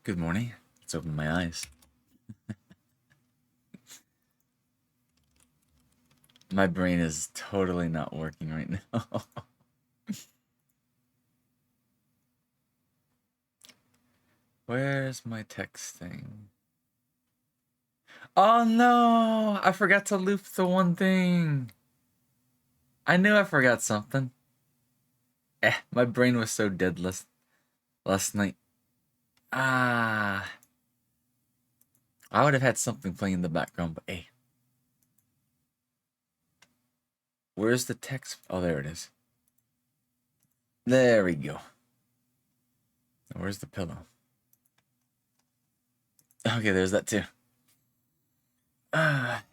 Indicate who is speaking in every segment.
Speaker 1: Good morning. Let's open my eyes. My brain is totally not working right now. Where's my text thing? Oh no! I forgot to loop the one thing. I knew I forgot something. My brain was so dead last night. Ah. I would have had something playing in the background, but hey. Where's the text? Oh, there it is. There we go. Where's the pillow? Okay, there's that too. Let's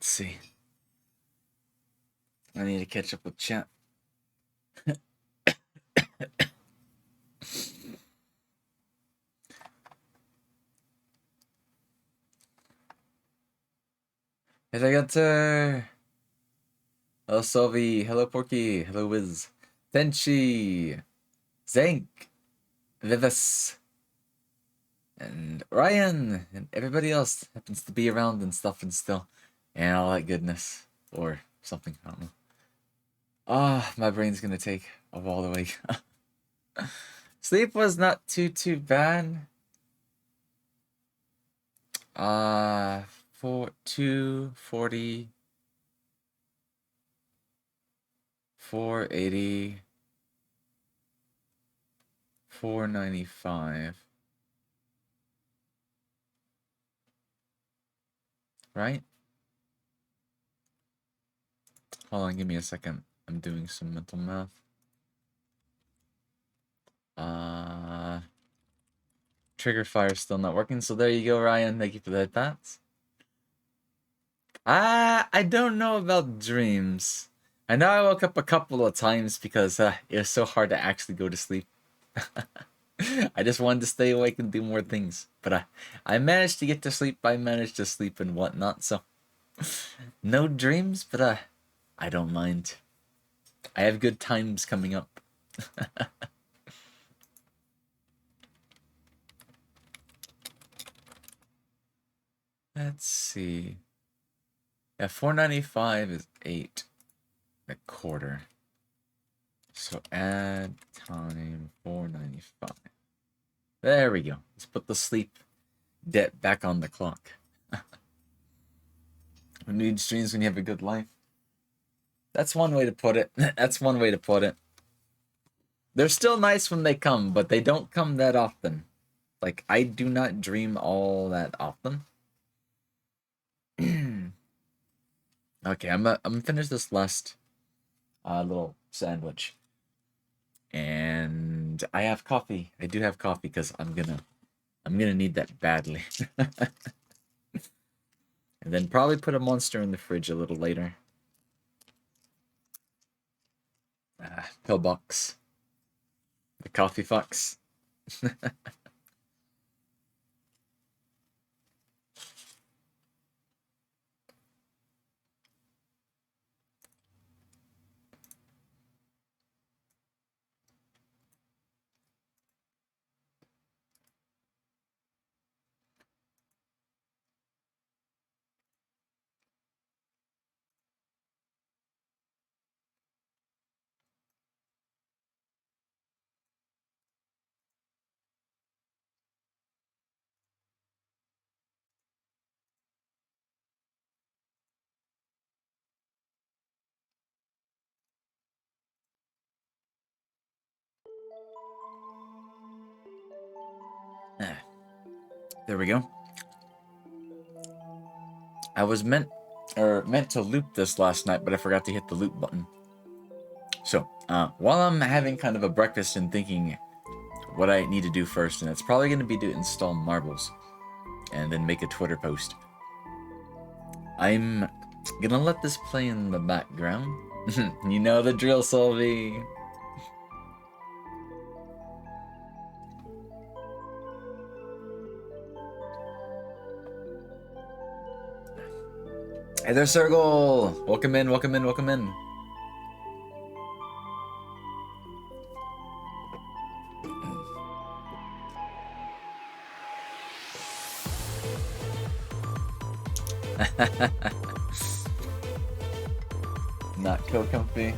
Speaker 1: see. I need to catch up with chat. Hello, Sylvie. Hello, Porky. Hello, Wiz. Tenchi. Zank. Vivis. And Ryan. And everybody else happens to be around and stuff and still. And all that goodness. Or something. I don't know. My brain's gonna take a while to wake up. Sleep was not too bad. 240, 480, 495. Right? Hold on, give me a second. I'm doing some mental math. Trigger fire still not working, so there you go, Ryan. Thank you for the headpats. I don't know about dreams. I know I woke up a couple of times because it was so hard to actually go to sleep. I just wanted to stay awake and do more things. But I managed to get to sleep. I managed to sleep and whatnot, so no dreams, but I don't mind. I have good times coming up. Let's see. Yeah, 495 is 8.25. So add time 495. There we go. Let's put the sleep debt back on the clock. Who needs dreams when you have a good life? That's one way to put it. That's one way to put it. They're still nice when they come, but they don't come that often. Like, I do not dream all that often. Okay, I'm gonna finish this last little sandwich. And I have coffee. I do have coffee because I'm gonna need that badly. And then probably put a monster in the fridge a little later. Pillbox. The coffee fox. There we go. I was meant to loop this last night, but I forgot to hit the loop button. So, while I'm having kind of a breakfast and thinking what I need to do first, and it's probably going to be to install marbles and then make a Twitter post. I'm gonna let this play in the background. You know the drill, Sylvie. Hey there, Circle! Welcome in, welcome in, welcome in. Not comfy.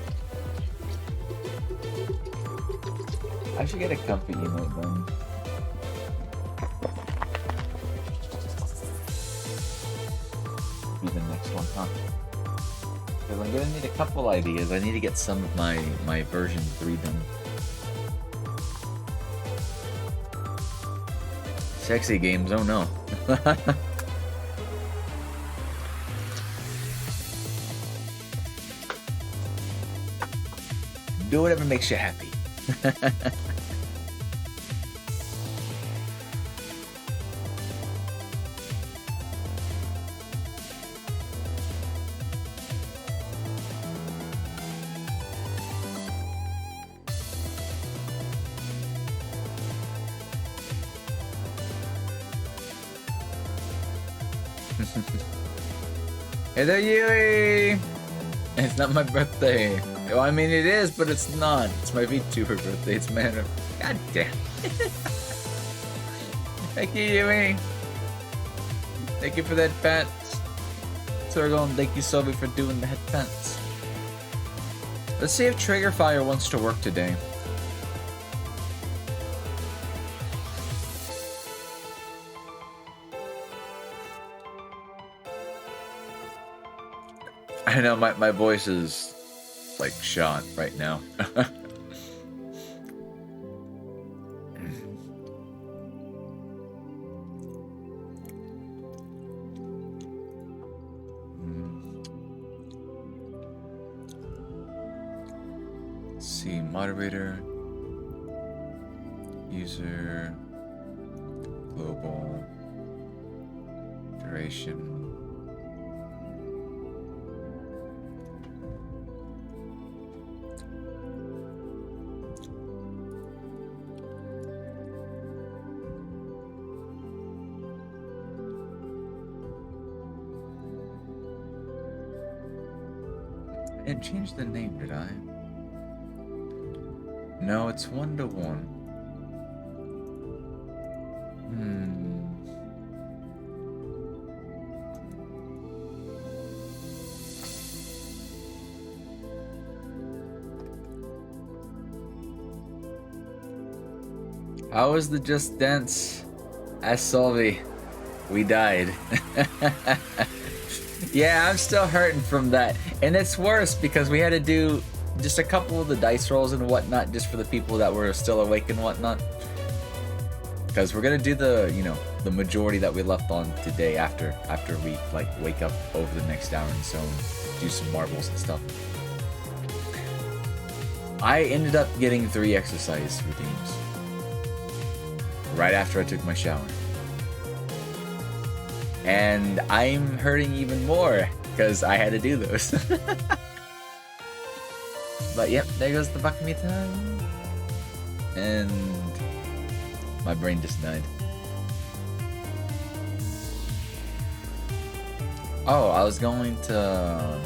Speaker 1: I should get a comfy emote then. Be the next one, huh? Because I'm gonna need a couple ideas. I need to get some of my version 3 done. Sexy games, oh no. Do whatever makes you happy. Hey there, Yui! It's not my birthday. Well, I mean, it is, but it's not. It's my VTuber birthday. It's man. God damn. Thank you, Yui. Thank you for that pat. Turgle, and thank you, Sophie, for doing the head pats. Let's see if Trigger Fire wants to work today. I know my voice is like shot right now. Let's see, moderator, user, global, duration. I didn't change the name, did I? No, it's 1-to-1. How was the Just Dance? Ask Solvi. We died. Yeah, I'm still hurting from that. And it's worse because we had to do just a couple of the dice rolls and whatnot just for the people that were still awake and whatnot. Because we're gonna do the, you know, the majority that we left on today after we like wake up over the next hour and so do some marbles and stuff. I ended up getting 3 exercise routines right after I took my shower. And I'm hurting even more because I had to do those. But yep, there goes the buck me time. And my brain just died. Oh, I was going to...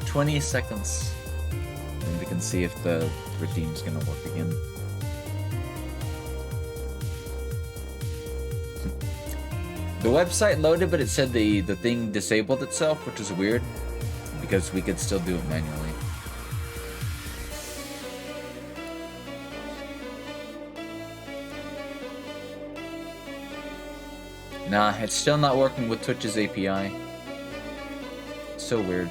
Speaker 1: 20 seconds. And we can see if the redeem's gonna work again. The website loaded, but it said the thing disabled itself, which is weird, because we could still do it manually. Nah, it's still not working with Twitch's API. It's so weird.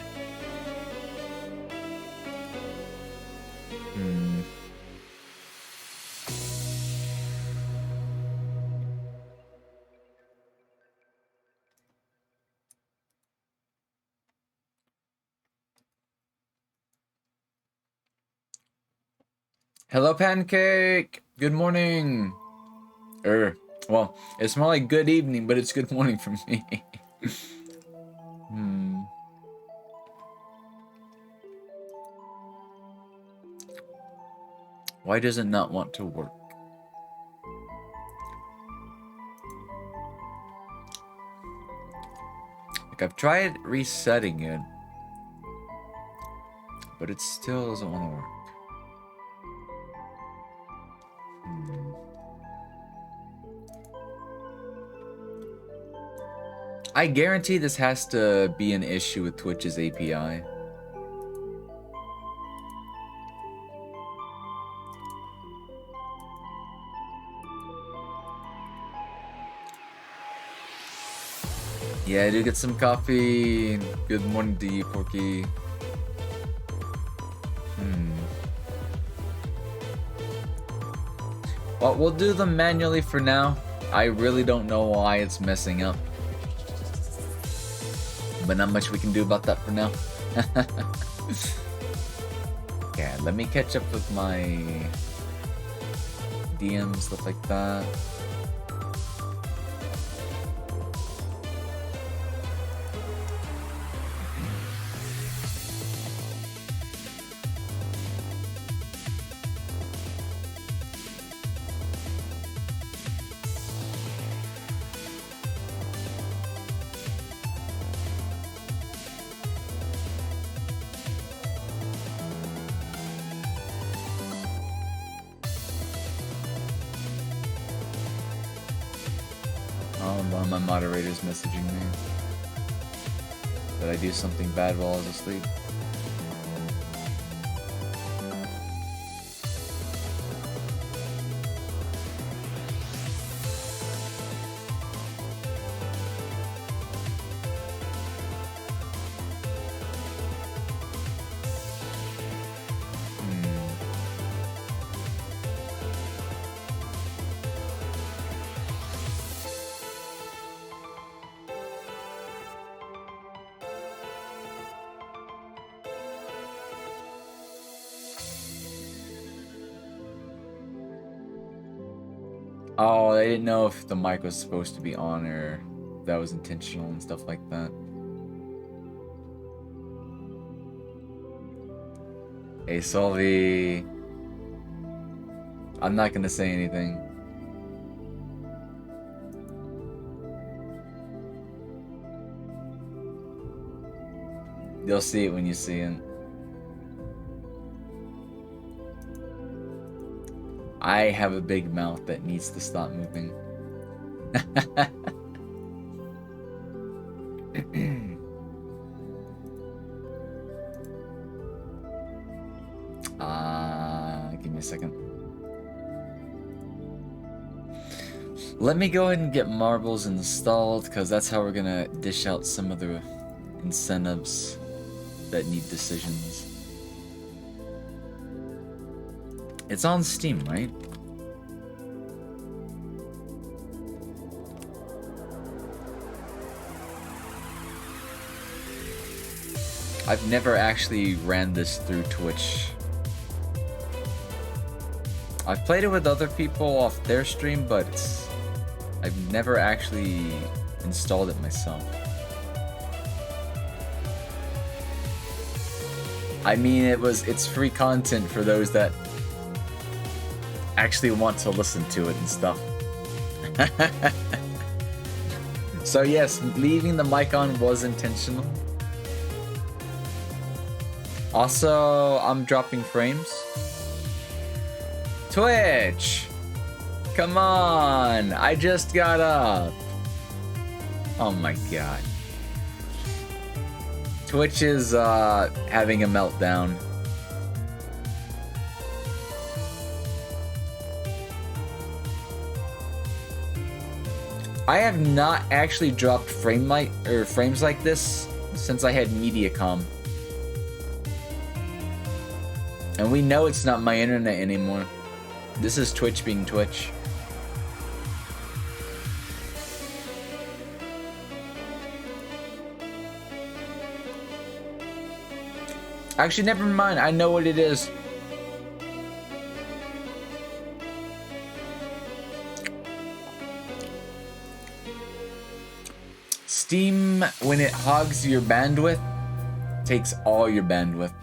Speaker 1: Hello, Pancake! Good morning! Well, it's more like good evening, but it's good morning for me. Why does it not want to work? Like, I've tried resetting it, but it still doesn't want to work. I guarantee this has to be an issue with Twitch's API. Yeah, I do get some coffee. Good morning to you, Porky. Well, we'll do them manually for now. I really don't know why it's messing up. But not much we can do about that for now. Yeah, let me catch up with my DMs, stuff like that. One of my moderators messaging me that I do something bad while I was asleep. Oh, I didn't know if the mic was supposed to be on or if that was intentional and stuff like that. Hey, Solvi. I'm not gonna say anything. You'll see it when you see it. I have a big mouth that needs to stop moving. Give me a second. Let me go ahead and get marbles installed, because that's how we're gonna dish out some of the incentives that need decisions. It's on Steam, right? I've never actually ran this through Twitch. I've played it with other people off their stream, but I've never actually installed it myself. I mean, it's free content for those that actually want to listen to it and stuff. So yes, leaving the mic on was intentional. Also, I'm dropping frames. Twitch! Come on! I just got up! Oh my god. Twitch is having a meltdown. I have not actually dropped frames like this since I had Mediacom. And we know it's not my internet anymore. This is Twitch being Twitch. Actually, never mind. I know what it is. Steam, when it hogs your bandwidth, takes all your bandwidth.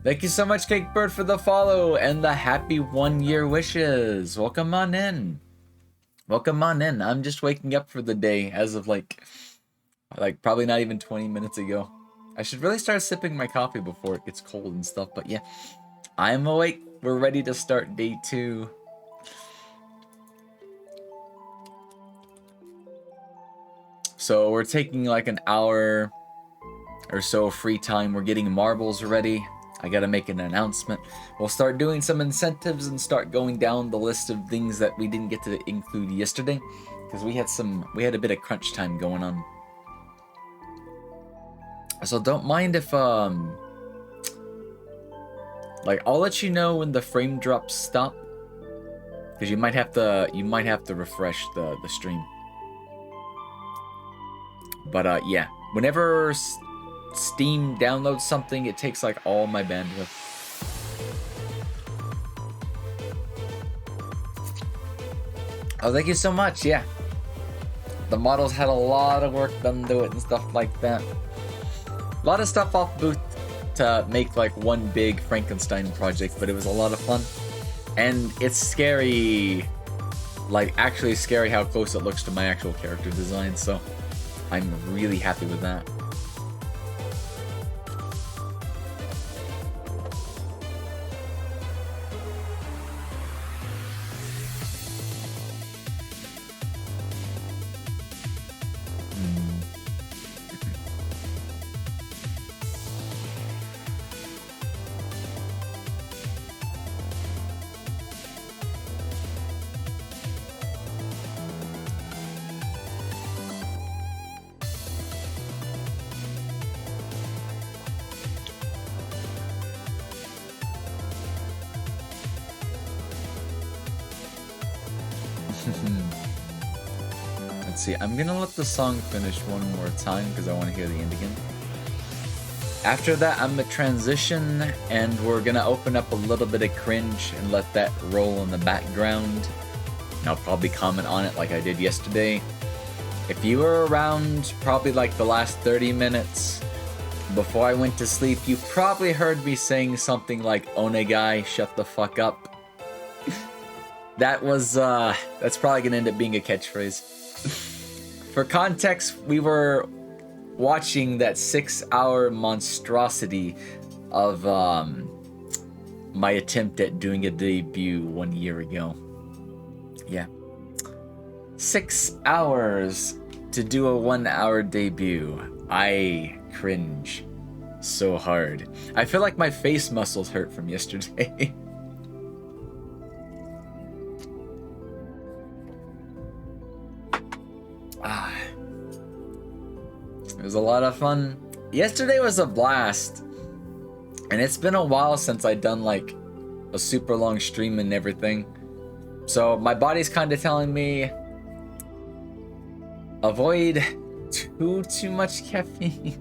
Speaker 1: Thank you so much, Cakebird, for the follow and the happy 1-year wishes. Welcome on in. Welcome on in. I'm just waking up for the day as of like probably not even 20 minutes ago. I should really start sipping my coffee before it gets cold and stuff, but yeah. I'm awake. We're ready to start day 2. So we're taking like an hour or so free time. We're getting marbles ready. I gotta make an announcement. We'll start doing some incentives and start going down the list of things that we didn't get to include yesterday, because we had a bit of crunch time going on. So don't mind if like, I'll let you know when the frame drops stop, because you might have to refresh the stream. But yeah, whenever Steam downloads something, it takes like all my bandwidth. Oh, thank you so much. Yeah, the models had a lot of work done to it and stuff like that. A lot of stuff off booth to make like one big Frankenstein project, but it was a lot of fun. And it's scary, like actually scary how close it looks to my actual character design, so I'm really happy with that. Let's see, I'm gonna let the song finish one more time because I want to hear the end again. After that, I'm gonna transition and we're gonna open up a little bit of cringe and let that roll in the background. And I'll probably comment on it like I did yesterday. If you were around probably like the last 30 minutes before I went to sleep, you probably heard me saying something like, "Onegai, shut the fuck up." That's probably gonna end up being a catchphrase. For context, we were watching that 6-hour monstrosity of my attempt at doing a debut 1 year ago. Yeah. 6 hours to do a 1-hour debut. I cringe so hard. I feel like my face muscles hurt from yesterday. It was a lot of fun. Yesterday was a blast. And it's been a while since I'd done like a super long stream and everything. So my body's kind of telling me avoid too much caffeine.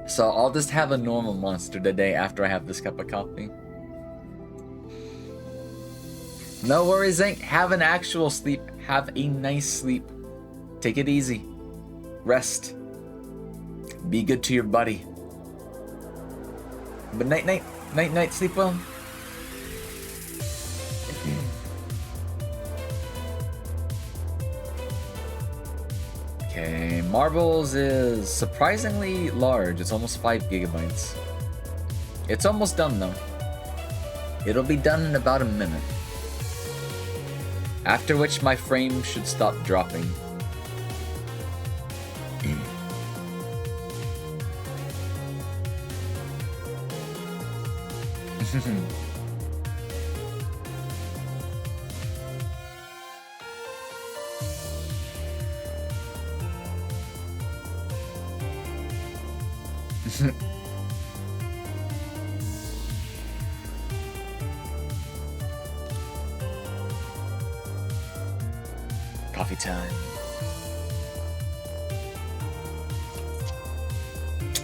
Speaker 1: So I'll just have a normal monster today after I have this cup of coffee. No worries, Zink. Have an actual sleep. Have a nice sleep. Take it easy. Rest. Be good to your body. But night, sleep well. Okay, Marbles is surprisingly large. It's almost 5 gigabytes. It's almost done though. It'll be done in about a minute. After which my frame should stop dropping. Coffee time.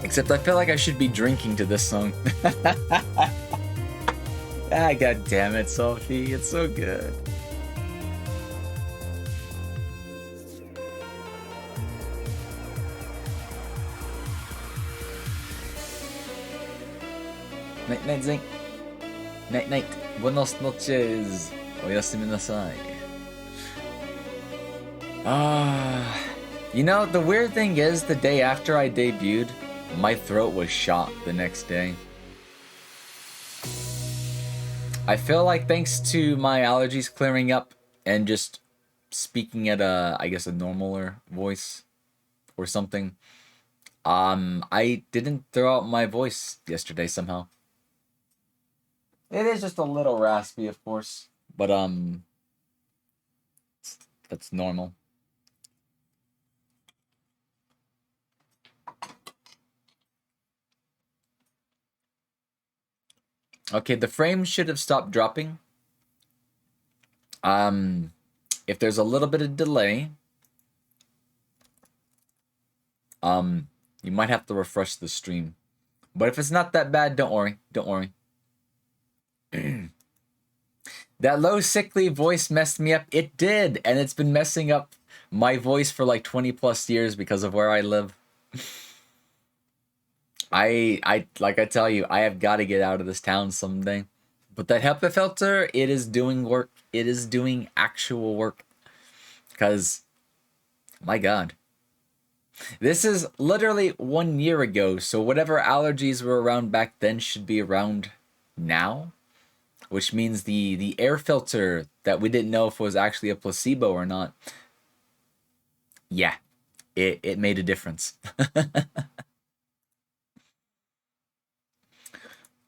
Speaker 1: Except I feel like I should be drinking to this song. Ah, god damn it, Sophie. It's so good. Night, Zink. Night. Buenos noches. Oyasumi nasai. You know, the weird thing is, the day after I debuted, my throat was shot the next day. I feel like thanks to my allergies clearing up and just speaking at I guess a normaler voice or something. I didn't throw out my voice yesterday somehow. It is just a little raspy, of course, but that's normal. Okay, the frame should have stopped dropping. If there's a little bit of delay, you might have to refresh the stream. But if it's not that bad, don't worry. Don't worry. That low sickly voice messed me up. It did, and it's been messing up my voice for like 20 plus years because of where I live. I like I tell you, I have got to get out of this town someday. But that HEPA filter, it is doing work. It is doing actual work. Because, my God. This is literally 1 year ago, so whatever allergies were around back then should be around now. Which means the air filter that we didn't know if it was actually a placebo or not. Yeah, it made a difference.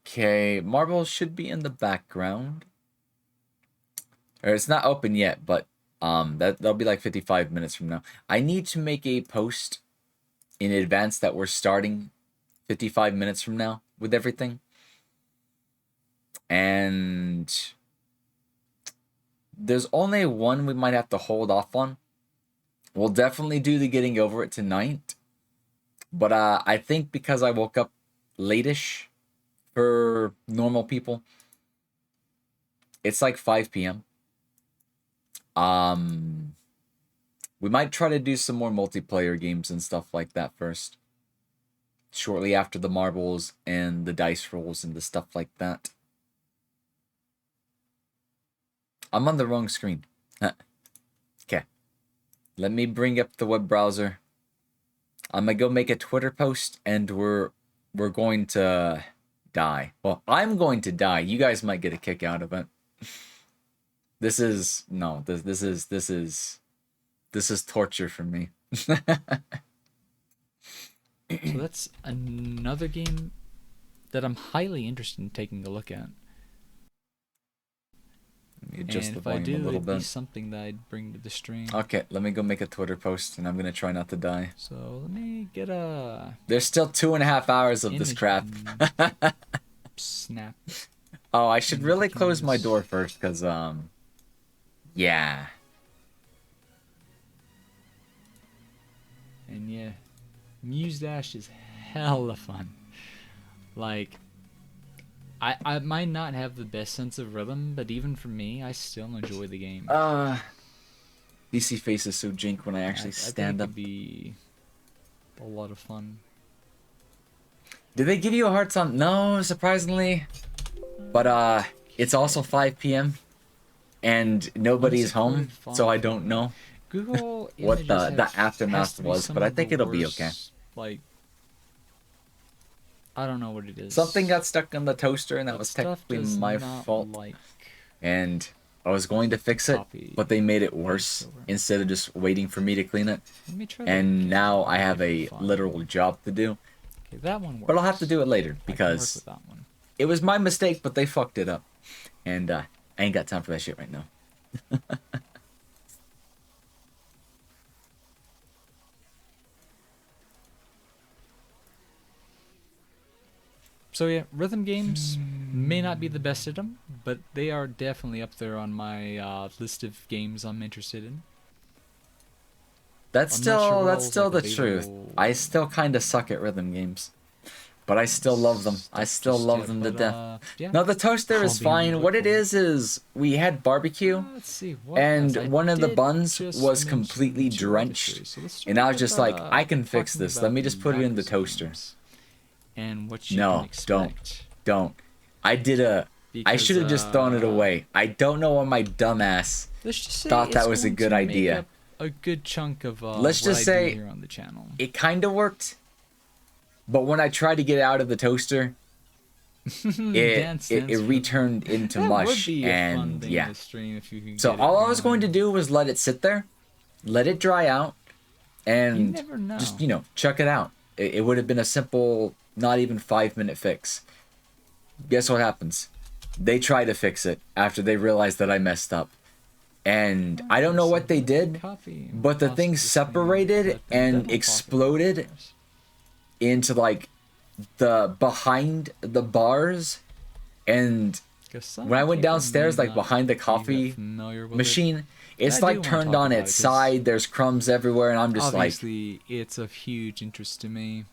Speaker 1: Okay, marbles should be in the background. Or it's not open yet, but that'll be like 55 minutes from now. I need to make a post in advance that we're starting 55 minutes from now with everything. And there's only one we might have to hold off on. We'll definitely do the getting over it tonight. But I think because I woke up late-ish for normal people, it's like 5 p.m. We might try to do some more multiplayer games and stuff like that first. Shortly after the marbles and the dice rolls and the stuff like that. I'm on the wrong screen. Okay. Let me bring up the web browser. I'm gonna go make a Twitter post and we're going to die. Well, I'm going to die. You guys might get a kick out of it. This is torture for me.
Speaker 2: So that's another game that I'm highly interested in taking a look at.
Speaker 1: Adjust the
Speaker 2: if I
Speaker 1: volume
Speaker 2: do,
Speaker 1: a little
Speaker 2: it'd be
Speaker 1: bit.
Speaker 2: something that I'd bring to the stream.
Speaker 1: Okay, let me go make a Twitter post, and I'm gonna try not to die.
Speaker 2: So let me get a.
Speaker 1: There's still 2.5 hours of this crap.
Speaker 2: Snap.
Speaker 1: Oh, I should really close my door first, cause yeah.
Speaker 2: And yeah, Muse Dash is hella fun. Like, I might not have the best sense of rhythm, but even for me, I still enjoy the game.
Speaker 1: DC face is so jink when I actually stand up.
Speaker 2: It'd be a lot of fun.
Speaker 1: Did they give you a hearts on? No, surprisingly. But it's also 5 p.m. and nobody's home, so I don't know
Speaker 2: Google
Speaker 1: what the aftermath was, but I think it'll be okay.
Speaker 2: Like, I don't know what it is.
Speaker 1: Something got stuck in the toaster, and that was technically my fault. And I was going to fix it, but they made it worse instead of just waiting for me to clean it. And now I have a literal job to do.
Speaker 2: Okay, that one works.
Speaker 1: But I'll have to do it later because it was my mistake, but they fucked it up. And I ain't got time for that shit right now.
Speaker 2: So yeah, rhythm games may not be the best at them, but they are definitely up there on my list of games I'm interested in.
Speaker 1: That's still the truth. I still kind of suck at rhythm games, but I still love them. I still love them to death.
Speaker 2: Yeah.
Speaker 1: No, the toaster is fine. What it is we had barbecue,
Speaker 2: let's see,
Speaker 1: and one of the buns was completely drenched, and I was just like, I can fix this. Let me just put it in the toaster.
Speaker 2: And what you can expect.
Speaker 1: Don't. I should have just thrown it away. I don't know why my dumbass thought that was a good idea.
Speaker 2: A good chunk of
Speaker 1: let's just say
Speaker 2: here on the channel.
Speaker 1: It kind of worked, but when I tried to get it out of the toaster,
Speaker 2: Dance
Speaker 1: it
Speaker 2: Dance for-
Speaker 1: returned into
Speaker 2: That would
Speaker 1: mush,
Speaker 2: be a fun
Speaker 1: and
Speaker 2: thing
Speaker 1: yeah.
Speaker 2: to stream if you could
Speaker 1: So
Speaker 2: get it
Speaker 1: all I was going to
Speaker 2: going.
Speaker 1: do was let it sit there, let it dry out,
Speaker 2: You
Speaker 1: and
Speaker 2: never know.
Speaker 1: just chuck it out. It would have been a simple, not even 5-minute fix. Guess what happens? They try to fix it after they realized that I messed up. And I don't know
Speaker 2: So
Speaker 1: what they
Speaker 2: what
Speaker 1: did,
Speaker 2: coffee
Speaker 1: but the thing
Speaker 2: possibly
Speaker 1: separated
Speaker 2: that the
Speaker 1: and
Speaker 2: demo pocket
Speaker 1: exploded
Speaker 2: requires?
Speaker 1: into like the behind the bars. And
Speaker 2: 'Cause some
Speaker 1: when I went
Speaker 2: people
Speaker 1: downstairs,
Speaker 2: may
Speaker 1: like
Speaker 2: not
Speaker 1: behind the
Speaker 2: be that
Speaker 1: coffee
Speaker 2: familiar with it.
Speaker 1: machine,
Speaker 2: And
Speaker 1: it's
Speaker 2: I do
Speaker 1: like
Speaker 2: wanna
Speaker 1: turned
Speaker 2: talk
Speaker 1: on
Speaker 2: about
Speaker 1: its
Speaker 2: it 'cause
Speaker 1: side. There's crumbs everywhere, and I'm just like,
Speaker 2: obviously, it's of huge interest to me.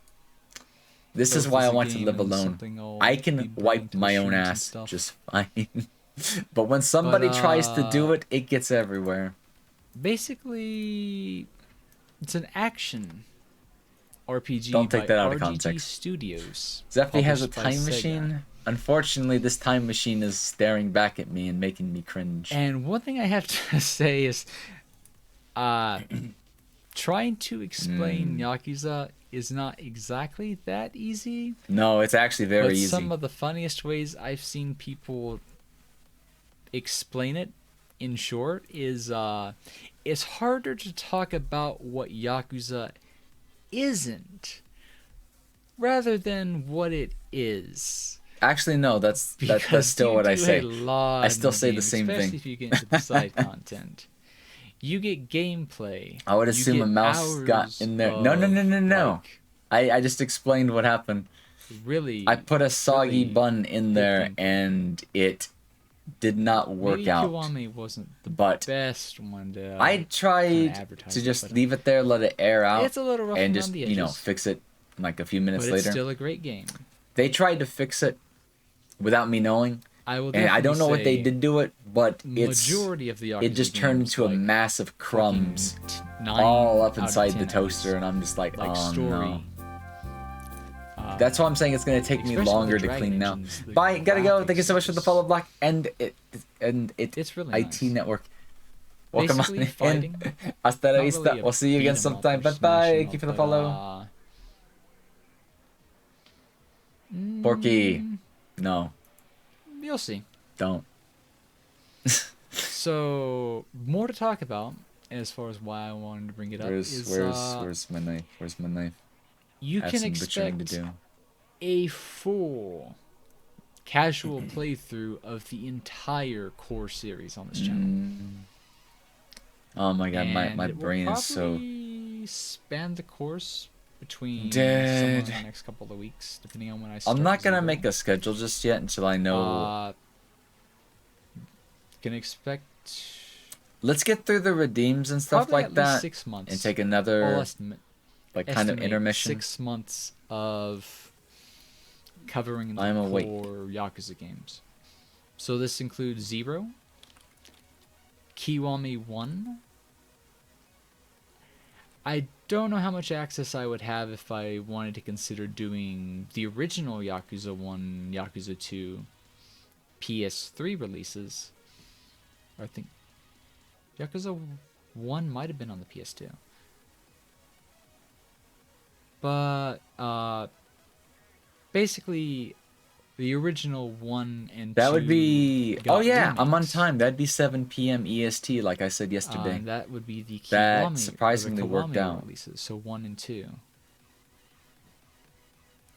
Speaker 1: this is
Speaker 2: both
Speaker 1: why
Speaker 2: as
Speaker 1: I
Speaker 2: a
Speaker 1: want to
Speaker 2: game
Speaker 1: live
Speaker 2: and
Speaker 1: alone.
Speaker 2: something I'll
Speaker 1: I
Speaker 2: be
Speaker 1: can
Speaker 2: bringing
Speaker 1: wipe
Speaker 2: to the
Speaker 1: my own
Speaker 2: streams and
Speaker 1: ass
Speaker 2: stuff.
Speaker 1: just fine. But when somebody tries to do it, it gets everywhere.
Speaker 2: Basically, it's an action RPG
Speaker 1: Don't take
Speaker 2: by
Speaker 1: that out of
Speaker 2: RGG
Speaker 1: context.
Speaker 2: Studios.
Speaker 1: Zephy has a
Speaker 2: published by
Speaker 1: time
Speaker 2: Sega.
Speaker 1: machine. Unfortunately, this time machine is staring back at me and making me cringe.
Speaker 2: And one thing I have to say is, trying to explain Yakuza is not exactly that easy.
Speaker 1: No, it's actually very
Speaker 2: But
Speaker 1: easy.
Speaker 2: some of the funniest ways I've seen people explain it, in short, is it's harder to talk about what Yakuza isn't rather than what it is.
Speaker 1: Actually, no, that's
Speaker 2: Because
Speaker 1: still
Speaker 2: you
Speaker 1: what I
Speaker 2: do
Speaker 1: say.
Speaker 2: a lot
Speaker 1: I still
Speaker 2: in the
Speaker 1: say the
Speaker 2: game,
Speaker 1: same thing.
Speaker 2: especially if you get into the side content. You get gameplay.
Speaker 1: I would
Speaker 2: You
Speaker 1: assume a
Speaker 2: get
Speaker 1: mouse got
Speaker 2: hours
Speaker 1: in there. No.
Speaker 2: of,
Speaker 1: I just explained what happened.
Speaker 2: really.
Speaker 1: I put a soggy
Speaker 2: really
Speaker 1: bun in there,
Speaker 2: gameplay.
Speaker 1: and it did not work
Speaker 2: Maybe
Speaker 1: out.
Speaker 2: Kiwami wasn't the
Speaker 1: But
Speaker 2: best one to.
Speaker 1: I tried
Speaker 2: advertise
Speaker 1: to
Speaker 2: it,
Speaker 1: just
Speaker 2: but
Speaker 1: leave it there, let it air out,
Speaker 2: it's a little rough
Speaker 1: and
Speaker 2: around
Speaker 1: just
Speaker 2: the edges.
Speaker 1: fix it like a few minutes
Speaker 2: But
Speaker 1: later.
Speaker 2: it's still a great game.
Speaker 1: They tried to fix it without me knowing,
Speaker 2: I will.
Speaker 1: and I don't know what they
Speaker 2: say
Speaker 1: did do it, but
Speaker 2: Majority of the Yakuza
Speaker 1: it just turned
Speaker 2: games,
Speaker 1: into a
Speaker 2: like,
Speaker 1: massive crumbs
Speaker 2: fucking
Speaker 1: all
Speaker 2: 9
Speaker 1: up
Speaker 2: out of
Speaker 1: inside
Speaker 2: 10
Speaker 1: the
Speaker 2: at
Speaker 1: toaster,
Speaker 2: least.
Speaker 1: and I'm just like,
Speaker 2: Like
Speaker 1: oh
Speaker 2: story.
Speaker 1: no. That's why I'm saying it's gonna take me
Speaker 2: especially
Speaker 1: longer
Speaker 2: the
Speaker 1: to
Speaker 2: Dragon
Speaker 1: clean now.
Speaker 2: engines, the
Speaker 1: Bye, gotta go. Thank you
Speaker 2: graphics
Speaker 1: so much for the
Speaker 2: is-
Speaker 1: follow, Black, and it
Speaker 2: It's really
Speaker 1: IT
Speaker 2: nice.
Speaker 1: Network. Welcome
Speaker 2: Basically
Speaker 1: on
Speaker 2: fighting.
Speaker 1: in. Hasta la
Speaker 2: Not
Speaker 1: vista.
Speaker 2: really a
Speaker 1: We'll see you again
Speaker 2: beat 'em up
Speaker 1: sometime.
Speaker 2: or
Speaker 1: Bye
Speaker 2: smash
Speaker 1: bye.
Speaker 2: 'em
Speaker 1: Thank you
Speaker 2: up,
Speaker 1: for the
Speaker 2: but,
Speaker 1: follow. Porky. No,
Speaker 2: You'll see.
Speaker 1: don't.
Speaker 2: So more to talk about as far as why I wanted to bring it up is
Speaker 1: Where's my knife? Where's my knife?
Speaker 2: you
Speaker 1: I have
Speaker 2: can
Speaker 1: some butchering
Speaker 2: expect
Speaker 1: to do.
Speaker 2: a full casual playthrough of the entire core series on this channel.
Speaker 1: Oh my god, my
Speaker 2: And it will
Speaker 1: brain is so
Speaker 2: probably span the course between
Speaker 1: Dead.
Speaker 2: somewhere in the next couple of weeks, depending on when I start.
Speaker 1: I'm not gonna
Speaker 2: Zero.
Speaker 1: make a schedule just yet until I know.
Speaker 2: Can expect
Speaker 1: Let's get through the redeems and stuff
Speaker 2: probably
Speaker 1: like
Speaker 2: at least
Speaker 1: that,
Speaker 2: 6 months.
Speaker 1: and take
Speaker 2: I'll
Speaker 1: another
Speaker 2: estimate
Speaker 1: kind of intermission.
Speaker 2: 6 months of covering the
Speaker 1: I'm
Speaker 2: core
Speaker 1: awake.
Speaker 2: Yakuza games. So this includes 0, Kiwami 1. I don't know how much access I would have if I wanted to consider doing the original Yakuza 1, Yakuza 2, PS3 releases. I think Yakuza 1 might have been on the PS2. But basically the original 1 and 2
Speaker 1: That would be. Oh
Speaker 2: got
Speaker 1: yeah, I'm on
Speaker 2: remakes.
Speaker 1: time. That'd be 7 p.m. EST, like I said yesterday.
Speaker 2: That would be the Kiwami,
Speaker 1: That
Speaker 2: or the
Speaker 1: surprisingly worked
Speaker 2: Kiwami
Speaker 1: out.
Speaker 2: releases, so 1 and 2.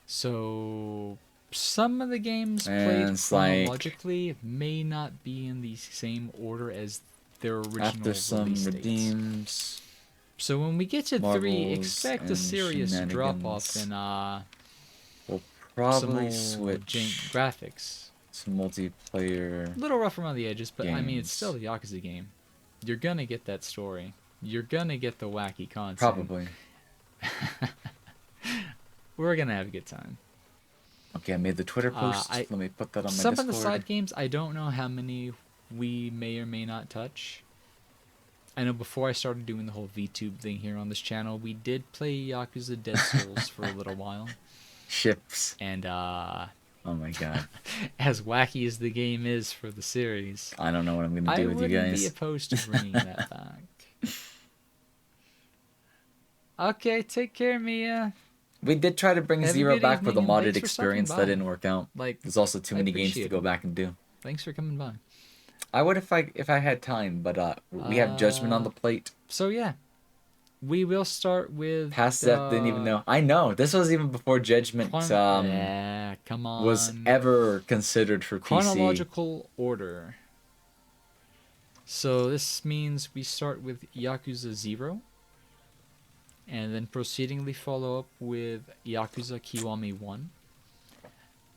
Speaker 2: So some of the games
Speaker 1: And
Speaker 2: played
Speaker 1: it's like-
Speaker 2: chronologically may not be in the same order as their original
Speaker 1: After some
Speaker 2: release dates.
Speaker 1: redeems,
Speaker 2: So when we get to 3,
Speaker 1: Marvels
Speaker 2: expect a
Speaker 1: and
Speaker 2: serious drop off
Speaker 1: shenanigans.
Speaker 2: in
Speaker 1: we'll
Speaker 2: some
Speaker 1: probably
Speaker 2: old
Speaker 1: switch
Speaker 2: jank graphics.
Speaker 1: some multiplayer.
Speaker 2: A little rough around the edges, but I mean it's
Speaker 1: Games.
Speaker 2: still a Yakuza game. You're gonna get that story. You're gonna get the wacky content.
Speaker 1: Probably.
Speaker 2: We're gonna have a good time.
Speaker 1: Okay, I made the Twitter post.
Speaker 2: I-
Speaker 1: Let me put that on my
Speaker 2: Some
Speaker 1: Discord.
Speaker 2: of the side games, I don't know how many we may or may not touch. I know before I started doing the whole VTube thing here on this channel, we did play Yakuza Dead Souls for a little while.
Speaker 1: Ships.
Speaker 2: And
Speaker 1: Oh my god.
Speaker 2: as wacky as the game is for the series,
Speaker 1: I don't know what I'm gonna
Speaker 2: I
Speaker 1: do with you
Speaker 2: wouldn't
Speaker 1: guys.
Speaker 2: be opposed to bringing that back. Okay, take care, Mia.
Speaker 1: We did try to bring
Speaker 2: Have a
Speaker 1: Zero
Speaker 2: good
Speaker 1: back with a
Speaker 2: evening, and
Speaker 1: modded
Speaker 2: thanks for stopping
Speaker 1: experience. That
Speaker 2: by.
Speaker 1: didn't work out.
Speaker 2: Like,
Speaker 1: There's also too
Speaker 2: I
Speaker 1: many games to
Speaker 2: appreciate
Speaker 1: go
Speaker 2: it.
Speaker 1: back and do.
Speaker 2: Thanks for coming by.
Speaker 1: I would if I had time, but we have Judgment on the plate.
Speaker 2: So yeah, we will start with.
Speaker 1: Past that, didn't even know. I know this was even before Judgment
Speaker 2: come on.
Speaker 1: was ever considered for PC.
Speaker 2: Chronological order. So this means we start with Yakuza 0. And then proceedingly follow up with Yakuza Kiwami 1.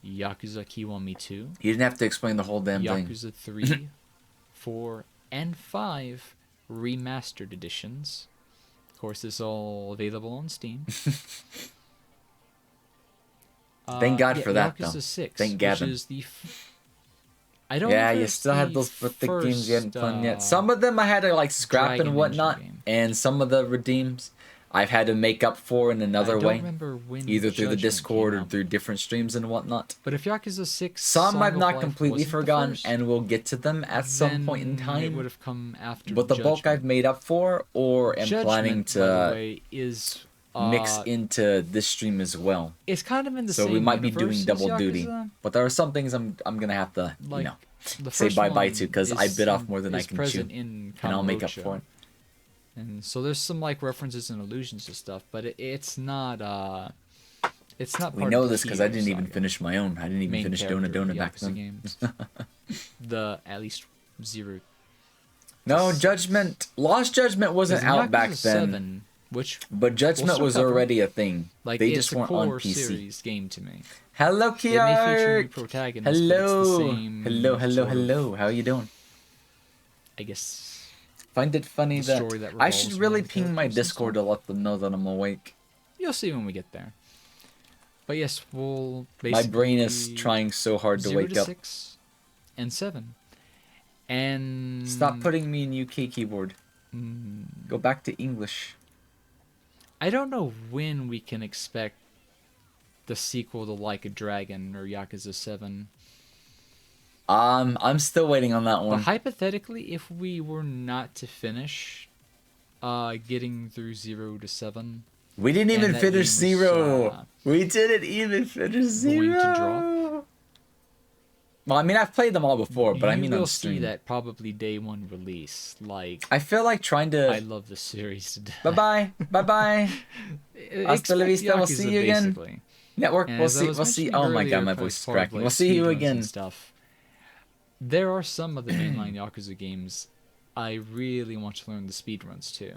Speaker 2: Yakuza Kiwami 2.
Speaker 1: You didn't have to explain the whole damn thing.
Speaker 2: Yakuza 3, 4, and 5 remastered editions. Of course, this is all available on Steam.
Speaker 1: Thank God for that,
Speaker 2: Yakuza
Speaker 1: though.
Speaker 2: 6,
Speaker 1: Thank Gavin.
Speaker 2: which is the... I don't
Speaker 1: Yeah,
Speaker 2: know if
Speaker 1: you
Speaker 2: it's
Speaker 1: still have those the games you hadn't
Speaker 2: first,
Speaker 1: played yet. Some of them I had to like scrap
Speaker 2: Dragon
Speaker 1: and whatnot,
Speaker 2: Engine game.
Speaker 1: and some of the redeems I've had to make up for in another
Speaker 2: I don't
Speaker 1: way,
Speaker 2: remember when
Speaker 1: either through the
Speaker 2: Judgment
Speaker 1: Discord
Speaker 2: came
Speaker 1: or
Speaker 2: out.
Speaker 1: through different streams and whatnot.
Speaker 2: But if Yakuza 6
Speaker 1: Some
Speaker 2: Song
Speaker 1: I've
Speaker 2: of
Speaker 1: not
Speaker 2: Life
Speaker 1: completely
Speaker 2: wasn't the
Speaker 1: forgotten,
Speaker 2: first,
Speaker 1: and we'll get to them at some point in
Speaker 2: then it
Speaker 1: time.
Speaker 2: would have come after
Speaker 1: But the bulk
Speaker 2: Judgment.
Speaker 1: I've made up for, or am
Speaker 2: Judgment,
Speaker 1: planning
Speaker 2: by the
Speaker 1: to
Speaker 2: way, is
Speaker 1: mix into this stream as well.
Speaker 2: It's kind of in the
Speaker 1: So
Speaker 2: same
Speaker 1: we might be
Speaker 2: universe
Speaker 1: doing
Speaker 2: as
Speaker 1: double duty.
Speaker 2: Yakuza.
Speaker 1: But there are some things I'm gonna have to,
Speaker 2: Like,
Speaker 1: you know,
Speaker 2: the
Speaker 1: say
Speaker 2: first
Speaker 1: bye bye
Speaker 2: one
Speaker 1: to because I
Speaker 2: is
Speaker 1: bit off
Speaker 2: in-
Speaker 1: more than I
Speaker 2: is
Speaker 1: can chew,
Speaker 2: present in
Speaker 1: and I'll make up
Speaker 2: Kamurocho.
Speaker 1: for it.
Speaker 2: And so there's some like references and allusions to stuff, but it's not. It's not.
Speaker 1: We
Speaker 2: part
Speaker 1: know
Speaker 2: of the
Speaker 1: this because I
Speaker 2: hero
Speaker 1: didn't even
Speaker 2: saga.
Speaker 1: finish my own. I didn't even
Speaker 2: Main
Speaker 1: finish Dona
Speaker 2: character of
Speaker 1: Dona back
Speaker 2: Yakuza
Speaker 1: then.
Speaker 2: games. The at least 0.
Speaker 1: No,
Speaker 2: Six.
Speaker 1: Judgment, Lost Judgment wasn't
Speaker 2: Because in
Speaker 1: out back
Speaker 2: Yakuza
Speaker 1: then,
Speaker 2: 7, which
Speaker 1: but Judgment
Speaker 2: still
Speaker 1: was
Speaker 2: cover.
Speaker 1: already a thing.
Speaker 2: like
Speaker 1: They
Speaker 2: it's
Speaker 1: just
Speaker 2: a
Speaker 1: weren't
Speaker 2: core
Speaker 1: on PC.
Speaker 2: series game to me.
Speaker 1: Hello,
Speaker 2: It may feature new
Speaker 1: Kiark.
Speaker 2: protagonists, but it's the
Speaker 1: Hello,
Speaker 2: same
Speaker 1: hello,
Speaker 2: sort of,
Speaker 1: hello. How you doing?
Speaker 2: I guess.
Speaker 1: Find it funny
Speaker 2: The
Speaker 1: that
Speaker 2: story that
Speaker 1: I
Speaker 2: revolves
Speaker 1: should
Speaker 2: around
Speaker 1: really
Speaker 2: the
Speaker 1: ping my
Speaker 2: characters and
Speaker 1: Discord
Speaker 2: stuff.
Speaker 1: to let them know that I'm awake.
Speaker 2: You'll see when we get there. But yes, we'll basically
Speaker 1: My brain is trying so hard to
Speaker 2: 0
Speaker 1: wake
Speaker 2: to
Speaker 1: up.
Speaker 2: 6 and 7. And
Speaker 1: Stop putting me in UK keyboard. Go back to English.
Speaker 2: I don't know when we can expect the sequel to Like a Dragon or Yakuza 7.
Speaker 1: I'm still waiting on that
Speaker 2: But
Speaker 1: one.
Speaker 2: hypothetically, if we were not to finish getting through 0 to 7,
Speaker 1: We didn't
Speaker 2: and
Speaker 1: even
Speaker 2: that
Speaker 1: finish
Speaker 2: game was,
Speaker 1: 0. We didn't even finish 0.
Speaker 2: going to drop.
Speaker 1: Well, I mean, I've played them all before, but I
Speaker 2: you
Speaker 1: mean
Speaker 2: will
Speaker 1: on
Speaker 2: see
Speaker 1: stream.
Speaker 2: that probably day one release. Like,
Speaker 1: I feel like trying
Speaker 2: I
Speaker 1: to.
Speaker 2: love the series to death.
Speaker 1: Bye bye, bye bye. Hasta la
Speaker 2: Expect
Speaker 1: vista, we'll
Speaker 2: Yakuza,
Speaker 1: see you again.
Speaker 2: basically.
Speaker 1: Network,
Speaker 2: And
Speaker 1: we'll
Speaker 2: as I
Speaker 1: see.
Speaker 2: was
Speaker 1: We'll see.
Speaker 2: mentioning
Speaker 1: Oh my
Speaker 2: earlier,
Speaker 1: god, my
Speaker 2: as
Speaker 1: voice is
Speaker 2: part of,
Speaker 1: cracking.
Speaker 2: like,
Speaker 1: We'll see you
Speaker 2: speedruns
Speaker 1: again.
Speaker 2: and stuff. There are some of the mainline Yakuza games I really want to learn the speedruns too.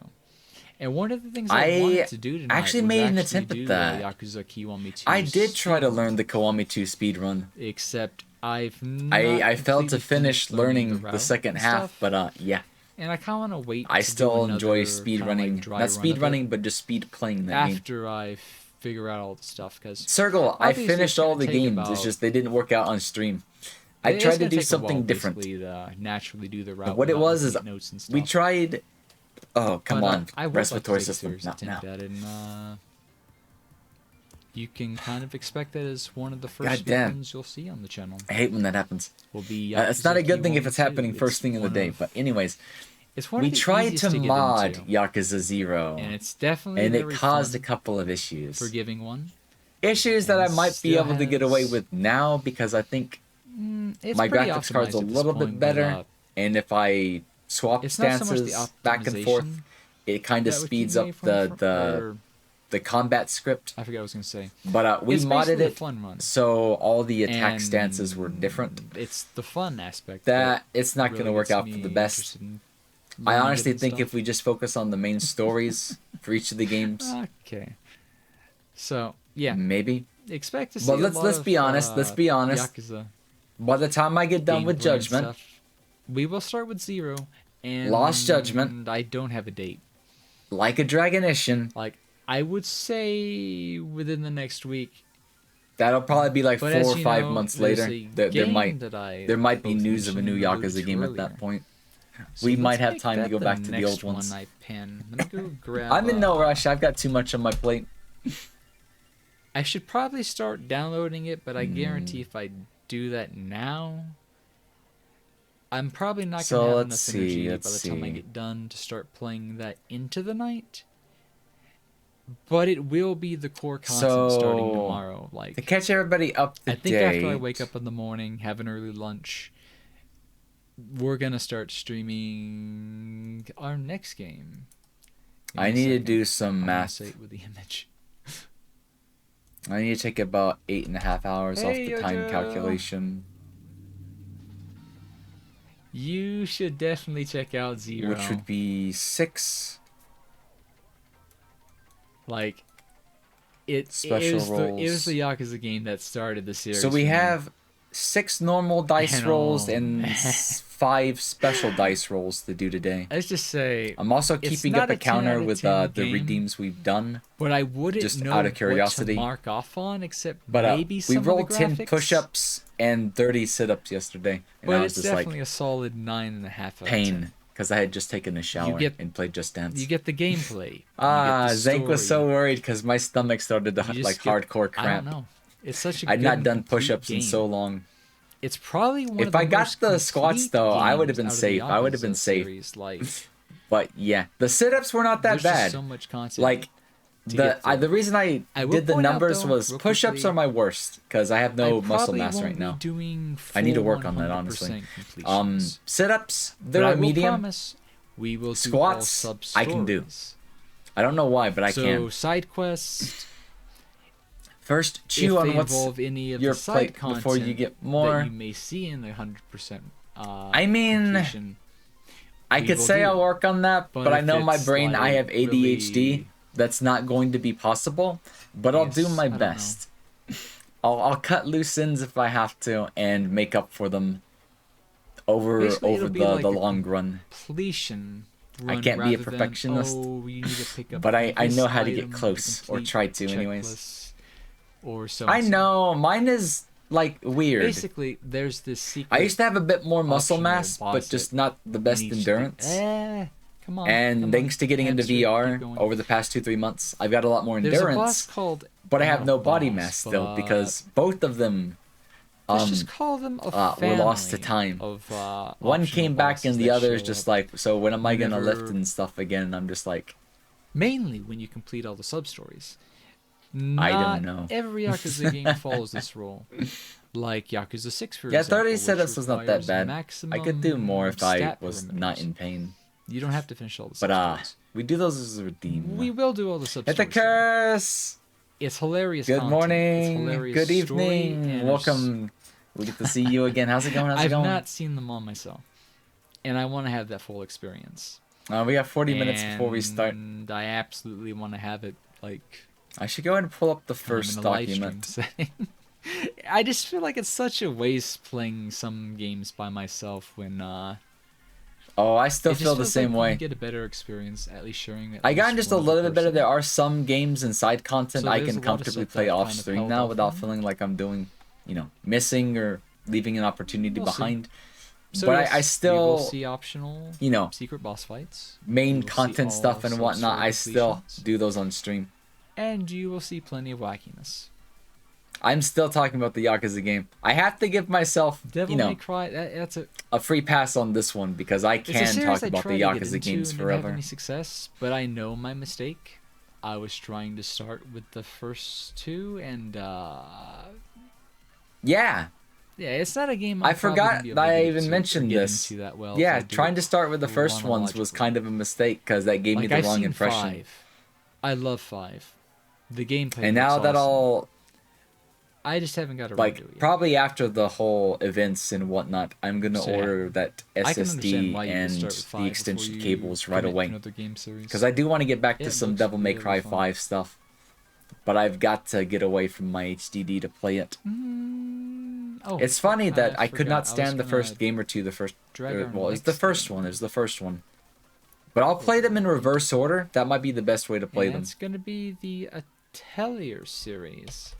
Speaker 2: And one of the things I wanted to do tonight
Speaker 1: actually
Speaker 2: was
Speaker 1: made an
Speaker 2: actually
Speaker 1: attempt at
Speaker 2: do
Speaker 1: that.
Speaker 2: Yakuza Kiwami 2
Speaker 1: I did try to
Speaker 2: speedrun,
Speaker 1: learn the Kiwami 2 speedrun.
Speaker 2: except I've not
Speaker 1: I failed to
Speaker 2: completely
Speaker 1: finish
Speaker 2: finished
Speaker 1: learning the
Speaker 2: route
Speaker 1: second
Speaker 2: and
Speaker 1: half,
Speaker 2: stuff,
Speaker 1: but yeah.
Speaker 2: and I kind of want to wait.
Speaker 1: I
Speaker 2: to do
Speaker 1: still enjoy
Speaker 2: another
Speaker 1: speed
Speaker 2: kinda,
Speaker 1: running.
Speaker 2: like, dry
Speaker 1: Not
Speaker 2: run
Speaker 1: speed
Speaker 2: of it
Speaker 1: running, but just speed playing that game.
Speaker 2: after I figure out all the stuff. Because
Speaker 1: Circle, I
Speaker 2: obviously
Speaker 1: finished
Speaker 2: it's gonna
Speaker 1: all the
Speaker 2: take
Speaker 1: games. It's
Speaker 2: about-
Speaker 1: just they didn't work out on stream. I
Speaker 2: it's
Speaker 1: tried
Speaker 2: gonna
Speaker 1: to do
Speaker 2: take a
Speaker 1: something
Speaker 2: while,
Speaker 1: different.
Speaker 2: basically, to naturally do the route.
Speaker 1: What it
Speaker 2: without
Speaker 1: was is
Speaker 2: looking at notes and stuff.
Speaker 1: we tried. Oh come
Speaker 2: But,
Speaker 1: on,
Speaker 2: I would
Speaker 1: respiratory
Speaker 2: like to take
Speaker 1: system.
Speaker 2: a serious
Speaker 1: No,
Speaker 2: attempt
Speaker 1: no.
Speaker 2: at it, and you can kind of expect that as one of the first
Speaker 1: Goddamn.
Speaker 2: ones you'll see on the channel.
Speaker 1: I hate when that happens.
Speaker 2: Will be
Speaker 1: It's not a
Speaker 2: Yakuza
Speaker 1: good thing if
Speaker 2: Kiwami
Speaker 1: it's
Speaker 2: 2.
Speaker 1: happening first thing in the
Speaker 2: one
Speaker 1: day.
Speaker 2: of-
Speaker 1: But anyways,
Speaker 2: it's one
Speaker 1: we
Speaker 2: of the
Speaker 1: tried
Speaker 2: easiest
Speaker 1: to
Speaker 2: get
Speaker 1: mod
Speaker 2: into,
Speaker 1: Yakuza 0,
Speaker 2: and it's definitely
Speaker 1: and it
Speaker 2: very
Speaker 1: caused a
Speaker 2: fun,
Speaker 1: couple of issues.
Speaker 2: forgiving one.
Speaker 1: Issues that I
Speaker 2: and
Speaker 1: might be
Speaker 2: still
Speaker 1: able to get away
Speaker 2: has-
Speaker 1: with now because I think
Speaker 2: It's
Speaker 1: my
Speaker 2: pretty
Speaker 1: graphics card's a
Speaker 2: optimized at this
Speaker 1: little bit
Speaker 2: point,
Speaker 1: better,
Speaker 2: but,
Speaker 1: and if I swap
Speaker 2: it's not so much the
Speaker 1: stances back and forth,
Speaker 2: optimization
Speaker 1: it kind of
Speaker 2: that would
Speaker 1: speeds
Speaker 2: keep
Speaker 1: up
Speaker 2: me from-
Speaker 1: the
Speaker 2: or-
Speaker 1: combat script.
Speaker 2: I forget what I was gonna say.
Speaker 1: But we
Speaker 2: It's
Speaker 1: modded
Speaker 2: basically a
Speaker 1: it
Speaker 2: fun run.
Speaker 1: so all the attack
Speaker 2: And
Speaker 1: stances were different.
Speaker 2: It's the fun aspect
Speaker 1: That it's not
Speaker 2: really
Speaker 1: going to work
Speaker 2: gets
Speaker 1: out for
Speaker 2: me
Speaker 1: the best.
Speaker 2: interested in
Speaker 1: I
Speaker 2: learning
Speaker 1: honestly
Speaker 2: different
Speaker 1: think
Speaker 2: stuff.
Speaker 1: if we just focus on the main stories for each of the games,
Speaker 2: Okay. So yeah,
Speaker 1: maybe.
Speaker 2: expect to see.
Speaker 1: But
Speaker 2: a lot
Speaker 1: let's
Speaker 2: of,
Speaker 1: be honest. Let's be honest.
Speaker 2: Yakuza
Speaker 1: By the time I get done with
Speaker 2: gameplay and
Speaker 1: Judgment,
Speaker 2: stuff. We will start with 0 and
Speaker 1: Lost Judgment.
Speaker 2: I don't have a date.
Speaker 1: like a Dragonician,
Speaker 2: Like I would say within the next week.
Speaker 1: that'll probably be like
Speaker 2: But
Speaker 1: 4
Speaker 2: as
Speaker 1: or
Speaker 2: you
Speaker 1: 5
Speaker 2: know,
Speaker 1: months
Speaker 2: there's
Speaker 1: later.
Speaker 2: a
Speaker 1: There
Speaker 2: game
Speaker 1: might
Speaker 2: that I
Speaker 1: there might be
Speaker 2: both
Speaker 1: news of a new
Speaker 2: mentioned and alluded
Speaker 1: Yakuza
Speaker 2: to
Speaker 1: game at
Speaker 2: earlier.
Speaker 1: that point.
Speaker 2: So
Speaker 1: We might
Speaker 2: let's
Speaker 1: have
Speaker 2: make
Speaker 1: time to
Speaker 2: that
Speaker 1: go back to the
Speaker 2: next
Speaker 1: old ones.
Speaker 2: One I pen. Let me go grab.
Speaker 1: I'm in no rush. I've got too much on my plate.
Speaker 2: I should probably start downloading it, but I
Speaker 1: Hmm.
Speaker 2: guarantee if I do that now, I'm probably not
Speaker 1: So
Speaker 2: gonna have enough
Speaker 1: let's
Speaker 2: energy
Speaker 1: see,
Speaker 2: by
Speaker 1: let's
Speaker 2: the time I
Speaker 1: see.
Speaker 2: get done to start playing that into the night. but it will be the core content starting
Speaker 1: So,
Speaker 2: tomorrow.
Speaker 1: to
Speaker 2: Like,
Speaker 1: catch everybody up to
Speaker 2: I think
Speaker 1: date,
Speaker 2: after I wake up in the morning, have an early lunch, we're gonna start streaming our next game. Give me
Speaker 1: I
Speaker 2: a
Speaker 1: need to
Speaker 2: second.
Speaker 1: do some
Speaker 2: I'm gonna
Speaker 1: math.
Speaker 2: say it with the image.
Speaker 1: I need to take about 8.5 hours off
Speaker 2: Hey,
Speaker 1: the time
Speaker 2: Yojo.
Speaker 1: calculation,
Speaker 2: You should definitely check out Zero.
Speaker 1: which would be 6
Speaker 2: Like, it
Speaker 1: special
Speaker 2: was
Speaker 1: rolls.
Speaker 2: it was the Yakuza game that started the series.
Speaker 1: So we
Speaker 2: for me.
Speaker 1: have 6 normal dice
Speaker 2: And,
Speaker 1: rolls
Speaker 2: oh,
Speaker 1: and
Speaker 2: man.
Speaker 1: 5 special dice rolls to do today.
Speaker 2: Let's just say,
Speaker 1: I'm also
Speaker 2: it's
Speaker 1: keeping
Speaker 2: not
Speaker 1: up a
Speaker 2: 10 out
Speaker 1: counter
Speaker 2: of
Speaker 1: with
Speaker 2: 10
Speaker 1: the
Speaker 2: game,
Speaker 1: redeems we've done.
Speaker 2: but I wouldn't
Speaker 1: just
Speaker 2: know
Speaker 1: out of curiosity.
Speaker 2: what to mark off on except
Speaker 1: But
Speaker 2: maybe
Speaker 1: we
Speaker 2: some
Speaker 1: rolled
Speaker 2: of the
Speaker 1: 10
Speaker 2: graphics.
Speaker 1: push-ups and 30 sit-ups yesterday, and
Speaker 2: But
Speaker 1: I
Speaker 2: it's
Speaker 1: was just
Speaker 2: definitely
Speaker 1: like
Speaker 2: a solid 9.5 out of
Speaker 1: pain
Speaker 2: 10.
Speaker 1: because I had just taken a shower
Speaker 2: get-
Speaker 1: and played Just Dance.
Speaker 2: You get the gameplay.
Speaker 1: Zank was so worried because my stomach started to
Speaker 2: You just
Speaker 1: like
Speaker 2: get-
Speaker 1: hardcore
Speaker 2: I
Speaker 1: cramp.
Speaker 2: don't know. It's such a
Speaker 1: I'd
Speaker 2: good
Speaker 1: not
Speaker 2: and
Speaker 1: done
Speaker 2: complete
Speaker 1: push-ups in
Speaker 2: game.
Speaker 1: so long.
Speaker 2: It's probably one
Speaker 1: If
Speaker 2: of the
Speaker 1: I got
Speaker 2: most
Speaker 1: the squats,
Speaker 2: complete
Speaker 1: though, I would have
Speaker 2: games
Speaker 1: been
Speaker 2: out of the
Speaker 1: safe. I would have been
Speaker 2: Yakuza
Speaker 1: safe.
Speaker 2: series. Like,
Speaker 1: But yeah, the sit-ups were not that
Speaker 2: there's
Speaker 1: bad.
Speaker 2: just so much content.
Speaker 1: Like
Speaker 2: to get through.
Speaker 1: the reason I
Speaker 2: I will
Speaker 1: did the
Speaker 2: point out,
Speaker 1: numbers
Speaker 2: though,
Speaker 1: was
Speaker 2: real
Speaker 1: push-ups
Speaker 2: quickly,
Speaker 1: are my worst because I have no
Speaker 2: I
Speaker 1: muscle
Speaker 2: probably
Speaker 1: mass
Speaker 2: won't
Speaker 1: right now.
Speaker 2: Be doing
Speaker 1: I need to
Speaker 2: full
Speaker 1: work on that, honestly.
Speaker 2: 100% completions.
Speaker 1: Sit-ups,
Speaker 2: But
Speaker 1: they're
Speaker 2: I
Speaker 1: a
Speaker 2: will
Speaker 1: medium.
Speaker 2: promise we will
Speaker 1: Squats,
Speaker 2: do all
Speaker 1: I can do.
Speaker 2: sub-stories.
Speaker 1: I don't know why, but I
Speaker 2: So
Speaker 1: can.
Speaker 2: side quests,
Speaker 1: First, chew
Speaker 2: if
Speaker 1: on
Speaker 2: they
Speaker 1: what's
Speaker 2: involve any of
Speaker 1: your
Speaker 2: the side
Speaker 1: plate
Speaker 2: content
Speaker 1: before you get more.
Speaker 2: that you may see in the 100%.
Speaker 1: I mean,
Speaker 2: completion,
Speaker 1: I
Speaker 2: we
Speaker 1: could
Speaker 2: will
Speaker 1: say
Speaker 2: do.
Speaker 1: I'll work on that, but I
Speaker 2: if
Speaker 1: know my
Speaker 2: it's,
Speaker 1: brain, I
Speaker 2: like,
Speaker 1: have ADHD.
Speaker 2: really-
Speaker 1: That's not going to be possible, but I'll do
Speaker 2: Yes,
Speaker 1: my
Speaker 2: I don't
Speaker 1: best. I'll cut loose ends if I have to and make up for them over
Speaker 2: Basically, it'll be
Speaker 1: the
Speaker 2: like a
Speaker 1: long run.
Speaker 2: completion
Speaker 1: I
Speaker 2: run
Speaker 1: can't be a
Speaker 2: rather
Speaker 1: perfectionist,
Speaker 2: Than, oh, you need to pick up
Speaker 1: but I
Speaker 2: this
Speaker 1: know how to get
Speaker 2: item
Speaker 1: close, or
Speaker 2: complete
Speaker 1: try to
Speaker 2: the
Speaker 1: anyways.
Speaker 2: checklist, Or so.
Speaker 1: I know, mine is like weird.
Speaker 2: Basically, there's this secret.
Speaker 1: I used to have a bit more muscle
Speaker 2: optional
Speaker 1: mass,
Speaker 2: boss
Speaker 1: but just
Speaker 2: that
Speaker 1: not the best
Speaker 2: in each
Speaker 1: endurance.
Speaker 2: Come on.
Speaker 1: And
Speaker 2: come
Speaker 1: thanks
Speaker 2: on.
Speaker 1: to getting into
Speaker 2: Hamster, keep
Speaker 1: VR
Speaker 2: going.
Speaker 1: over the past 2-3 months, I've got a lot more
Speaker 2: There's a boss
Speaker 1: endurance,
Speaker 2: called.
Speaker 1: but I
Speaker 2: not
Speaker 1: have
Speaker 2: a
Speaker 1: no body
Speaker 2: boss,
Speaker 1: mass still
Speaker 2: but
Speaker 1: because both of them
Speaker 2: let's just call them a
Speaker 1: were
Speaker 2: family
Speaker 1: lost to time.
Speaker 2: Of,
Speaker 1: one
Speaker 2: optional
Speaker 1: came back and
Speaker 2: bosses
Speaker 1: the
Speaker 2: that
Speaker 1: other is
Speaker 2: show
Speaker 1: just
Speaker 2: up.
Speaker 1: like, so when am I gonna lift
Speaker 2: whenever-
Speaker 1: and stuff again? I'm just like,
Speaker 2: Mainly when you complete all the sub stories.
Speaker 1: I don't know.
Speaker 2: Every Yakuza game follows this rule. Like Yakuza 6, for
Speaker 1: yeah,
Speaker 2: example.
Speaker 1: 30
Speaker 2: which
Speaker 1: setups was not that
Speaker 2: requires
Speaker 1: bad. I could do more if I
Speaker 2: maximum
Speaker 1: was
Speaker 2: stat
Speaker 1: not
Speaker 2: parameters.
Speaker 1: in pain.
Speaker 2: You don't have to finish all the
Speaker 1: But
Speaker 2: sub-stories.
Speaker 1: we do those as a redeem.
Speaker 2: We will do all the sub
Speaker 1: Hit the curse!
Speaker 2: It's hilarious.
Speaker 1: Good
Speaker 2: content. It's
Speaker 1: morning,
Speaker 2: hilarious
Speaker 1: good
Speaker 2: story,
Speaker 1: evening,
Speaker 2: and
Speaker 1: welcome. We get to see you again. How's it going? How's it
Speaker 2: I've
Speaker 1: going?
Speaker 2: not seen them all myself, and I want to have that full experience.
Speaker 1: We got 40 minutes before we start.
Speaker 2: And I absolutely want to have it like
Speaker 1: I should go ahead and pull up the
Speaker 2: kind of
Speaker 1: first
Speaker 2: in a live stream
Speaker 1: document.
Speaker 2: setting. I just feel like it's such a waste playing some games by myself when
Speaker 1: Oh, I still
Speaker 2: it just
Speaker 1: feel the
Speaker 2: feels
Speaker 1: same
Speaker 2: like
Speaker 1: way.
Speaker 2: You get a better experience at least sharing it.
Speaker 1: I gotten just a little bit better. There are some games and side content
Speaker 2: So
Speaker 1: I
Speaker 2: there's
Speaker 1: can
Speaker 2: a lot of
Speaker 1: comfortably
Speaker 2: stuff
Speaker 1: play
Speaker 2: that I've
Speaker 1: off
Speaker 2: kind of
Speaker 1: stream
Speaker 2: held
Speaker 1: now
Speaker 2: off
Speaker 1: without
Speaker 2: on.
Speaker 1: feeling like I'm doing, missing or leaving an opportunity
Speaker 2: We'll see.
Speaker 1: behind.
Speaker 2: So
Speaker 1: but
Speaker 2: yes,
Speaker 1: I
Speaker 2: we will
Speaker 1: still,
Speaker 2: see optional secret boss fights.
Speaker 1: main
Speaker 2: will see
Speaker 1: content
Speaker 2: all
Speaker 1: stuff and whatnot,
Speaker 2: sub-story
Speaker 1: I still
Speaker 2: completions.
Speaker 1: do those on stream.
Speaker 2: And you will see plenty of wackiness.
Speaker 1: I'm still talking about the Yakuza game. I have to give myself,
Speaker 2: Devil May Cry. That's
Speaker 1: a free pass on this one because I
Speaker 2: It's a
Speaker 1: can
Speaker 2: series
Speaker 1: talk
Speaker 2: I
Speaker 1: about the
Speaker 2: tried to get
Speaker 1: Yakuza
Speaker 2: into
Speaker 1: games
Speaker 2: and didn't have
Speaker 1: forever.
Speaker 2: any success, but I know my mistake. I was trying to start with the first two, and
Speaker 1: Yeah,
Speaker 2: yeah, it's not a game.
Speaker 1: I
Speaker 2: I'm probably
Speaker 1: forgot
Speaker 2: gonna be able
Speaker 1: that
Speaker 2: to
Speaker 1: I
Speaker 2: get
Speaker 1: even
Speaker 2: into or
Speaker 1: mentioned
Speaker 2: get
Speaker 1: this.
Speaker 2: into that well if I
Speaker 1: yeah,
Speaker 2: do
Speaker 1: trying
Speaker 2: it
Speaker 1: to start with the first ones was
Speaker 2: chronologically.
Speaker 1: kind of a mistake because that gave me
Speaker 2: Like,
Speaker 1: the
Speaker 2: I've
Speaker 1: wrong
Speaker 2: seen
Speaker 1: impression.
Speaker 2: 5. I love 5. The gameplay.
Speaker 1: And now
Speaker 2: looks
Speaker 1: that
Speaker 2: awesome.
Speaker 1: I'll
Speaker 2: I just haven't got around to it yet.
Speaker 1: probably after the whole events and whatnot, I'm gonna
Speaker 2: So, yeah.
Speaker 1: order that
Speaker 2: I can understand
Speaker 1: SSD
Speaker 2: why you would
Speaker 1: and
Speaker 2: start with 5
Speaker 1: the
Speaker 2: before
Speaker 1: extension
Speaker 2: you
Speaker 1: cables right
Speaker 2: commit to
Speaker 1: away.
Speaker 2: another game series.
Speaker 1: Because I do want to get back to
Speaker 2: It
Speaker 1: some
Speaker 2: looks
Speaker 1: Devil May
Speaker 2: really
Speaker 1: Cry
Speaker 2: fun.
Speaker 1: 5 stuff. But I've got to get away from my HDD to play it.
Speaker 2: Oh,
Speaker 1: It's funny that I could
Speaker 2: forgot.
Speaker 1: not
Speaker 2: I was
Speaker 1: stand the
Speaker 2: gonna
Speaker 1: first game or two. The first,
Speaker 2: drag our
Speaker 1: well, it's the
Speaker 2: next
Speaker 1: first
Speaker 2: game.
Speaker 1: one. It's the first one. But I'll play them in reverse order. That might be the best way to play
Speaker 2: and
Speaker 1: them.
Speaker 2: it's gonna be the Atelier series.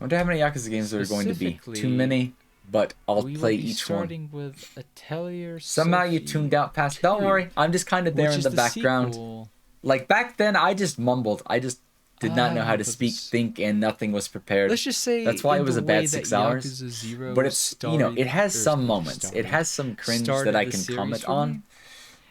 Speaker 1: I wonder how many Yakuza games there are going to be. Too
Speaker 2: Specifically,
Speaker 1: many, but I'll
Speaker 2: we
Speaker 1: play
Speaker 2: will be
Speaker 1: each one.
Speaker 2: starting with Atelier.
Speaker 1: Somehow you
Speaker 2: Sophie
Speaker 1: tuned out past. Don't
Speaker 2: 2,
Speaker 1: worry, I'm just kind of there
Speaker 2: which
Speaker 1: in
Speaker 2: is
Speaker 1: the background.
Speaker 2: sequel.
Speaker 1: Like back then, I just mumbled. I just did not know how to
Speaker 2: but
Speaker 1: speak,
Speaker 2: this-
Speaker 1: think, and nothing was prepared.
Speaker 2: Let's just say
Speaker 1: That's why
Speaker 2: in
Speaker 1: it was
Speaker 2: the
Speaker 1: a bad
Speaker 2: way
Speaker 1: 6
Speaker 2: that
Speaker 1: hours.
Speaker 2: Yakuza 0
Speaker 1: But it's,
Speaker 2: started,
Speaker 1: it has
Speaker 2: or
Speaker 1: some moments. It
Speaker 2: started-
Speaker 1: has some cringe
Speaker 2: started
Speaker 1: that I
Speaker 2: the
Speaker 1: can
Speaker 2: series
Speaker 1: comment
Speaker 2: for
Speaker 1: on.
Speaker 2: me.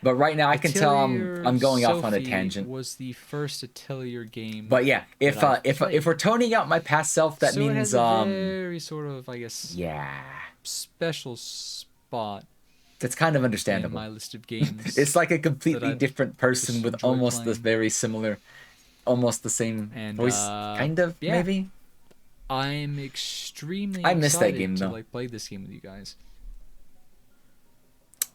Speaker 1: But right now I can tell
Speaker 2: Atelier
Speaker 1: I'm going off on a
Speaker 2: Sophie
Speaker 1: tangent.
Speaker 2: was the first Atelier game
Speaker 1: But yeah,
Speaker 2: that I've
Speaker 1: if we're
Speaker 2: played.
Speaker 1: toning out my past self, that
Speaker 2: So it
Speaker 1: means
Speaker 2: has a very sort of, I guess,
Speaker 1: yeah,
Speaker 2: special spot
Speaker 1: that's kind of
Speaker 2: in
Speaker 1: understandable.
Speaker 2: my list of games
Speaker 1: It's like a
Speaker 2: that
Speaker 1: completely
Speaker 2: I
Speaker 1: different person
Speaker 2: just
Speaker 1: with
Speaker 2: enjoy
Speaker 1: almost this
Speaker 2: playing.
Speaker 1: very similar, almost the same
Speaker 2: And
Speaker 1: voice, kind of
Speaker 2: yeah,
Speaker 1: maybe.
Speaker 2: I'm extremely
Speaker 1: I missed that
Speaker 2: excited
Speaker 1: game
Speaker 2: to
Speaker 1: though,
Speaker 2: like play this game with you guys.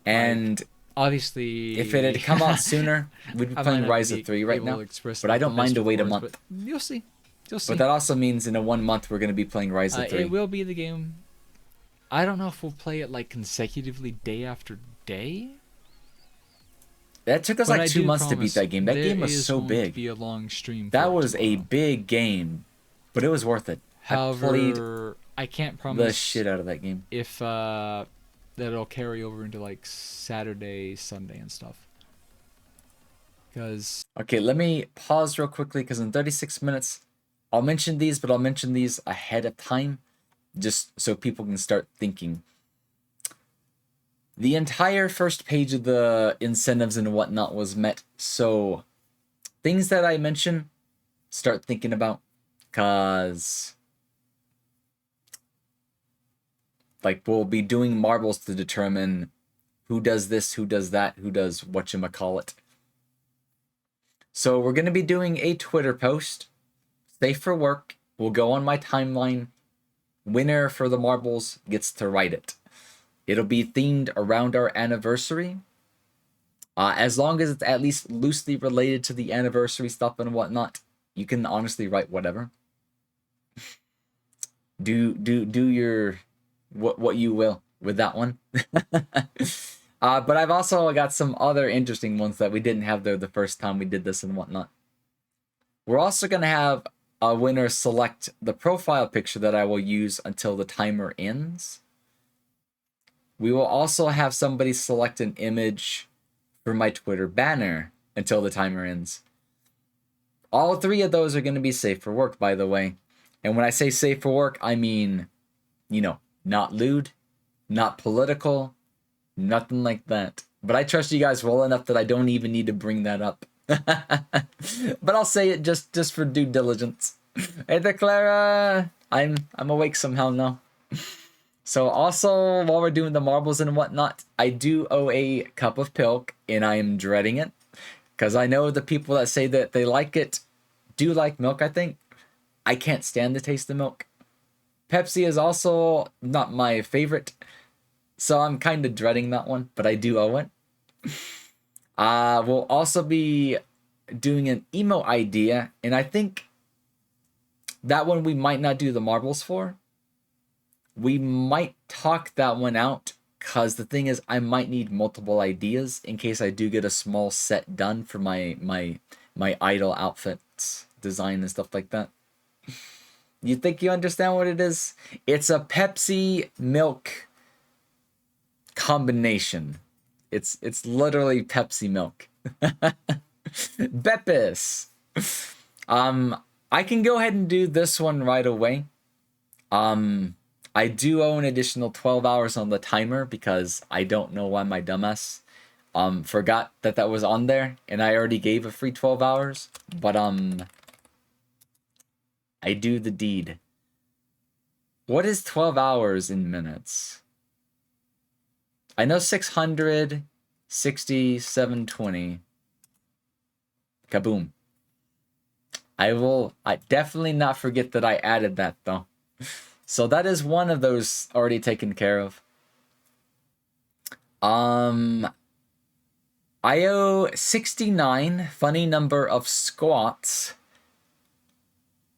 Speaker 2: Like,
Speaker 1: and if it
Speaker 2: obviously,
Speaker 1: had come out sooner, we'd be
Speaker 2: I might
Speaker 1: playing
Speaker 2: not
Speaker 1: Rise of
Speaker 2: be
Speaker 1: 3 right
Speaker 2: able
Speaker 1: now.
Speaker 2: to express
Speaker 1: But I
Speaker 2: like the
Speaker 1: don't mind
Speaker 2: best
Speaker 1: to
Speaker 2: of
Speaker 1: wait a
Speaker 2: words, but
Speaker 1: month.
Speaker 2: you'll see. You'll
Speaker 1: But
Speaker 2: see.
Speaker 1: that also means in a 1 month we're going to be playing Rise of
Speaker 2: It
Speaker 1: 3.
Speaker 2: will be the game. I don't know if we'll play it like consecutively day after day.
Speaker 1: That took us
Speaker 2: But
Speaker 1: like
Speaker 2: I
Speaker 1: 2
Speaker 2: do
Speaker 1: months to beat
Speaker 2: promise
Speaker 1: that game. That
Speaker 2: there
Speaker 1: game was
Speaker 2: is
Speaker 1: so
Speaker 2: going to
Speaker 1: big.
Speaker 2: be a long stream for
Speaker 1: That
Speaker 2: it
Speaker 1: was a
Speaker 2: tomorrow.
Speaker 1: big game, but it was worth it. I played
Speaker 2: However, I can't
Speaker 1: the
Speaker 2: promise
Speaker 1: shit out of that game.
Speaker 2: if that it'll carry over into like Saturday, Sunday, and stuff. Because
Speaker 1: Okay, let me pause real quickly because in 36 minutes, I'll mention these, but I'll mention these ahead of time just so people can start thinking. The entire first page of the incentives and whatnot was met. So things that I mention, start thinking about because like we'll be doing marbles to determine who does this, who does that, who does whatchamacallit. So we're going to be doing a Twitter post. Safe for work. Will go on my timeline. Winner for the marbles gets to write it. It'll be themed around our anniversary. As long as it's at least loosely related to the anniversary stuff and whatnot, you can honestly write whatever. Do your what you will with that one. But I've also got some other interesting ones that we didn't have there the first time we did this and whatnot. We're also gonna have a winner select the profile picture that I will use until the timer ends. We will also have somebody select an image for my Twitter banner until the timer ends. All three of those are going to be safe for work, by the way. And when I say safe for work, I mean, not lewd, not political, nothing like that. But I trust you guys well enough that I don't even need to bring that up. But I'll say it just for due diligence. Hey there, Clara. I'm awake somehow now. So also, while we're doing the marbles and whatnot, I do owe a cup of milk, and I am dreading it. Because I know the people that say that they like it do like milk, I think. I can't stand the taste of milk. Pepsi is also not my favorite. So I'm kind of dreading that one, but I do owe it. We'll also be doing an emo idea, and I think that one we might not do the marbles for. We might talk that one out, because the thing is I might need multiple ideas in case I do get a small set done for my idol outfits design and stuff like that. You think you understand what it is? It's a Pepsi milk combination. It's literally Pepsi milk. Beppis. I can go ahead and do this one right away. I do owe an additional 12 hours on the timer because I don't know why my dumbass forgot that was on there, and I already gave a free 12 hours, but I do the deed. What is 12 hours in minutes? I know 600, 60, 720. Kaboom. I definitely not forget that I added that though. So that is one of those already taken care of. I owe 69 funny number of squats.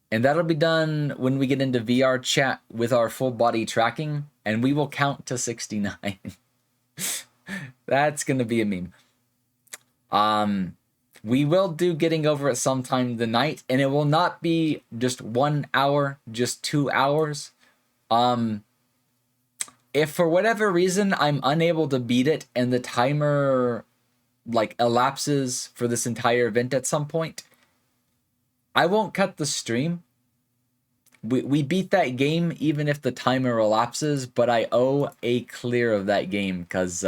Speaker 1: And that'll be done when we get into VR chat with our full body tracking, and we will count to 69. That's gonna be a meme. We will do getting over it sometime tonight, and it will not be just 1 hour, just 2 hours. If for whatever reason I'm unable to beat it and the timer elapses for this entire event at some point, I won't cut the stream. We beat that game even if the timer elapses, but I owe a clear of that game because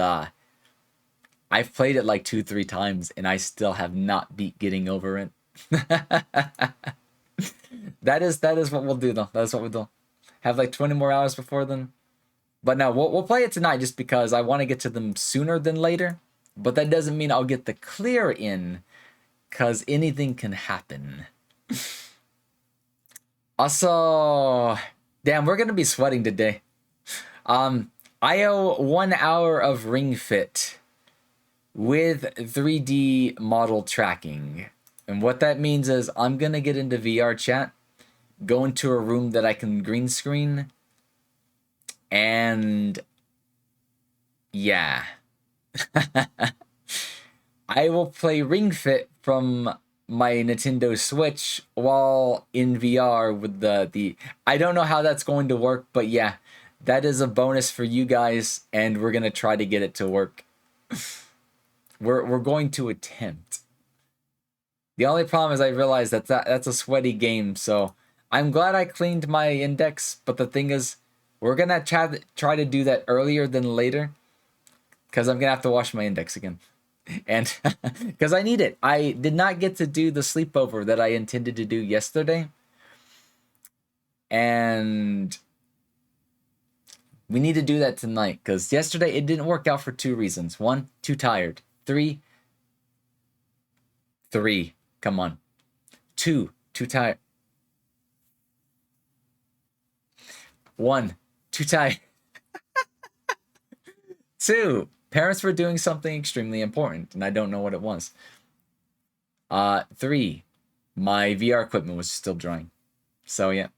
Speaker 1: I've played it like 2, 3 times, and I still have not beat getting over it. That is what we'll do though. That is what we'll do. Have like 20 more hours before then. But no, we'll play it tonight just because I want to get to them sooner than later. But that doesn't mean I'll get the clear in, because anything can happen. Also, damn, we're gonna be sweating today. I owe 1 hour of Ring Fit with 3D model tracking. And what that means is I'm gonna get into VR chat, go into a room that I can green screen, and yeah. I will play Ring Fit from my Nintendo Switch while in VR with the I don't know how that's going to work, but yeah, that is a bonus for you guys, and we're gonna try to get it to work. We're going to attempt. The only problem is I realized that's a sweaty game, so I'm glad I cleaned my index, but the thing is, we're gonna try to do that earlier than later, because I'm gonna have to wash my index again. And because I need it. I did not get to do the sleepover that I intended to do yesterday. And we need to do that tonight, because yesterday it didn't work out for 2 reasons. 1, too tired. 3, come on. 2, too tired. 1, too tired. 2, parents were doing something extremely important, and I don't know what it was. 3, my VR equipment was still drying. So yeah.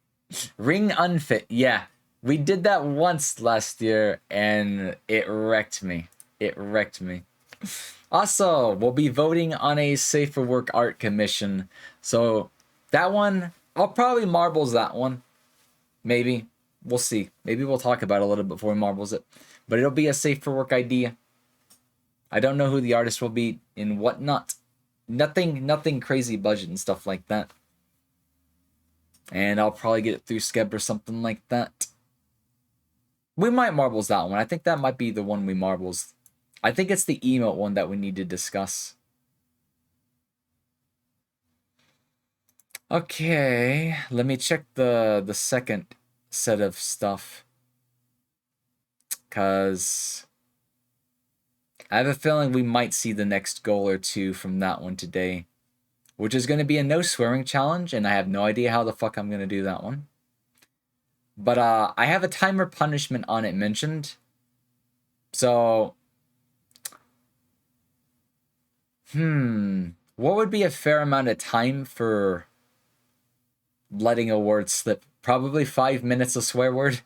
Speaker 1: Ring unfit. Yeah. We did that once last year, and it wrecked me. It wrecked me. Also, we'll be voting on a Safe for Work art commission. So that one, I'll probably marbles that one. Maybe. We'll see. Maybe we'll talk about it a little bit before we marbles it. But it'll be a Safe for Work idea. I don't know who the artist will be and whatnot. Nothing crazy budget and stuff like that. And I'll probably get it through Skeb or something like that. We might marbles that one. I think that might be the one we marbles. I think it's the emote one that we need to discuss. Okay, let me check the second set of stuff. Because I have a feeling we might see the next goal or 2 from that one today, which is going to be a no swearing challenge, and I have no idea how the fuck I'm going to do that one. But I have a timer punishment on it mentioned. So, what would be a fair amount of time for letting a word slip? Probably 5 minutes of swear word.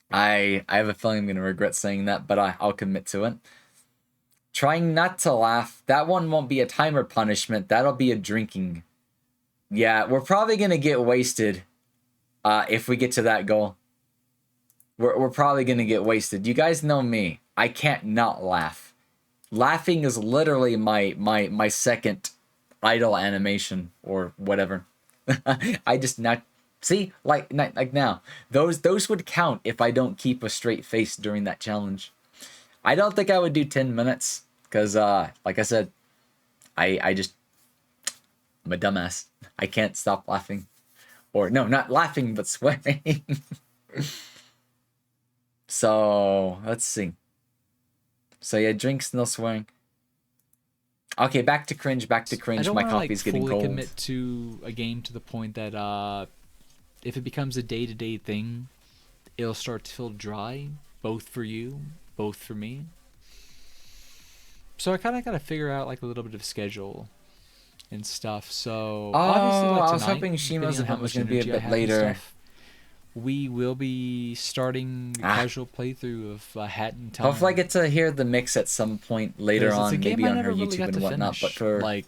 Speaker 1: I have a feeling I'm going to regret saying that, but I'll commit to it. Trying not to laugh. That one won't be a timer punishment. That'll be a drinking. Yeah, we're probably going to get wasted if we get to that goal. We're probably going to get wasted. You guys know me. I can't not laugh. Laughing is literally my second idle animation or whatever. I just not... See, like now, those would count if I don't keep a straight face during that challenge. I don't think I would do 10 minutes because, like I said, I'm a dumbass. I can't stop laughing, or no, not laughing, but swearing. So let's see. So yeah, drinks, no swearing. Okay, back to cringe. Back to cringe. My coffee's getting cold.
Speaker 2: I don't want to commit to a game to the point that if it becomes a day-to-day thing, it'll start to feel dry, both for you, both for me. So I kind of got to figure out like a little bit of schedule and stuff. So obviously, like tonight,
Speaker 1: I was hoping Shima's event was going to be a bit later.
Speaker 2: Stuff, we will be starting a casual playthrough of Hat in Time.
Speaker 1: Hopefully I get to hear the mix at some point later on, maybe on her YouTube and whatnot. But for
Speaker 2: like,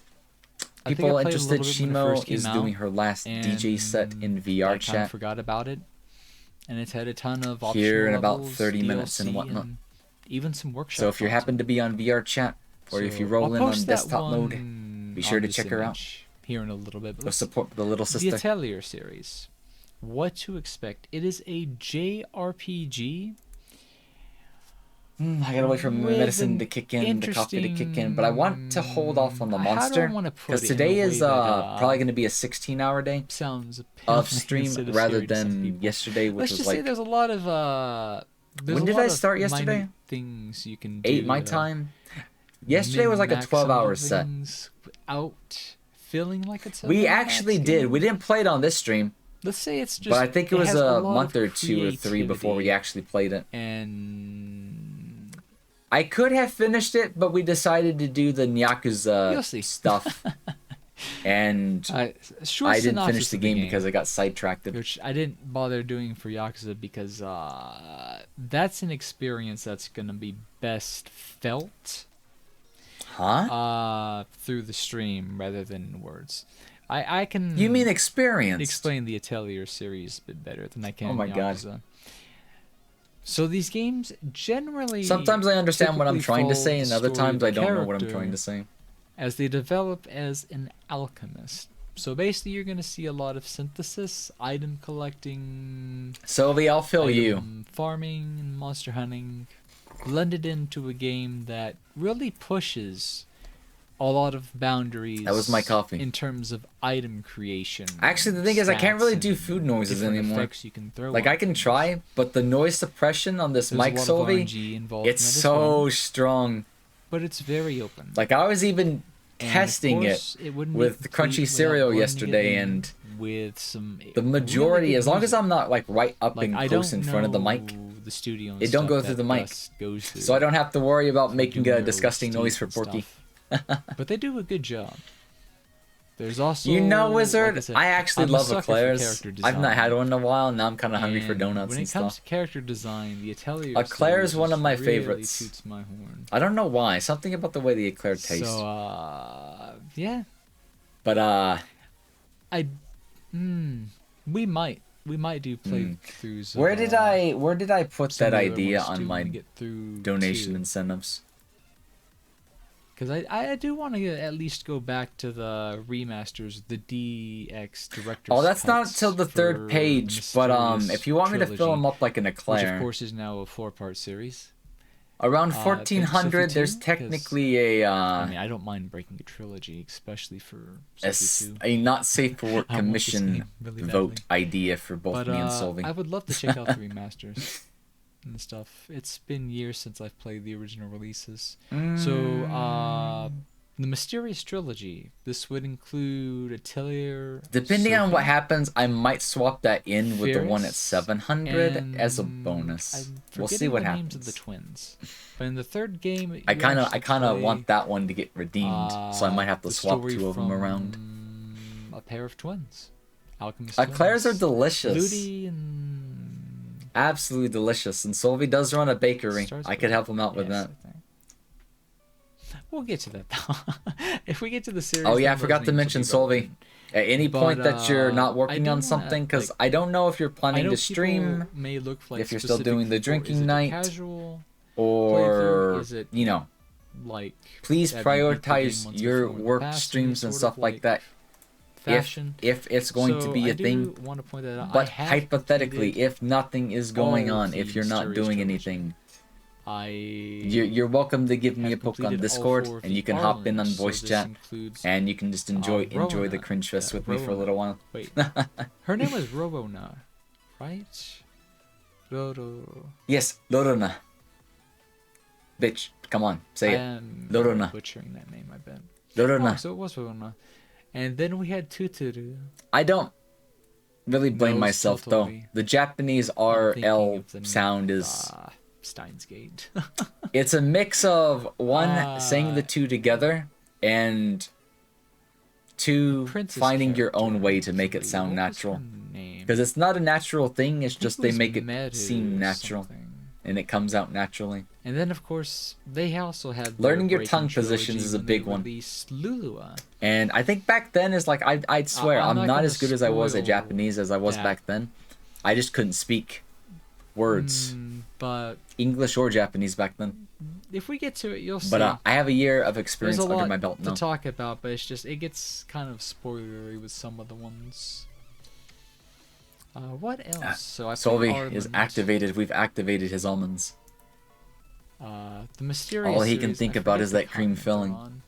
Speaker 1: people interested, Shimo is doing her last DJ set in VR chat. I kind of
Speaker 2: forgot about it, and it's had a ton of optional
Speaker 1: here in about
Speaker 2: levels,
Speaker 1: 30
Speaker 2: DLC,
Speaker 1: minutes and whatnot.
Speaker 2: And even some workshop.
Speaker 1: So if you happen to be on VR chat, or if you roll in on desktop mode, be sure to check her out.
Speaker 2: Here in a little bit.
Speaker 1: Go support the little sister.
Speaker 2: The Atelier series. What to expect? It is a JRPG
Speaker 1: I gotta wait for
Speaker 2: with
Speaker 1: medicine
Speaker 2: an
Speaker 1: to kick in, the coffee to kick in, but I want to hold off on the
Speaker 2: How do I
Speaker 1: monster
Speaker 2: want to put
Speaker 1: because
Speaker 2: it in
Speaker 1: today
Speaker 2: a way
Speaker 1: is
Speaker 2: that,
Speaker 1: probably gonna be a 16-hour day
Speaker 2: sounds
Speaker 1: of
Speaker 2: appealing
Speaker 1: stream
Speaker 2: instead of
Speaker 1: rather
Speaker 2: scary to some
Speaker 1: than
Speaker 2: people.
Speaker 1: yesterday, which
Speaker 2: Let's
Speaker 1: was
Speaker 2: just say
Speaker 1: like
Speaker 2: there's a lot of
Speaker 1: when did I start yesterday?
Speaker 2: minute things you can do
Speaker 1: 8 my
Speaker 2: to
Speaker 1: time. Yesterday was like a
Speaker 2: min-max some of
Speaker 1: 12-hour
Speaker 2: the
Speaker 1: set.
Speaker 2: things without feeling like it's a
Speaker 1: We
Speaker 2: min-max
Speaker 1: actually
Speaker 2: game.
Speaker 1: did. We didn't play it on this stream,
Speaker 2: Let's say it's just.
Speaker 1: but I think it was
Speaker 2: has
Speaker 1: a
Speaker 2: lot
Speaker 1: month
Speaker 2: of
Speaker 1: or 2 or 3 before we
Speaker 2: creativity
Speaker 1: actually played it.
Speaker 2: And
Speaker 1: I could have finished it, but we decided to do the
Speaker 2: You'll
Speaker 1: Yakuza
Speaker 2: see.
Speaker 1: stuff. And
Speaker 2: short
Speaker 1: I didn't finish
Speaker 2: synopsis
Speaker 1: the
Speaker 2: of
Speaker 1: game because I got sidetracked.
Speaker 2: which I didn't bother doing for Yakuza because that's an experience that's gonna be best felt
Speaker 1: Huh?
Speaker 2: through the stream rather than in words. I can
Speaker 1: You mean experience?
Speaker 2: explain the Atelier series a bit better than I can
Speaker 1: Oh my God.
Speaker 2: Yakuza. So these games generally
Speaker 1: Sometimes I understand what I'm
Speaker 2: typically
Speaker 1: trying to
Speaker 2: follow
Speaker 1: say,
Speaker 2: the
Speaker 1: and other
Speaker 2: story of
Speaker 1: times
Speaker 2: the
Speaker 1: I don't know what I'm
Speaker 2: character
Speaker 1: trying to say.
Speaker 2: as they develop as an alchemist. So basically, you're going to see a lot of synthesis, item collecting,
Speaker 1: Sylvie, I'll fill you.
Speaker 2: item farming, and monster hunting, blended into a game that really pushes a lot of boundaries.
Speaker 1: That was my coffee.
Speaker 2: In terms of item creation.
Speaker 1: Actually, the thing is, I can't really
Speaker 2: stats,
Speaker 1: do
Speaker 2: and
Speaker 1: food noises
Speaker 2: different
Speaker 1: anymore.
Speaker 2: effects you can throw
Speaker 1: Like,
Speaker 2: on
Speaker 1: I can
Speaker 2: things.
Speaker 1: try, but the noise suppression on this
Speaker 2: There's a
Speaker 1: mic,
Speaker 2: lot of
Speaker 1: Sylvie,
Speaker 2: RNG involved
Speaker 1: it's
Speaker 2: in it as
Speaker 1: so
Speaker 2: well,
Speaker 1: strong.
Speaker 2: but it's very open.
Speaker 1: Like, I was even
Speaker 2: And of
Speaker 1: testing it
Speaker 2: course, wouldn't be
Speaker 1: with
Speaker 2: complete
Speaker 1: crunchy
Speaker 2: without
Speaker 1: cereal
Speaker 2: blending it
Speaker 1: yesterday,
Speaker 2: in
Speaker 1: and
Speaker 2: with some
Speaker 1: the majority,
Speaker 2: really good
Speaker 1: as long as
Speaker 2: music.
Speaker 1: I'm not, like, right up
Speaker 2: Like,
Speaker 1: and
Speaker 2: I
Speaker 1: close
Speaker 2: don't
Speaker 1: in front of the mic,
Speaker 2: know the studio and
Speaker 1: it don't
Speaker 2: stuff
Speaker 1: go through
Speaker 2: that
Speaker 1: the mic.
Speaker 2: Gus goes through
Speaker 1: so I don't have to worry about
Speaker 2: for
Speaker 1: making
Speaker 2: doing
Speaker 1: a
Speaker 2: their
Speaker 1: disgusting noise for
Speaker 2: OSTs and
Speaker 1: Porky.
Speaker 2: stuff. But they do a good job. There's also,
Speaker 1: You know,
Speaker 2: like
Speaker 1: Wizard,
Speaker 2: I said,
Speaker 1: I actually
Speaker 2: I'm a
Speaker 1: love
Speaker 2: sucker for
Speaker 1: eclairs.
Speaker 2: character
Speaker 1: I've not had
Speaker 2: design.
Speaker 1: one in a while, and now I'm kind of hungry for
Speaker 2: And
Speaker 1: donuts
Speaker 2: when
Speaker 1: and
Speaker 2: it comes
Speaker 1: stuff.
Speaker 2: to character design, the Atelier
Speaker 1: Eclair is
Speaker 2: series
Speaker 1: one of my
Speaker 2: really
Speaker 1: favorites.
Speaker 2: toots my horn.
Speaker 1: I don't know why. Something about the way the eclair tastes.
Speaker 2: So, yeah.
Speaker 1: But,
Speaker 2: We might do playthroughs.
Speaker 1: where did I put
Speaker 2: some
Speaker 1: that
Speaker 2: of the other
Speaker 1: idea
Speaker 2: ones
Speaker 1: on
Speaker 2: too,
Speaker 1: my
Speaker 2: when we get through
Speaker 1: donation incentives?
Speaker 2: Because I do want to at least go back to the remasters, the DX director's
Speaker 1: Oh, that's not
Speaker 2: cuts
Speaker 1: until the third
Speaker 2: for
Speaker 1: page, but
Speaker 2: Mysterious
Speaker 1: if you want me to fill
Speaker 2: Trilogy,
Speaker 1: them up like an
Speaker 2: which of
Speaker 1: eclair,
Speaker 2: course is now a 4-part series.
Speaker 1: around
Speaker 2: Thanks,
Speaker 1: 1400, there's
Speaker 2: Sophie 2, 'cause,
Speaker 1: technically
Speaker 2: I mean, I don't mind breaking a trilogy, especially for Sophie 2.
Speaker 1: a not safe for work
Speaker 2: I want this
Speaker 1: commission
Speaker 2: game really
Speaker 1: vote
Speaker 2: badly.
Speaker 1: idea for both
Speaker 2: But
Speaker 1: me and Sylvie.
Speaker 2: I would love to check out the remasters and stuff. It's been years since I've played the original releases. So, the Mysterious Trilogy. This would include Atelier.
Speaker 1: Depending on what
Speaker 2: Sophie,
Speaker 1: happens, I might swap that in with the one at
Speaker 2: Ferris,
Speaker 1: 700 as a
Speaker 2: and
Speaker 1: bonus.
Speaker 2: I'm
Speaker 1: We'll see
Speaker 2: forgetting
Speaker 1: what
Speaker 2: the names of the
Speaker 1: happens.
Speaker 2: twins. But in the third game,
Speaker 1: I
Speaker 2: you
Speaker 1: kind of
Speaker 2: actually
Speaker 1: want that one to get redeemed, so I might have to
Speaker 2: the
Speaker 1: swap
Speaker 2: story
Speaker 1: 2 of them around.
Speaker 2: from a pair of twins. Alchemist
Speaker 1: Eclairs are
Speaker 2: twins.
Speaker 1: delicious.
Speaker 2: Ludi and
Speaker 1: Absolutely delicious. And Sylvie does run a bakery.
Speaker 2: Starts
Speaker 1: I
Speaker 2: with
Speaker 1: could help him out with
Speaker 2: yes,
Speaker 1: that.
Speaker 2: I think. We'll get to that though. If we get to the series.
Speaker 1: Oh yeah, I
Speaker 2: then
Speaker 1: forgot
Speaker 2: those
Speaker 1: to
Speaker 2: names will
Speaker 1: mention
Speaker 2: be
Speaker 1: Sylvie.
Speaker 2: relevant.
Speaker 1: At any
Speaker 2: But,
Speaker 1: point that you're not
Speaker 2: I
Speaker 1: working
Speaker 2: do
Speaker 1: on
Speaker 2: wanna,
Speaker 1: something, because
Speaker 2: like,
Speaker 1: I don't know if you're
Speaker 2: I
Speaker 1: planning
Speaker 2: know
Speaker 1: to stream
Speaker 2: people may look for, like,
Speaker 1: if you're still
Speaker 2: specific
Speaker 1: doing the
Speaker 2: for-
Speaker 1: drinking
Speaker 2: is it
Speaker 1: night,
Speaker 2: casual,
Speaker 1: or
Speaker 2: Is it
Speaker 1: you know,
Speaker 2: like
Speaker 1: please
Speaker 2: have you beat the game
Speaker 1: prioritize
Speaker 2: once
Speaker 1: your
Speaker 2: before in the
Speaker 1: work
Speaker 2: past,
Speaker 1: streams and
Speaker 2: sort
Speaker 1: stuff
Speaker 2: of
Speaker 1: like that.
Speaker 2: fashion?
Speaker 1: If it's going to
Speaker 2: So
Speaker 1: be
Speaker 2: I
Speaker 1: a thing,
Speaker 2: do want to point that out. I
Speaker 1: but
Speaker 2: have
Speaker 1: hypothetically,
Speaker 2: completed
Speaker 1: if nothing is going
Speaker 2: all
Speaker 1: on,
Speaker 2: of
Speaker 1: if
Speaker 2: the
Speaker 1: you're not
Speaker 2: Mysterious
Speaker 1: doing
Speaker 2: Trilogy.
Speaker 1: anything,
Speaker 2: I
Speaker 1: you're welcome to give me a
Speaker 2: have
Speaker 1: poke on
Speaker 2: completed all
Speaker 1: Discord,
Speaker 2: 4 of
Speaker 1: and
Speaker 2: the
Speaker 1: you can hop in on
Speaker 2: Arlens, so
Speaker 1: voice
Speaker 2: this
Speaker 1: chat,
Speaker 2: includes,
Speaker 1: and you can just enjoy the
Speaker 2: Rowena.
Speaker 1: cringe fest with me for a
Speaker 2: Rowena.
Speaker 1: little while.
Speaker 2: Wait, her name was Robona, right? Rodo.
Speaker 1: Yes, Lorona. Bitch, come on, say it.
Speaker 2: I'm
Speaker 1: Lorona.
Speaker 2: butchering that name, I bet.
Speaker 1: Lorona.
Speaker 2: Oh, so it was Rowena. And then we had Tuturu.
Speaker 1: I don't really blame
Speaker 2: No,
Speaker 1: myself
Speaker 2: still
Speaker 1: though.
Speaker 2: totally.
Speaker 1: The Japanese
Speaker 2: I'm thinking
Speaker 1: RL
Speaker 2: of the name
Speaker 1: sound
Speaker 2: of,
Speaker 1: is
Speaker 2: Steins Gate.
Speaker 1: it's a mix of one saying the two together and two
Speaker 2: Princess
Speaker 1: finding your own
Speaker 2: character,
Speaker 1: way to make it
Speaker 2: actually.
Speaker 1: sound
Speaker 2: What was her
Speaker 1: natural.
Speaker 2: name?
Speaker 1: Because it's not a natural thing, it's
Speaker 2: I think
Speaker 1: just they
Speaker 2: was
Speaker 1: make it
Speaker 2: Meru
Speaker 1: seem natural
Speaker 2: something.
Speaker 1: and it comes out naturally.
Speaker 2: And then, of course, they also had their
Speaker 1: Learning your
Speaker 2: Breaking
Speaker 1: tongue
Speaker 2: trilogy
Speaker 1: positions is a
Speaker 2: when
Speaker 1: big
Speaker 2: they
Speaker 1: one.
Speaker 2: released Lulua.
Speaker 1: And I think back then is like I'd swear
Speaker 2: I'm
Speaker 1: I'm
Speaker 2: not
Speaker 1: not
Speaker 2: gonna
Speaker 1: as good as I was at
Speaker 2: spoil
Speaker 1: Japanese as I was
Speaker 2: that.
Speaker 1: back then. I just couldn't speak words,
Speaker 2: But
Speaker 1: English or Japanese back then.
Speaker 2: if we get to it, you'll see.
Speaker 1: But I have a year of
Speaker 2: There's
Speaker 1: experience
Speaker 2: a
Speaker 1: under
Speaker 2: lot
Speaker 1: my belt
Speaker 2: to
Speaker 1: now.
Speaker 2: talk about, but it's just it gets kind of spoilery with some of the ones. What else? So I played
Speaker 1: Solvi is
Speaker 2: Armament.
Speaker 1: activated. We've activated his almonds.
Speaker 2: The Mysterious
Speaker 1: All he can
Speaker 2: series,
Speaker 1: think
Speaker 2: I
Speaker 1: about
Speaker 2: forget
Speaker 1: is
Speaker 2: the
Speaker 1: that cream
Speaker 2: continent they're
Speaker 1: filling.
Speaker 2: on,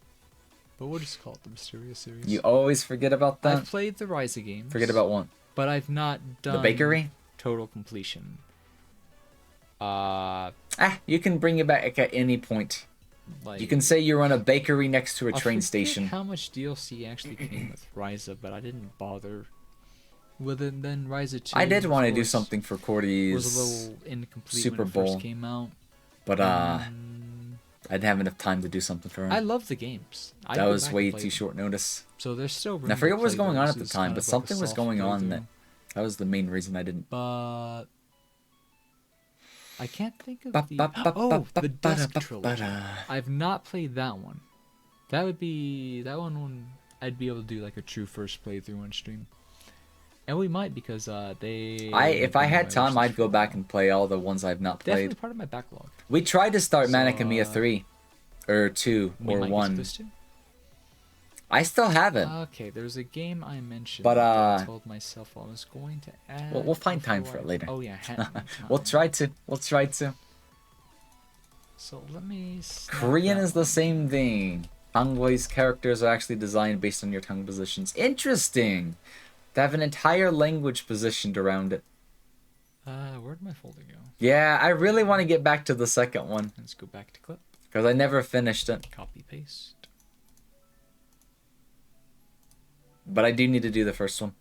Speaker 2: but we'll just call it the Mysterious series.
Speaker 1: You always forget about that.
Speaker 2: I've played the Ryza games.
Speaker 1: Forget about one.
Speaker 2: But I've not done
Speaker 1: The bakery?
Speaker 2: total completion.
Speaker 1: You can bring it back at any point.
Speaker 2: Like,
Speaker 1: You can say you're on a bakery next to a
Speaker 2: I
Speaker 1: train
Speaker 2: forget
Speaker 1: station.
Speaker 2: how much DLC actually came with Ryza, but I didn't bother with it. Then Ryza 2.
Speaker 1: I did want to
Speaker 2: of
Speaker 1: do
Speaker 2: course,
Speaker 1: something for
Speaker 2: was a
Speaker 1: Cordy's,
Speaker 2: little incomplete
Speaker 1: Super
Speaker 2: when it
Speaker 1: Bowl.
Speaker 2: first came out.
Speaker 1: but I didn't have enough time to do something for
Speaker 2: I
Speaker 1: him.
Speaker 2: love the games. I'd
Speaker 1: That
Speaker 2: go
Speaker 1: was
Speaker 2: back
Speaker 1: way
Speaker 2: and play
Speaker 1: too
Speaker 2: them.
Speaker 1: short notice.
Speaker 2: So there's still room
Speaker 1: And I forget
Speaker 2: to
Speaker 1: what was
Speaker 2: play
Speaker 1: going on
Speaker 2: those
Speaker 1: at the
Speaker 2: as
Speaker 1: time,
Speaker 2: kind
Speaker 1: but
Speaker 2: of like a
Speaker 1: something was
Speaker 2: soft
Speaker 1: going on
Speaker 2: playthrough.
Speaker 1: that was the main reason I didn't.
Speaker 2: But I can't think of the Dusk trilogy. I've not played that one. That one I'd be able to do like a true first playthrough on stream. And we might because
Speaker 1: If I had time, I'd go back and play all the ones I've not played.
Speaker 2: definitely part of my backlog.
Speaker 1: We tried to start Manic Mia 3 or 2
Speaker 2: We
Speaker 1: or
Speaker 2: might
Speaker 1: 1.
Speaker 2: get this too.
Speaker 1: I still haven't.
Speaker 2: Okay, there's a game I mentioned
Speaker 1: But,
Speaker 2: that I told myself I was going to add.
Speaker 1: We'll find time
Speaker 2: before
Speaker 1: for it later.
Speaker 2: Oh yeah,
Speaker 1: We'll try to.
Speaker 2: So let me. snap
Speaker 1: Korean
Speaker 2: that
Speaker 1: is the
Speaker 2: one.
Speaker 1: same thing. Hangul's characters are actually designed based on your tongue positions. Interesting. They have an entire language positioned around it.
Speaker 2: Where'd my folder go?
Speaker 1: Yeah, I really want to get back to the second one
Speaker 2: Let's go back to clip.
Speaker 1: because I never finished it.
Speaker 2: Copy paste.
Speaker 1: But I do need to do the first one.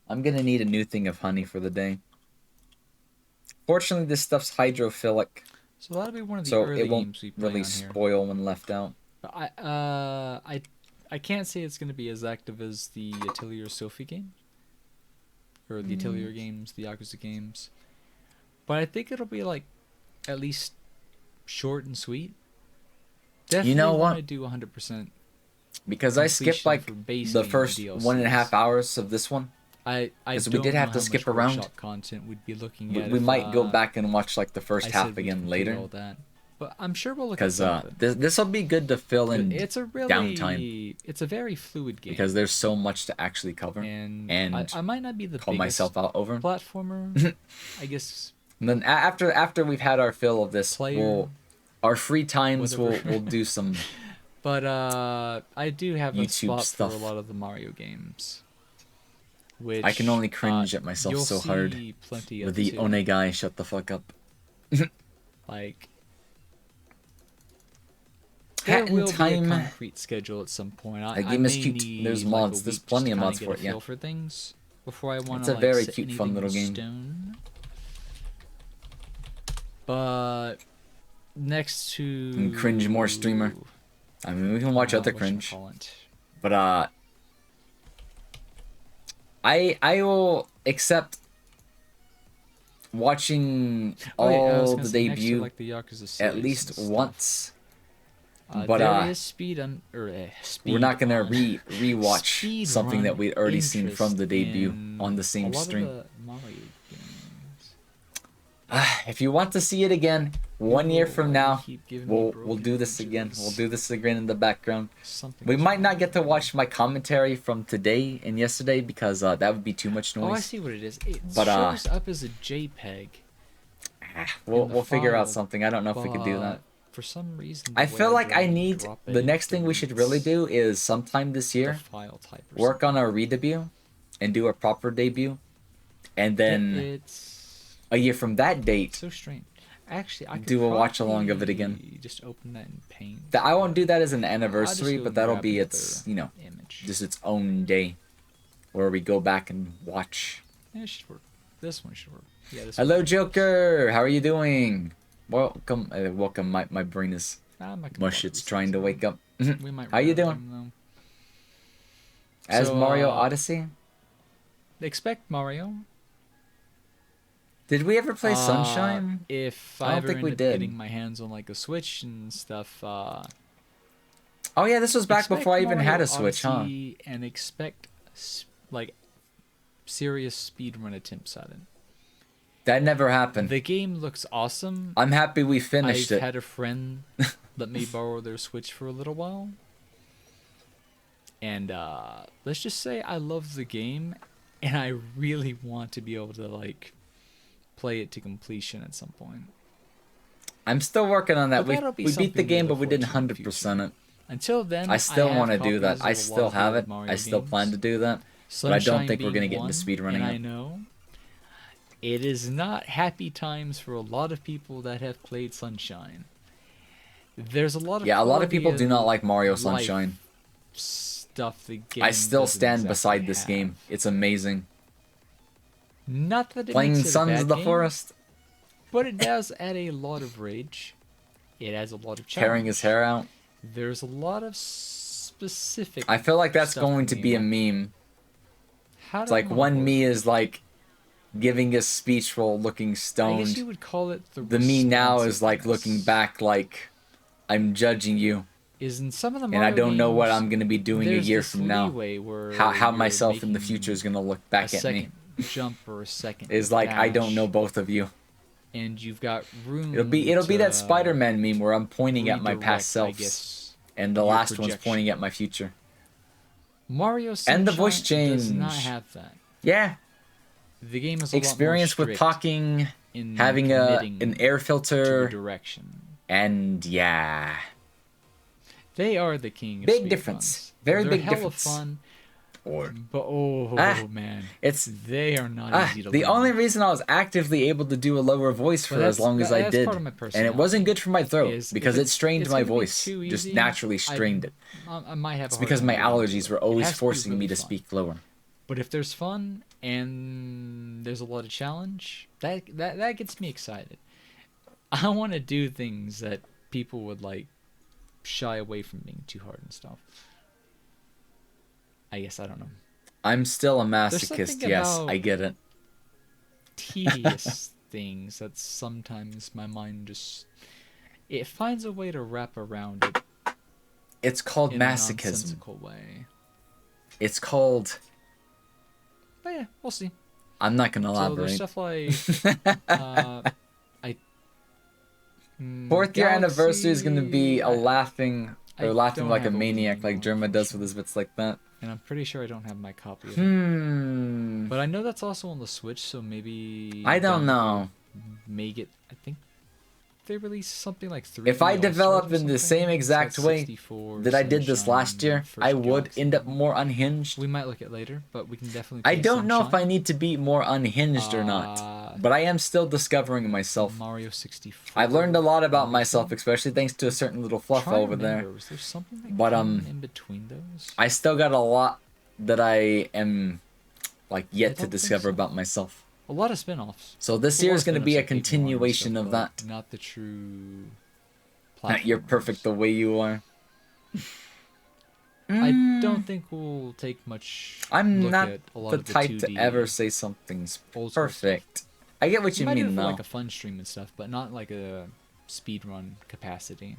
Speaker 1: I'm gonna need a new thing of honey for the day. Fortunately, this stuff's hydrophilic,
Speaker 2: So that'll be one of the
Speaker 1: so
Speaker 2: early
Speaker 1: it won't
Speaker 2: games we play
Speaker 1: really
Speaker 2: on here.
Speaker 1: spoil when left out.
Speaker 2: I can't say it's gonna be as active as the Atelier Sophie game, or the Atelier games, the Yakuza games, but I think it'll be like at least short and sweet. Definitely
Speaker 1: You know
Speaker 2: want to
Speaker 1: what?
Speaker 2: do 100%.
Speaker 1: Because I skipped
Speaker 2: completion
Speaker 1: like
Speaker 2: for base
Speaker 1: the
Speaker 2: game
Speaker 1: first
Speaker 2: DLCs.
Speaker 1: 1.5 hours of this one.
Speaker 2: I
Speaker 1: 'Cause
Speaker 2: don't
Speaker 1: we did
Speaker 2: know
Speaker 1: have to
Speaker 2: how
Speaker 1: skip
Speaker 2: much
Speaker 1: around.
Speaker 2: workshop content we'd be looking
Speaker 1: We,
Speaker 2: at.
Speaker 1: we
Speaker 2: if,
Speaker 1: might go back and watch like the first
Speaker 2: I
Speaker 1: half
Speaker 2: said we'd
Speaker 1: again
Speaker 2: complete
Speaker 1: later.
Speaker 2: all that. But I'm sure we'll look at
Speaker 1: Because
Speaker 2: something.
Speaker 1: this will be good to fill in
Speaker 2: It's a really
Speaker 1: downtime.
Speaker 2: It's a very fluid game.
Speaker 1: Because there's so much to actually cover.
Speaker 2: and
Speaker 1: and
Speaker 2: I might not be the
Speaker 1: call
Speaker 2: biggest
Speaker 1: myself out over.
Speaker 2: platformer. I guess
Speaker 1: And then after we've had our fill of this,
Speaker 2: Player,
Speaker 1: our free times
Speaker 2: whatever.
Speaker 1: we'll do some.
Speaker 2: But I do have a
Speaker 1: YouTube
Speaker 2: spot
Speaker 1: stuff.
Speaker 2: for a lot of the Mario games. Which
Speaker 1: I can only cringe at myself
Speaker 2: you'll
Speaker 1: so hard
Speaker 2: see plenty
Speaker 1: with
Speaker 2: of
Speaker 1: the
Speaker 2: too.
Speaker 1: Onegai shut the fuck up.
Speaker 2: Like
Speaker 1: Hat
Speaker 2: there
Speaker 1: in
Speaker 2: will be a
Speaker 1: time.
Speaker 2: concrete schedule at some point.
Speaker 1: That
Speaker 2: I
Speaker 1: game is
Speaker 2: may
Speaker 1: cute.
Speaker 2: need,
Speaker 1: There's
Speaker 2: like,
Speaker 1: mods.
Speaker 2: a
Speaker 1: There's
Speaker 2: week just
Speaker 1: plenty
Speaker 2: to
Speaker 1: of
Speaker 2: kinda
Speaker 1: mods
Speaker 2: get
Speaker 1: for
Speaker 2: a
Speaker 1: it, yeah.
Speaker 2: feel for things before I want
Speaker 1: It's
Speaker 2: to
Speaker 1: a very
Speaker 2: set
Speaker 1: cute,
Speaker 2: anything
Speaker 1: fun
Speaker 2: in
Speaker 1: little game.
Speaker 2: stone. But next to
Speaker 1: And cringe more streamer. I mean, we can watch other cringe, but I will accept watching all the debut
Speaker 2: like the Yakuza
Speaker 1: at
Speaker 2: series
Speaker 1: least
Speaker 2: and stuff.
Speaker 1: once. But
Speaker 2: there is speed
Speaker 1: we're not gonna
Speaker 2: speed
Speaker 1: rewatch something that
Speaker 2: run
Speaker 1: we'd already seen from the debut
Speaker 2: in
Speaker 1: on the
Speaker 2: a
Speaker 1: same
Speaker 2: lot of
Speaker 1: stream.
Speaker 2: the Mario games.
Speaker 1: If you want to see it again, 1 year from now,
Speaker 2: Keep giving me
Speaker 1: we'll
Speaker 2: broken
Speaker 1: do this again.
Speaker 2: images.
Speaker 1: We'll do this again in the background.
Speaker 2: Something
Speaker 1: We
Speaker 2: is
Speaker 1: might not
Speaker 2: wrong
Speaker 1: get to
Speaker 2: with
Speaker 1: watch my commentary from today and yesterday because that would be too much
Speaker 2: it. Oh, I
Speaker 1: noise.
Speaker 2: see what it is. It
Speaker 1: But,
Speaker 2: shows up as a JPEG.
Speaker 1: We'll figure out
Speaker 2: file,
Speaker 1: something. I don't know if we could do that.
Speaker 2: but For some reason,
Speaker 1: I
Speaker 2: the way
Speaker 1: feel like I
Speaker 2: drag and
Speaker 1: need
Speaker 2: drop
Speaker 1: the
Speaker 2: it
Speaker 1: next thing we should really
Speaker 2: deletes
Speaker 1: do is sometime this
Speaker 2: the
Speaker 1: year
Speaker 2: file type or
Speaker 1: work on our re-debut and do a proper debut, and
Speaker 2: something.
Speaker 1: then
Speaker 2: It's
Speaker 1: a year from that date
Speaker 2: so strange. Actually, I could
Speaker 1: do a watch along of it again.
Speaker 2: probably Just open that in Paint.
Speaker 1: I won't do that as an
Speaker 2: I'll just
Speaker 1: anniversary,
Speaker 2: go
Speaker 1: but that'll
Speaker 2: grab
Speaker 1: be
Speaker 2: another
Speaker 1: its
Speaker 2: image.
Speaker 1: just its own day where we go back and watch.
Speaker 2: Yeah, it should work. This one should work. Yeah, this
Speaker 1: Hello,
Speaker 2: one.
Speaker 1: Joker. How are you doing? Welcome, welcome. My brain is
Speaker 2: I'm not gonna
Speaker 1: mush.
Speaker 2: bother
Speaker 1: It's
Speaker 2: with
Speaker 1: trying
Speaker 2: this
Speaker 1: to
Speaker 2: one.
Speaker 1: wake up.
Speaker 2: We might
Speaker 1: How you
Speaker 2: run out of
Speaker 1: doing?
Speaker 2: them,
Speaker 1: As
Speaker 2: So,
Speaker 1: Mario Odyssey.
Speaker 2: though. Expect Mario.
Speaker 1: Did we ever play Sunshine?
Speaker 2: If
Speaker 1: I
Speaker 2: I
Speaker 1: don't
Speaker 2: ever
Speaker 1: think we
Speaker 2: end up
Speaker 1: did.
Speaker 2: getting my hands on like a Switch and stuff,
Speaker 1: Oh yeah, this was back
Speaker 2: expect
Speaker 1: before I even had
Speaker 2: Mario
Speaker 1: a Switch, huh?
Speaker 2: Odyssey and expect like serious speedrun attempts at it.
Speaker 1: That never happened.
Speaker 2: The game looks awesome.
Speaker 1: I'm happy we finished
Speaker 2: I've
Speaker 1: it.
Speaker 2: had a friend let me borrow their Switch for a little while, And let's just say I love the game, and I really want to be able to like play it to completion at some point.
Speaker 1: I'm still working on that.
Speaker 2: But that'll be
Speaker 1: We beat the
Speaker 2: something to
Speaker 1: game, but
Speaker 2: look
Speaker 1: we didn't
Speaker 2: forward to in the
Speaker 1: 100% it.
Speaker 2: Until then,
Speaker 1: I still
Speaker 2: want to
Speaker 1: do that. I still have it. I still plan to do that. But I don't think we're going to get into speedrunning
Speaker 2: and I
Speaker 1: it.
Speaker 2: know it is not happy times for a lot of people that have played Sunshine. There's a lot of
Speaker 1: Yeah, a lot of
Speaker 2: quality
Speaker 1: people do not like Mario
Speaker 2: life
Speaker 1: Sunshine.
Speaker 2: stuff the game
Speaker 1: I still
Speaker 2: doesn't
Speaker 1: stand
Speaker 2: exactly
Speaker 1: beside this
Speaker 2: have.
Speaker 1: game. It's amazing.
Speaker 2: Not that it
Speaker 1: Playing
Speaker 2: makes it a
Speaker 1: Sons
Speaker 2: bad
Speaker 1: of the
Speaker 2: game,
Speaker 1: Forest,
Speaker 2: but it does add a lot of rage. It has a lot of challenge.
Speaker 1: tearing his hair out.
Speaker 2: There's a lot of specific.
Speaker 1: I feel like that's
Speaker 2: stuff
Speaker 1: going
Speaker 2: in
Speaker 1: to
Speaker 2: the
Speaker 1: be a
Speaker 2: game.
Speaker 1: meme.
Speaker 2: How
Speaker 1: It's
Speaker 2: do I
Speaker 1: like
Speaker 2: wanna
Speaker 1: one
Speaker 2: put
Speaker 1: me
Speaker 2: it?
Speaker 1: is like giving a speech while looking
Speaker 2: I guess
Speaker 1: stoned.
Speaker 2: you would call it
Speaker 1: The me now is like
Speaker 2: responsiveness.
Speaker 1: looking back like I'm judging you.
Speaker 2: Is in some of the
Speaker 1: And I
Speaker 2: Mario
Speaker 1: don't know what
Speaker 2: games,
Speaker 1: I'm going to be doing a
Speaker 2: there's
Speaker 1: year
Speaker 2: this
Speaker 1: from now.
Speaker 2: leeway where
Speaker 1: How
Speaker 2: you're
Speaker 1: myself in the
Speaker 2: making
Speaker 1: future is going to look
Speaker 2: a
Speaker 1: back at me.
Speaker 2: second jump or a second
Speaker 1: Is like, I don't
Speaker 2: dash,
Speaker 1: know both of you.
Speaker 2: and you've got room.
Speaker 1: It'll be
Speaker 2: to
Speaker 1: that Spider-Man meme where I'm pointing at my past
Speaker 2: redirect, I
Speaker 1: selves.
Speaker 2: guess,
Speaker 1: And the
Speaker 2: your
Speaker 1: last one's
Speaker 2: projection.
Speaker 1: pointing at my future.
Speaker 2: Mario Sunshine
Speaker 1: And the voice
Speaker 2: does not
Speaker 1: change.
Speaker 2: have that.
Speaker 1: Yeah.
Speaker 2: The game is a
Speaker 1: Experience
Speaker 2: lot more
Speaker 1: with
Speaker 2: strict
Speaker 1: talking,
Speaker 2: in
Speaker 1: having
Speaker 2: committing
Speaker 1: an air
Speaker 2: to a
Speaker 1: filter,
Speaker 2: direction.
Speaker 1: and yeah.
Speaker 2: They are the king of
Speaker 1: Big
Speaker 2: speed
Speaker 1: difference.
Speaker 2: runs.
Speaker 1: Very
Speaker 2: They're
Speaker 1: big
Speaker 2: hella
Speaker 1: difference.
Speaker 2: fun,
Speaker 1: Or
Speaker 2: but man,
Speaker 1: it's
Speaker 2: they are not easy to
Speaker 1: the
Speaker 2: learn.
Speaker 1: only reason I was actively able to do a lower voice for
Speaker 2: But
Speaker 1: as long as I
Speaker 2: that's
Speaker 1: did,
Speaker 2: part of my
Speaker 1: and it
Speaker 2: personality.
Speaker 1: wasn't good for my throat
Speaker 2: Is
Speaker 1: because
Speaker 2: if
Speaker 1: it strained
Speaker 2: it's
Speaker 1: my
Speaker 2: gonna be
Speaker 1: voice,
Speaker 2: too
Speaker 1: just
Speaker 2: easy,
Speaker 1: naturally strained it.
Speaker 2: I might have.
Speaker 1: It's
Speaker 2: a hard
Speaker 1: because
Speaker 2: time
Speaker 1: my
Speaker 2: getting into
Speaker 1: allergies
Speaker 2: it.
Speaker 1: were
Speaker 2: It
Speaker 1: always
Speaker 2: has to be
Speaker 1: forcing me
Speaker 2: really
Speaker 1: to
Speaker 2: fun.
Speaker 1: speak lower.
Speaker 2: But if there's fun and there's a lot of challenge, that gets me excited. I want to do things that people would like shy away from being too hard and stuff. I guess I don't know.
Speaker 1: I'm still a
Speaker 2: There's
Speaker 1: masochist,
Speaker 2: something
Speaker 1: yes,
Speaker 2: about
Speaker 1: I get it.
Speaker 2: tedious things that sometimes my mind just it finds a way to wrap around it
Speaker 1: It's called
Speaker 2: in a
Speaker 1: masochism.
Speaker 2: nonsensical way.
Speaker 1: It's called...
Speaker 2: But yeah, we'll see.
Speaker 1: I'm not going to
Speaker 2: So there's
Speaker 1: elaborate.
Speaker 2: stuff like
Speaker 1: Fourth year anniversary is going to be
Speaker 2: Galaxy,
Speaker 1: laughing
Speaker 2: I
Speaker 1: laughing
Speaker 2: don't
Speaker 1: like a
Speaker 2: have a
Speaker 1: maniac
Speaker 2: Wii
Speaker 1: like Germa does with
Speaker 2: unfortunately.
Speaker 1: his bits like that.
Speaker 2: and I'm pretty sure I don't have my copy of it.
Speaker 1: Hmm.
Speaker 2: But I know that's also on the Switch, so maybe
Speaker 1: I don't
Speaker 2: down the road,
Speaker 1: know.
Speaker 2: may get. I think they released something like 3D
Speaker 1: If I
Speaker 2: All-Stars
Speaker 1: develop
Speaker 2: or
Speaker 1: in the
Speaker 2: something.
Speaker 1: same
Speaker 2: It's got
Speaker 1: exact way
Speaker 2: 64
Speaker 1: that I did this
Speaker 2: Sunshine,
Speaker 1: last year,
Speaker 2: First
Speaker 1: I would
Speaker 2: Galaxy.
Speaker 1: end up more unhinged.
Speaker 2: We might look at later, but we can definitely.
Speaker 1: I
Speaker 2: play
Speaker 1: don't know if I
Speaker 2: Sunshine.
Speaker 1: need to be more unhinged or not, but I am still discovering myself.
Speaker 2: Mario 64.
Speaker 1: I've learned a lot about
Speaker 2: Mario
Speaker 1: myself,
Speaker 2: 3.
Speaker 1: especially thanks to a certain little fluff
Speaker 2: Trying to
Speaker 1: over there.
Speaker 2: remember, was there something that
Speaker 1: But,
Speaker 2: came in between those?
Speaker 1: I still got a lot that I am like
Speaker 2: I
Speaker 1: yet to
Speaker 2: don't think
Speaker 1: discover
Speaker 2: so.
Speaker 1: about myself.
Speaker 2: A lot of spin-offs.
Speaker 1: So this
Speaker 2: A lot
Speaker 1: year
Speaker 2: of
Speaker 1: is going to be a
Speaker 2: spin-offs that keep going and
Speaker 1: continuation
Speaker 2: stuff,
Speaker 1: of
Speaker 2: but
Speaker 1: that.
Speaker 2: Not the true.
Speaker 1: You're perfect the
Speaker 2: platformers.
Speaker 1: way you are.
Speaker 2: I don't think we'll take much.
Speaker 1: I'm
Speaker 2: look
Speaker 1: not
Speaker 2: at a lot
Speaker 1: the
Speaker 2: of the
Speaker 1: type
Speaker 2: 2D
Speaker 1: to ever say something's
Speaker 2: old school
Speaker 1: perfect. I get what
Speaker 2: We
Speaker 1: you
Speaker 2: might do it
Speaker 1: mean
Speaker 2: for
Speaker 1: though.
Speaker 2: like a fun stream and stuff, but not like a speed run capacity.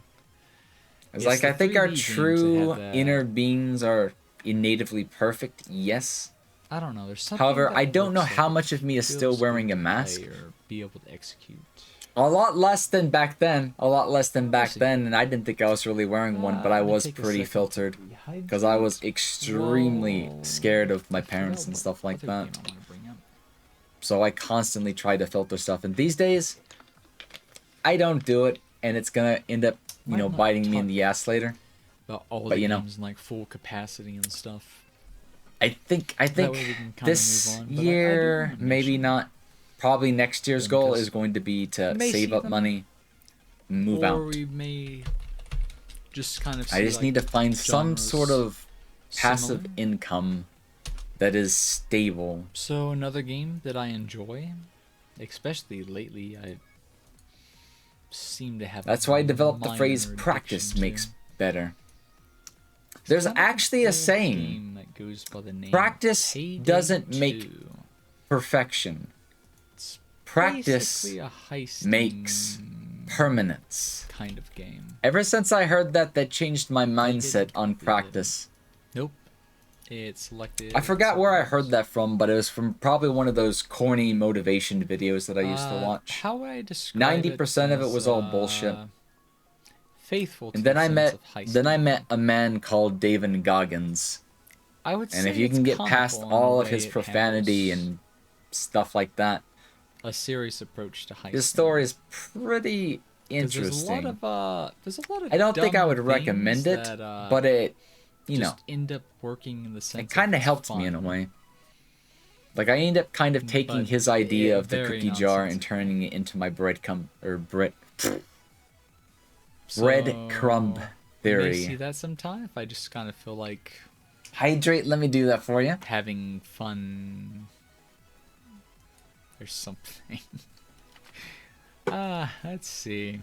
Speaker 1: It's
Speaker 2: Yes,
Speaker 1: like
Speaker 2: the
Speaker 1: I think our
Speaker 2: 3D games that
Speaker 1: true
Speaker 2: have that-
Speaker 1: inner beings are natively perfect. Yes.
Speaker 2: I don't know. There's something.
Speaker 1: However,
Speaker 2: that
Speaker 1: I don't know
Speaker 2: looks
Speaker 1: how
Speaker 2: like
Speaker 1: much
Speaker 2: it
Speaker 1: of me is still
Speaker 2: feels
Speaker 1: wearing
Speaker 2: good
Speaker 1: a
Speaker 2: to
Speaker 1: mask.
Speaker 2: play or be able to execute.
Speaker 1: A lot less than back then. A lot less than back
Speaker 2: see.
Speaker 1: then, and I didn't think I was really wearing one, but I
Speaker 2: Let me
Speaker 1: was
Speaker 2: take a
Speaker 1: pretty
Speaker 2: second to
Speaker 1: filtered
Speaker 2: rehydrate.
Speaker 1: because I was extremely
Speaker 2: Well,
Speaker 1: scared of my
Speaker 2: I forgot
Speaker 1: parents and
Speaker 2: what
Speaker 1: stuff like
Speaker 2: other
Speaker 1: that.
Speaker 2: game I wanna bring up.
Speaker 1: So I constantly try to filter stuff, and these days, I don't do it, and it's gonna end up,
Speaker 2: Might not
Speaker 1: biting me in
Speaker 2: talk
Speaker 1: the ass later.
Speaker 2: About all
Speaker 1: But,
Speaker 2: the
Speaker 1: you know.
Speaker 2: games in like full capacity and stuff.
Speaker 1: I think
Speaker 2: That way we can kinda
Speaker 1: this
Speaker 2: move on, but I do
Speaker 1: year,
Speaker 2: wanna
Speaker 1: maybe
Speaker 2: mention
Speaker 1: not. Probably next year's
Speaker 2: them
Speaker 1: goal
Speaker 2: because
Speaker 1: is going to be to
Speaker 2: we may
Speaker 1: save
Speaker 2: see
Speaker 1: up
Speaker 2: them,
Speaker 1: money, move
Speaker 2: or
Speaker 1: out.
Speaker 2: we may just kind of.
Speaker 1: I
Speaker 2: see,
Speaker 1: just
Speaker 2: like,
Speaker 1: need to find some
Speaker 2: genres
Speaker 1: sort of passive
Speaker 2: similar.
Speaker 1: income that is stable.
Speaker 2: So another game that I enjoy, especially lately, I seem to have.
Speaker 1: That's why I developed the phrase
Speaker 2: minor
Speaker 1: practice
Speaker 2: addiction
Speaker 1: makes
Speaker 2: to.
Speaker 1: better.
Speaker 2: It's
Speaker 1: There's
Speaker 2: kind of an
Speaker 1: actually a
Speaker 2: old
Speaker 1: saying,
Speaker 2: game that goes by the name
Speaker 1: practice
Speaker 2: Payday
Speaker 1: doesn't make
Speaker 2: 2.
Speaker 1: perfection.
Speaker 2: It's
Speaker 1: Practice
Speaker 2: basically a heisting
Speaker 1: makes permanence.
Speaker 2: kind of game.
Speaker 1: Ever since I heard that, that changed my mindset
Speaker 2: didn't
Speaker 1: on
Speaker 2: complete it.
Speaker 1: practice.
Speaker 2: Nope. It's selected.
Speaker 1: I forgot where I heard that from, but it was from probably one of those corny motivation videos that I used to watch.
Speaker 2: How would I describe
Speaker 1: 90% of it
Speaker 2: as,
Speaker 1: was all bullshit.
Speaker 2: Faithful to
Speaker 1: And then
Speaker 2: the
Speaker 1: I
Speaker 2: sense
Speaker 1: met
Speaker 2: of heisting.
Speaker 1: then I met a man called David Goggins,
Speaker 2: I would
Speaker 1: And
Speaker 2: say
Speaker 1: if you
Speaker 2: it's
Speaker 1: can get past
Speaker 2: comical in a
Speaker 1: all of
Speaker 2: way
Speaker 1: his
Speaker 2: it
Speaker 1: profanity
Speaker 2: handles
Speaker 1: and stuff like that,
Speaker 2: a serious approach to heist.
Speaker 1: his story is pretty interesting.
Speaker 2: There's a lot of
Speaker 1: I don't think I
Speaker 2: dumb
Speaker 1: would recommend
Speaker 2: things
Speaker 1: it,
Speaker 2: that
Speaker 1: but it, you know,
Speaker 2: just end up working in the sense
Speaker 1: it kind of
Speaker 2: it's
Speaker 1: helped me in a
Speaker 2: fun,
Speaker 1: way. Like I ended up kind of taking
Speaker 2: but
Speaker 1: his idea of the
Speaker 2: very
Speaker 1: cookie jar and
Speaker 2: nonsensical.
Speaker 1: turning it into my breadcrumb
Speaker 2: So
Speaker 1: breadcrumb
Speaker 2: we may see
Speaker 1: theory.
Speaker 2: that sometime if I just kind of feel like
Speaker 1: Hydrate, let me do that for you.
Speaker 2: having fun. There's something. Let's see.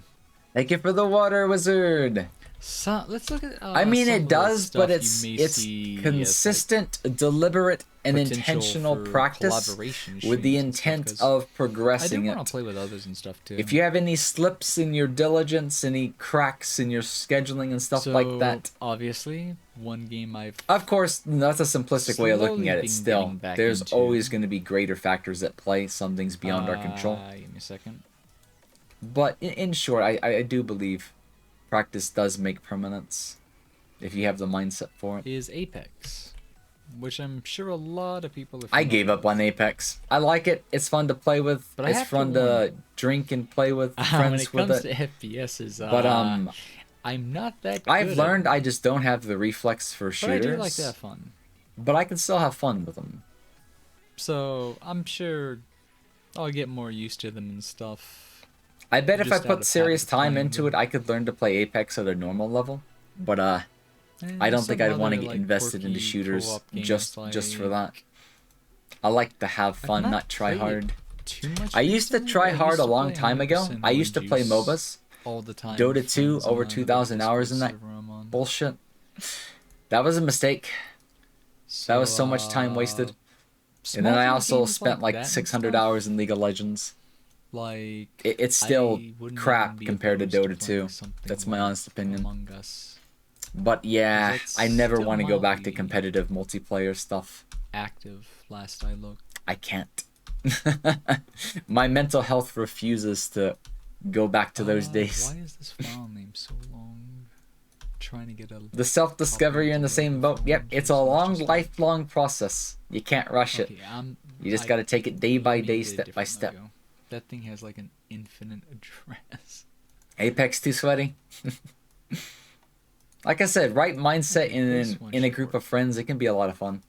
Speaker 1: Thank you for the water, wizard.
Speaker 2: So let's look at.
Speaker 1: I mean,
Speaker 2: some
Speaker 1: it
Speaker 2: of the
Speaker 1: does,
Speaker 2: stuff
Speaker 1: but
Speaker 2: you
Speaker 1: it's
Speaker 2: may
Speaker 1: it's
Speaker 2: see as, like,
Speaker 1: consistent, deliberate, and
Speaker 2: potential
Speaker 1: intentional
Speaker 2: for
Speaker 1: practice
Speaker 2: collaboration
Speaker 1: with the
Speaker 2: streams and stuff,
Speaker 1: intent
Speaker 2: 'cause
Speaker 1: of
Speaker 2: I do
Speaker 1: progressing
Speaker 2: want
Speaker 1: it.
Speaker 2: to play with others and stuff too.
Speaker 1: If you have any slips in your diligence, any cracks in your scheduling and stuff like that,
Speaker 2: obviously, one game I've
Speaker 1: of course, that's a simplistic way of looking
Speaker 2: slowly
Speaker 1: at it
Speaker 2: been
Speaker 1: still.
Speaker 2: getting back
Speaker 1: There's
Speaker 2: into.
Speaker 1: always going to be greater factors at play, some things beyond our control.
Speaker 2: Give me a second.
Speaker 1: But in short, I do believe practice does make permanence if you have the mindset for it.
Speaker 2: Is Apex, which I'm sure a lot of people are.
Speaker 1: I gave up on Apex. I like it. It's fun to play with.
Speaker 2: But I
Speaker 1: It's
Speaker 2: have to
Speaker 1: fun
Speaker 2: warn
Speaker 1: to drink and play with
Speaker 2: when
Speaker 1: friends
Speaker 2: it
Speaker 1: with
Speaker 2: comes
Speaker 1: it.
Speaker 2: to FPSs,
Speaker 1: But
Speaker 2: I'm not that.
Speaker 1: I've
Speaker 2: good
Speaker 1: learned
Speaker 2: at
Speaker 1: I
Speaker 2: it,
Speaker 1: just don't have the reflex for
Speaker 2: but
Speaker 1: shooters.
Speaker 2: I do like to have fun.
Speaker 1: But I can still have fun with them.
Speaker 2: So I'm sure I'll get more used to them and stuff.
Speaker 1: I bet if I
Speaker 2: Just out
Speaker 1: put
Speaker 2: of
Speaker 1: serious
Speaker 2: habit of
Speaker 1: time
Speaker 2: playing
Speaker 1: into
Speaker 2: them.
Speaker 1: it, I could learn to play Apex at a normal level. But I don't think I'd want to get invested into shooters just for that. I like to have fun, not try hard.
Speaker 2: Too much
Speaker 1: I used to
Speaker 2: recently,
Speaker 1: try
Speaker 2: but I
Speaker 1: hard
Speaker 2: used
Speaker 1: a
Speaker 2: to
Speaker 1: long
Speaker 2: play
Speaker 1: time ago.
Speaker 2: 100%
Speaker 1: I used to play
Speaker 2: Juice
Speaker 1: MOBAs.
Speaker 2: all the time.
Speaker 1: Dota
Speaker 2: with
Speaker 1: 2,
Speaker 2: friends
Speaker 1: over
Speaker 2: on another
Speaker 1: 2,000 hours in
Speaker 2: Discord
Speaker 1: that
Speaker 2: server I'm on.
Speaker 1: bullshit. That was a mistake. That was so much time wasted. And then I
Speaker 2: small
Speaker 1: also
Speaker 2: games
Speaker 1: spent like
Speaker 2: that and
Speaker 1: 600
Speaker 2: stuff,
Speaker 1: hours in League of Legends.
Speaker 2: Like
Speaker 1: It's still
Speaker 2: I wouldn't
Speaker 1: crap
Speaker 2: even be
Speaker 1: compared to
Speaker 2: opposed
Speaker 1: Dota
Speaker 2: playing
Speaker 1: 2.
Speaker 2: something
Speaker 1: That's my
Speaker 2: like
Speaker 1: honest opinion.
Speaker 2: Among Us.
Speaker 1: But yeah,
Speaker 2: It's
Speaker 1: I never
Speaker 2: still
Speaker 1: want to go back to
Speaker 2: mildly
Speaker 1: competitive multiplayer stuff.
Speaker 2: Active. Last I looked.
Speaker 1: I can't. My mental health refuses to go back to those days.
Speaker 2: Why is this file name so long? Trying to get a.
Speaker 1: The self-discovery, you're in the same boat. Yep, it's a long, lifelong process. You can't rush it. You just got to take it day by day, step by step.
Speaker 2: That thing has like an infinite address.
Speaker 1: Apex too sweaty. Like I said, right mindset in a group of friends, it can be a lot of fun.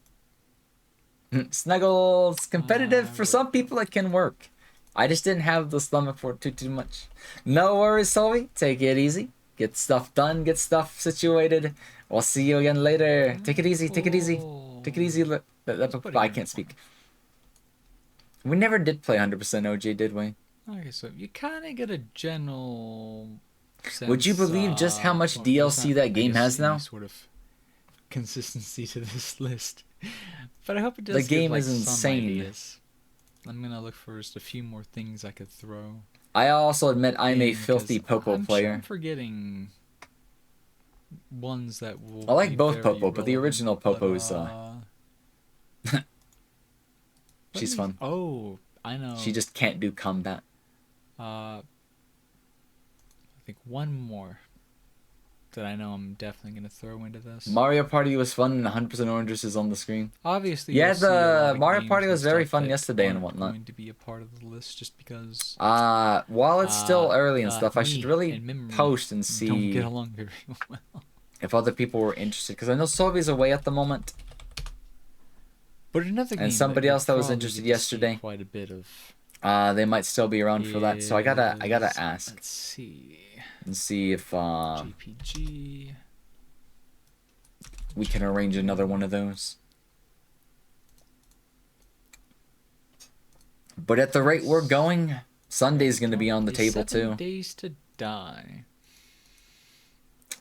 Speaker 1: Snuggles, competitive for some people it can work. I just didn't have the stomach for it too much. No worries, Solvi. Take it easy. Get stuff done. Get stuff situated. We'll see you again later. Take it easy. Take it easy. Take it easy. I can't speak. We never did play 100% OJ, did we?
Speaker 2: Okay, so you kind of get a general sense.
Speaker 1: Would you believe just how much
Speaker 2: well, there's
Speaker 1: DLC
Speaker 2: not,
Speaker 1: that
Speaker 2: I
Speaker 1: game
Speaker 2: guess,
Speaker 1: has now?
Speaker 2: any sort of consistency to this list, but I hope it does.
Speaker 1: The game
Speaker 2: give, like,
Speaker 1: is
Speaker 2: some
Speaker 1: insane.
Speaker 2: ideas. I'm gonna look for just a few more things I could throw.
Speaker 1: I also admit I'm a
Speaker 2: in, 'cause
Speaker 1: filthy Popo
Speaker 2: I'm
Speaker 1: player.
Speaker 2: Sure I'm forgetting ones that will.
Speaker 1: I like
Speaker 2: be
Speaker 1: both
Speaker 2: very
Speaker 1: Popo, but the
Speaker 2: relevant,
Speaker 1: original
Speaker 2: but,
Speaker 1: Popo's she's fun.
Speaker 2: Oh, I know.
Speaker 1: She just can't do combat.
Speaker 2: I think one more that I know I'm definitely gonna throw into this.
Speaker 1: Mario Party was fun and 100% Oranges is on the screen.
Speaker 2: Obviously,
Speaker 1: Yeah,
Speaker 2: you'll see a lot
Speaker 1: the
Speaker 2: of
Speaker 1: Mario
Speaker 2: games
Speaker 1: Party
Speaker 2: and
Speaker 1: was very
Speaker 2: stuff
Speaker 1: fun
Speaker 2: that
Speaker 1: yesterday and
Speaker 2: aren't
Speaker 1: whatnot.
Speaker 2: Going to be a part of the list just because.
Speaker 1: While it's still early and stuff, I
Speaker 2: me
Speaker 1: should really
Speaker 2: and memory
Speaker 1: post and
Speaker 2: don't
Speaker 1: see
Speaker 2: get along very well.
Speaker 1: if other people were interested. Because I know Sylvie's away at the moment.
Speaker 2: But another game
Speaker 1: And somebody
Speaker 2: that
Speaker 1: else that was
Speaker 2: probably
Speaker 1: interested
Speaker 2: get to see
Speaker 1: yesterday.
Speaker 2: Quite a bit of.
Speaker 1: They might still be around for that. So I gotta
Speaker 2: is-
Speaker 1: ask
Speaker 2: Let's see.
Speaker 1: and see if
Speaker 2: JPG.
Speaker 1: we can arrange another one of those. But at the rate we're going, Sunday's gonna be on the table
Speaker 2: 7
Speaker 1: too.
Speaker 2: Days to Die.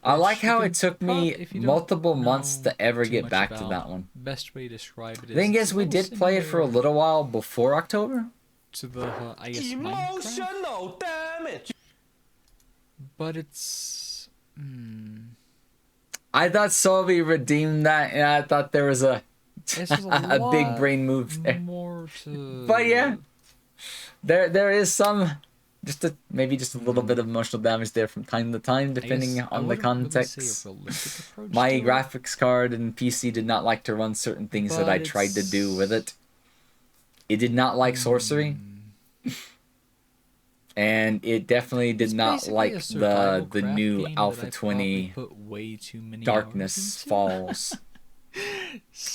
Speaker 1: I like
Speaker 2: Which you
Speaker 1: how
Speaker 2: can
Speaker 1: it took
Speaker 2: prob-
Speaker 1: me
Speaker 2: if you don't
Speaker 1: multiple months
Speaker 2: know
Speaker 1: to ever
Speaker 2: too
Speaker 1: get
Speaker 2: much
Speaker 1: back to
Speaker 2: about
Speaker 1: that one.
Speaker 2: Best way to describe it is.
Speaker 1: Thing
Speaker 2: it's
Speaker 1: is, we
Speaker 2: a
Speaker 1: did play it for a
Speaker 2: similar
Speaker 1: little while before October.
Speaker 2: to the I guess Minecraft,
Speaker 3: Emotional damage.
Speaker 2: but it's.
Speaker 1: I thought Sylvie redeemed that, and I thought there was a
Speaker 2: This is
Speaker 1: a big
Speaker 2: lot
Speaker 1: brain move there.
Speaker 2: More to.
Speaker 1: But yeah, there is some maybe just a little bit of emotional damage there from time to time, depending
Speaker 2: I
Speaker 1: on the
Speaker 2: wouldn't really
Speaker 1: context.
Speaker 2: say a realistic approach
Speaker 1: My
Speaker 2: to it,
Speaker 1: graphics card and PC did not like to run certain things that
Speaker 2: but
Speaker 1: I tried to do with
Speaker 2: it's-
Speaker 1: it. It did not like sorcery, and it definitely did
Speaker 2: It's
Speaker 1: not
Speaker 2: basically
Speaker 1: like
Speaker 2: a survival
Speaker 1: the
Speaker 2: craft
Speaker 1: new
Speaker 2: game
Speaker 1: Alpha
Speaker 2: that I've probably
Speaker 1: 20
Speaker 2: put way too many
Speaker 1: Darkness
Speaker 2: hours into.
Speaker 1: Falls.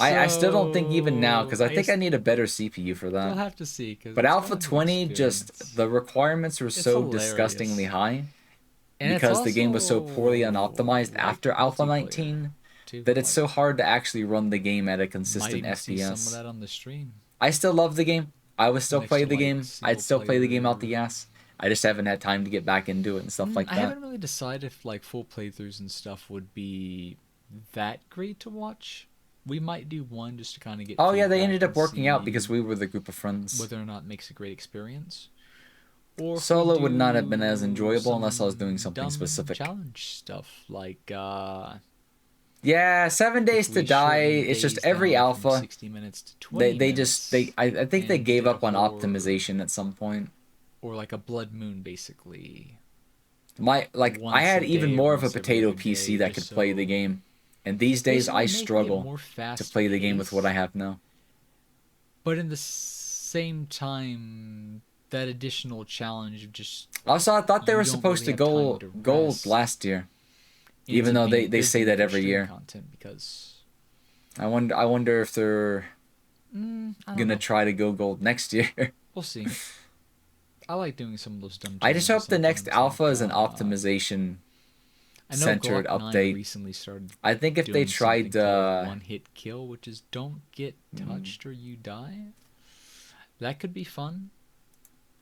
Speaker 1: I still don't think even now, because I think I need a better CPU for
Speaker 2: You'll
Speaker 1: that.
Speaker 2: have to see, because
Speaker 1: But Alpha 20, just the requirements were so
Speaker 2: hilarious.
Speaker 1: disgustingly high
Speaker 2: And it's
Speaker 1: because the game was so
Speaker 2: also,
Speaker 1: poorly unoptimized
Speaker 2: like,
Speaker 1: after Alpha
Speaker 2: multiplayer,
Speaker 1: 19
Speaker 2: too,
Speaker 1: that it's
Speaker 2: like,
Speaker 1: so hard to actually run the game at a
Speaker 2: might
Speaker 1: consistent
Speaker 2: even see some of
Speaker 1: FPS.
Speaker 2: that on the stream.
Speaker 1: I still love the game. I would still
Speaker 2: Next
Speaker 1: play
Speaker 2: to,
Speaker 1: the
Speaker 2: like,
Speaker 1: game. I'd still play the game out the
Speaker 2: single-player.
Speaker 1: ass. I just haven't had time to get back into it and stuff like
Speaker 2: I
Speaker 1: that.
Speaker 2: haven't really decided if like full playthroughs and stuff would be that great to watch. We might do one just to kind of get.
Speaker 1: Oh yeah, they
Speaker 2: feedback
Speaker 1: ended up
Speaker 2: and
Speaker 1: working out
Speaker 2: see
Speaker 1: because we were the group of friends.
Speaker 2: whether or not it makes a great experience. Or if we
Speaker 1: Solo would not have been as
Speaker 2: do
Speaker 1: enjoyable unless I was
Speaker 2: some
Speaker 1: doing something
Speaker 2: dumb
Speaker 1: specific.
Speaker 2: challenge stuff like
Speaker 1: Yeah, 7 days
Speaker 2: if
Speaker 1: to
Speaker 2: we
Speaker 1: die.
Speaker 2: shorten
Speaker 1: It's just
Speaker 2: days
Speaker 1: every
Speaker 2: down from
Speaker 1: alpha.
Speaker 2: 60 minutes to 20 minutes,
Speaker 1: I think they
Speaker 2: and
Speaker 1: gave
Speaker 2: did
Speaker 1: up on
Speaker 2: horde,
Speaker 1: optimization at some point.
Speaker 2: or like a blood moon basically.
Speaker 1: I
Speaker 2: Once
Speaker 1: had
Speaker 2: a
Speaker 1: even
Speaker 2: day,
Speaker 1: more of a
Speaker 2: once every
Speaker 1: potato
Speaker 2: other
Speaker 1: PC
Speaker 2: day,
Speaker 1: that
Speaker 2: just
Speaker 1: could play the
Speaker 2: so-
Speaker 1: game. And these days I
Speaker 2: Basically making it
Speaker 1: struggle
Speaker 2: more
Speaker 1: to play the game with what I
Speaker 2: fast-paced,
Speaker 1: have now.
Speaker 2: But in the same time, that additional challenge of just
Speaker 1: Also, I thought they
Speaker 2: you
Speaker 1: were
Speaker 2: don't
Speaker 1: supposed
Speaker 2: really
Speaker 1: to
Speaker 2: have
Speaker 1: go
Speaker 2: time to
Speaker 1: gold
Speaker 2: rest
Speaker 1: last year.
Speaker 2: ends
Speaker 1: Even
Speaker 2: up
Speaker 1: though
Speaker 2: being a
Speaker 1: they
Speaker 2: good
Speaker 1: say
Speaker 2: thing
Speaker 1: that
Speaker 2: for
Speaker 1: every
Speaker 2: stream
Speaker 1: year.
Speaker 2: content because
Speaker 1: I wonder if they're
Speaker 2: I don't
Speaker 1: gonna
Speaker 2: know.
Speaker 1: try to go gold next year.
Speaker 2: We'll see. I like doing some of those dumb
Speaker 1: I just
Speaker 2: challenges
Speaker 1: hope the next
Speaker 2: sometimes,
Speaker 1: alpha
Speaker 2: like,
Speaker 1: is an optimization
Speaker 2: I know
Speaker 1: centered
Speaker 2: Glock 9
Speaker 1: update.
Speaker 2: recently started
Speaker 1: I think if they
Speaker 2: doing
Speaker 1: tried
Speaker 2: something called one-hit kill, which is don't get
Speaker 1: Hmm.
Speaker 2: touched or you die. That could be fun.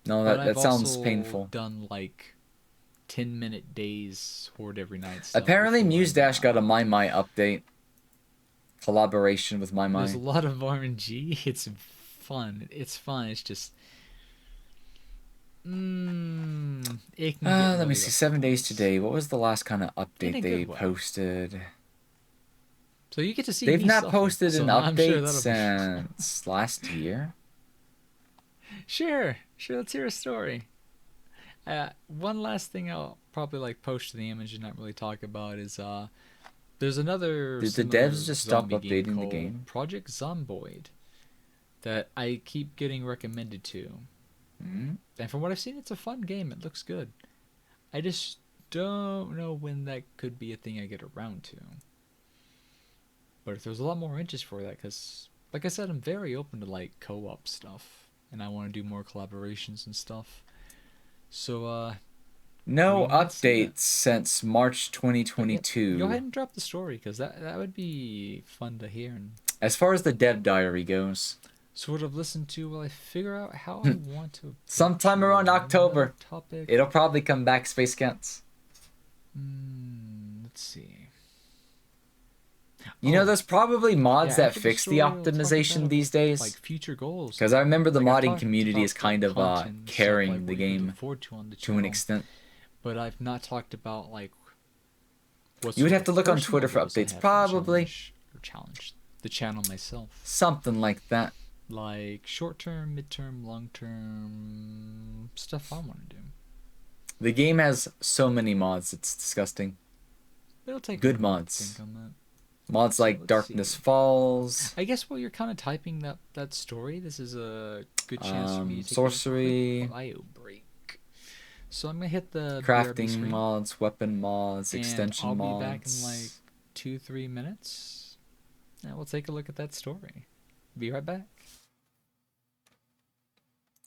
Speaker 1: no,
Speaker 2: But
Speaker 1: that
Speaker 2: I've
Speaker 1: sounds
Speaker 2: also
Speaker 1: painful.
Speaker 2: done like 10-minute days horde every night stuff
Speaker 1: Apparently,
Speaker 2: before,
Speaker 1: Muse Dash got a
Speaker 2: and,
Speaker 1: My My update. Collaboration with My
Speaker 2: there's a
Speaker 1: My.
Speaker 2: lot of RNG. It's fun. It's fun. It's just it can get
Speaker 1: Let me
Speaker 2: really
Speaker 1: see.
Speaker 2: up
Speaker 1: 7 days
Speaker 2: close.
Speaker 1: today. What was the last kind of
Speaker 2: In a
Speaker 1: update
Speaker 2: good
Speaker 1: they
Speaker 2: way.
Speaker 1: posted?
Speaker 2: So you get to see
Speaker 1: They've
Speaker 2: me
Speaker 1: not
Speaker 2: suffer,
Speaker 1: posted
Speaker 2: so
Speaker 1: an
Speaker 2: I'm sure
Speaker 1: update
Speaker 2: that'll be
Speaker 1: since last year.
Speaker 2: Sure. Let's hear a story. One last thing I'll probably like post to the image and not really talk about is there's another
Speaker 1: Did the
Speaker 2: similar
Speaker 1: devs just stop
Speaker 2: zombie game
Speaker 1: updating the
Speaker 2: called
Speaker 1: game?
Speaker 2: Project Zomboid that I keep getting recommended to.
Speaker 1: Hmm?
Speaker 2: And from what I've seen, it's a fun game. It looks good. I just don't know when that could be a thing I get around to. But if there's a lot more interest for that, because, like I said, I'm very open to like co-op stuff, and I want to do more collaborations and stuff. So,
Speaker 1: No
Speaker 2: we might see that.
Speaker 1: updates since March
Speaker 2: But yeah,
Speaker 1: 2022.
Speaker 2: go ahead and drop the story, because that would be fun to hear and
Speaker 1: As far as the dev diary goes,
Speaker 2: sort of listen to while I figure out how I want to. approach
Speaker 1: sometime around
Speaker 2: another
Speaker 1: October,
Speaker 2: topic.
Speaker 1: it'll probably come back, Space Cats.
Speaker 2: Let's see.
Speaker 1: You know,
Speaker 2: Oh,
Speaker 1: there's probably mods
Speaker 2: yeah,
Speaker 1: that
Speaker 2: after the
Speaker 1: fix the
Speaker 2: story, we'll talk
Speaker 1: optimization
Speaker 2: about,
Speaker 1: these days.
Speaker 2: like future goals.
Speaker 1: Because I remember the
Speaker 2: Like, I've
Speaker 1: modding
Speaker 2: talked
Speaker 1: community is
Speaker 2: about,
Speaker 1: kind
Speaker 2: like,
Speaker 1: of
Speaker 2: content and stuff,
Speaker 1: carrying
Speaker 2: like,
Speaker 1: the
Speaker 2: what you can
Speaker 1: game
Speaker 2: look forward to on the
Speaker 1: to an
Speaker 2: channel.
Speaker 1: extent.
Speaker 2: But I've not talked about like what
Speaker 1: You would
Speaker 2: sort
Speaker 1: have
Speaker 2: of
Speaker 1: to look on
Speaker 2: personal
Speaker 1: Twitter for
Speaker 2: goals I
Speaker 1: updates,
Speaker 2: have
Speaker 1: probably.
Speaker 2: challenge the channel myself.
Speaker 1: Something like that.
Speaker 2: Like short term, mid term, long term stuff I want to do.
Speaker 1: The game has so many mods, it's disgusting.
Speaker 2: It'll take
Speaker 1: Good
Speaker 2: a minute to
Speaker 1: mods.
Speaker 2: think on that.
Speaker 1: Mods
Speaker 2: So
Speaker 1: like
Speaker 2: let's
Speaker 1: Darkness
Speaker 2: see.
Speaker 1: Falls,
Speaker 2: I guess while you're kind of typing that story, this is a good chance for me to take
Speaker 1: sorcery,
Speaker 2: a quick bio break. So I'm gonna hit the BRB
Speaker 1: crafting
Speaker 2: screen,
Speaker 1: mods, weapon mods,
Speaker 2: and
Speaker 1: extension
Speaker 2: I'll
Speaker 1: mods.
Speaker 2: be back in like 2-3 minutes, and we'll take a look at that story. Be right back.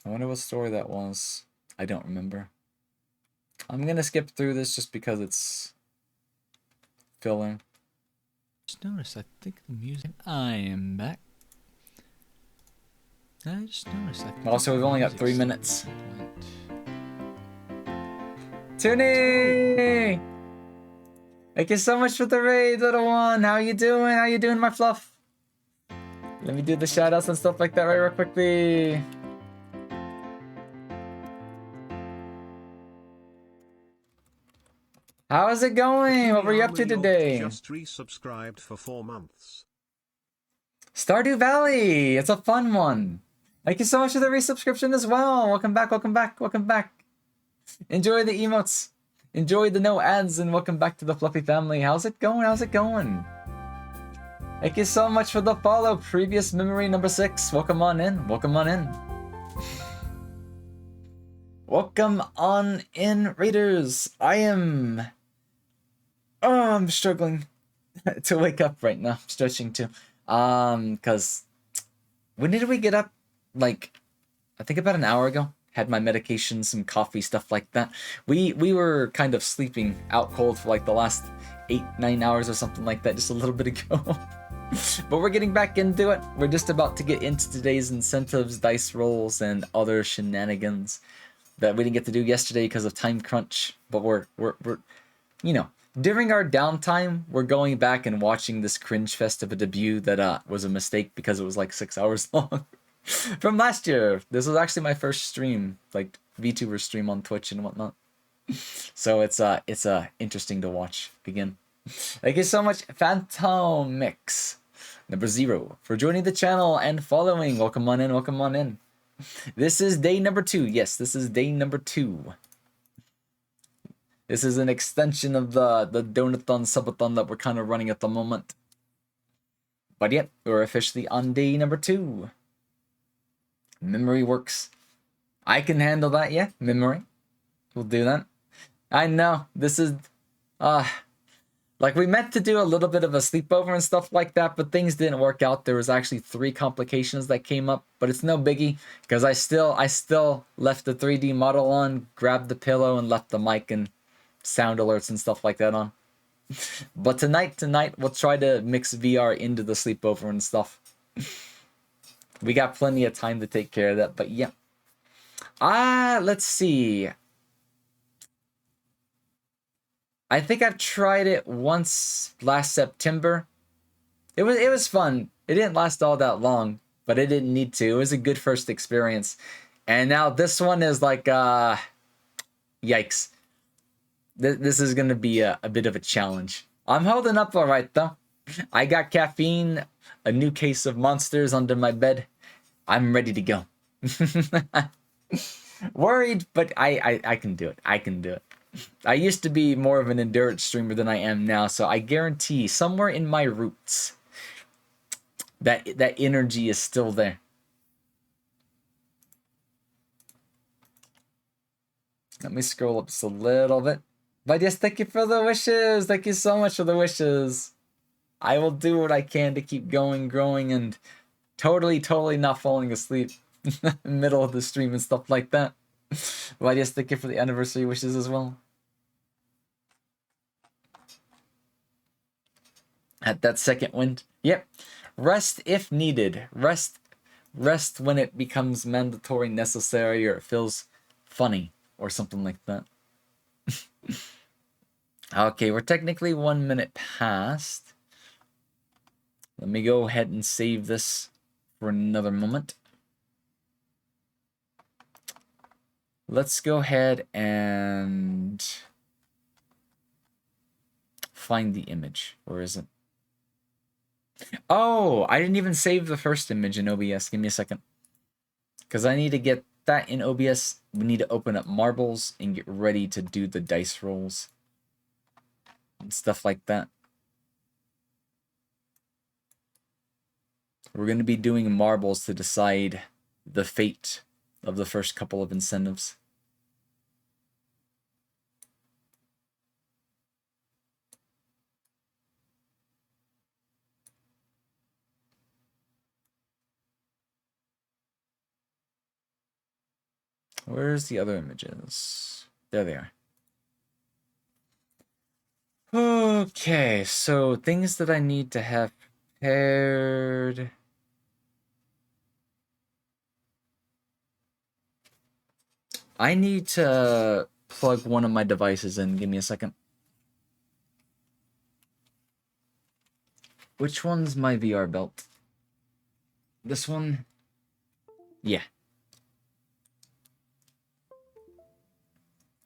Speaker 1: I wonder what story that was. I don't remember. I'm gonna skip through this just because it's filling.
Speaker 2: Just noticed, I think the music. I am back. I just noticed. I think
Speaker 1: Also, we've
Speaker 2: the
Speaker 1: only got
Speaker 2: music
Speaker 1: 3
Speaker 2: started
Speaker 1: minutes.
Speaker 2: at some point.
Speaker 1: Toonie! Thank you so much for the raid, little one. How you doing? How you doing, my fluff? Let me do the shoutouts and stuff like that right real quickly. How's it going? What were you up to today?
Speaker 4: Just resubscribed for 4 months.
Speaker 1: Stardew Valley! It's a fun one. Thank you so much for the resubscription as well. Welcome back, welcome back, welcome back. Enjoy the emotes. Enjoy the no ads, and welcome back to the Fluffy family. How's it going? How's it going? Thank you so much for the follow. Previous memory number 6. Welcome on in. Welcome on in. Welcome on in, Raiders. I'm struggling to wake up right now. I'm stretching too. Cause when did we get up? Like, I think about an hour ago. Had my medication, some coffee, stuff like that. We were kind of sleeping out cold for like the last 8-9 hours or something like that, just a little bit ago. But we're getting back into it. We're just about to get into today's incentives, dice rolls, and other shenanigans that we didn't get to do yesterday because of time crunch. But we're you know, during our downtime, we're going back and watching this cringe fest of a debut that was a mistake because it was like 6 hours long. From last year. This was actually my first stream, like Vtuber stream on Twitch and whatnot. So it's interesting to watch begin. Thank you so much, Phantom Mix number 0, for joining the channel and following. Welcome on in, welcome on in. This is day number 2. Yes, this is day number 2. This is an extension of the Donathon Subathon that we're kind of running at the moment. But yep, we're officially on day number 2. Memory works. I can handle that, yeah. Memory. We'll do that. I know. This is... like, we meant to do a little bit of a sleepover and stuff like that, but things didn't work out. There was actually 3 complications that came up, but it's no biggie, because I still left the 3D model on, grabbed the pillow, and left the mic and sound alerts and stuff like that on. But tonight, we'll try to mix VR into the sleepover and stuff. We got plenty of time to take care of that, but yeah. Let's see. I think I've tried it once last September. It was fun. It didn't last all that long, but it didn't need to. It was a good first experience. And now this one is like, yikes. This is going to be a bit of a challenge. I'm holding up all right, though. I got caffeine, a new case of Monsters under my bed. I'm ready to go. Worried, but I can do it. I can do it. I used to be more of an endurance streamer than I am now, so I guarantee somewhere in my roots that energy is still there. Let me scroll up just a little bit. But yes, thank you for the wishes. Thank you so much for the wishes. I will do what I can to keep going, growing, and totally not falling asleep in the middle of the stream and stuff like that. But yes, thank you for the anniversary wishes as well. At that second wind. Yep. Rest if needed. Rest when it becomes mandatory, necessary, or it feels funny or something like that. Okay, we're technically 1 minute past. Let me go ahead and save this for another moment. Let's go ahead and find the image. Where is it? Oh, I didn't even save the first image in OBS. Give me a second. Because I need to get that in OBS. We need to open up marbles and get ready to do the dice rolls and stuff like that. We're going to be doing marbles to decide the fate of the first couple of incentives. Where's the other images? There they are. Okay, so things that I need to have prepared. I need to plug one of my devices in. Give me a second. Which one's my VR belt? This one? Yeah.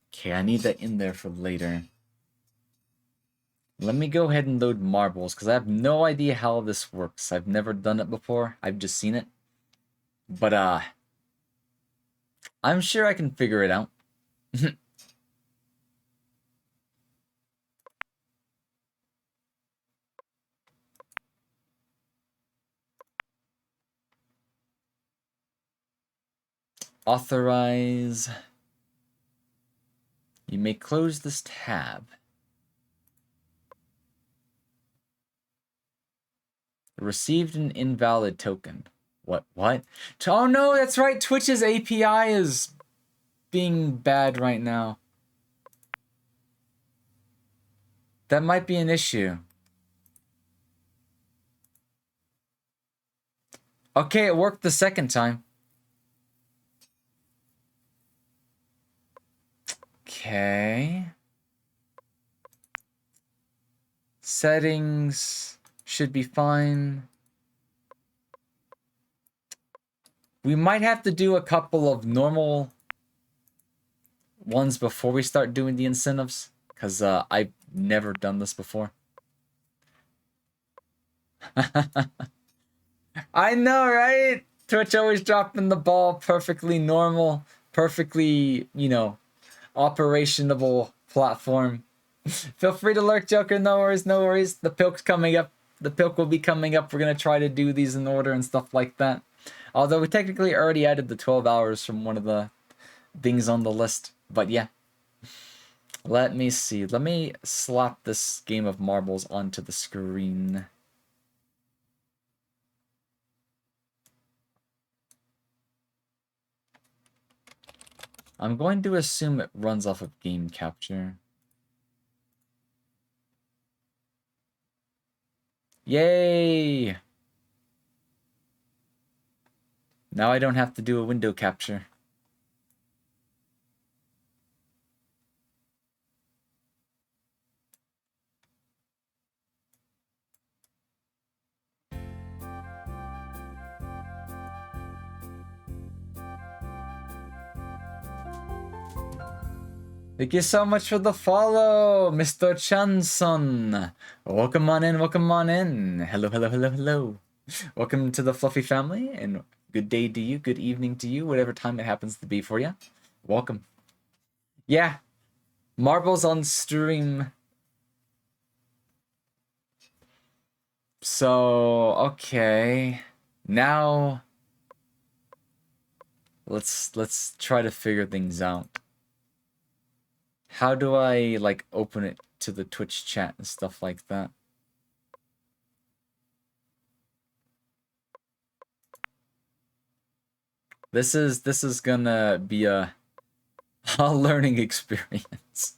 Speaker 1: Okay, I need that in there for later. Let me go ahead and load marbles, because I have no idea how this works. I've never done it before. I've just seen it. But, I'm sure I can figure it out. Authorize. You may close this tab. Received an invalid token. What? Oh no, that's right. Twitch's API is being bad right now. That might be an issue. Okay, it worked the second time. Okay. Settings should be fine. We might have to do a couple of normal ones before we start doing the incentives, because I've never done this before. I know, right? Twitch always dropping the ball, perfectly normal, perfectly, you know, operationable platform. Feel free to lurk, Joker. No worries, no worries. The pilk's coming up. The pilk will be coming up. We're going to try to do these in order and stuff like that. Although we technically already added the 12 hours from one of the things on the list. But yeah. Let me see. Let me slap this game of marbles onto the screen. I'm going to assume it runs off of game capture. Yay! Now I don't have to do a window capture. Thank you so much for the follow, Mr. Chanson. Welcome on in, welcome on in. Hello, hello, hello, hello. Welcome to the Fluffy family, and good day to you, good evening to you, whatever time it happens to be for you. Welcome. Yeah, marbles on stream. So, okay. Now, let's try to figure things out. How do I, like, open it to the Twitch chat and stuff like that? This is gonna be a learning experience.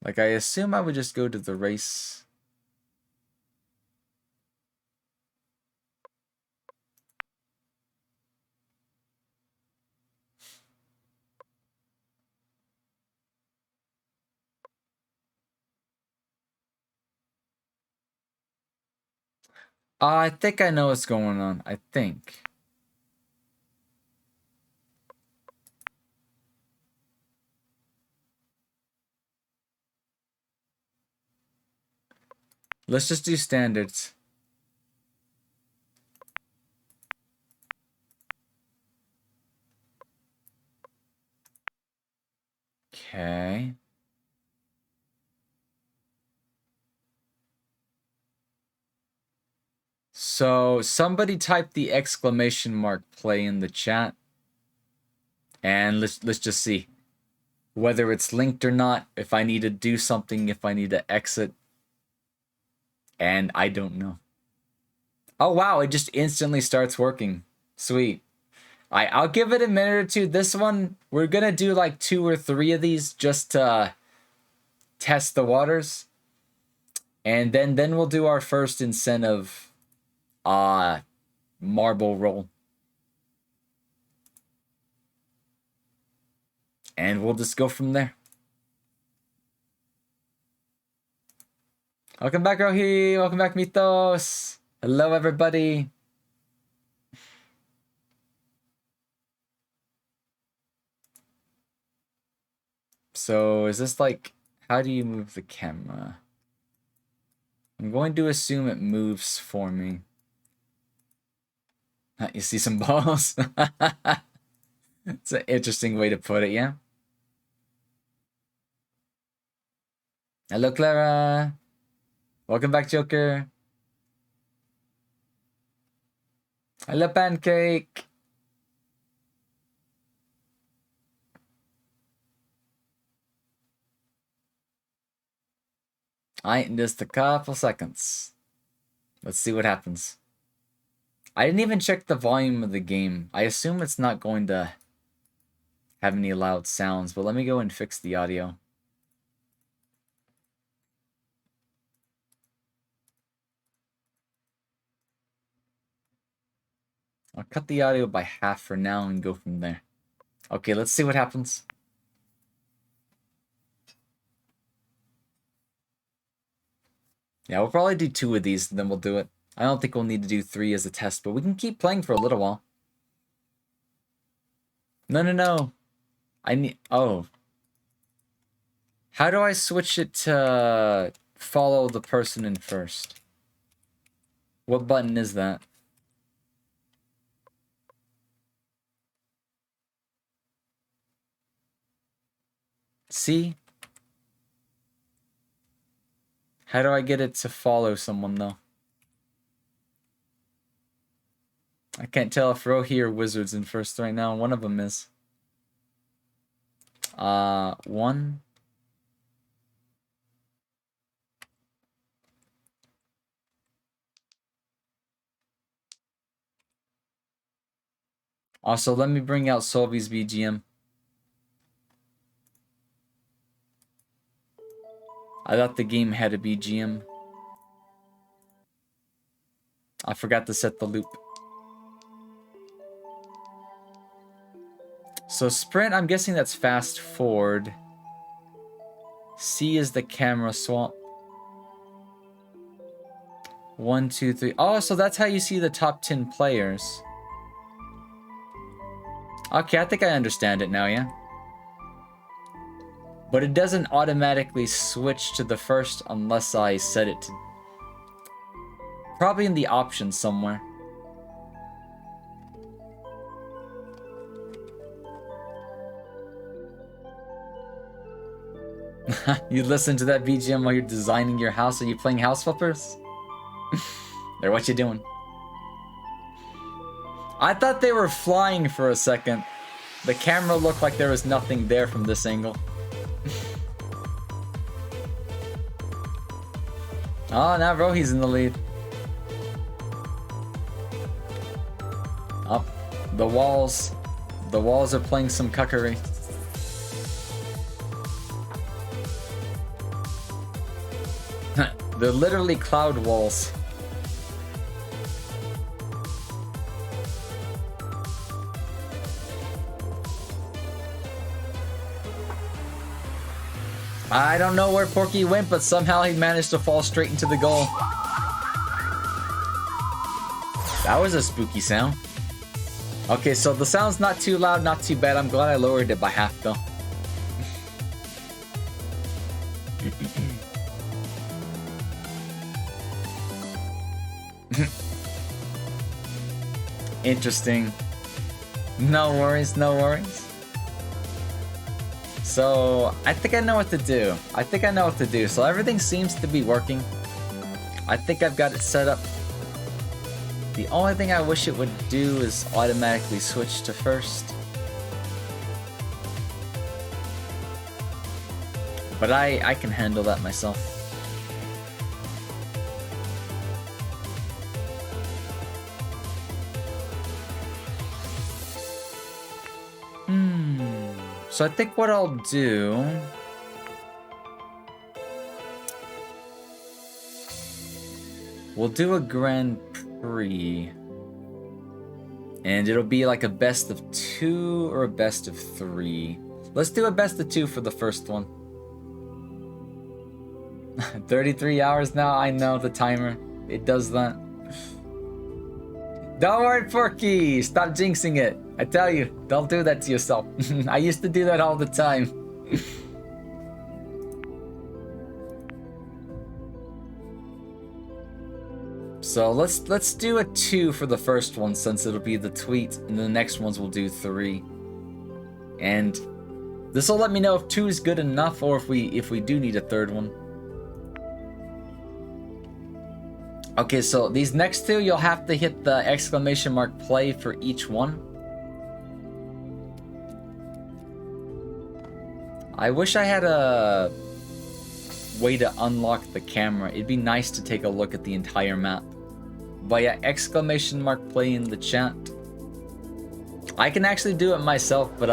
Speaker 1: Like, I assume I would just go to the race. I think I know what's going on. I think. Let's just do standards. Okay. So somebody type the exclamation mark play in the chat. And let's just see whether it's linked or not, if I need to do something, if I need to exit. And I don't know. Oh wow, it just instantly starts working. Sweet. I'll give it a minute or two. This one, we're gonna do like 2 or 3 of these just to test the waters. And then we'll do our first incentive marble roll. And we'll just go from there. Welcome back, Rohi. Welcome back, Mythos. Hello, everybody. So, is this like... How do you move the camera? I'm going to assume it moves for me. You see some balls? It's an interesting way to put it, yeah? Hello, Clara. Welcome back, Joker. Hello, Pancake. Alright, in just a couple seconds. Let's see what happens. I didn't even check the volume of the game. I assume it's not going to have any loud sounds, but let me go and fix the audio. I'll cut the audio by half for now and go from there. Okay, let's see what happens. Yeah, we'll probably do 2 of these, and then we'll do it. I don't think we'll need to do 3 as a test, but we can keep playing for a little while. No. I need... Oh. How do I switch it to follow the person in first? What button is that? See? How do I get it to follow someone, though? I can't tell if Rohi or Wizard's in first right now. One of them is. 1. Also, let me bring out Solvy's BGM. I thought the game had a BGM. I forgot to set the loop. So sprint, I'm guessing that's fast forward. C is the camera swap. 1, 2, 3. Oh, so that's how you see the top 10 players. Okay, I think I understand it now, yeah? But it doesn't automatically switch to the first unless I set it to... Probably in the options somewhere. You listen to that BGM while you're designing your house? Are you playing House Flippers? Or what you doing? I thought they were flying for a second. The camera looked like there was nothing there from this angle. Oh, now Rohi's in the lead. Up. The walls. The walls are playing some cuckery. They're literally cloud walls. I don't know where Porky went, but somehow he managed to fall straight into the goal. That was a spooky sound. Okay, so the sound's not too loud, not too bad. I'm glad I lowered it by half, though. Interesting. No worries, no worries. So, I think I know what to do. So everything seems to be working. I think I've got it set up. The only thing I wish it would do is automatically switch to first. But I can handle that myself. So I think what I'll do... We'll do a Grand Prix. And it'll be like a best of 2 or a best of 3. Let's do a best of 2 for the first one. 33 hours now, I know the timer. It does that. Don't worry, Porky! Stop jinxing it. I tell you, don't do that to yourself. I used to do that all the time. So let's do a 2 for the first one, since it'll be the tweet, and the next ones we'll do 3. And this will let me know if 2 is good enough, or if we do need a third one. Okay, so these next two, you'll have to hit the exclamation mark play for each one. I wish I had a way to unlock the camera. It'd be nice to take a look at the entire map. But yeah, exclamation mark play in the chat. I can actually do it myself, but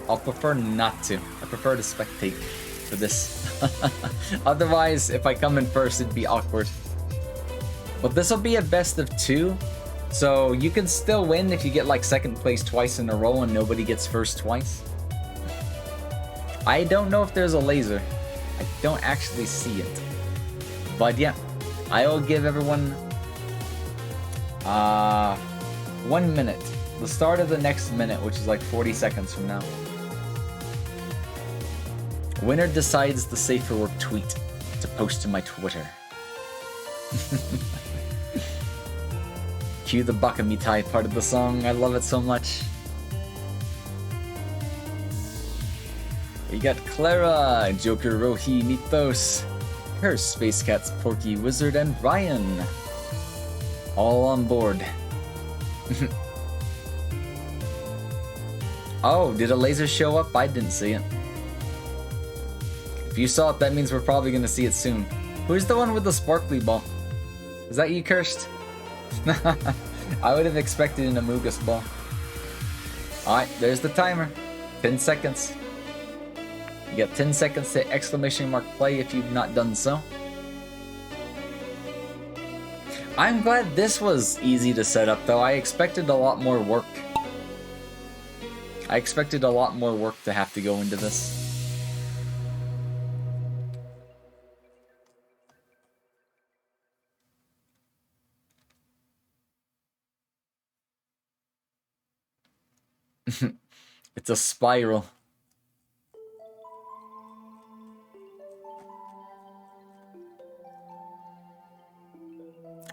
Speaker 1: I'll prefer not to. I prefer to spectate for this. Otherwise, if I come in first, it'd be awkward. But this will be a best of 2. So you can still win if you get like second place twice in a row and nobody gets first twice. I don't know if there's a laser. I don't actually see it. But yeah, I will give everyone 1 minute. The start of the next minute, which is like 40 seconds from now. Winner decides the safer word tweet to post to my Twitter. Cue the Bakamitai part of the song. I love it so much. We got Clara, Joker, Rohi, Mythos, her Space Cats, Porky, Wizard, and Ryan. All on board. Oh, did a laser show up? I didn't see it. If you saw it, that means we're probably gonna see it soon. Who's the one with the sparkly ball? Is that you, Cursed? I would have expected an Amogus ball. Alright, there's the timer. 10 seconds. You got 10 seconds to exclamation mark play if you've not done so. I'm glad this was easy to set up though. I expected a lot more work. I expected a lot more work to have to go into this. It's a spiral.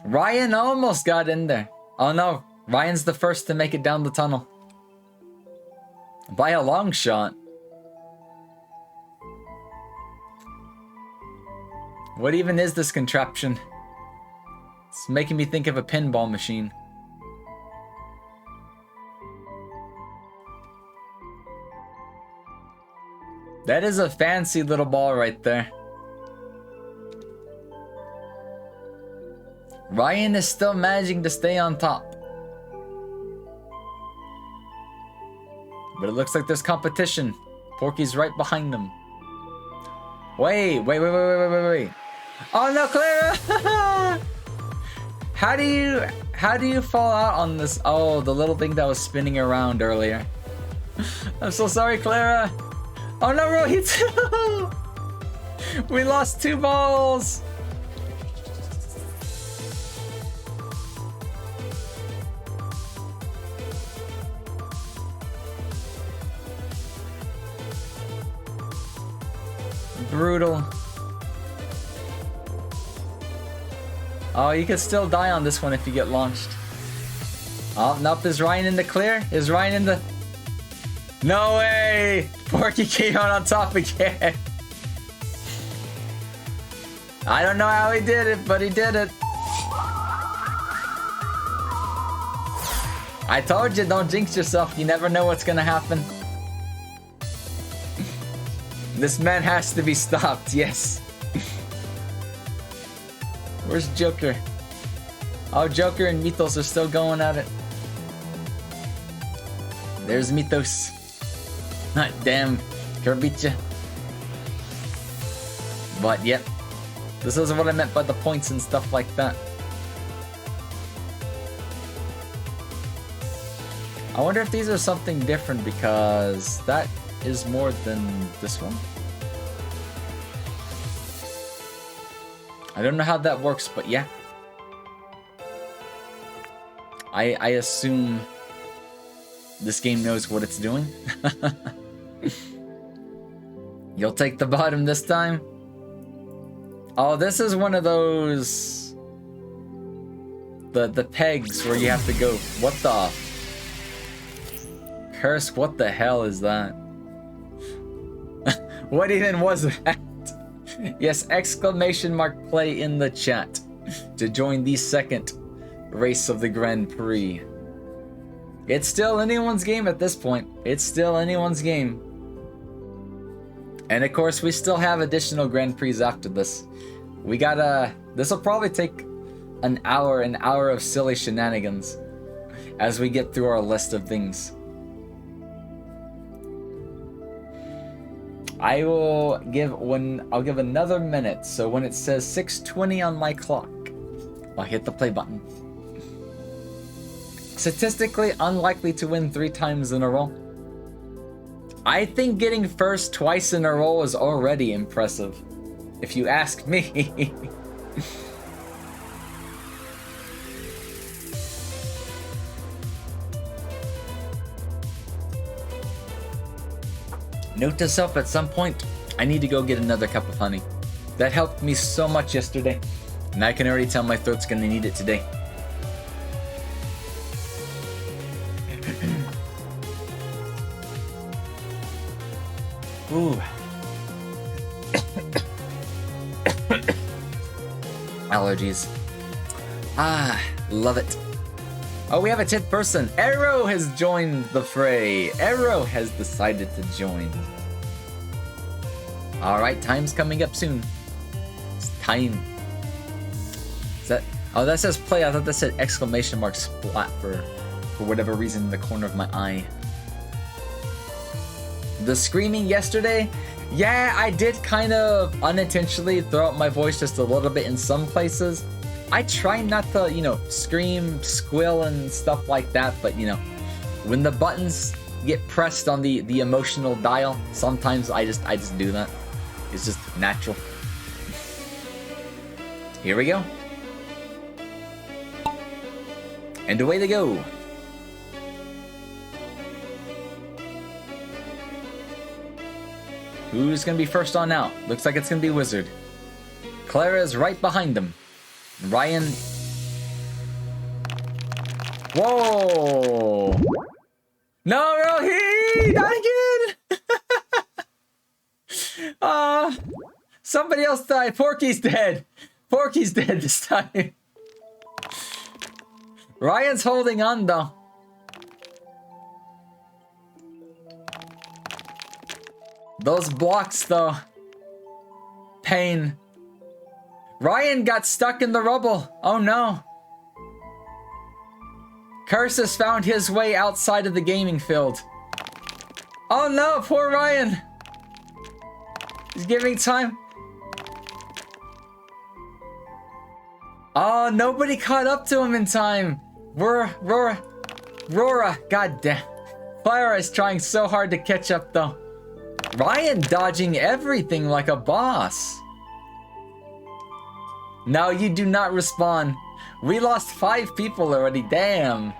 Speaker 1: Ryan almost got in there. Oh no, Ryan's the first to make it down the tunnel. By a long shot. What even is this contraption? It's making me think of a pinball machine. That is a fancy little ball right there. Ryan is still managing to stay on top. But it looks like there's competition. Porky's right behind them. Wait. Oh no, Clara! How do you fall out on this? Oh, the little thing that was spinning around earlier. I'm so sorry, Clara. Oh no, Rohit! We lost 2 balls! Brutal. Oh, you could still die on this one if you get launched. Oh, nope, is Ryan in the clear? Is Ryan in the... No way! Porky came out on top again. I don't know how he did it, but he did it. I told you, don't jinx yourself. You never know what's gonna happen. This man has to be stopped, yes. Where's Joker? Oh, Joker and Mythos are still going at it. There's Mythos. Damn, Kerbicha. But yep, this is what I meant by the points and stuff like that. I wonder if these are something different because that is more than this one. I don't know how that works, but yeah. I assume this game knows what it's doing. You'll take the bottom this time? Oh, this is one of those... The pegs where you have to go. What the... Curse, what the hell is that? What even was that? Yes, exclamation mark play in the chat. to join the second race of the Grand Prix. It's still anyone's game at this point. It's still anyone's game. And of course, we still have additional Grand Prix after this. We gotta... This will probably take an hour of silly shenanigans as we get through our list of things. I'll give another minute, so when it says 6:20 on my clock, I'll hit the play button. Statistically unlikely to win 3 times in a row. I think getting first twice in a row is already impressive, if you ask me. Note to self, at some point, I need to go get another cup of honey. That helped me so much yesterday, and I can already tell my throat's gonna need it today. Ooh. Allergies. Ah, love it. Oh, we have a 10th person. Arrow has joined the fray. Arrow has decided to join. Alright, time's coming up soon. It's time. Is that... Oh, that says play. I thought that said exclamation mark splat for whatever reason in the corner of my eye. The screaming yesterday? Yeah, I did kind of unintentionally throw out my voice just a little bit in some places. I try not to, scream, squeal, and stuff like that, but, when the buttons get pressed on the emotional dial, sometimes I just do that. It's just natural. Here we go. And away they go. Who's gonna be first on out? Looks like it's gonna be Wizard. Clara's right behind him. Ryan. Whoa! No, Rohi! Not again! Somebody else died. Porky's dead. Porky's dead this time. Ryan's holding on though. Those blocks though. Pain. Ryan got stuck in the rubble. Oh no. Curse has found his way outside of the gaming field. Oh no, poor Ryan. He's giving time. Oh, nobody caught up to him in time. Rora. God damn. Clara is trying so hard to catch up though. Ryan dodging everything like a boss. No, you do not respawn. We lost 5 people already, damn.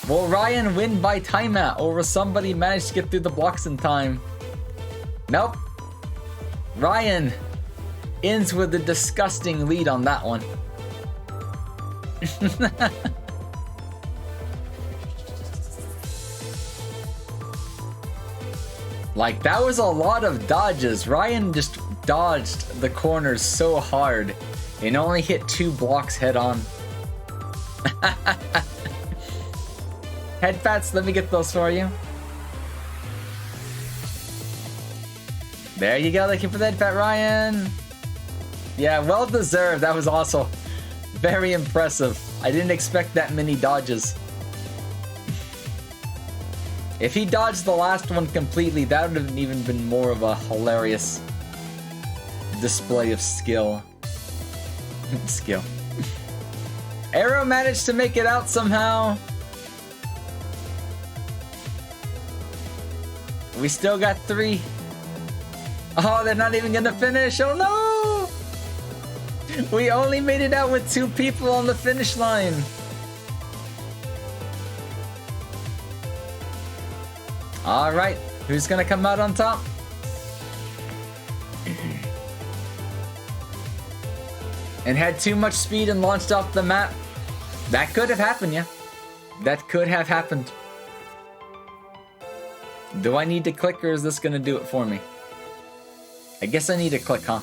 Speaker 1: Will Ryan win by timeout, or will somebody manage to get through the blocks in time? Nope. Ryan ends with a disgusting lead on that one. Like, that was a lot of dodges. Ryan just dodged the corners so hard and only hit 2 blocks head on. Head fats, let me get those for you. There you go, thank you for the head fat, Ryan. Yeah, well deserved. That was also very impressive. I didn't expect that many dodges. If he dodged the last one completely, that would have even been more of a hilarious display of skill. Arrow managed to make it out somehow. We still got 3. Oh, they're not even gonna finish. Oh no! We only made it out with 2 people on the finish line. Alright, who's gonna come out on top? And had too much speed and launched off the map. That could have happened, yeah. That could have happened. Do I need to click, or is this gonna do it for me? I guess I need to click, huh?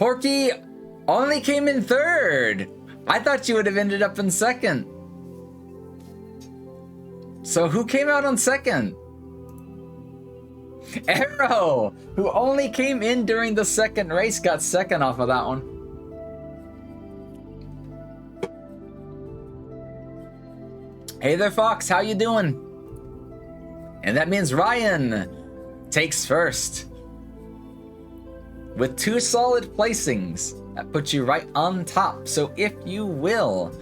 Speaker 1: Porky only came in third. I thought you would have ended up in second. So who came out on second? Arrow, who only came in during the second race, got second off of that one. Hey there, Fox, how you doing? And that means Ryan takes first. With 2 solid placings, that puts you right on top. So if you will,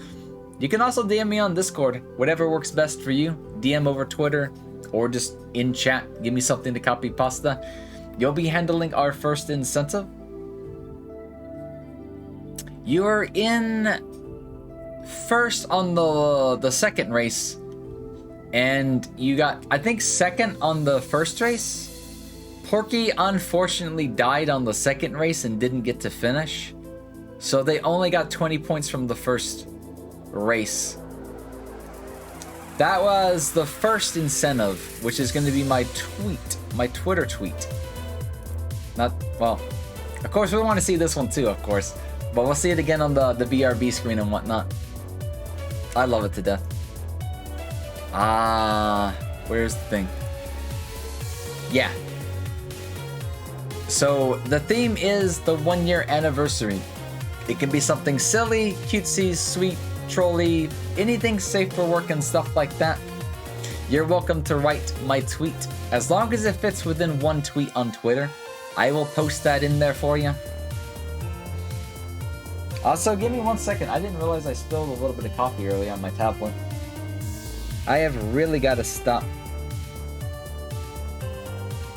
Speaker 1: you can also DM me on Discord, whatever works best for you. DM over Twitter, or just in chat, give me something to copy pasta. You'll be handling our first incentive. You are in first on the second race, and you got, I think, second on the first race. Porky unfortunately died on the second race and didn't get to finish, so they only got 20 points from the first race. That was the first incentive, which is going to be my tweet, my Twitter tweet. Not, well, of course we want to see this one too, of course, but we'll see it again on the BRB screen and whatnot. I love it to death. Where's the thing? Yeah. So the theme is the 1-year anniversary. It can be something silly, cutesy, sweet, trolly, anything safe for work and stuff like that. You're welcome to write my tweet. As long as it fits within 1 tweet on Twitter, I will post that in there for you. Also, give me 1 second. I didn't realize I spilled a little bit of coffee early on my tablet. I have really got to stop.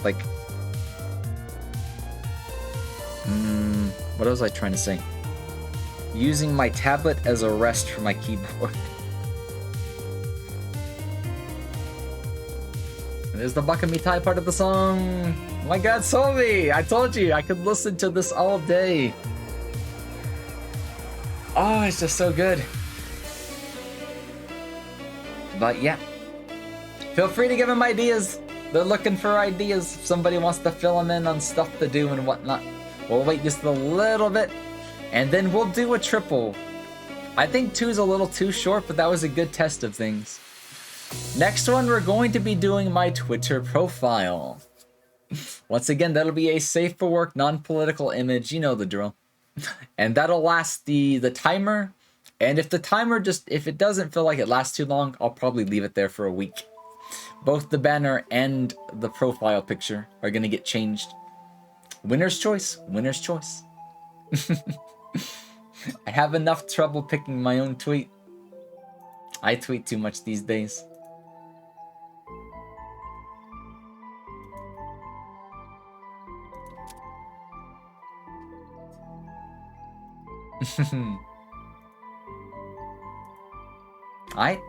Speaker 1: Like, what was I trying to say? Using my tablet as a rest for my keyboard. There's the Bakamitai part of the song. Oh my god, Solvi! I told you, I could listen to this all day. Oh, it's just so good. But yeah. Feel free to give them ideas. They're looking for ideas. If somebody wants to fill them in on stuff to do and whatnot. We'll wait just a little bit, and then we'll do a triple. I think 2 is a little too short, but that was a good test of things. Next one, we're going to be doing my Twitter profile. Once again, that'll be a safe for work, non-political image. You know the drill. And that'll last the timer. And if the timer if it doesn't feel like it lasts too long, I'll probably leave it there for a week. Both the banner and the profile picture are going to get changed. Winner's choice. Winner's choice. I have enough trouble picking my own tweet. I tweet too much these days. Alright.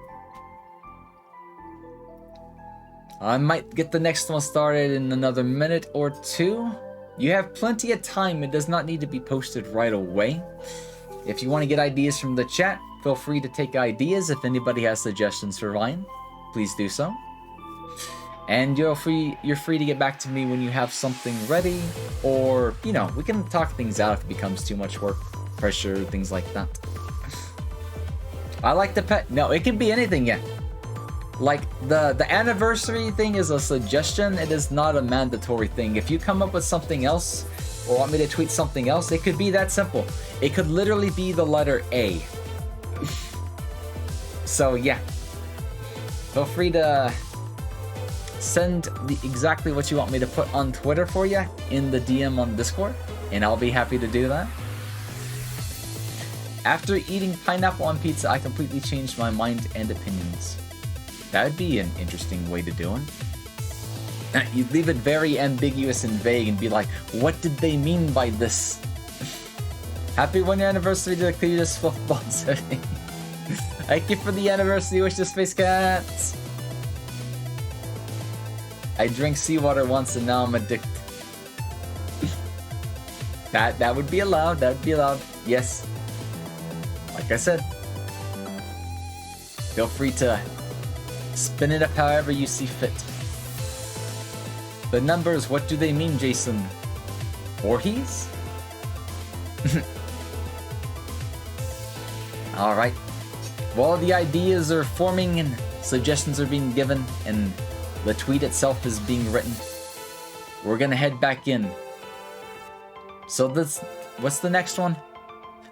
Speaker 1: I might get the next one started in another minute or 2. You have plenty of time. It does not need to be posted right away. If you want to get ideas from the chat, feel free to take ideas. If anybody has suggestions for Ryan, please do so. And you're free to get back to me when you have something ready, or, you know, we can talk things out if it becomes too much work, pressure, things like that. I like the pet. No, it can be anything, yeah. Like, the anniversary thing is a suggestion. It is not a mandatory thing. If you come up with something else, or want me to tweet something else, it could be that simple. It could literally be the letter A. So, yeah. Feel free to send exactly what you want me to put on Twitter for you in the DM on Discord, and I'll be happy to do that. After eating pineapple on pizza, I completely changed my mind and opinions. That would be an interesting way to do it. You'd leave it very ambiguous and vague and be like, what did they mean by this? Happy 1-year anniversary to the Cletus football setting. Thank you for the anniversary wishes, Space Cats. I drank seawater once and now I'm addicted. That would be allowed. That would be allowed. Yes. Like I said, feel free to spin it up however you see fit. The numbers, what do they mean, Jason? Voorhees? Alright. While the ideas are forming and suggestions are being given and the tweet itself is being written, we're gonna head back in. So what's the next one?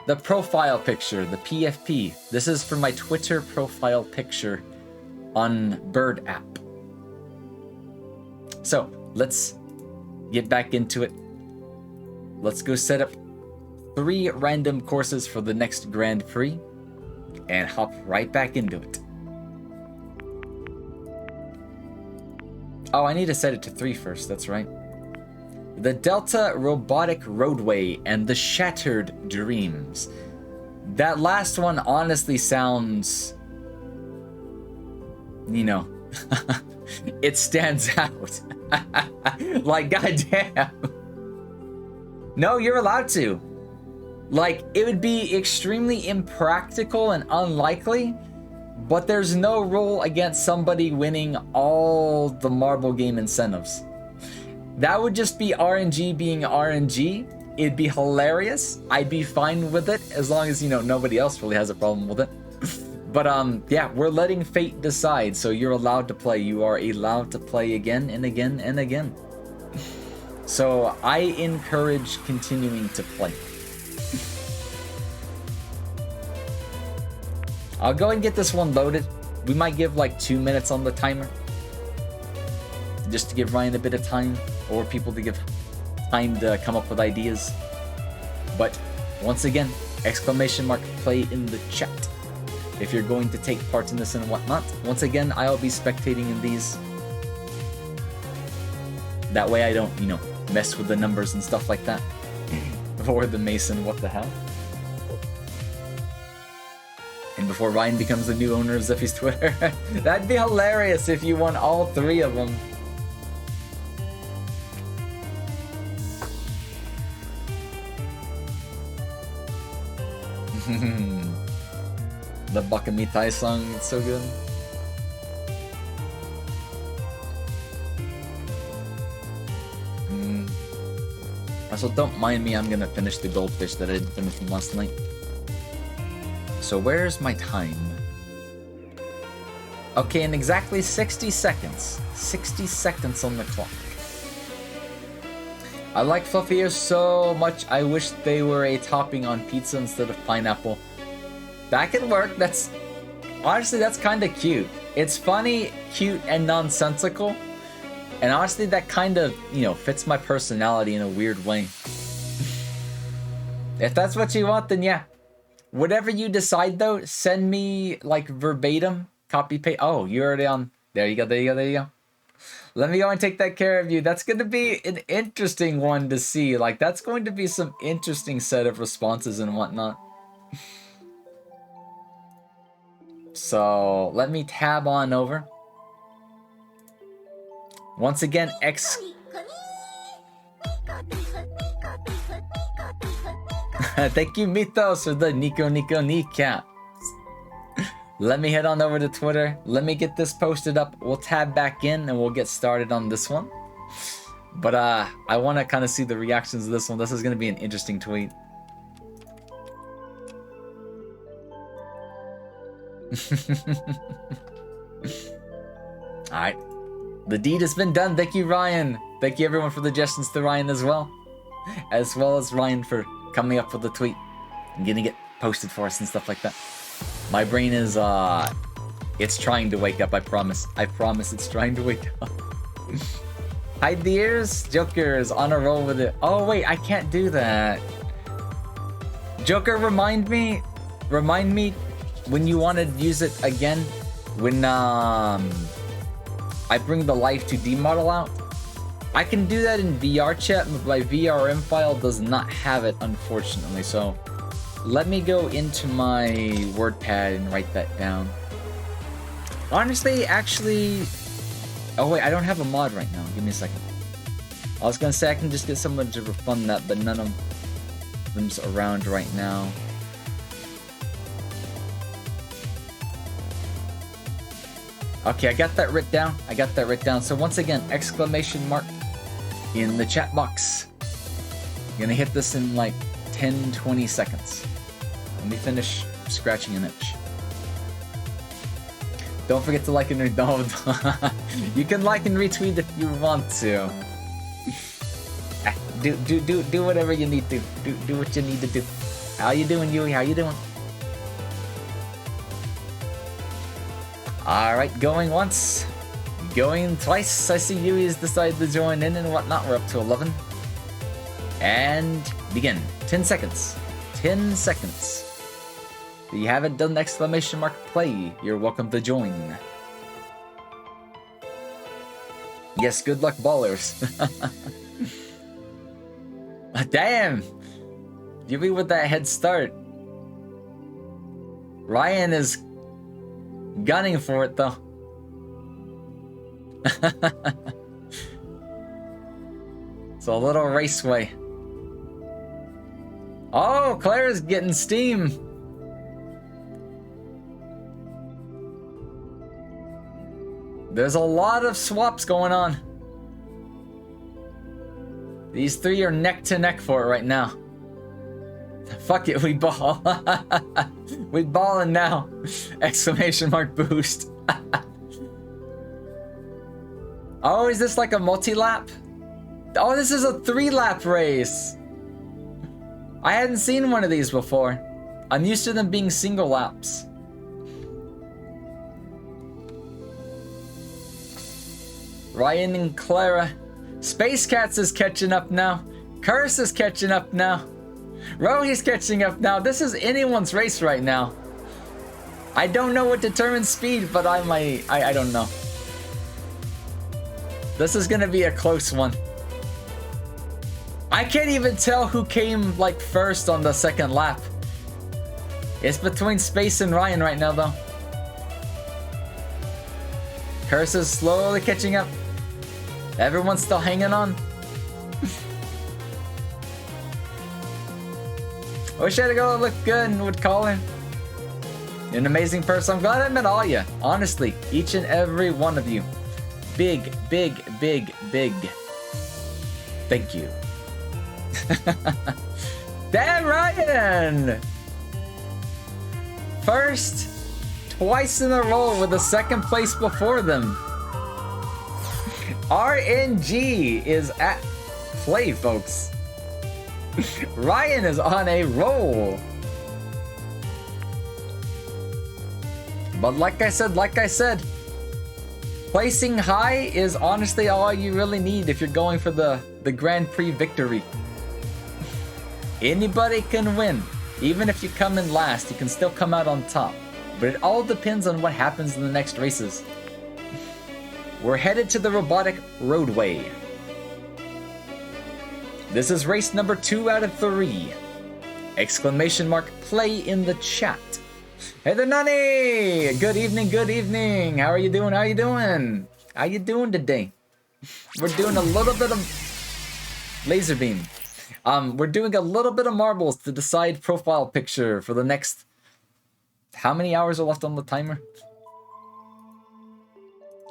Speaker 1: The profile picture, the PFP. This is for my Twitter profile picture on Bird app. So let's get back into it. Let's go set up 3 random courses for the next Grand Prix and hop right back into it. Oh, I need to set it to 3 first, that's right. The Delta Robotic Roadway and the Shattered Dreams. That last one honestly sounds, you know, it stands out. Like, goddamn. No, you're allowed to. Like, it would be extremely impractical and unlikely, but there's no rule against somebody winning all the marble game incentives. That would just be RNG being RNG. It'd be hilarious. I'd be fine with it as long as, you know, nobody else really has a problem with it. But yeah, we're letting fate decide, so you're allowed to play. You are allowed to play again and again and again. So I encourage continuing to play. I'll go and get this one loaded. We might give like 2 minutes on the timer, just to give Ryan a bit of time, or people to give time to come up with ideas. But once again, exclamation mark play in the chat if you're going to take part in this and whatnot. Once again, I'll be spectating in these. That way I don't, you know, mess with the numbers and stuff like that. Or the Mason, what the hell? And before Ryan becomes the new owner of Ziffy's Twitter. That'd be hilarious if you won all 3 of them. The Bakamitai song, it's so good. Also, don't mind me, I'm gonna finish the goldfish that I didn't finish from last night. So where's my time? Okay, in exactly 60 seconds. 60 seconds on the clock. I like fluffy ears so much, I wish they were a topping on pizza instead of pineapple. That could work. That's honestly, that's kind of cute. It's funny, cute, and nonsensical. And honestly, that kind of, you know, fits my personality in a weird way. If that's what you want, then yeah. Whatever you decide though, send me like verbatim, copy paste. Oh, you're already on. There you go, there you go, there you go. Let me go and take that care of you. That's going to be an interesting one to see. Like, that's going to be some interesting set of responses and whatnot. So, let me tab on over. Once again, Thank you, Mythos, for the Nico kneecap. Let me head on over to Twitter. Let me get this posted up. We'll tab back in and we'll get started on this one. But I want to kind of see the reactions of this one. This is going to be an interesting tweet. Alright. The deed has been done. Thank you, Ryan. Thank you, everyone, for the suggestions to Ryan as well. As well as Ryan for coming up with the tweet and getting it posted for us and stuff like that. My brain is, it's trying to wake up, I promise. I promise it's trying to wake up. Hide the ears? Joker is on a roll with it. Oh, wait, I can't do that. Joker, remind me when you want to use it again. When, I bring the Life 2D model out. I can do that in VR chat, but my VRM file does not have it, unfortunately, so let me go into my WordPad and write that down. Honestly, actually... Oh wait, I don't have a mod right now. Give me a second. I was gonna say I can just get someone to refund that, but none of them's around right now. Okay, I got that written down. So once again, exclamation mark in the chat box. I'm gonna hit this in like 10, 20 seconds. Let me finish scratching an itch. Don't forget to like and retweet. You can like and retweet if you want to. Do whatever you need to. Do what you need to do. How you doing, Yui? How you doing? Alright, going once. Going twice. I see Yui's decided to join in and whatnot. We're up to 11. And begin. 10 seconds. 10 seconds. If you haven't done exclamation mark play, you're welcome to join. Yes, good luck, ballers. Damn! Yui with that head start. Ryan is gunning for it though. It's a little raceway. Oh, Claire's getting steam. There's a lot of swaps going on. These three are neck to neck for it right now. Fuck it, we ball. We ballin' now. Exclamation mark boost. Oh, is this like a multi-lap? Oh, this is a 3-lap race. I hadn't seen one of these before. I'm used to them being single laps. Ryan and Clara. Space Cats is catching up now. Curse is catching up now. Rohi's catching up now. This is anyone's race right now. I don't know what determines speed, but I don't know. This is gonna be a close one. I can't even tell who came like first on the second lap. It's between Space and Ryan right now though. Curse is slowly catching up. Everyone's still hanging on. Wish I had to go look good and would call him. You're an amazing person. I'm glad I met all you. Honestly, each and every one of you. Big, big, big, big. Thank you. Damn, Ryan! First, twice in a row with a second place before them. RNG is at play, folks. Ryan is on a roll. But like I said, placing high is honestly all you really need if you're going for the Grand Prix victory. Anybody can win. Even if you come in last, you can still come out on top. But it all depends on what happens in the next races. We're headed to the robotic roadway. This is race number 2 out of 3. Exclamation mark play in the chat. Hey there, Nani! Good evening, good evening. How are you doing? How you doing? How you doing today? We're doing a little bit of laser beam. We're doing a little bit of marbles to decide profile picture for the next... How many hours are left on the timer?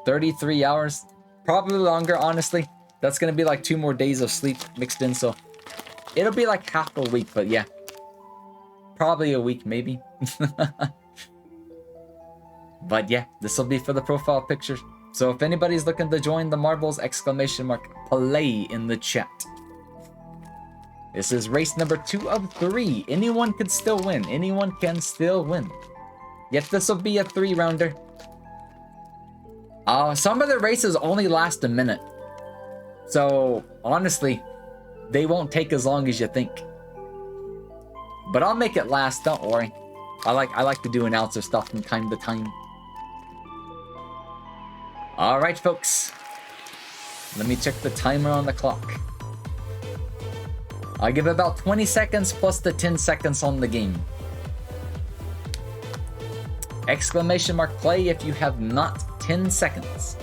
Speaker 1: 33 hours. Probably longer, honestly. That's gonna be like 2 more days of sleep mixed in, so... It'll be like half a week, but yeah. Probably a week, maybe. But yeah, this will be for the profile picture. So if anybody's looking to join the marbles, exclamation mark play in the chat. This is race number 2 of 3. Anyone could still win. Anyone can still win. Yet this will be a 3-rounder. Some of the races only last a minute. So honestly, they won't take as long as you think. But I'll make it last, don't worry. I like to do announcer stuff from time to time. Alright, folks. Let me check the timer on the clock. I'll give about 20 seconds plus the 10 seconds on the game. Exclamation mark play if you have not 10 seconds.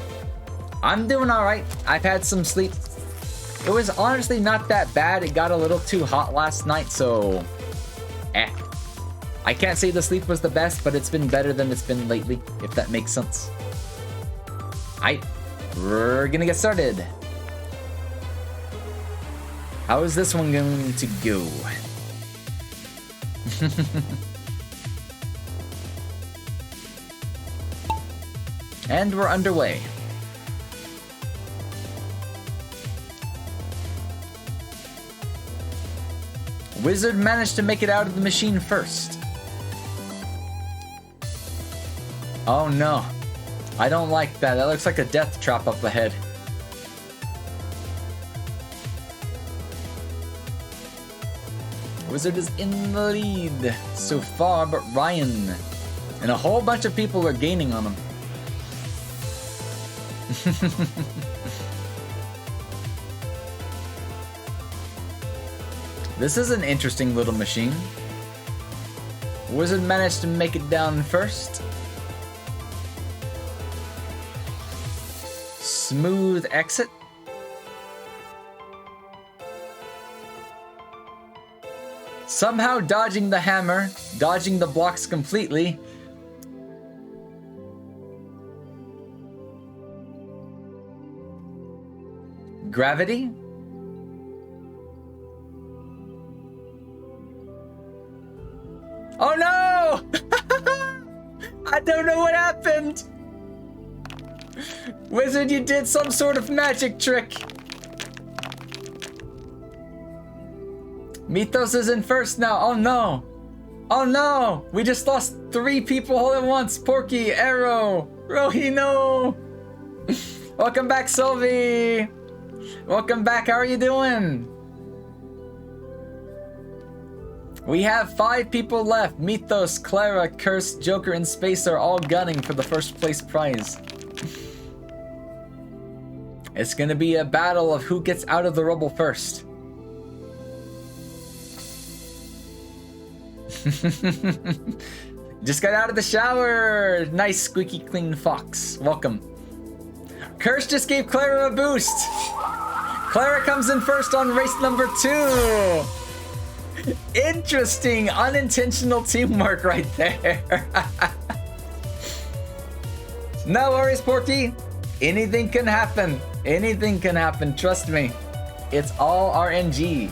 Speaker 1: I'm doing alright. I've had some sleep. It was honestly not that bad. It got a little too hot last night, so... I can't say the sleep was the best, but it's been better than it's been lately, if that makes sense. Alright, we're gonna get started. How is this one going to go? And we're underway. Wizard managed to make it out of the machine first. Oh no. I don't like that. That looks like a death trap up ahead. Wizard is in the lead so far, but Ryan and a whole bunch of people are gaining on him. This is an interesting little machine. Wizard managed to make it down first. Smooth exit. Somehow dodging the hammer, dodging the blocks completely. Gravity. Oh no! I don't know what happened. Wizard, you did some sort of magic trick. Mythos is in first now. Oh no. Oh no. We just lost 3 people all at once. Porky, Arrow, Rohi, no. Welcome back, Sylvie. Welcome back. How are you doing? We have 5 people left. Mythos, Clara, Curse, Joker, and Space are all gunning for the first place prize. It's gonna be a battle of who gets out of the rubble first. Just got out of the shower. Nice squeaky clean fox. Welcome. Curse just gave Clara a boost. Clara comes in first on race number 2. Interesting unintentional teamwork right there. No worries, Porky. Anything can happen. Anything can happen. Trust me. It's all RNG.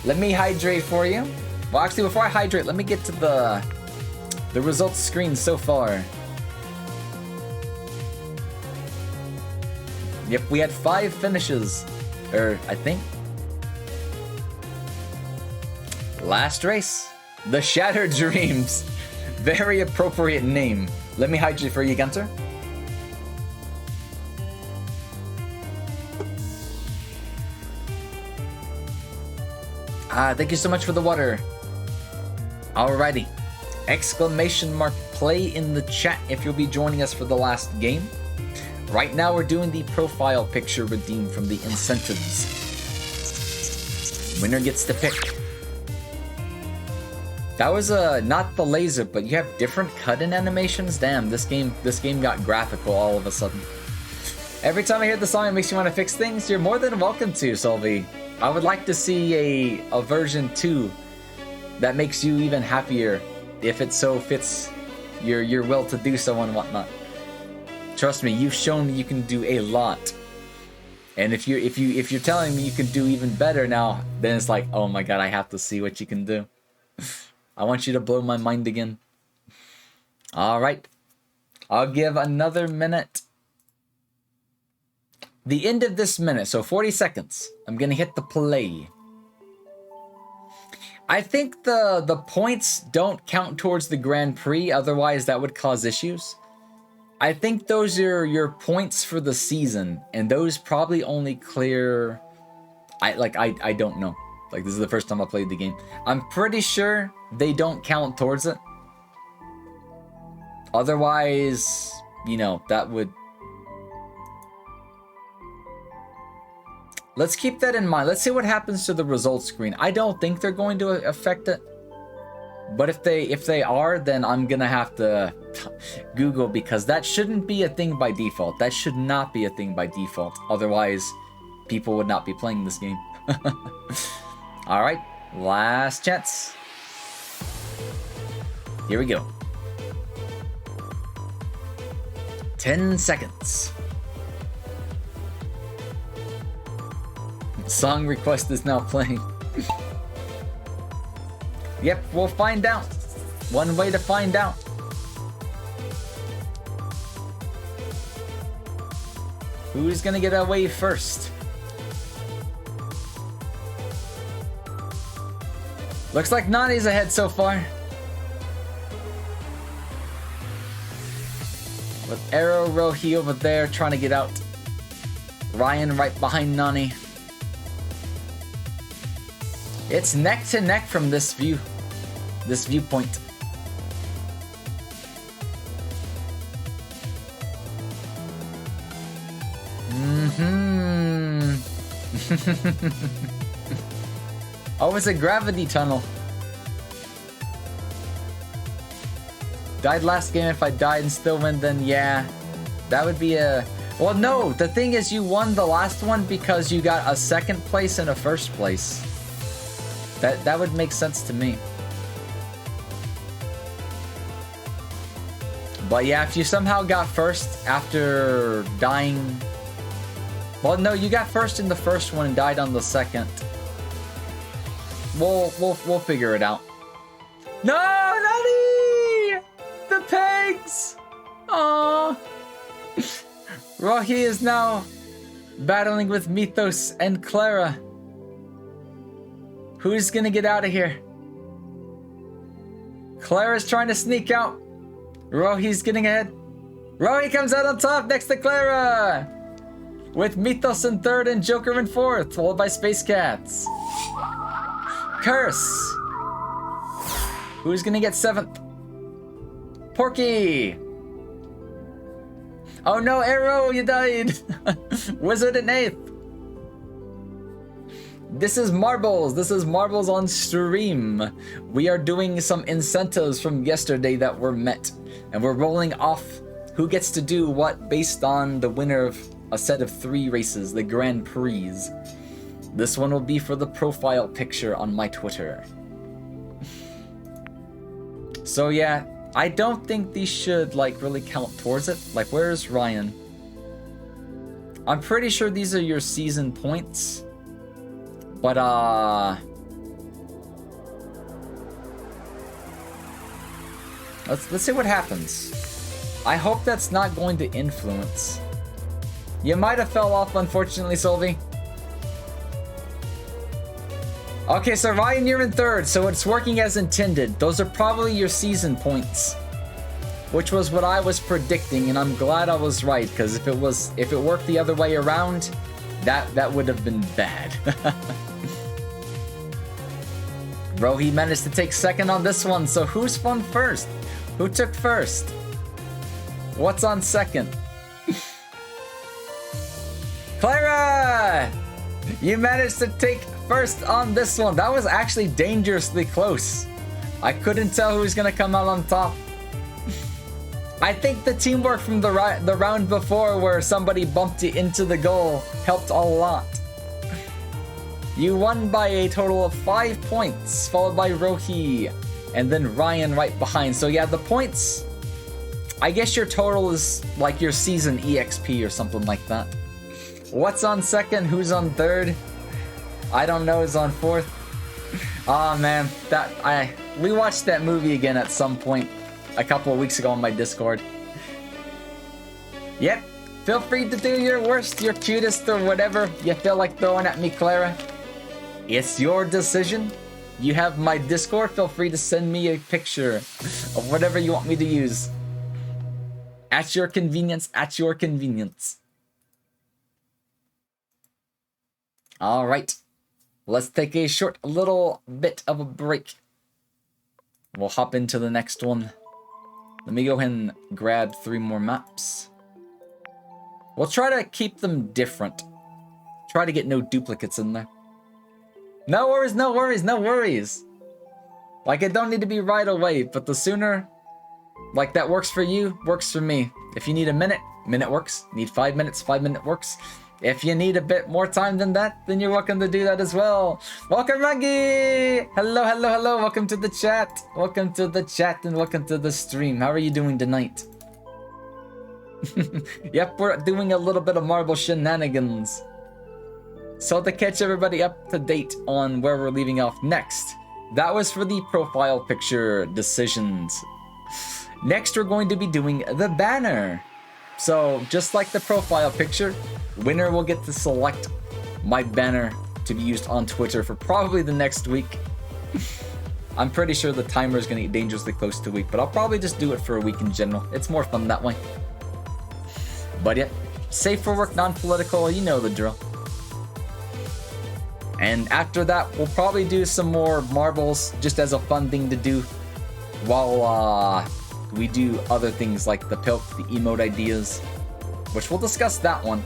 Speaker 1: Let me hydrate for you. Well, actually, before I hydrate, let me get to the results screen so far. Yep, we had 5 finishes. I think. Last race. The Shattered Dreams. Very appropriate name. Let me hydrate for you, Gunter. Thank you so much for the water. Alrighty. Exclamation mark play in the chat if you'll be joining us for the last game. Right now we're doing the profile picture redeem from the incentives. Winner gets to pick. That was not the laser, but you have different cut-in animations. Damn, this game got graphical all of a sudden. Every time I hear the song it makes you want to fix things, you're more than welcome to, Solvi. I would like to see a version 2 that makes you even happier if it so fits your will to do so and whatnot. Trust me, you've shown me you can do a lot. And if you're telling me you can do even better now, then it's like, oh my god, I have to see what you can do. I want you to blow my mind again. Alright. I'll give another minute. The end of this minute, so 40 seconds. I'm gonna hit the play. I think the points don't count towards the Grand Prix, otherwise that would cause issues. I think those are your points for the season, and those probably only clear... I don't know. Like, this is the first time I played the game. I'm pretty sure they don't count towards it. Otherwise, you know, that would... Let's keep that in mind. Let's see what happens to the results screen. I don't think they're going to affect it. But if they are, then I'm gonna have to Google, because that shouldn't be a thing by default. That should not be a thing by default. Otherwise, people would not be playing this game. Alright, last chance. Here we go. 10 seconds. Song request is now playing. Yep, we'll find out. One way to find out. Who's gonna get away first? Looks like Nani's ahead so far. With Arrow Rohi over there trying to get out. Ryan right behind Nani. It's neck to neck from this view. This viewpoint. Oh, it's a gravity tunnel. Died last game. If I died and still win, then yeah. That would be a... Well, no. The thing is, you won the last one because you got a second place and a first place. That would make sense to me. But yeah, if you somehow got first after dying... Well, no, you got first in the first one and died on the second. We'll figure it out. No, Nani! The pegs! Aww. Rohi is now battling with Mythos and Clara. Who's gonna get out of here? Clara's trying to sneak out. Rohi's getting ahead. Rohi comes out on top next to Clara! With Mythos in third and Joker in fourth, followed by Space Cats. Curse! Who's gonna get seventh? Porky! Oh no, Arrow, you died! Wizard in eighth. This is Marbles. This is Marbles on stream. We are doing some incentives from yesterday that were met. And we're rolling off who gets to do what based on the winner of a set of 3 races, the Grand Prix. This one will be for the profile picture on my Twitter. So yeah, I don't think these should like really count towards it. Like, where's Ryan? I'm pretty sure these are your season points. But let's see what happens. I hope that's not going to influence. You might have fell off, unfortunately, Sylvie. Okay, so Ryan, you're in third, so it's working as intended. Those are probably your season points, which was what I was predicting, and I'm glad I was right, because if it worked the other way around, that would have been bad. Rohi managed to take second on this one, so who's won first? Who took first? What's on second? Clara! You managed to take first on this one. That was actually dangerously close. I couldn't tell who was gonna come out on top. I think the teamwork from the round before where somebody bumped you into the goal helped a lot. You won by a total of 5 points, followed by Rohi, and then Ryan right behind. So yeah, the points, I guess your total is like your season EXP or something like that. What's on second? Who's on third? I don't know. Who's on fourth? Oh man, we watched that movie again at some point a couple of weeks ago on my Discord. Yep, feel free to do your worst, your cutest, or whatever you feel like throwing at me, Clara. It's your decision. You have my Discord. Feel free to send me a picture of whatever you want me to use. At your convenience, at your convenience. All right, let's take a short little bit of a break. We'll hop into the next one. Let me go ahead and grab 3 more maps. We'll try to keep them different. Try to get no duplicates in there. No worries, no worries, no worries. Like, it don't need to be right away, but the sooner, like, that works for you, works for me. If you need a minute, minute works. Need 5 minutes, 5 minute works. If you need a bit more time than that, then you're welcome to do that as well. Welcome, Maggie! Hello, hello, hello. Welcome to the chat. Welcome to the chat and welcome to the stream. How are you doing tonight? Yep, we're doing a little bit of marble shenanigans. So to catch everybody up to date on where we're leaving off next, that was for the profile picture decisions. Next, we're going to be doing the banner. So, just like the profile picture, winner will get to select my banner to be used on Twitter for probably the next week. I'm pretty sure the timer is going to get dangerously close to a week, but I'll probably just do it for a week in general. It's more fun that way. But yeah, safe for work, non-political, you know the drill. And after that, we'll probably do some more marbles just as a fun thing to do while we do other things like the pilk, the emote ideas, which we'll discuss that one.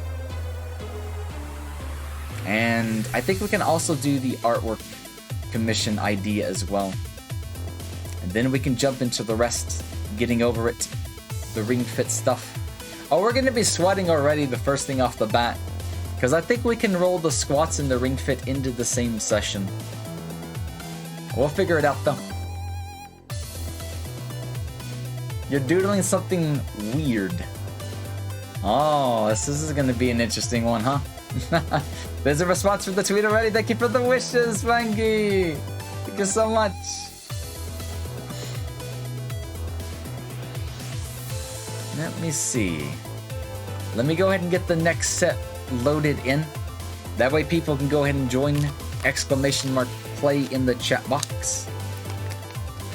Speaker 1: And I think we can also do the artwork commission idea as well. And then we can jump into the rest, getting over it, the ring fit stuff. Oh, we're going to be sweating already the first thing off the bat, because I think we can roll the squats and the ring fit into the same session. We'll figure it out though. You're doodling something weird. Oh, this is going to be an interesting one, huh? There's a response for the tweet already. Thank you for the wishes, Vangi. Thank you so much. Let me see. Let me go ahead and get the next set loaded in. That way people can go ahead and join !play in the chat box.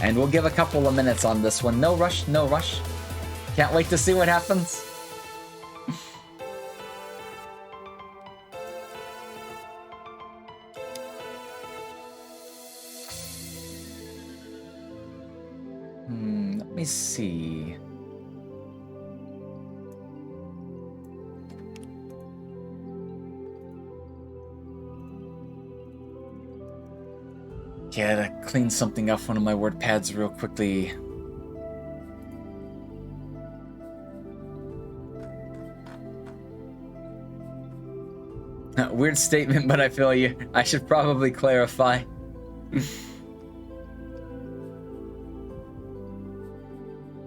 Speaker 1: And we'll give a couple of minutes on this one. No rush, no rush. Can't wait to see what happens. Let me see. Gotta clean something off one of my word pads real quickly. Weird statement, but I feel you. I should probably clarify.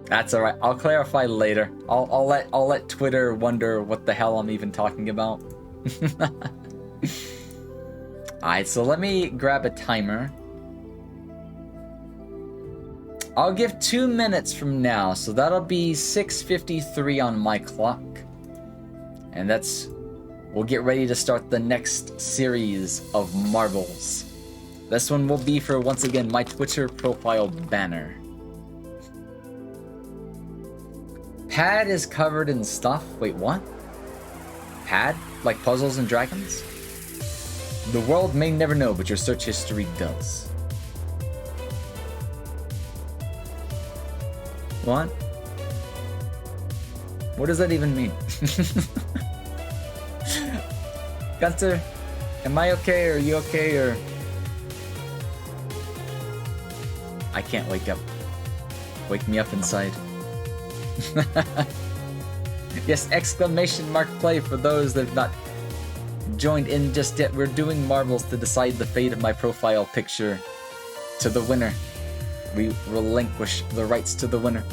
Speaker 1: That's alright. I'll clarify later. I'll let Twitter wonder what the hell I'm even talking about. Alright, so let me grab a timer. I'll give 2 minutes from now, so that'll be 6:53 on my clock. And we'll get ready to start the next series of marbles. This one will be for, once again, my Twitter profile banner. Pad is covered in stuff. Wait, what? Pad? Like puzzles and dragons? The world may never know, but your search history does. What? What does that even mean? Gunter, am I okay? Are you okay? Or I can't wake up. Wake me up inside. Yes, !play for those that have not joined in just yet. We're doing marbles to decide the fate of my profile picture to the winner. We relinquish the rights to the winner.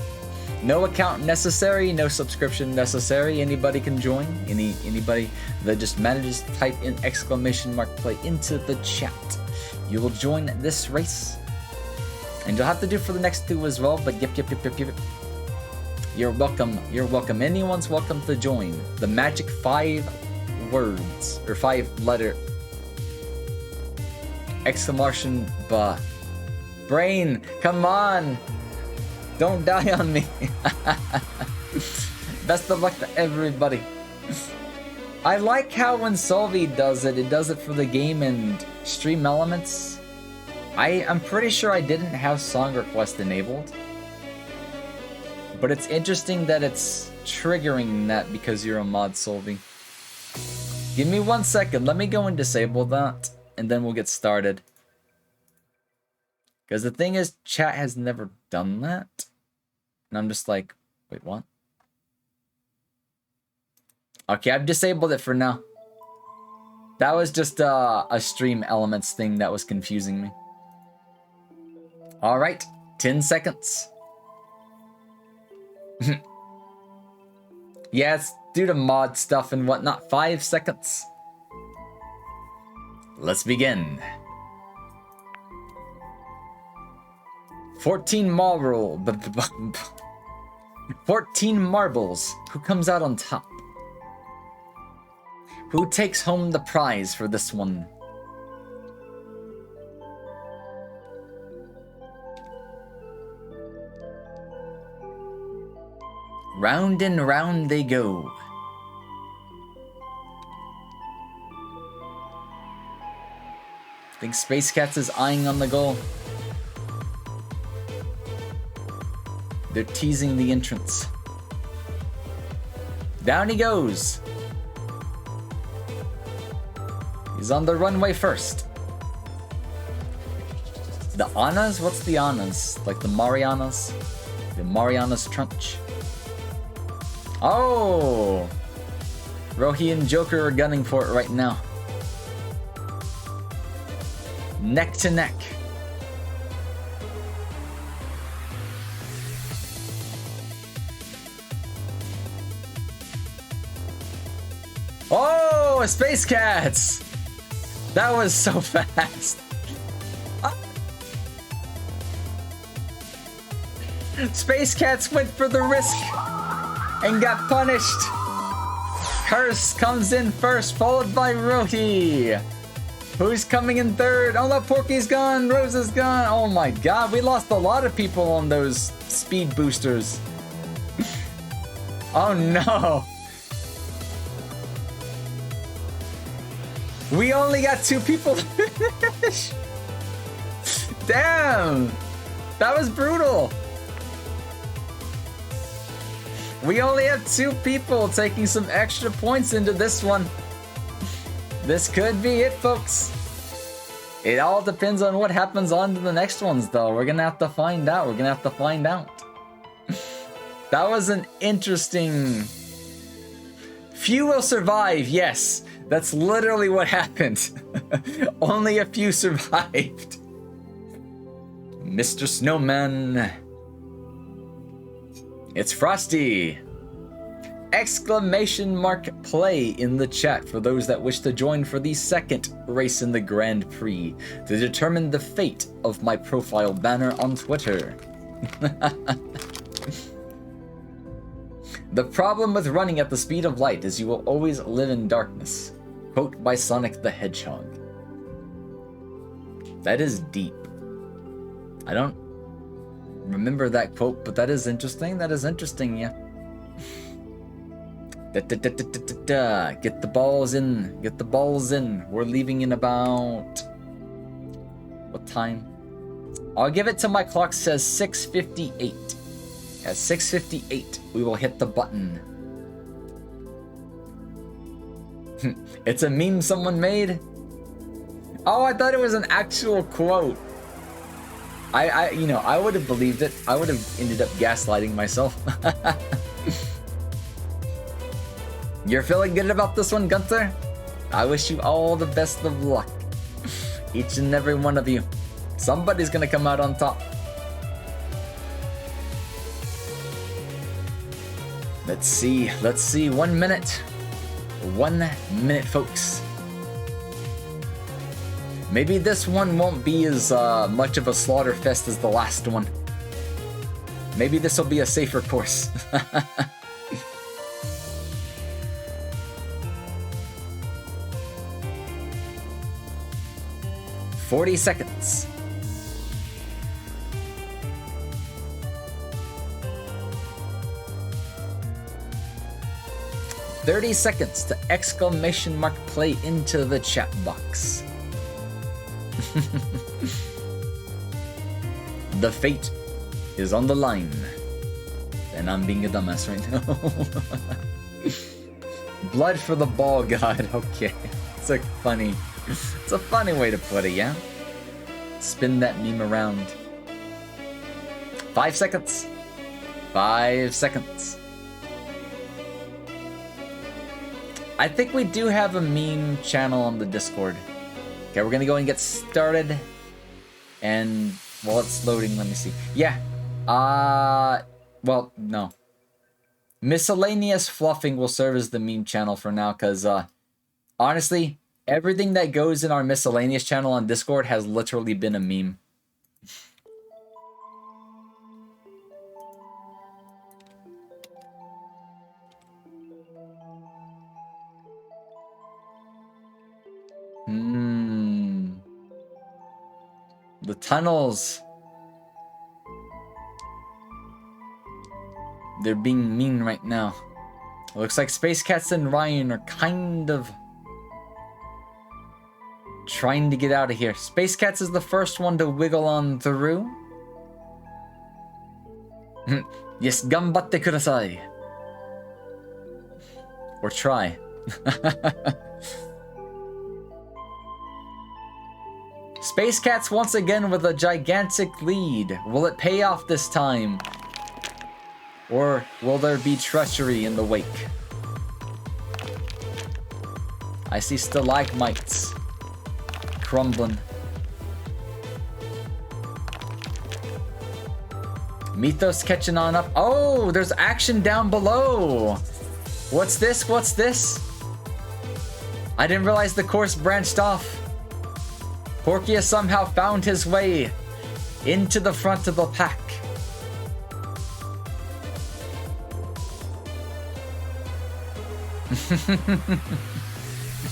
Speaker 1: No account necessary, no subscription necessary. Anybody can join. Anybody that just manages to type in !play into the chat. You will join this race. And you'll have to do for the next two as well, but yep. You're welcome. You're welcome. Anyone's welcome to join. The magic 5 words, or 5-letter exclamation bah. Brain, come on! Don't die on me. Best of luck to everybody. I like how when Solvi does it does it for the game and stream elements. I'm pretty sure I didn't have song request enabled. But it's interesting that it's triggering that because you're a mod, Solvi. Give me 1 second. Let me go and disable that, and then we'll get started. Because the thing is, chat has never done that. And I'm just like, wait, what? Okay, I've disabled it for now. That was just a stream elements thing that was confusing me. Alright, 10 seconds. Yeah, it's due to mod stuff and whatnot. 5 seconds. Let's begin. 14 marble. 14 marbles. Who comes out on top? Who takes home the prize for this one? Round and round they go. I think Space Cats is eyeing on the goal. They're teasing the entrance. Down he goes. He's on the runway first. The Annas? What's the Annas? Like the Marianas? The Marianas Trench. Oh! Rohi and Joker are gunning for it right now. Neck to neck. Oh, Space Cats! That was so fast. Space Cats went for the risk and got punished. Curse comes in first, followed by Rohi. Who's coming in third? Oh no, Porky's gone, Rose is gone. Oh my god, we lost a lot of people on those speed boosters. Oh no. We only got 2 people to finish. Damn, that was brutal. We only have 2 people taking some extra points into this one. This could be it, folks. It all depends on what happens on to the next ones, though. We're gonna have to find out. That was an interesting... Few will survive, yes. That's literally what happened. Only a few survived. Mr. Snowman. It's Frosty. Exclamation mark play in the chat for those that wish to join for the second race in the Grand Prix to determine the fate of my profile banner on Twitter. The problem with running at the speed of light is you will always live in darkness. Quote by Sonic the Hedgehog. That is deep. I don't remember that quote, but that is interesting. Yeah. Get the balls in. We're leaving in about... What time? I'll give it till my clock says 6:58. At 6:58, we will hit the button. It's a meme someone made? Oh, I thought it was an actual quote. I would have believed it. I would have ended up gaslighting myself. You're feeling good about this one, Gunther? I wish you all the best of luck. Each and every one of you. Somebody's gonna come out on top. Let's see. 1 minute. 1 minute, folks. Maybe this one won't be as much of a slaughter fest as the last one. Maybe this will be a safer course. 40 seconds. $30 seconds to exclamation mark play into the chat box. The fate is on the line. And I'm being a dumbass right now. Blood for the ball god. Okay. It's a funny way to put it, yeah? Spin that meme around. 5 seconds. 5 seconds. I think we do have a meme channel on the Discord. Okay, we're gonna go and get started. And while it's loading, let me see. Yeah. Well, no. Miscellaneous fluffing will serve as the meme channel for now, because honestly, everything that goes in our miscellaneous channel on Discord has literally been a meme. The tunnels. They're being mean right now. Looks like Space Cats and Ryan are kind of trying to get out of here. Space Cats is the first one to wiggle on through. Yes, gambatte kudasai. Or try. Space Cats once again with a gigantic lead. Will it pay off this time? Or will there be treachery in the wake? I see stalagmites crumbling. Mythos catching on up. Oh, there's action down below. What's this? What's this? I didn't realize the course branched off. Porky has somehow found his way into the front of the pack.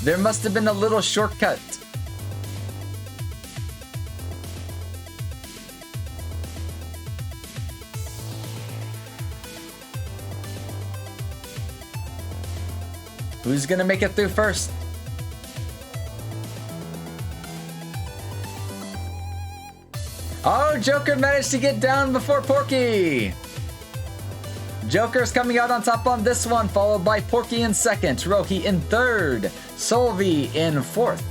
Speaker 1: There must have been a little shortcut. Who's gonna make it through first? Oh, Joker managed to get down before Porky. Joker's coming out on top on this one, followed by Porky in second, Roki in third, Solvi in fourth.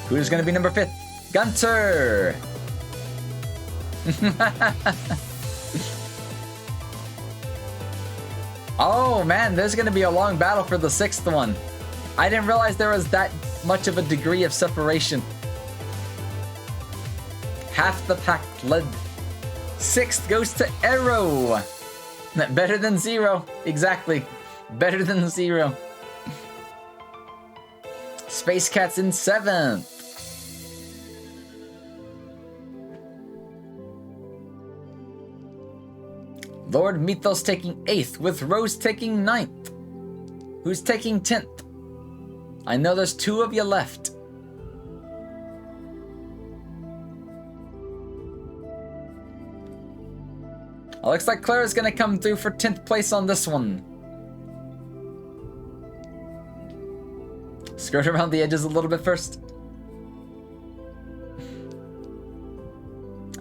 Speaker 1: Who's gonna be number fifth? Gunter. Oh man, there's gonna be a long battle for the sixth one. I didn't realize there was that much of a degree of separation. Half the pack led. Sixth goes to Arrow. Better than zero. Exactly. Better than zero. Space Cats in seventh. Lord Mythos taking 8th, with Rose taking 9th. Who's taking 10th? I know there's 2 of you left. Looks like Clara's gonna come through for 10th place on this one. Skirt around the edges a little bit first.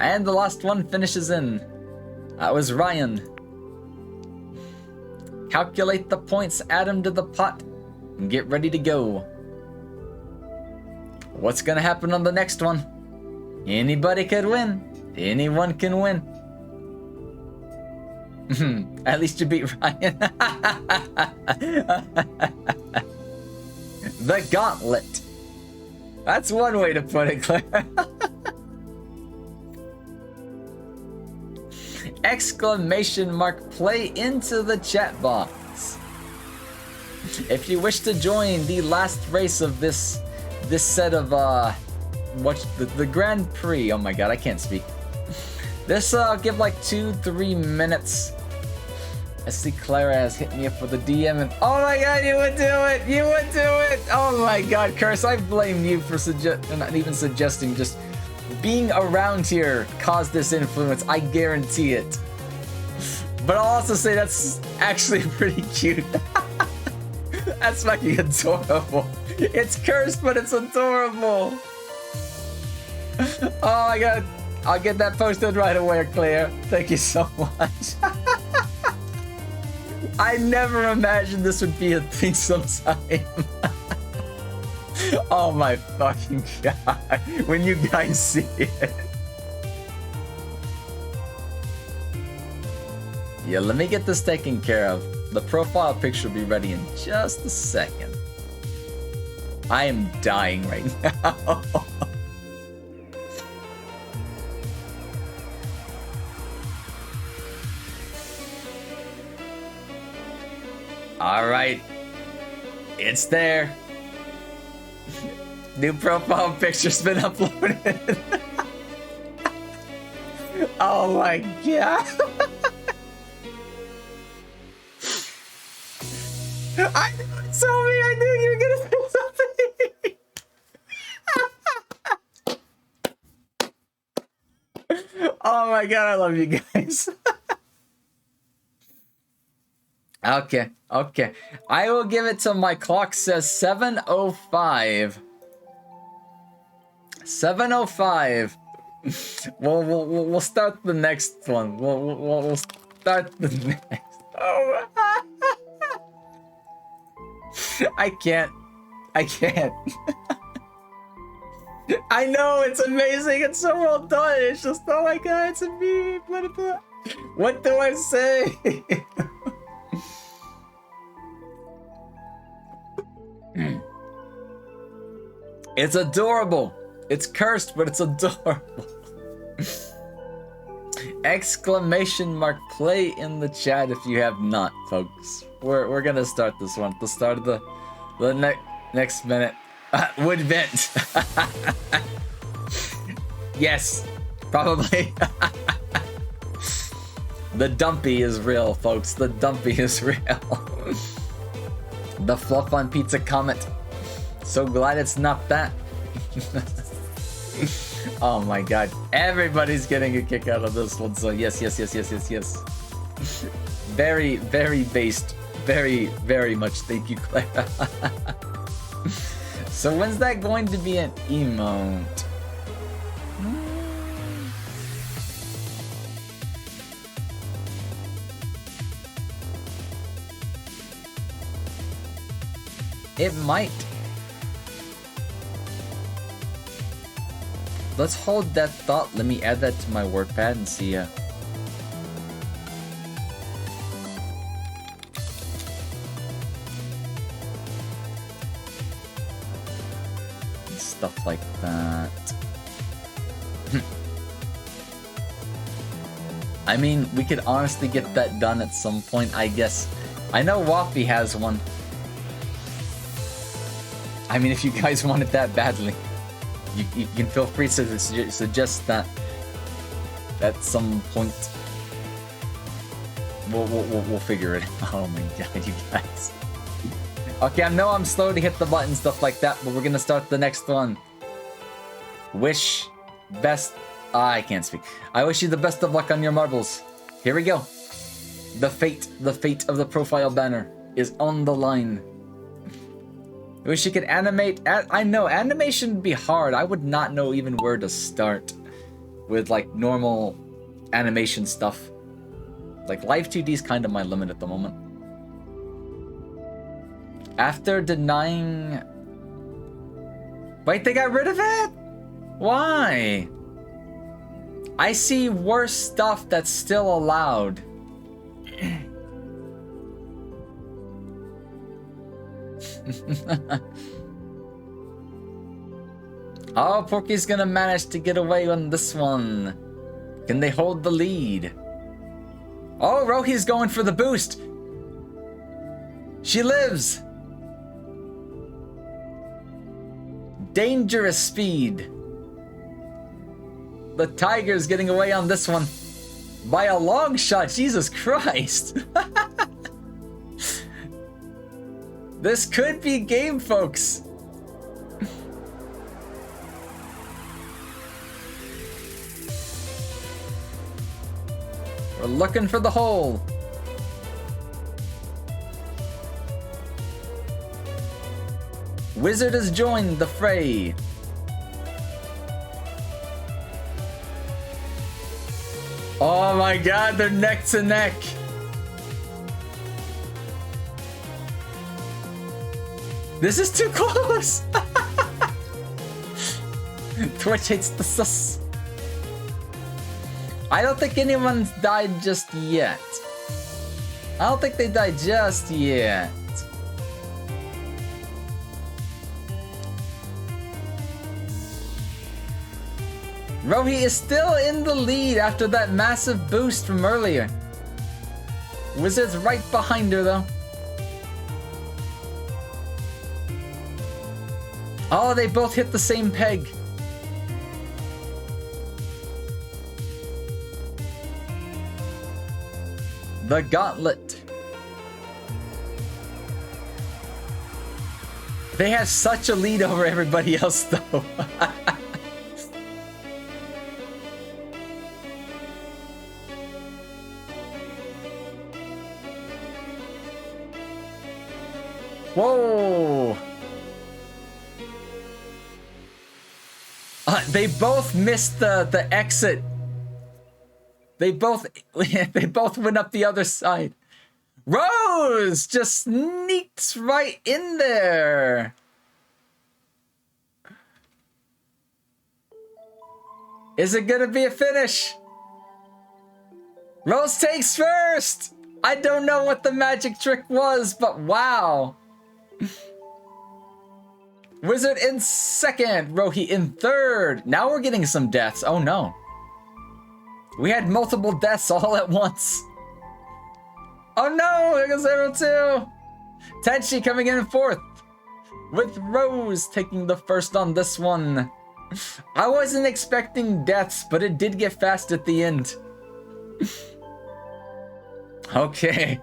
Speaker 1: And the last one finishes in. That was Ryan. Calculate the points, add them to the pot, and get ready to go. What's gonna happen on the next one? Anybody could win. Anyone can win. At least you beat Ryan. The gauntlet. That's one way to put it, Claire. Exclamation mark, play into the chat box. If you wish to join the last race of this set of what's the Grand Prix. Oh my god, I can't speak. This give like 2-3 minutes. I see Clara has hit me up with a DM and oh my god, you would do it! You would do it! Oh my god, Curse, I blame you for not even suggesting, just being around here caused this influence. I guarantee it. But I'll also say that's actually pretty cute. That's fucking adorable. It's cursed, but it's adorable. Oh my god. I'll get that posted right away, Claire. Thank you so much. I never imagined this would be a thing sometime. Oh my fucking god. When you guys see it. Yeah, let me get this taken care of. The profile picture will be ready in just a second. I am dying right now. Alright. It's there. New profile picture's been uploaded. Oh my god. I knew you were gonna say something. my god, I love you guys. Okay, okay. I will give it till my clock says 7:05. 7:05. We'll start the next one. We'll start the next. Oh. I can't. I know, it's amazing. It's so well done. It's just, oh my god, it's a meme. What do I say? It's adorable. It's cursed, but it's adorable. Exclamation mark play in the chat if you have not, folks. We're gonna start this one at the start of the next minute. Wood vent. Yes, probably. The dumpy is real, folks. The dumpy is real. The fluff on pizza comment. So glad it's not that. Oh my god. Everybody's getting a kick out of this one. So yes. Very, very based. Very, very much. Thank you, Clara. So when's that going to be an emote? It might. Let's hold that thought. Let me add that to my WordPad and see and stuff like that. I mean, we could honestly get that done at some point, I guess. I know Waffy has one. I mean, if you guys want it that badly, you can feel free to suggest that at some point. We'll figure it out. Oh my god, you guys. Okay, I know I'm slow to hit the button, stuff like that, but we're gonna start the next one. Wish best... I can't speak. I wish you the best of luck on your marbles. Here we go. The fate of the profile banner is on the line. I wish you could animate... I know, animation would be hard. I would not know even where to start with, like, normal animation stuff. Like, Live 2D is kind of my limit at the moment. After denying... Wait, they got rid of it? Why? I see worse stuff that's still allowed. Oh, Porky's gonna manage to get away on this one. Can they hold the lead? Oh, Rohi's going for the boost. She lives. Dangerous speed. The Tiger's getting away on this one. By a long shot, Jesus Christ. This could be game, folks. We're looking for the hole. Wizard has joined the fray. Oh my god, they're neck to neck. This is too close. Twitch hates the sus. I don't think anyone's died just yet. I don't think they died just yet. Rohi is still in the lead after that massive boost from earlier. Wizard's right behind her though. Oh, they both hit the same peg. The gauntlet. They have such a lead over everybody else though. Whoa! They both missed the exit. They both went up the other side. Rose just sneaked right in there. Is it gonna be a finish? Rose takes first. I don't know what the magic trick was, but wow. Wizard in second, Rohi in third. Now we're getting some deaths. Oh no. We had multiple deaths all at once. Oh no, there goes Zero 2. Tenchi coming in fourth, with Rose taking the first on this one. I wasn't expecting deaths, but it did get fast at the end. Okay.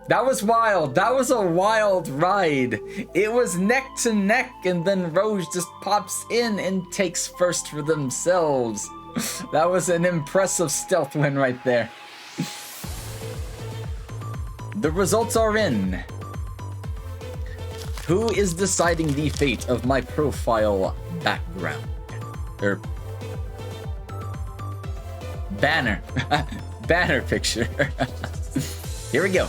Speaker 1: That was wild. That was a wild ride. It was neck to neck, and then Rose just pops in and takes first for themselves. That was an impressive stealth win right there. The results are in. Who is deciding the fate of my profile background? Or banner. Banner picture. Here we go.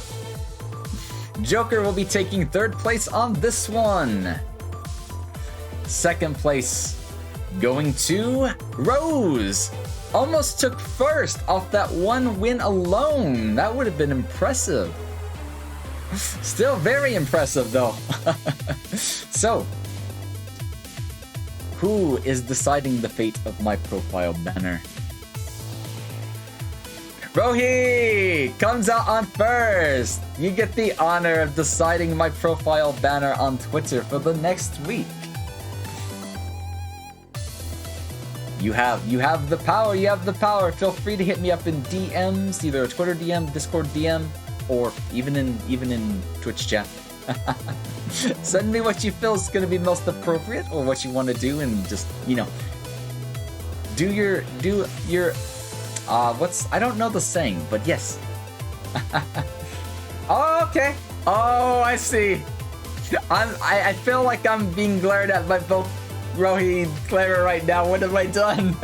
Speaker 1: Joker will be taking third place on this one. Second place going to Rose. Almost took first off that one win alone. That would have been impressive. Still very impressive though. So, who is deciding the fate of my profile banner? Rohi comes out on first. You get the honor of deciding my profile banner on Twitter for the next week. You have the power. You have the power. Feel free to hit me up in DMs, either a Twitter DM, Discord DM, or even in Twitch chat. Send me what you feel is going to be most appropriate, or what you want to do, and just, you know, do your I don't know the saying, but yes. Oh, okay. Oh, I see. I feel like I'm being glared at by both Rohi and Clara right now. What have I done?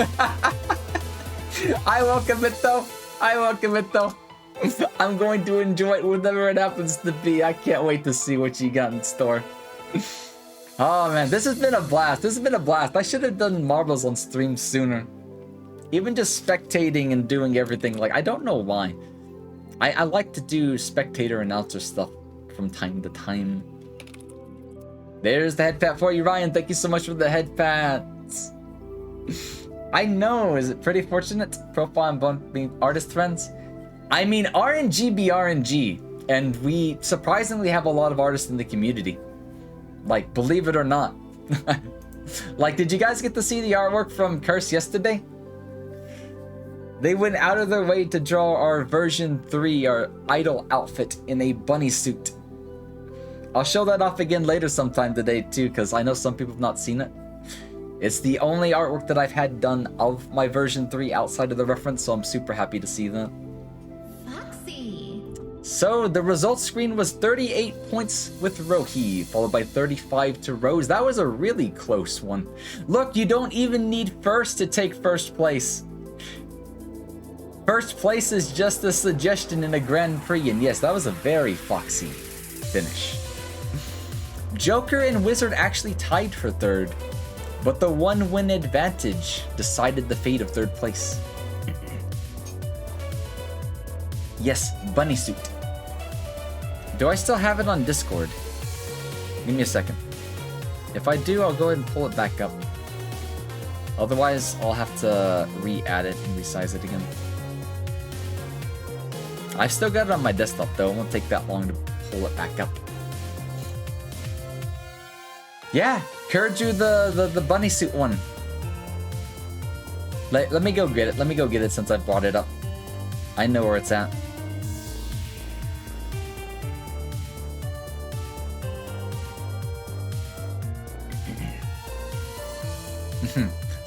Speaker 1: I welcome it though. I'm going to enjoy it whatever it happens to be. I can't wait to see what you got in store. Oh man, this has been a blast. I should have done marbles on stream sooner. Even just spectating and doing everything, like, I don't know why. I like to do spectator announcer stuff from time to time. There's the head pat for you, Ryan. Thank you so much for the head pats. I know, is it pretty fortunate? Profile and Bone being artist friends? I mean, RNG be RNG, and we surprisingly have a lot of artists in the community. Like, believe it or not. Like, did you guys get to see the artwork from Curse yesterday? They went out of their way to draw our version 3, our idol outfit, in a bunny suit. I'll show that off again later sometime today too, because I know some people have not seen it. It's the only artwork that I've had done of my version 3 outside of the reference, so I'm super happy to see that.
Speaker 5: Foxy.
Speaker 1: So the results screen was 38 points with Rohi, followed by 35 to Rose. That was a really close one. Look, you don't even need first to take first place. First place is just a suggestion in a Grand Prix, and yes, that was a very foxy finish. Joker and Wizard actually tied for third, but the one win advantage decided the fate of third place. Yes, bunny suit. Do I still have it on Discord? Give me a second. If I do, I'll go ahead and pull it back up. Otherwise, I'll have to re-add it and resize it again. I've still got it on my desktop though, it won't take that long to pull it back up. Yeah, Kurt drew the bunny suit one. Let me go get it since I brought it up. I know where it's at.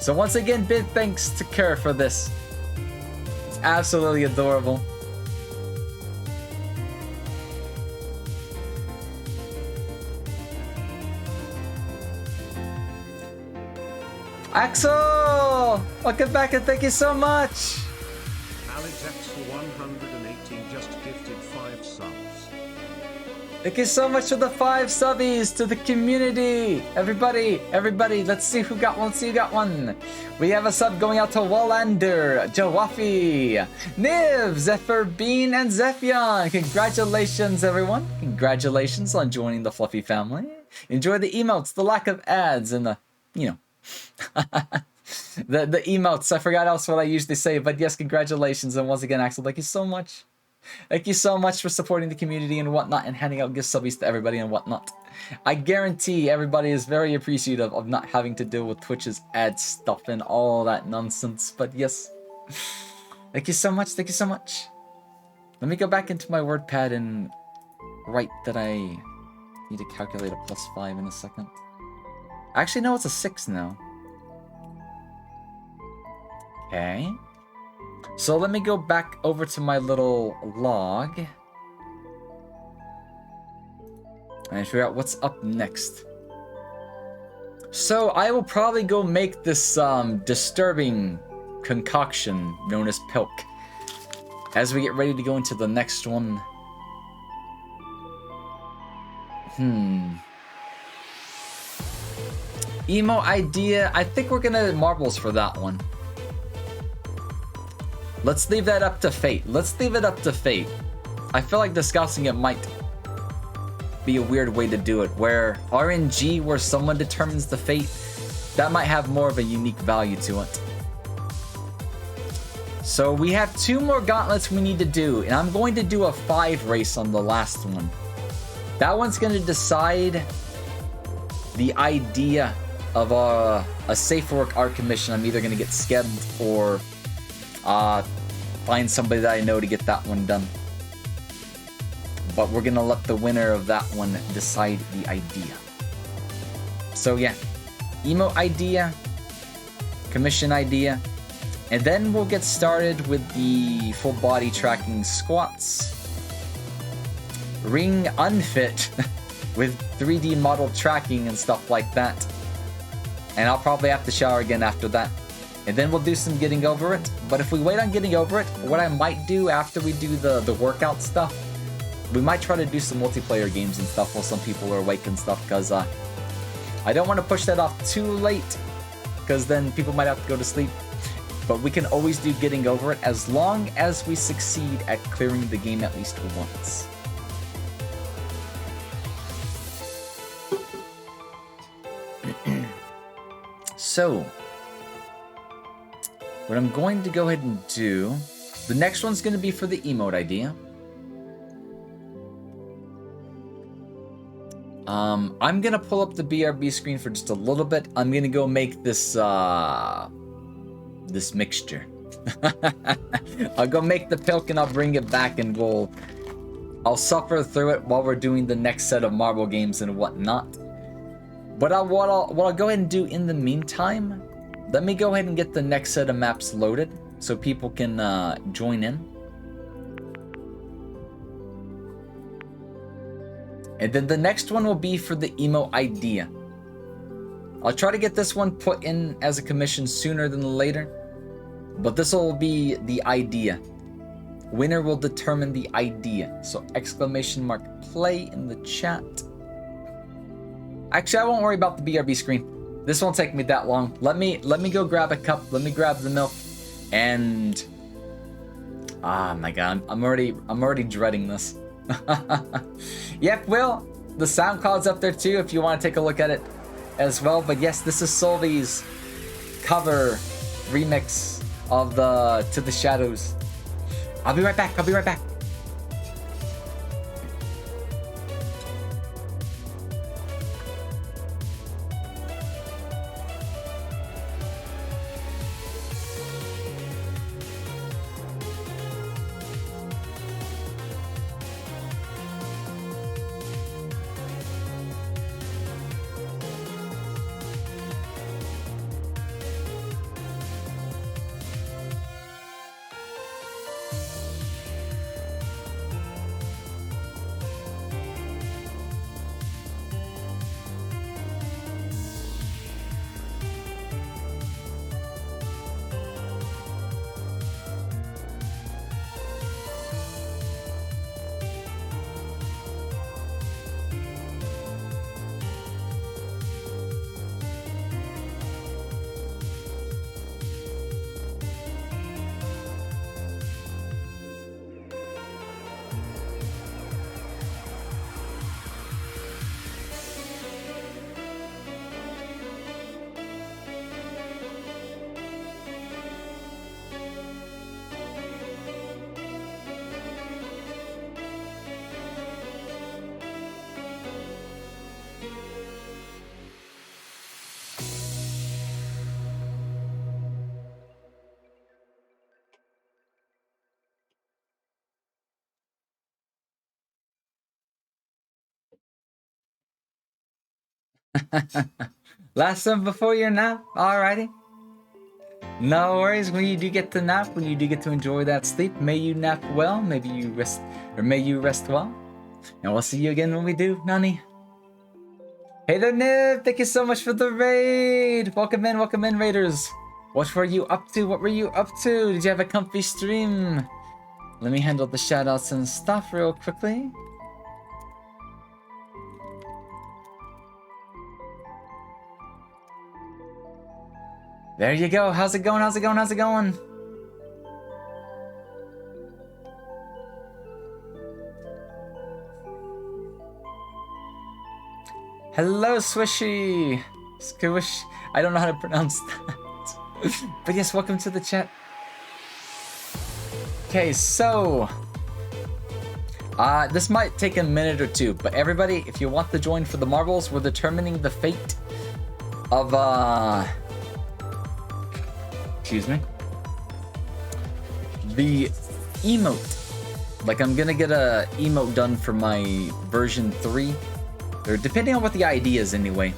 Speaker 1: So once again, big thanks to Kerr for this. It's absolutely adorable. Axel! Welcome back and thank you so much!
Speaker 4: Alex X for 118 just gifted 5 subs.
Speaker 1: Thank you so much for the 5 subbies to the community! Everybody, let's see who got one. See who got one. We have a sub going out to Wallander, Jawafi, Niv, Zephyr Bean, and Zephion. Congratulations, everyone. Congratulations on joining the Fluffy family. Enjoy the emotes, the lack of ads, and the, you know, the emotes. I forgot else what I usually say, but yes, congratulations. And once again, Axel, thank you so much. Thank you so much for supporting the community and whatnot and handing out gift subbies to everybody and whatnot. I guarantee everybody is very appreciative of not having to deal with Twitch's ad stuff and all that nonsense. But yes, thank you so much. Thank you so much. Let me go back into my WordPad and write that I need to calculate a +5 in a second. Actually, no, it's a 6 now. Okay. So let me go back over to my little log and figure out what's up next. So I will probably go make this disturbing concoction known as Pilk as we get ready to go into the next one. Emo idea. I think we're gonna marbles for that one. Let's leave that up to fate. Let's leave it up to fate. I feel like discussing it might be a weird way to do it, where RNG, where someone determines the fate, that might have more of a unique value to it. So we have 2 more gauntlets we need to do, and I'm going to do a 5 race on the last one. That one's going to decide the idea of a safe work art commission. I'm either going to get skemmed or find somebody that I know to get that one done. But we're gonna let the winner of that one decide the idea. So yeah, emo idea, commission idea, and then we'll get started with the full body tracking squats. Ring unfit with 3D model tracking and stuff like that. And I'll probably have to shower again after that. And then we'll do some getting over it. But if we wait on getting over it, what I might do after we do the workout stuff, we might try to do some multiplayer games and stuff while some people are awake and stuff, because I don't want to push that off too late, because then people might have to go to sleep. But we can always do getting over it as long as we succeed at clearing the game at least once. So, what I'm going to go ahead and do, the next one's going to be for the emote idea. I'm going to pull up the BRB screen for just a little bit. I'm going to go make this, this mixture. I'll go make the pilk and I'll bring it back and I'll suffer through it while we're doing the next set of marble games and whatnot. But what I'll go ahead and do in the meantime, let me go ahead and get the next set of maps loaded so people can join in. And then the next one will be for the emo idea. I'll try to get this one put in as a commission sooner than later, but this will be the idea. Winner will determine the idea. So !play in the chat. Actually, I won't worry about the BRB screen. This won't take me that long. Let me go grab a cup. Let me grab the milk, and oh my god, I'm already dreading this. Yep, Will, the SoundCloud's up there too if you want to take a look at it as well. But yes, this is Solvy's cover remix of the To the Shadows. I'll be right back. Last one before your nap. Alrighty. No worries. When you do get to nap, when you do get to enjoy that sleep, may you nap well. Maybe you rest, or may you rest well. And we'll see you again when we do, Nani. Hey there, Nib. Thank you so much for the raid. Welcome in, raiders. What were you up to? What were you up to? Did you have a comfy stream? Let me handle the shoutouts and stuff real quickly. There you go. How's it going? How's it going? How's it going? Hello, Swishy. Squish. I don't know how to pronounce that. But yes, welcome to the chat. Okay, so this might take a minute or two, but everybody, if you want to join for the marbles, we're determining the fate of excuse me, the emote. Like, I'm gonna get a emote done for my version 3, or depending on what the idea is anyway.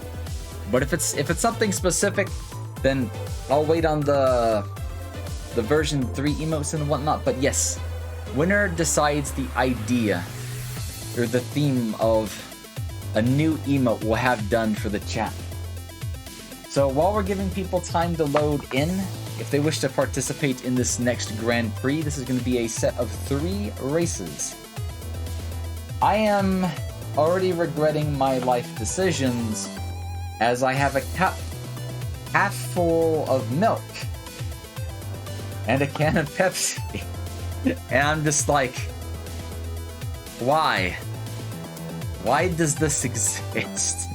Speaker 1: But if it's something specific, then I'll wait on the version 3 emotes and whatnot. But yes, winner decides the idea or the theme of a new emote we'll have done for the chat. So while we're giving people time to load in, if they wish to participate in this next Grand Prix, this is going to be a set of 3 races. I am already regretting my life decisions as I have a cup half full of milk and a can of Pepsi. And I'm just like, why? Why does this exist?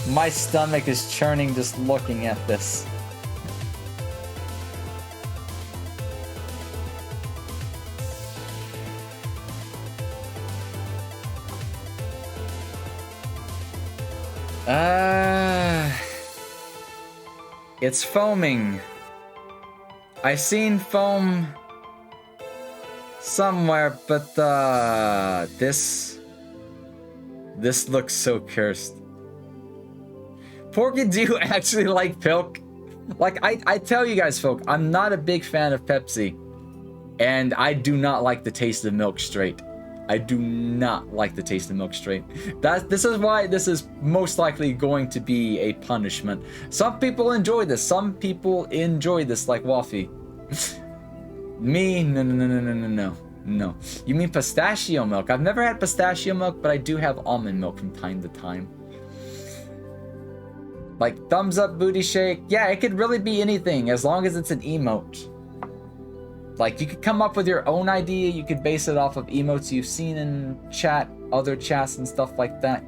Speaker 1: My stomach is churning just looking at this. It's foaming. I've seen foam somewhere, but this looks so cursed. Porky, do you actually like milk? Like, I tell you guys, folk, I'm not a big fan of Pepsi, and I do not like the taste of milk straight. I do not like the taste of milk straight. This is why this is most likely going to be a punishment. Some people enjoy this. Some people enjoy this, like Waffy. Me, no. You mean pistachio milk? I've never had pistachio milk, but I do have almond milk from time to time. Like, thumbs up, booty shake. Yeah, it could really be anything as long as it's an emote. Like, you could come up with your own idea. You could base it off of emotes you've seen in chat, other chats and stuff like that.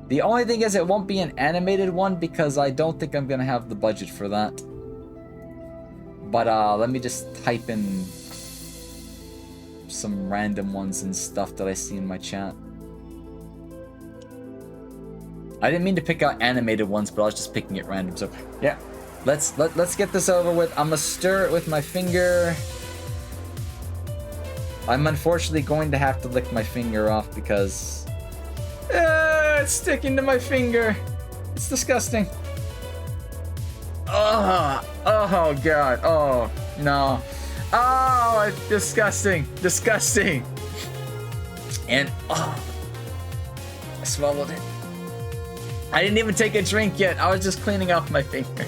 Speaker 1: The only thing is it won't be an animated one because I don't think I'm gonna have the budget for that. But let me just type in some random ones and stuff that I see in my chat. I didn't mean to pick out animated ones, but I was just picking it random. So yeah, let's get this over with. I'm gonna stir it with my finger. I'm unfortunately going to have to lick my finger off because it's sticking to my finger. It's disgusting. Oh god. Oh no. Oh, it's disgusting. Disgusting. And I swallowed it. I didn't even take a drink yet. I was just cleaning off my finger.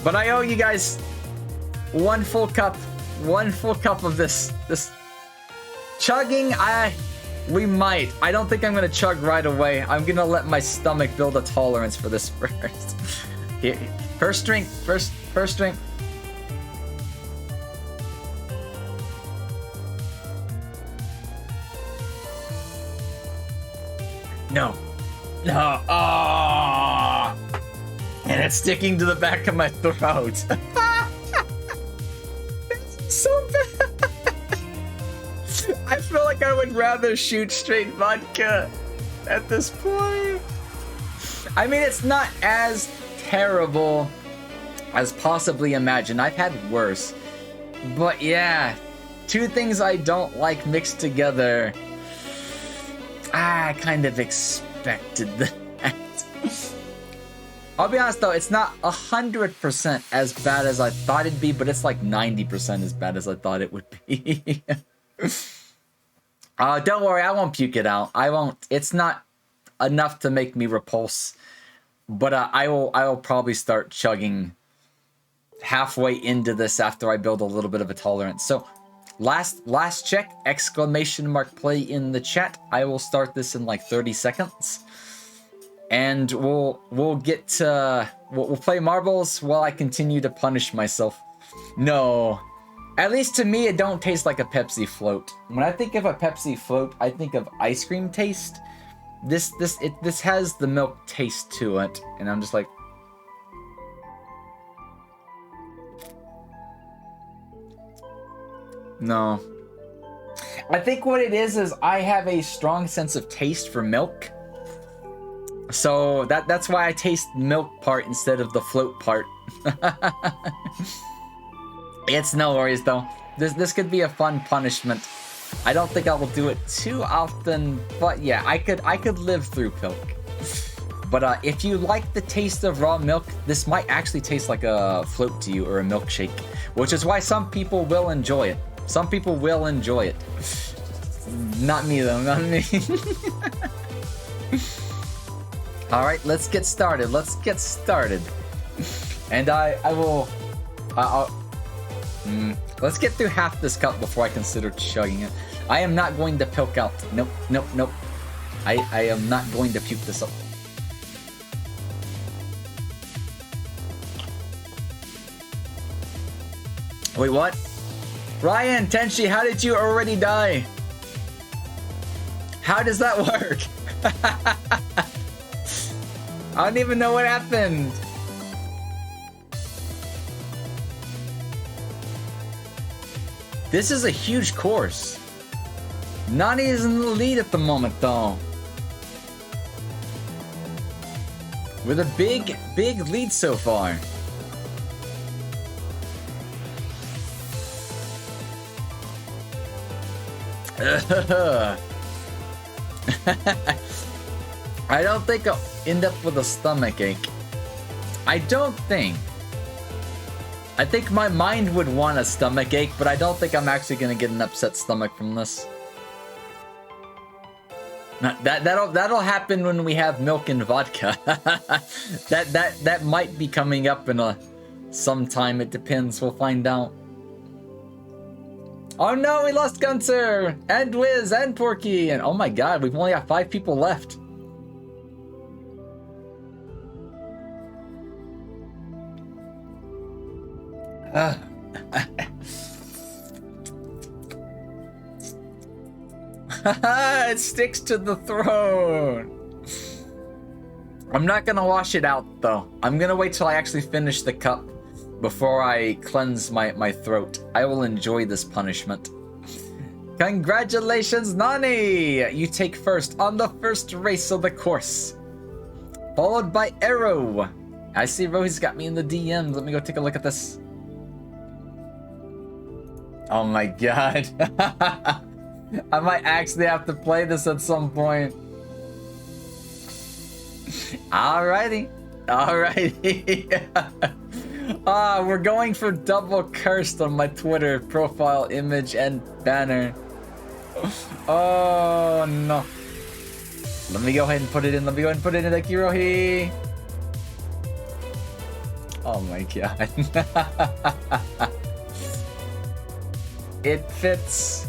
Speaker 1: But I owe you guys one full cup of this chugging. We might. I don't think I'm gonna chug right away. I'm gonna let my stomach build a tolerance for this first. Here, first drink. First drink. No. Oh, and it's sticking to the back of my throat. It's so bad. I feel like I would rather shoot straight vodka at this point. I mean, it's not as terrible as possibly imagined. I've had worse. But yeah, two things I don't like mixed together. I kind of expected that. I'll be honest though, it's not 100% as bad as I thought it'd be, but it's like 90% as bad as I thought it would be. Don't worry, I won't puke it out. I won't. It's not enough to make me repulse, but I will probably start chugging halfway into this after I build a little bit of a tolerance. So last check, exclamation mark play in the chat. I will start this in like 30 seconds. And we'll get to we'll play marbles while I continue to punish myself. No. At least to me, it don't taste like a Pepsi float. When I think of a Pepsi float, I think of ice cream taste. This has the milk taste to it, and I'm just like, no. I think what it is I have a strong sense of taste for milk. So that's why I taste milk part instead of the float part. It's no worries though. This could be a fun punishment. I don't think I will do it too often, but yeah, I could live through milk. But if you like the taste of raw milk, this might actually taste like a float to you or a milkshake, which is why some people will enjoy it. Some people will enjoy it. Not me though, not me. All right, let's get started. And I'll let's get through half this cup before I consider chugging it. I am not going to puke out. Nope. I am not going to puke this up. Wait, what? Ryan, Tenchi, how did you already die? How does that work? I don't even know what happened. This is a huge course. Nani is in the lead at the moment, though. With a big lead so far. I don't think I'll end up with a stomach ache. I think my mind would want a stomach ache, but I don't think I'm actually gonna get an upset stomach from this. That'll happen when we have milk and vodka. that might be coming up in sometime. It depends. We'll find out. Oh no, we lost Gunter and Wiz and Porky, and oh my god, we've only got 5 people left. It sticks to the throat. I'm not gonna wash it out though. I'm gonna wait till I actually finish the cup before I cleanse my throat. I will enjoy this punishment. Congratulations, Nani! You take first on the first race of the course. Followed by Arrow. I see Rohi's got me in the DMs. Let me go take a look at this. Oh my god. I might actually have to play this at some point. Alrighty. We're going for double cursed on my Twitter profile image and banner. Oh no. Let me go ahead and put it in. Thank you, Rohi. Oh my god. It fits.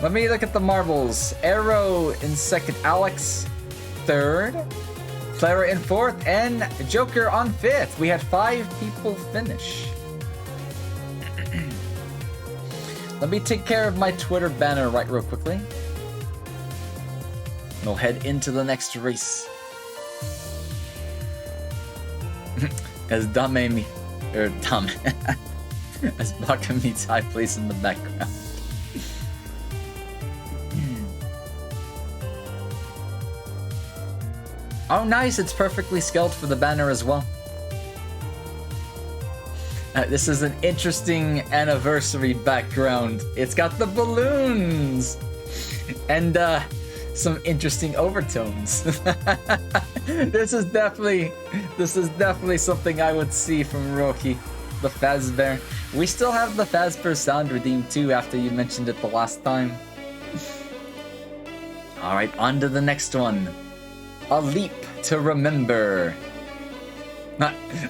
Speaker 1: Let me look at the marbles. Arrow in second, Alex third, Clara in fourth, and Joker on fifth. We had 5 people finish. Let me take care of my Twitter banner right real quickly. We'll head into the next race. As Dame as Baka meets high place in the background. Oh nice, it's perfectly scaled for the banner as well. This is an interesting anniversary background. It's got the balloons. and some interesting overtones. This is definitely something I would see from Roki, the Fazbear. We still have the Fazbear sound redeemed too after you mentioned it the last time. Alright, on to the next one. A Leap to Remember.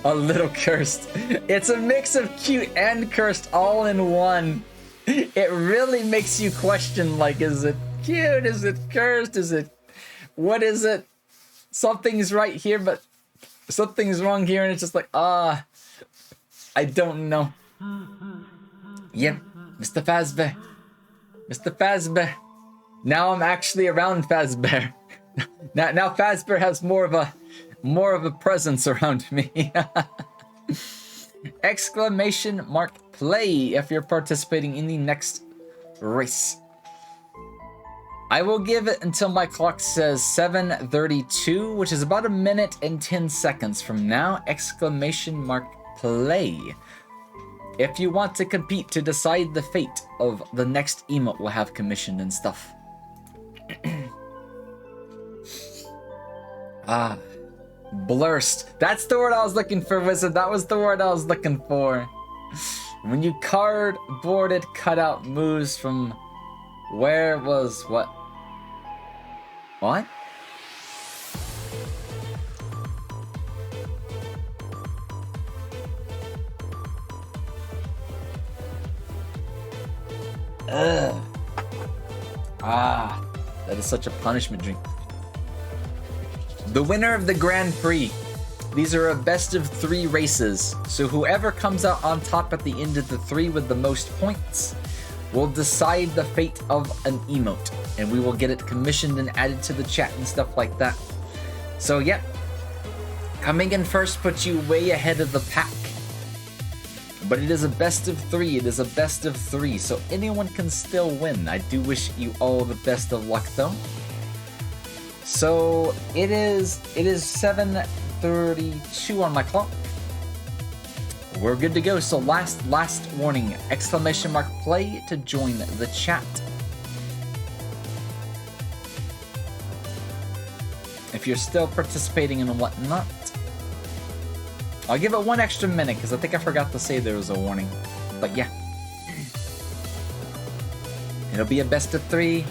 Speaker 1: A little cursed. It's a mix of cute and cursed all in one. It really makes you question, like, is it cute? Is it cursed? Is it... What is it? Something's right here, but something's wrong here, and it's just like, I don't know. Yep, Mr. Fazbear. Mr. Fazbear. Now I'm actually around Fazbear. Now Fazbear has more of a presence around me. Exclamation mark play if you're participating in the next race. I will give it until my clock says 7:32, which is about a minute and 10 seconds from now. Exclamation mark play. If you want to compete to decide the fate of the next emote we'll have commissioned and stuff. Blurst. That's the word I was looking for, Wizard. That was the word I was looking for. When you cardboarded cutout moves from where was what? What? Ugh. That is such a punishment drink. The winner of the Grand Prix. These are a best of 3 races, so whoever comes out on top at the end of the 3 with the most points will decide the fate of an emote, and we will get it commissioned and added to the chat and stuff like that. So yeah, coming in first puts you way ahead of the pack. But it is a best of 3, it is a best of 3, so anyone can still win. I do wish you all the best of luck though. So it is 7:32 on my clock. We're good to go. So last warning, exclamation mark play to join the chat. If you're still participating and whatnot, I'll give it 1 extra minute because I think I forgot to say there was a warning. But yeah, it'll be a best of 3.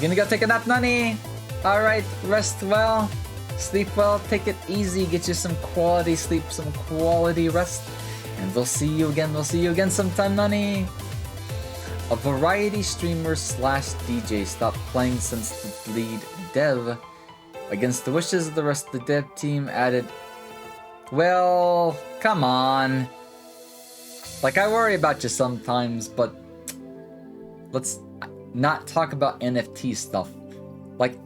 Speaker 1: Gonna go take a nap, Nani. All right, rest well, sleep well, take it easy, get you some quality sleep, some quality rest, and we'll see you again. We'll see you again sometime, Nani. A variety streamer / DJ stopped playing since the lead dev, against the wishes of the rest of the dev team, added. Well, come on. Like, I worry about you sometimes, but let's not talk about NFT stuff. Like,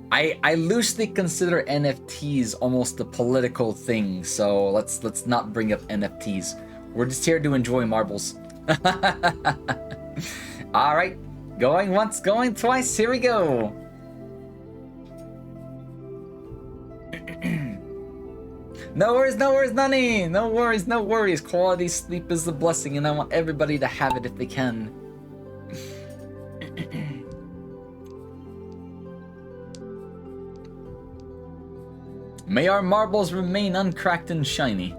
Speaker 1: I loosely consider NFTs almost a political thing, so let's not bring up NFTs. We're just here to enjoy marbles. Alright, going once, going twice, here we go. No worries, Nani! No worries. Quality sleep is a blessing, and I want everybody to have it if they can. May our marbles remain uncracked and shiny.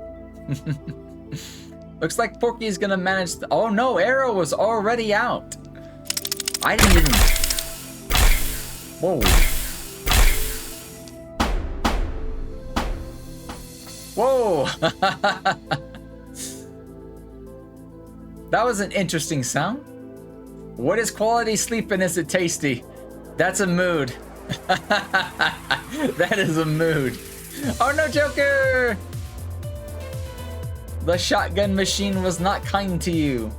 Speaker 1: Looks like Porky's gonna manage to... Oh no, Arrow was already out. I didn't even... Whoa. Whoa! That was an interesting sound. What is quality sleep and is it tasty? That's a mood. That is a mood. Oh no, Joker! The shotgun machine was not kind to you.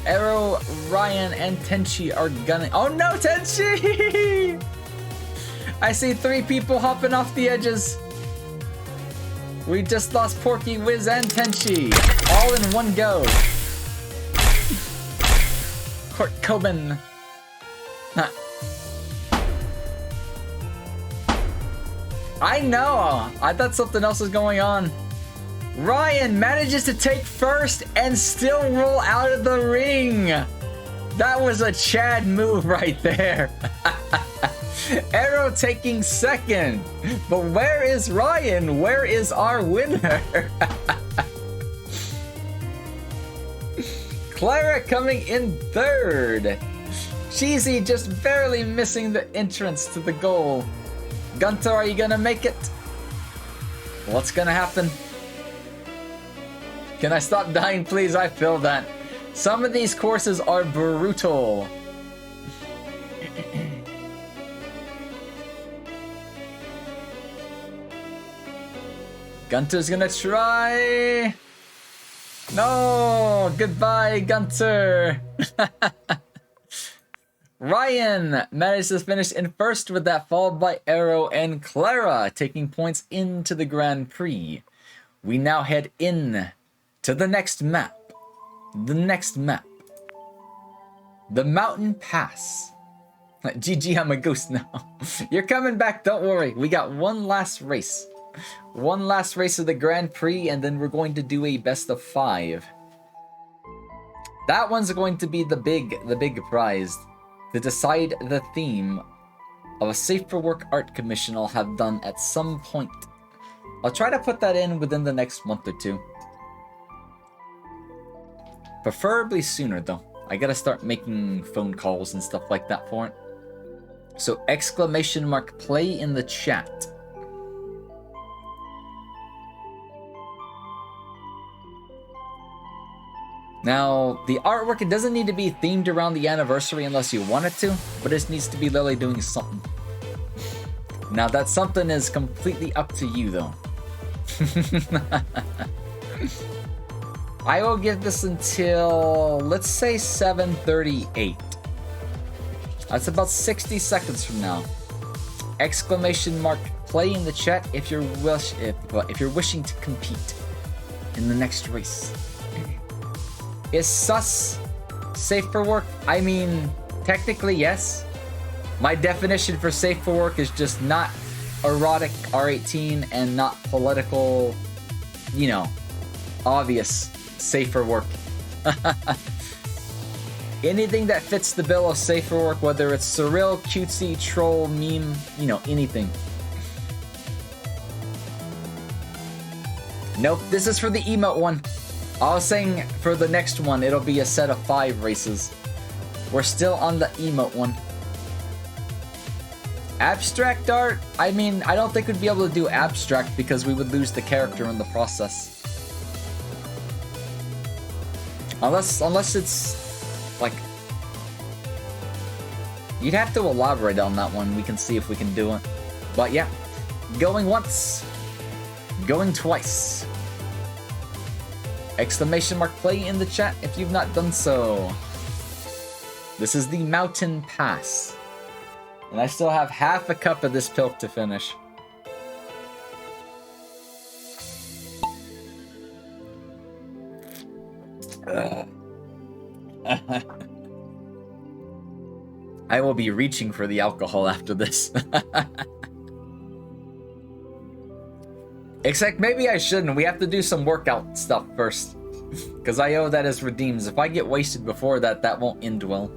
Speaker 1: Arrow, Ryan, and Tenchi are gunning. Oh no, Tenchi! I see 3 people hopping off the edges. We just lost Porky, Wiz, and Tenchi. All in one go. Kurt Cobain. Huh. I know! I thought something else was going on. Ryan manages to take first and still roll out of the ring! That was a Chad move right there. Arrow taking second. But where is Ryan? Where is our winner? Clara coming in third. Cheesy just barely missing the entrance to the goal. Gunter, are you gonna make it? What's gonna happen? Can I stop dying, please? I feel that. Some of these courses are brutal. Gunter's gonna try. No, goodbye, Gunter. Ryan managed to finish in first with that, followed by Arrow and Clara taking points into the Grand Prix. We now head in to the next map. The next map. The Mountain Pass. GG, I'm a ghost now. You're coming back, don't worry. We got one last race. One last race of the Grand Prix, and then we're going to do a best of 5. That one's going to be the big prize. To decide the theme of a Safe for Work art commission I'll have done at some point. I'll try to put that in within the next month or 2. Preferably sooner though. I gotta start making phone calls and stuff like that for it. So exclamation mark play in the chat. Now, the artwork, it doesn't need to be themed around the anniversary unless you want it to, but it needs to be literally doing something. Now, that something is completely up to you, though. I will give this until, let's say, 7:38. That's about 60 seconds from now. Exclamation mark play in the chat if you're wishing to compete in the next race. Is sus safe for work? I mean, technically yes. My definition for safe for work is just not erotic R18 and not political, you know, obvious safe for work. Anything that fits the bill of safe for work, whether it's surreal, cutesy, troll, meme, you know, anything. Nope, this is for the emote one. I was saying for the next one, it'll be a set of 5 races. We're still on the emote one. Abstract art? I mean, I don't think we'd be able to do abstract because we would lose the character in the process. Unless it's like... You'd have to elaborate on that one. We can see if we can do it. But yeah, going once, going twice. Exclamation mark play in the chat if you've not done so. This is the Mountain Pass. And I still have half a cup of this pilk to finish. I will be reaching for the alcohol after this. Except maybe I shouldn't. We have to do some workout stuff first. Because I owe that as redeems. If I get wasted before that, that won't end well.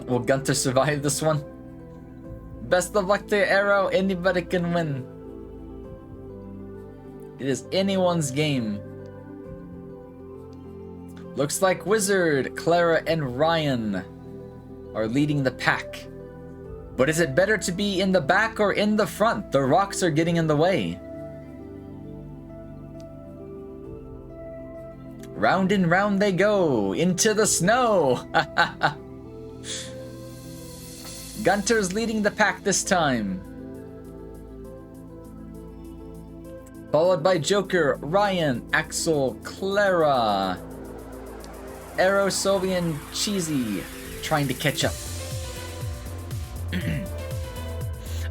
Speaker 1: Will Gunter survive this one? Best of luck to Arrow. Anybody can win. It is anyone's game. Looks like Wizard, Clara, and Ryan are leading the pack. But is it better to be in the back or in the front? The rocks are getting in the way. Round and round they go, into the snow! Gunter's leading the pack this time. Followed by Joker, Ryan, Axel, Clara. Arrow, Sovian, Cheesy, trying to catch up.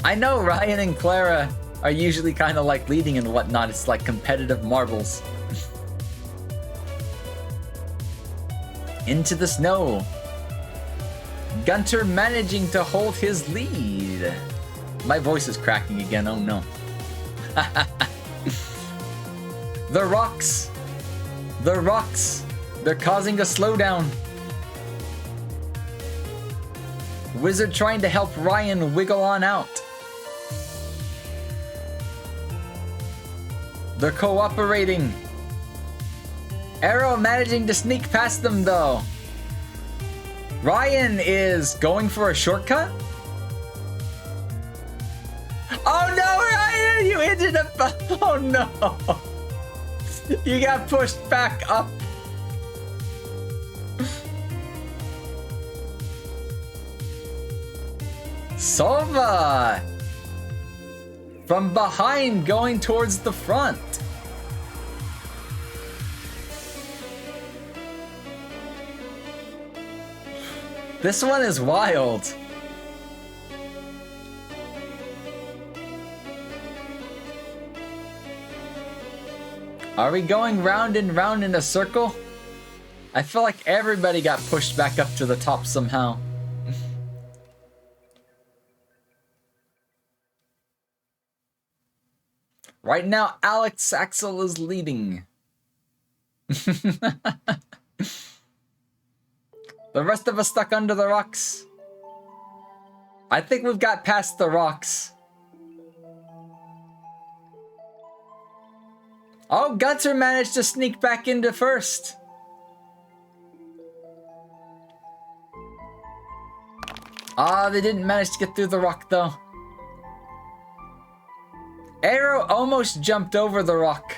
Speaker 1: I know Ryan and Clara are usually kind of like leading and whatnot. It's like competitive marbles. Into the snow. Gunter managing to hold his lead. My voice is cracking again, oh no. The rocks. The rocks. They're causing a slowdown. Wizard trying to help Ryan wiggle on out. They're cooperating. Arrow managing to sneak past them though. Ryan is going for a shortcut. Oh no, Ryan, you ended up. Oh no. You got pushed back up. Sova! From behind going towards the front. This one is wild. Are we going round and round in a circle? I feel like everybody got pushed back up to the top somehow. Right now, Alex Axel is leading. The rest of us stuck under the rocks. I think we've got past the rocks. Oh, Gunter managed to sneak back into first. Ah, they didn't manage to get through the rock though. Arrow almost jumped over the rock.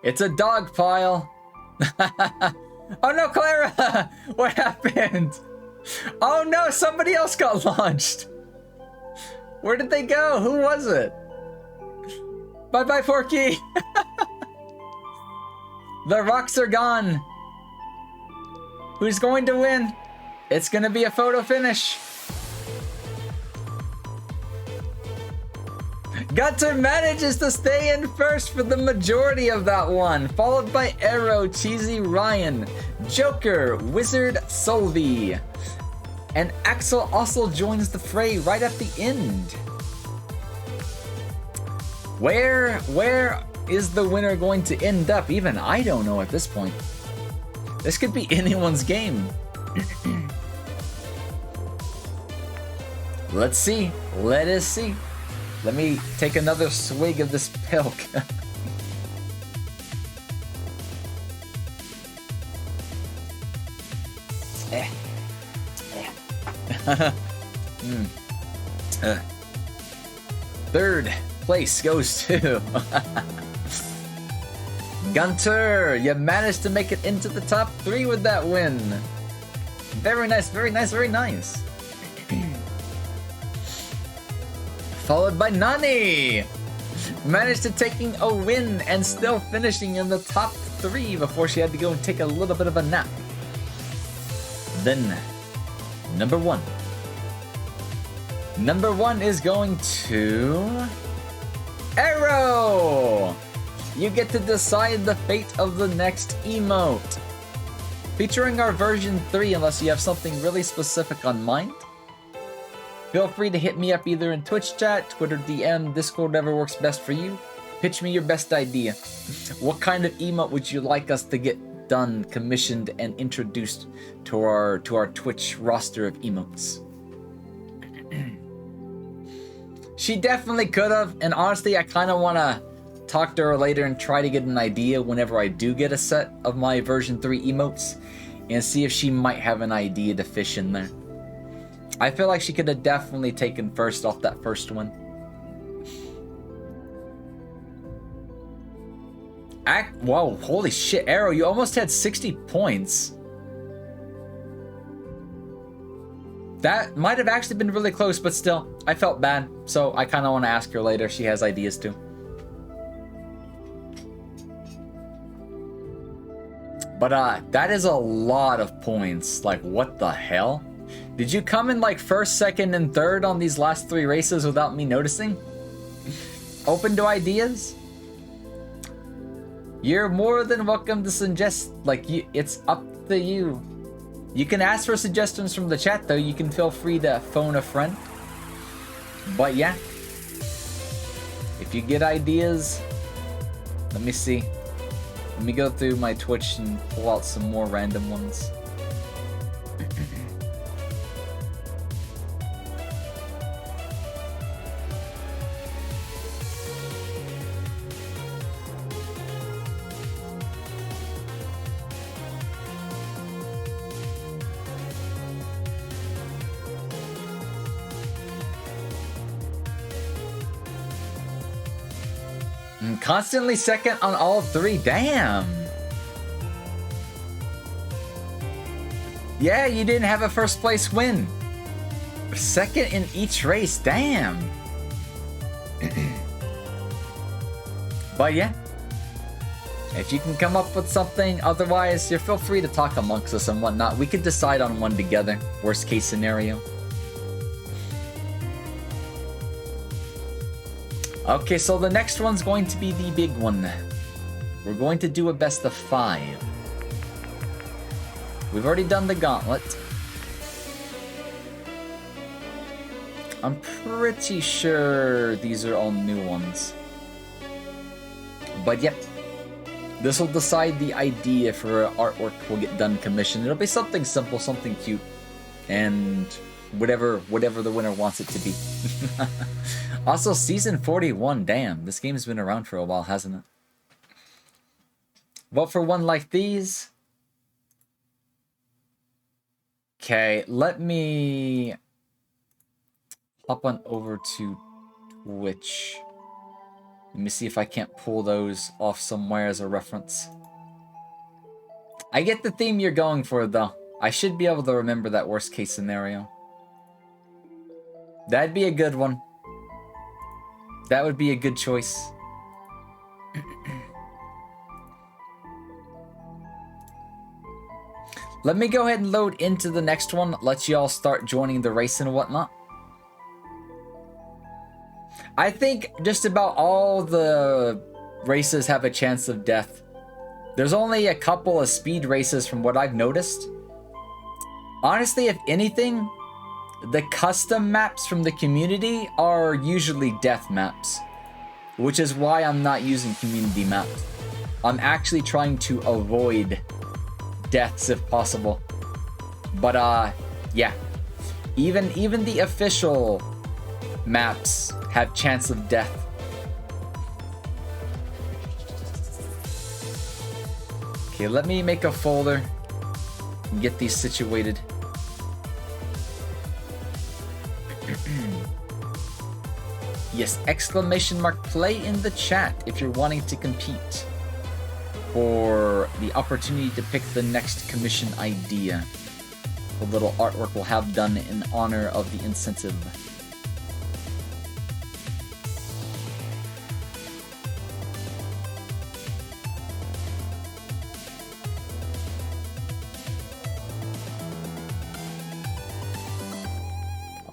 Speaker 1: It's a dog pile. Oh no, Clara! What happened? Oh no, somebody else got launched. Where did they go? Who was it? Bye-bye, Porky. The rocks are gone. Who's going to win? It's gonna be a photo finish. Gunter manages to stay in first for the majority of that one, followed by Arrow, Cheesy, Ryan, Joker, Wizard, Solvi. And Axel also joins the fray right at the end. Where is the winner going to end up? Even I don't know at this point. This could be anyone's game. Let's see. Let us see. Let me take another swig of this milk. Third place goes to Gunter. You managed to make it into the top 3 with that win. Very nice, very nice, very nice. Followed by Nani. Managed to taking a win and still finishing in the top 3 before she had to go and take a little bit of a nap. Then, number 1. Number 1 is going to Arrow! You get to decide the fate of the next emote. Featuring our version 3 unless you have something really specific on mind. Feel free to hit me up either in Twitch chat, Twitter DM, Discord, whatever works best for you. Pitch me your best idea. What kind of emote would you like us to get done, commissioned, and introduced to our Twitch roster of emotes? She definitely could have, and honestly, I kind of want to talk to her later and try to get an idea whenever I do get a set of my version 3 emotes, and see if she might have an idea to fish in there. I feel like she could have definitely taken first off that first one. Whoa, holy shit, Arrow, you almost had 60 points. That might have actually been really close, but still, I felt bad. So I kind of want to ask her later if she has ideas too. But that is a lot of points. Like, what the hell? Did you come in like first, second, and third on these last 3 races without me noticing? Open to ideas? You're more than welcome to suggest, like, it's up to you. You can ask for suggestions from the chat, though. You can feel free to phone a friend. But yeah. If you get ideas, let me see. Let me go through my Twitch and pull out some more random ones. Constantly second on all three. Damn. Yeah, you didn't have a first place win. Second in each race. Damn. But yeah. If you can come up with something, otherwise, you feel free to talk amongst us and whatnot. We could decide on one together. Worst case scenario. Okay, so the next one's going to be the big one. We're going to do a best of 5. We've already done the gauntlet. I'm pretty sure these are all new ones. But yep. This will decide the idea for artwork we'll get done commissioned. It'll be something simple, something cute. And whatever the winner wants it to be. Also, season 41, damn, this game's been around for a while, hasn't it? Vote for one like these. Okay, let me hop on over to Twitch. Let me see if I can't pull those off somewhere as a reference. I get the theme you're going for, though. I should be able to remember that worst case scenario. That'd be a good one. That would be a good choice. Let me go ahead and load into the next one. Let you all start joining the race and whatnot. I think just about all the races have a chance of death. There's only a couple of speed races from what I've noticed. Honestly, if anything, the custom maps from the community are usually death maps, which is why I'm not using community maps. I'm actually trying to avoid deaths if possible. But yeah, even the official maps have chance of death. Okay, let me make a folder and get these situated. Yes, exclamation mark play in the chat if you're wanting to compete for the opportunity to pick the next commission idea. A little artwork we'll have done in honor of the incentive.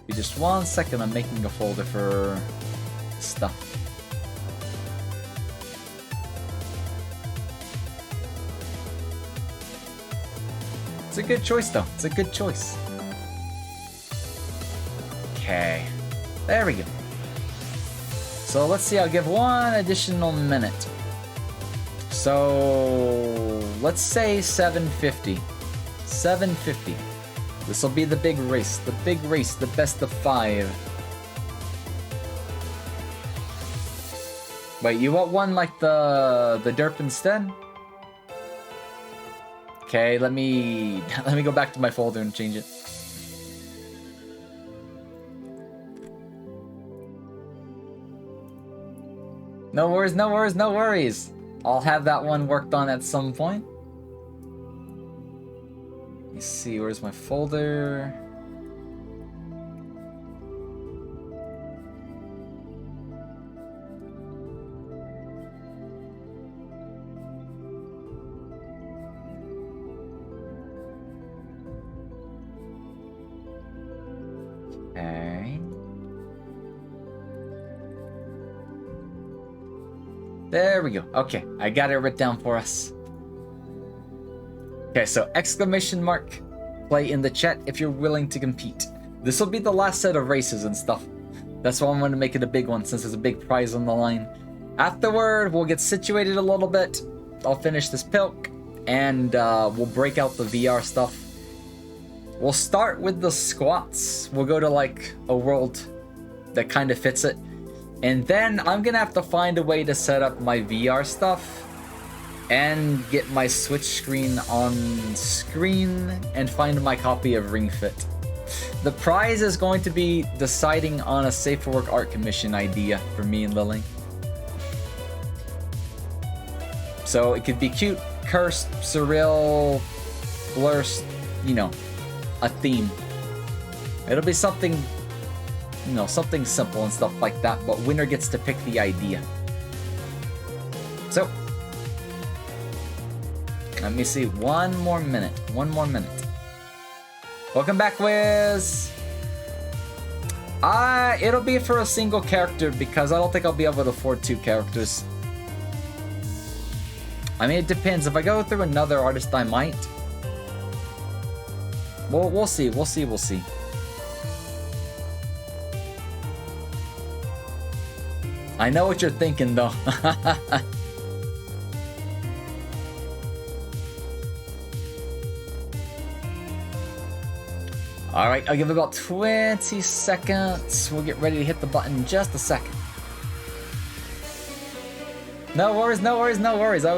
Speaker 1: Be just 1 second, I'm making a folder for stuff. It's a good choice though, it's a good choice. Okay, there we go. So let's see, I'll give 1 additional minute. So let's say 750. 750. This will be the big race, the best of 5. Wait, you want one like the derp instead? Okay, let me go back to my folder and change it. No worries, no worries, no worries. I'll have that one worked on at some point. Let me see, where's my folder? Okay. There we go. Okay, I got it written down for us. Okay, so exclamation mark play in the chat if you're willing to compete. This will be the last set of races and stuff. That's why I'm going to make it a big one, since there's a big prize on the line. Afterward, we'll get situated a little bit. I'll finish this pilk, and we'll break out the VR stuff. We'll start with the squats. We'll go to like a world that kind of fits it. And then I'm going to have to find a way to set up my VR stuff and get my Switch screen on screen and find my copy of Ring Fit. The prize is going to be deciding on a safe for work art commission idea for me and Lily. So it could be cute, cursed, surreal, blurst, you know, a theme. It'll be something, you know, something simple and stuff like that, but winner gets to pick the idea. So, let me see, one more minute. Welcome back, Wiz! It'll be for a single character because I don't think I'll be able to afford 2 characters. I mean, it depends. If I go through another artist, I might. We'll see. I know what you're thinking, though. Alright, I'll give it about 20 seconds. We'll get ready to hit the button in just a second. No worries. I always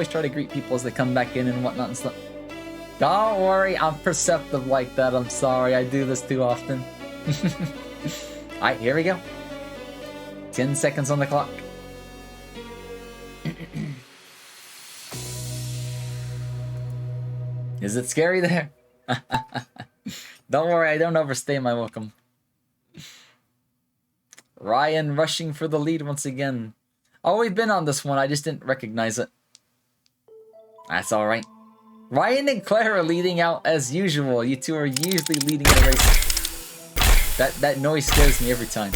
Speaker 1: try to greet people as they come back in and whatnot and stuff. Don't worry, I'm perceptive like that. I'm sorry, I do this too often. Alright, here we go. 10 seconds on the clock. Is it scary there? Don't worry, I don't overstay my welcome. Ryan rushing for the lead once again. Oh, we've been on this one, I just didn't recognize it. That's alright. Ryan and Claire are leading out as usual. You two are usually leading the race. That noise scares me every time.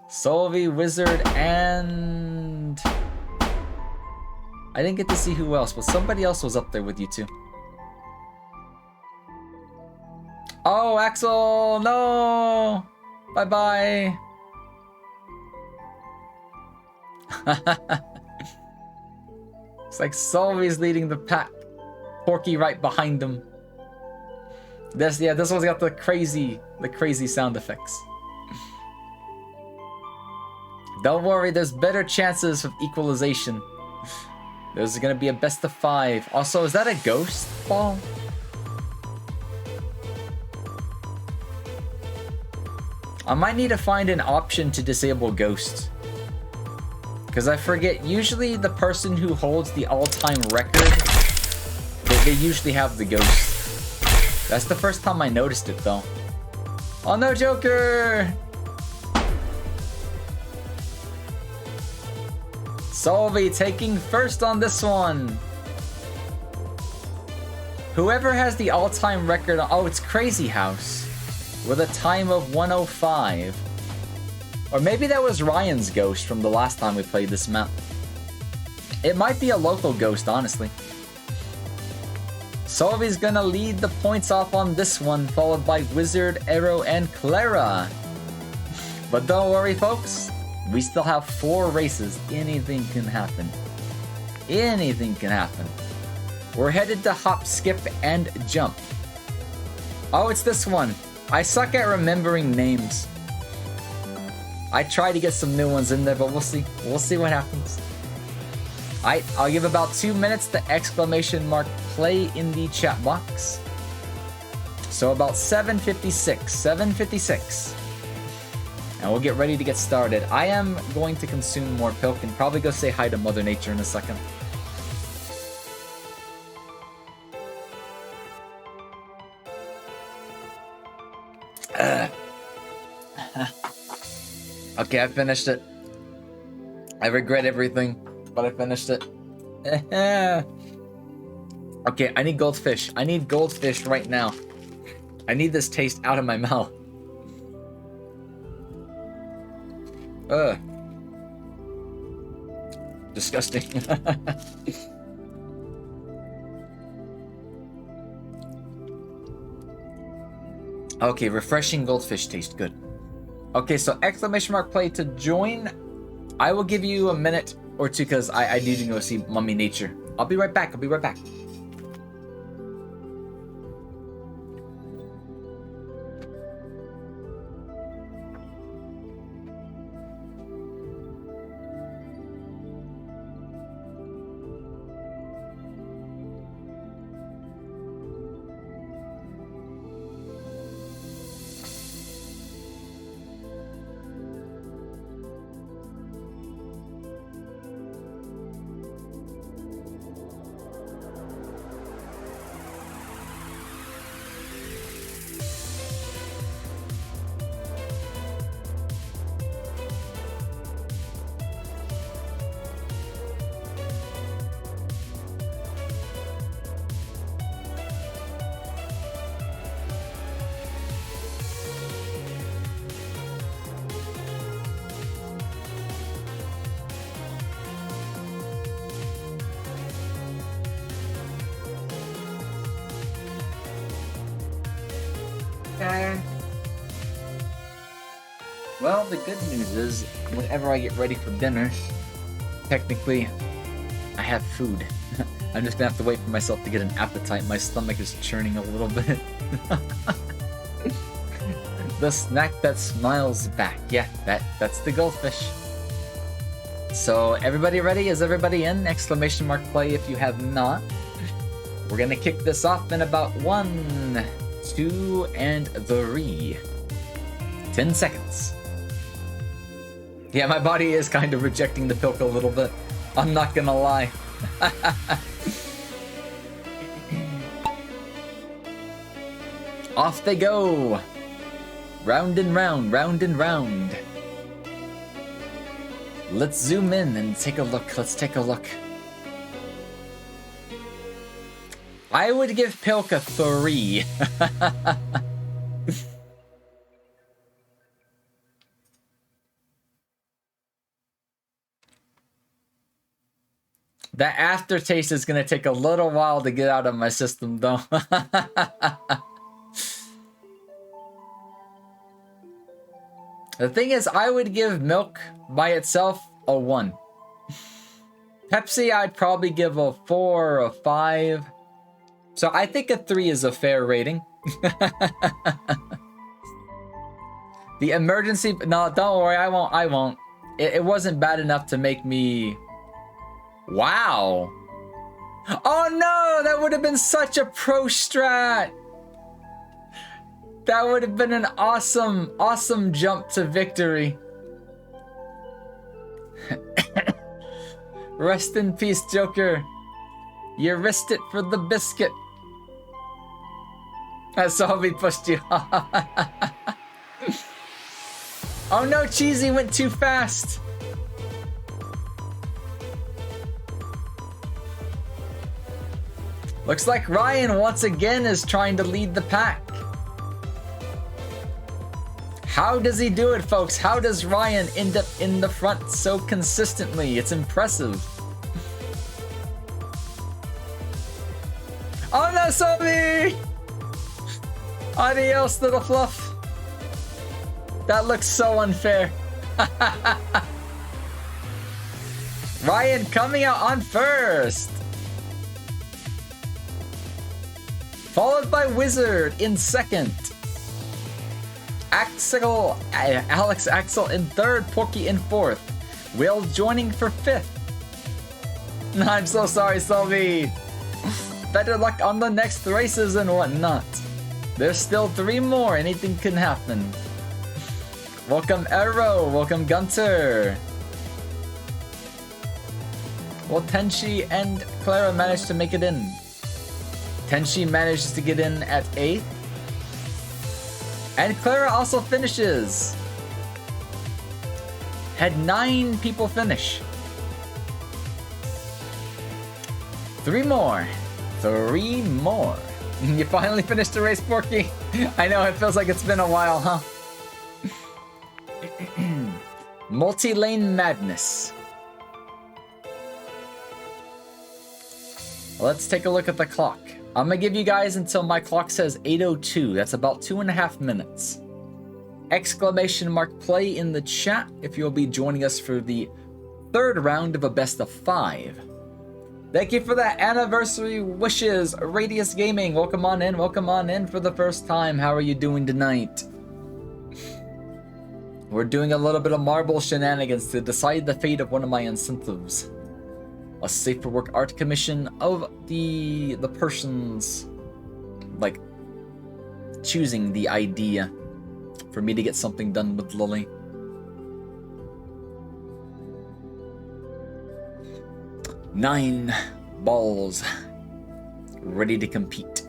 Speaker 1: Solvi, Wizard, and... I didn't get to see who else, but somebody else was up there with you two. Oh, Axel! No! Bye-bye! It's like Solvi's leading the pack. Porky right behind him. This one's got the crazy sound effects. Don't worry, there's better chances of equalization. There's gonna be a best of 5. Also, is that a ghost ball? I might need to find an option to disable ghosts. Because I forget, usually the person who holds the all-time record, they usually have the ghost. That's the first time I noticed it, though. Oh no, Joker! Solvi taking first on this one. Whoever has the all-time record, oh, it's Crazy House with a time of 105. Or maybe that was Ryan's ghost from the last time we played this map. It might be a local ghost, honestly. Solvi's gonna lead the points off on this one, followed by Wizard, Arrow, and Clara. But don't worry, folks. We still have 4 races. Anything can happen. Anything can happen. We're headed to hop, skip, and jump. Oh, it's this one. I suck at remembering names. I try to get some new ones in there, but we'll see. We'll see what happens. I'll give about 2 minutes to exclamation mark play in the chat box. So about 7:56. And we'll get ready to get started. I am going to consume more pilk and probably go say hi to Mother Nature in a second. Okay, I finished it. I regret everything, but I finished it. Okay, I need goldfish. I need goldfish right now. I need this taste out of my mouth. Ugh. Disgusting. Okay, refreshing goldfish taste. Good. Okay, so exclamation mark play to join. I will give you a minute or two because I need to go see Mummy Nature. I'll be right back. I'll be right back. Okay. Well, the good news is, whenever I get ready for dinner, technically, I have food. I'm just gonna have to wait for myself to get an appetite. My stomach is churning a little bit. The snack that smiles back. Yeah, that's the goldfish. So, everybody ready? Is everybody in? Exclamation mark play if you have not. We're gonna kick this off in about 1, 2, and 3. 10 seconds. Yeah, my body is kind of rejecting the pilk a little bit. I'm not gonna lie. Off they go. Round and round, round and round. Let's zoom in and take a look. Let's take a look. I would give Pilk a 3. That aftertaste is gonna take a little while to get out of my system, though. The thing is, I would give milk by itself a 1. Pepsi, I'd probably give a 4 or a 5. So I think a 3 is a fair rating. The emergency... No, don't worry, I won't. It wasn't bad enough to make me... Wow! Oh no! That would have been such a pro strat! That would have been an awesome, awesome jump to victory. Rest in peace, Joker. You risked it for the biscuit. I saw me pushed you. Oh no, Cheesy went too fast. Looks like Ryan once again is trying to lead the pack. How does he do it, folks? How does Ryan end up in the front so consistently? It's impressive. Oh no, Sophie! Adios, little fluff. That looks so unfair. Ryan coming out on first. Followed by Wizard in second. Alex Axel in third, Porky in fourth. Will joining for fifth. I'm so sorry, Sylvie. Better luck on the next races and whatnot. There's still 3 more, anything can happen. Welcome Arrow, welcome Gunter. Well, Tenshi and Clara managed to make it in. Tenshi manages to get in at 8th. And Clara also finishes. Had 9 people finish. 3 more. 3 more. You finally finished the race, Porky. I know, it feels like it's been a while, huh? Multi-lane madness. Let's take a look at the clock. I'm gonna give you guys until my clock says 8:02. That's about 2.5 minutes. Exclamation mark play in the chat if you'll be joining us for the third round of a best of 5. Thank you for that anniversary wishes, Radius Gaming. Welcome on in for the first time. How are you doing tonight? We're doing a little bit of marble shenanigans to decide the fate of one of my incentives. A safe for work art commission of the person's, like, choosing the idea for me to get something done with Lily. Nine balls ready to compete.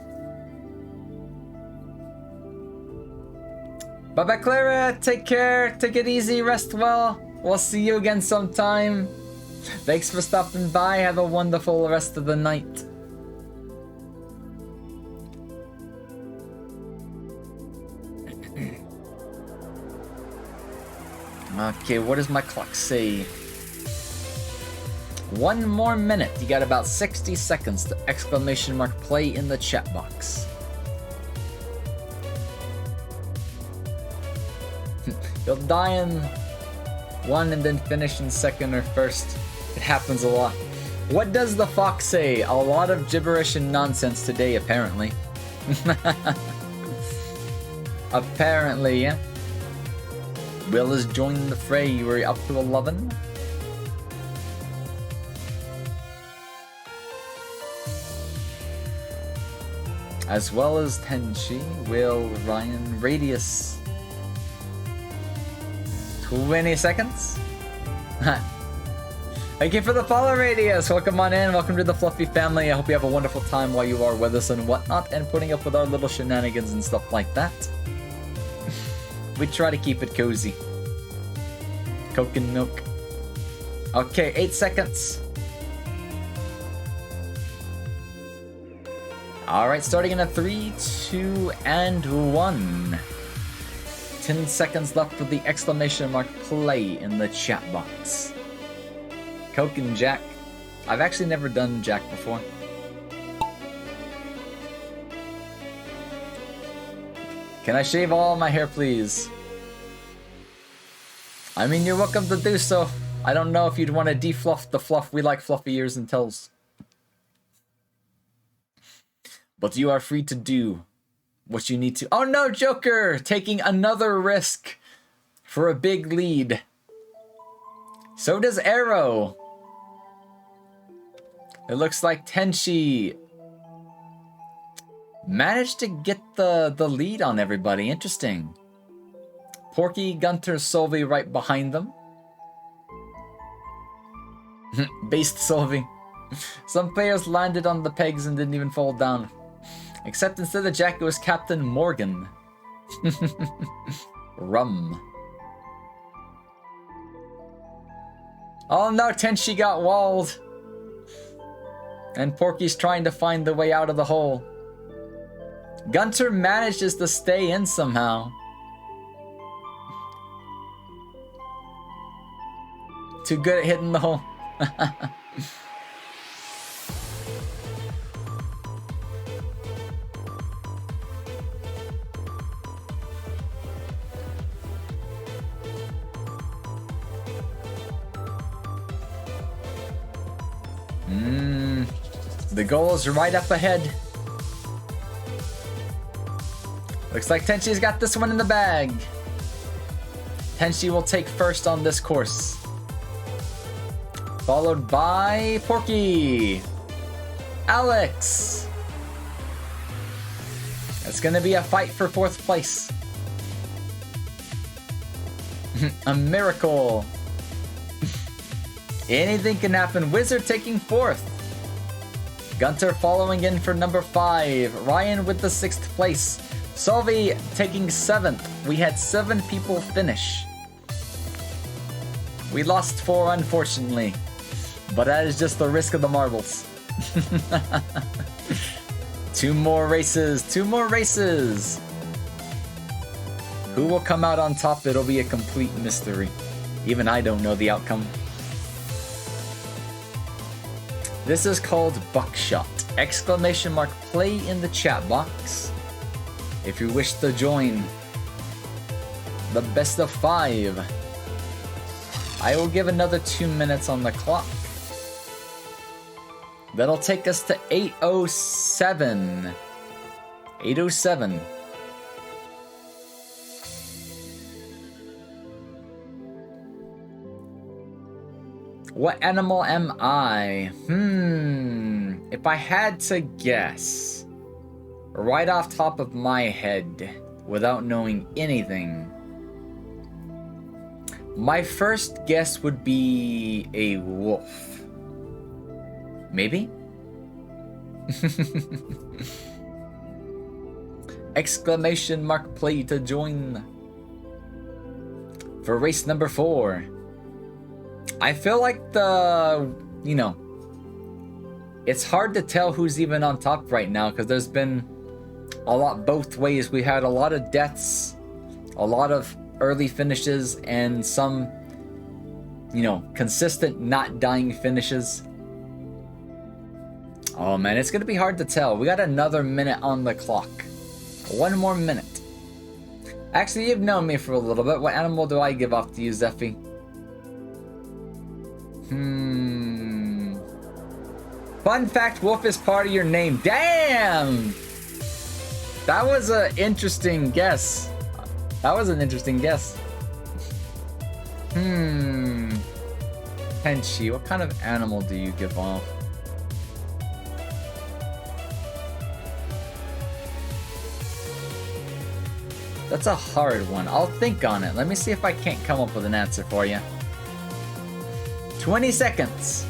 Speaker 1: Bye-bye, Clara. Take care. Take it easy. Rest well. We'll see you again sometime. Thanks for stopping by. Have a wonderful rest of the night. Okay, what does my clock say? 1 more minute. You got about 60 seconds to exclamation mark play in the chat box. You'll die in one and then finish in second or first. It happens a lot. What does the fox say? A lot of gibberish and nonsense today, apparently. Apparently, yeah. Will is joining the fray. We're up to 11. As well as Tenchi, Will, Ryan, Radius. 20 seconds. Thank you for the follow, Radius. Welcome on in. Welcome to the Fluffy family. I hope you have a wonderful time while you are with us and whatnot, and putting up with our little shenanigans and stuff like that. We try to keep it cozy. Coke and milk. Okay, 8 seconds. Alright, starting in a 3, 2, and 1. 10 seconds left for the exclamation mark play in the chat box. Coke and Jack. I've actually never done Jack before. Can I shave all my hair, please? I mean, you're welcome to do so. I don't know if you'd want to defluff the fluff. We like fluffy ears and tails. But you are free to do what you need to. Oh no, Joker! Taking another risk for a big lead. So does Arrow. It looks like Tenchi managed to get the lead on everybody. Interesting. Porky, Gunter, Solvi right behind them. Based Solvi. Some players landed on the pegs and didn't even fall down. Except instead of Jack, it was Captain Morgan. Rum. Oh no, Tenchi got walled. And Porky's trying to find the way out of the hole. Gunter manages to stay in somehow. Too good at hitting the hole. The goal is right up ahead. Looks like Tenchi's got this one in the bag. Tenchi will take first on this course. Followed by Porky. Alex. It's gonna be a fight for 4th place. A miracle. Anything can happen. Wizard taking 4th. Gunter following in for number 5. Ryan with the 6th place. Solvi taking 7th. We had 7 people finish. We lost 4, unfortunately. But that is just the risk of the marbles. 2 more races. 2 more races. Who will come out on top? It'll be a complete mystery. Even I don't know the outcome. This is called Buckshot. Exclamation mark play in the chat box if you wish to join the best of 5. I will give another 2 minutes on the clock. That'll take us to 8:07. 8:07. What animal am I? If I had to guess, right off top of my head, without knowing anything, my first guess would be a wolf. Maybe? Exclamation mark play to join for race number 4. I feel like it's hard to tell who's even on top right now because there's been a lot both ways. We had a lot of deaths, a lot of early finishes, and some, consistent not dying finishes. Oh man, it's gonna be hard to tell. We got another minute on the clock. 1 more minute. Actually, you've known me for a little bit. What animal do I give off to you, Zeffy? Fun fact, wolf is part of your name. Damn! That was an interesting guess. Tenchi, what kind of animal do you give off? That's a hard one. I'll think on it. Let me see if I can't come up with an answer for you. 20 seconds.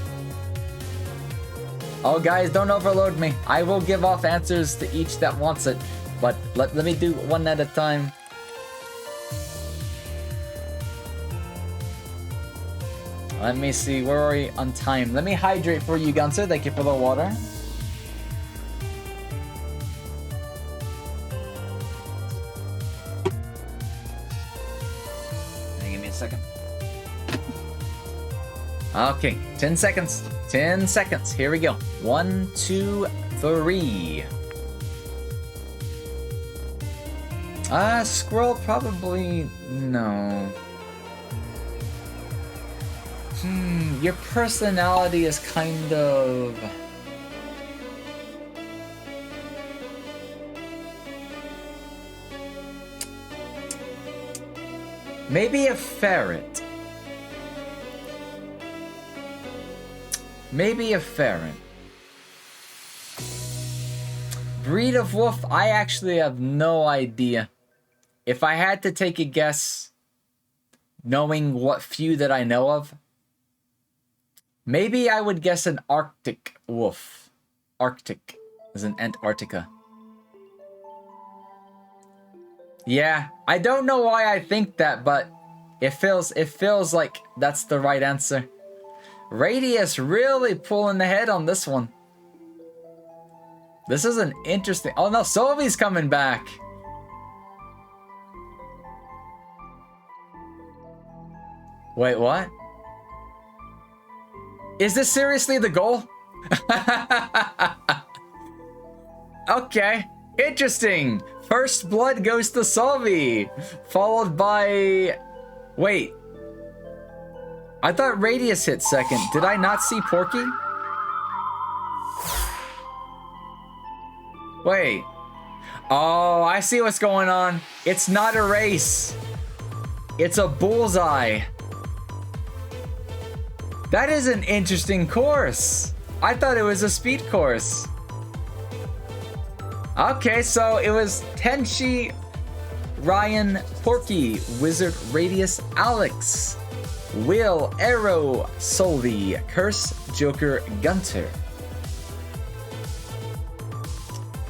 Speaker 1: Oh, guys, don't overload me. I will give off answers to each that wants it, but let me do one at a time. Let me see. Where are we on time? Let me hydrate for you, Gunther. Thank you for the water. Give me a second. Okay, 10 seconds. 10 seconds. Here we go. 1, 2, 3. Squirrel probably no. Your personality is kind of... Maybe a ferret. Maybe a ferret. Breed of wolf, I actually have no idea. If I had to take a guess, knowing what few that I know of, maybe I would guess an Arctic wolf. Arctic as in Antarctica. Yeah, I don't know why I think that, but it feels like that's the right answer. Radius really pulling ahead on this one. This is an interesting... Oh no, Sylvie's coming back. Wait, what? Is this seriously the goal? Okay, interesting. First blood goes to Solvi, followed by... Wait. I thought Radius hit second. Did I not see Porky? Wait. Oh, I see what's going on. It's not a race. It's a bullseye. That is an interesting course. I thought it was a speed course. Okay, so it was Tenchi, Ryan, Porky, Wizard, Radius, Alex, Will, Arrow, Solvi, Curse, Joker, Gunter.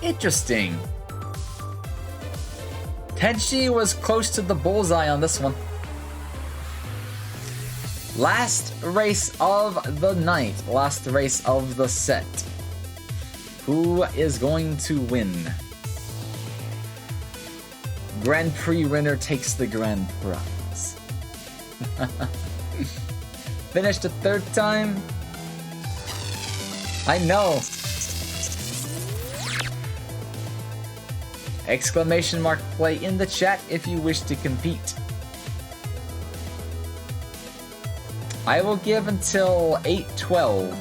Speaker 1: Interesting. Tenchi was close to the bullseye on this one. Last race of the night. Last race of the set. Who is going to win? Grand Prix winner takes the grand prize. Finished the third time. I know. Exclamation mark play in the chat if you wish to compete. I will give until 8:12.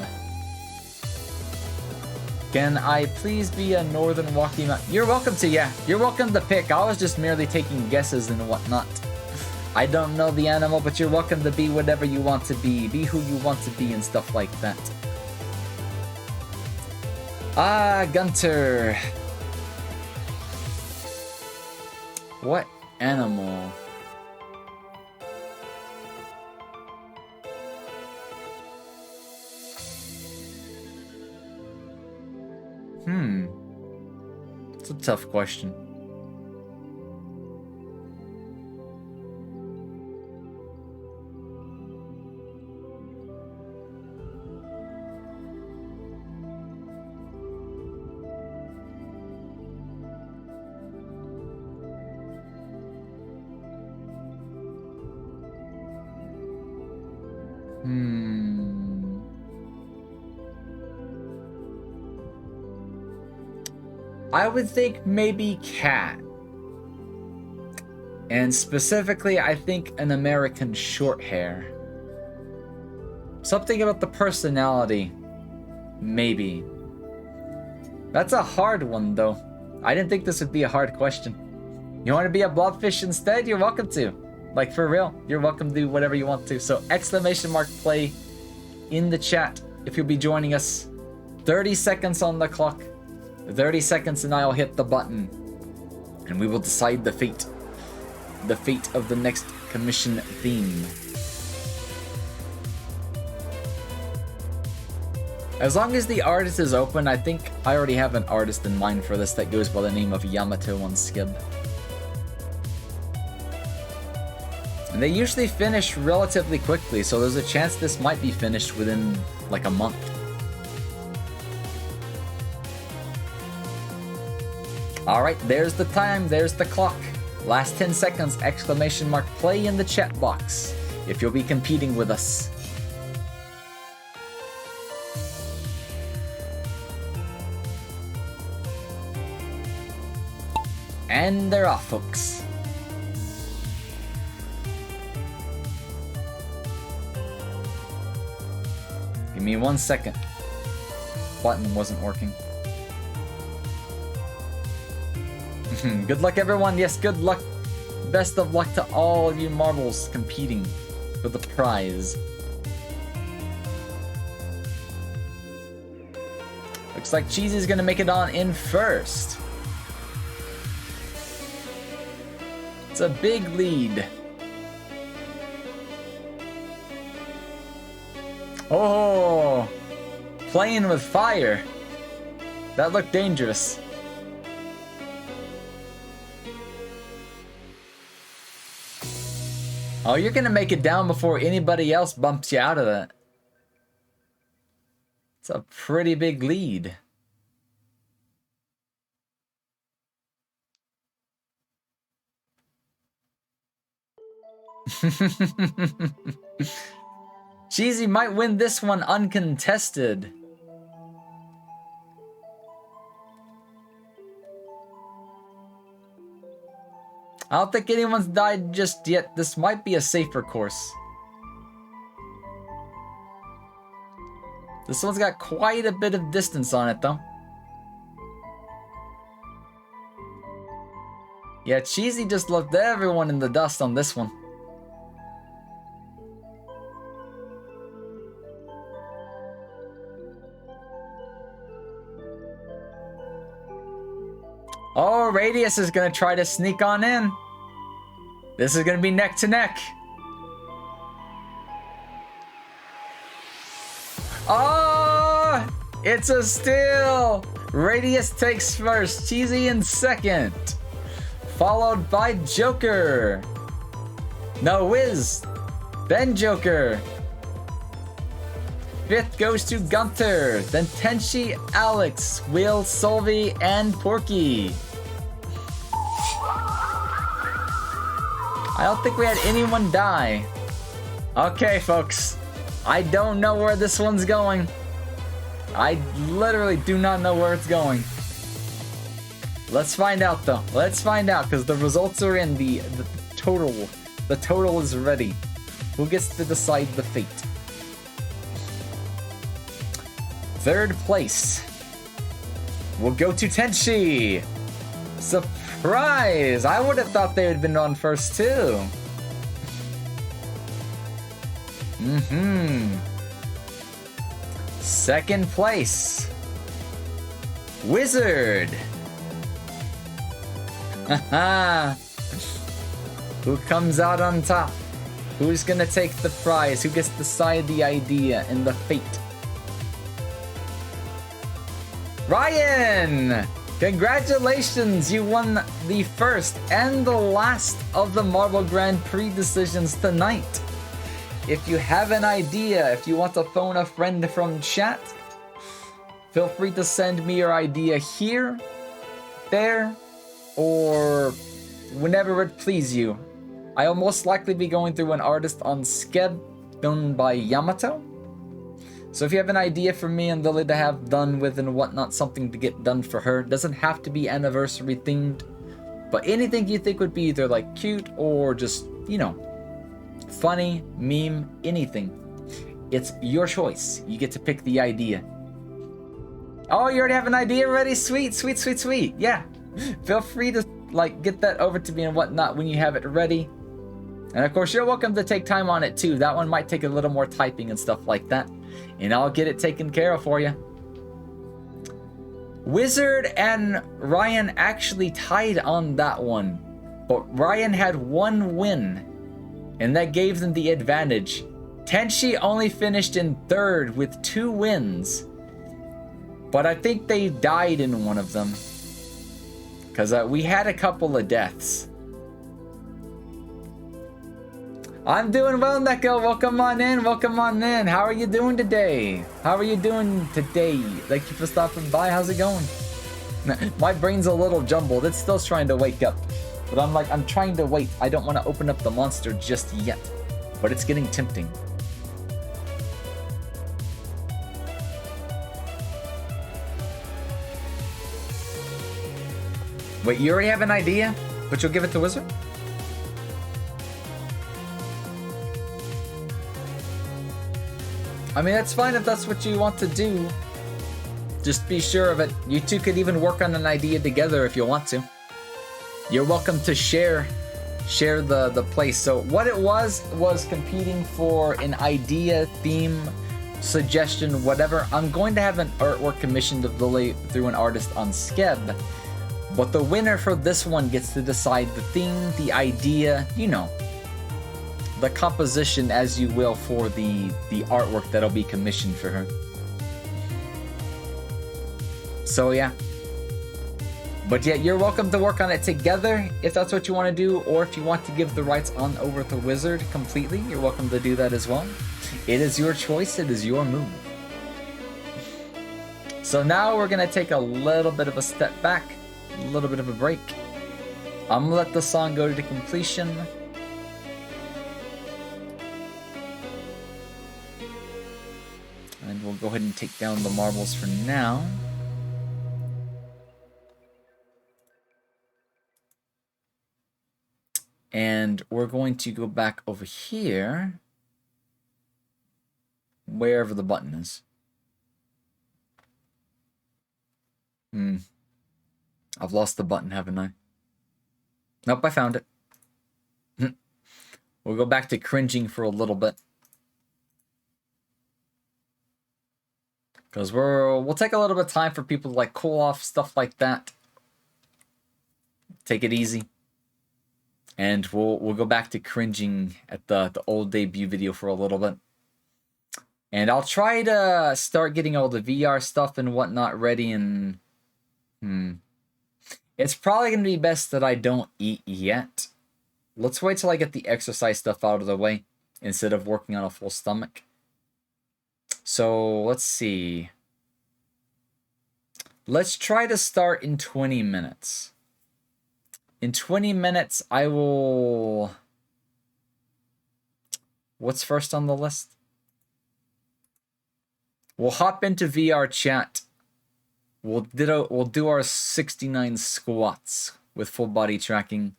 Speaker 1: Can I please be a Northern Rocky Mountain? You're welcome to, yeah. You're welcome to pick. I was just merely taking guesses and whatnot. I don't know the animal, but you're welcome to be whatever you want to be. Be who you want to be and stuff like that. Ah, Gunter. What animal? It's a tough question. I would think maybe cat. And specifically, I think an American short hair. Something about the personality. Maybe. That's a hard one, though. I didn't think this would be a hard question. You want to be a blobfish instead? You're welcome to. Like, for real. You're welcome to do whatever you want to. So, exclamation mark play in the chat if you'll be joining us. 30 seconds on the clock. 30 seconds and I'll hit the button. And we will decide the fate. The fate of the next commission theme. As long as the artist is open, I think I already have an artist in mind for this that goes by the name of Yamato on Skib. And they usually finish relatively quickly, so there's a chance this might be finished within like a month. Alright, there's the time, there's the clock. Last 10 seconds, exclamation mark play in the chat box if you'll be competing with us. And they're off, folks. Give me 1 second. Button wasn't working. Good luck, everyone. Yes, good luck. Best of luck to all you marbles competing for the prize. Looks like Cheesy's gonna make it on in first. It's a big lead. Oh, playing with fire. That looked dangerous. Oh, you're gonna make it down before anybody else bumps you out of that. It's a pretty big lead. Cheesy might win this one uncontested. I don't think anyone's died just yet. This might be a safer course. This one's got quite a bit of distance on it, though. Yeah, Cheesy just left everyone in the dust on this one. Oh, Radius is gonna try to sneak on in. This is gonna be neck to neck. Oh, it's a steal. Radius takes first, Cheesy in second. Followed by Joker. No, Wiz. Then Joker. Fifth goes to Gunter, then Tenchi, Alex, Will, Solvi, and Porky. I don't think we had anyone die. Okay, folks. I don't know where this one's going. I literally do not know where it's going. Let's find out though. Let's find out because the results are in. The total. The total is ready. Who gets to decide the fate? Third place will go to Tenchi. Surprise! I would have thought they would have been on first too. Second place, Wizard. Who comes out on top? Who's gonna take the prize? Who gets to decide the idea and the fate? Ryan! Congratulations! You won the first and the last of the Marble Grand Prix decisions tonight. If you have an idea, if you want to phone a friend from chat, feel free to send me your idea here, there, or whenever it please you. I'll most likely be going through an artist on Skeb done by Yamato. So if you have an idea for me and Lily to have done with and whatnot, something to get done for her, doesn't have to be anniversary themed, but anything you think would be either like cute or just, you know, funny, meme, anything. It's your choice. You get to pick the idea. Oh, you already have an idea ready? Sweet, sweet, sweet, sweet. Yeah. Feel free to like get that over to me and whatnot when you have it ready. And of course, you're welcome to take time on it too. That one might take a little more typing and stuff like that. And I'll get it taken care of for you. Wizard and Ryan actually tied on that one. But Ryan had one win. And that gave them the advantage. Tenchi only finished in third with 2 wins. But I think they died in one of them. Because we had a couple of deaths. I'm doing well, Neko. Welcome on in. Welcome on in. How are you doing today? How are you doing today? Thank you for stopping by. How's it going? My brain's a little jumbled. It's still trying to wake up. But I'm trying to wait. I don't want to open up the monster just yet. But it's getting tempting. Wait, you already have an idea? But you'll give it to Wizard? I mean, that's fine if that's what you want to do. Just be sure of it. You two could even work on an idea together if you want to. You're welcome to share the place. So what it was competing for an idea, theme, suggestion, whatever. I'm going to have an artwork commissioned of Lily through an artist on Skeb. But the winner for this one gets to decide the theme, the idea, you know, the composition, as you will, for the artwork that'll be commissioned for her. So yeah. But yeah, you're welcome to work on it together if that's what you want to do, or if you want to give the rights on over to Wizard completely, you're welcome to do that as well. It is your choice, it is your move. So now we're gonna take a little bit of a step back, a little bit of a break. I'm gonna let the song go to completion. And we'll go ahead and take down the marbles for now. And we're going to go back over here, wherever the button is. I've lost the button, haven't I? Nope, I found it. We'll go back to cringing for a little bit. Because we'll take a little bit of time for people to like cool off, stuff like that. Take it easy. And we'll go back to cringing at the old debut video for a little bit. And I'll try to start getting all the VR stuff and whatnot ready, and it's probably going to be best that I don't eat yet. Let's wait till I get the exercise stuff out of the way instead of working on a full stomach. So let's see. Let's try to start in 20 minutes. In 20 minutes, I will... What's first on the list? We'll hop into VR chat. We'll do our 69 squats with full body tracking.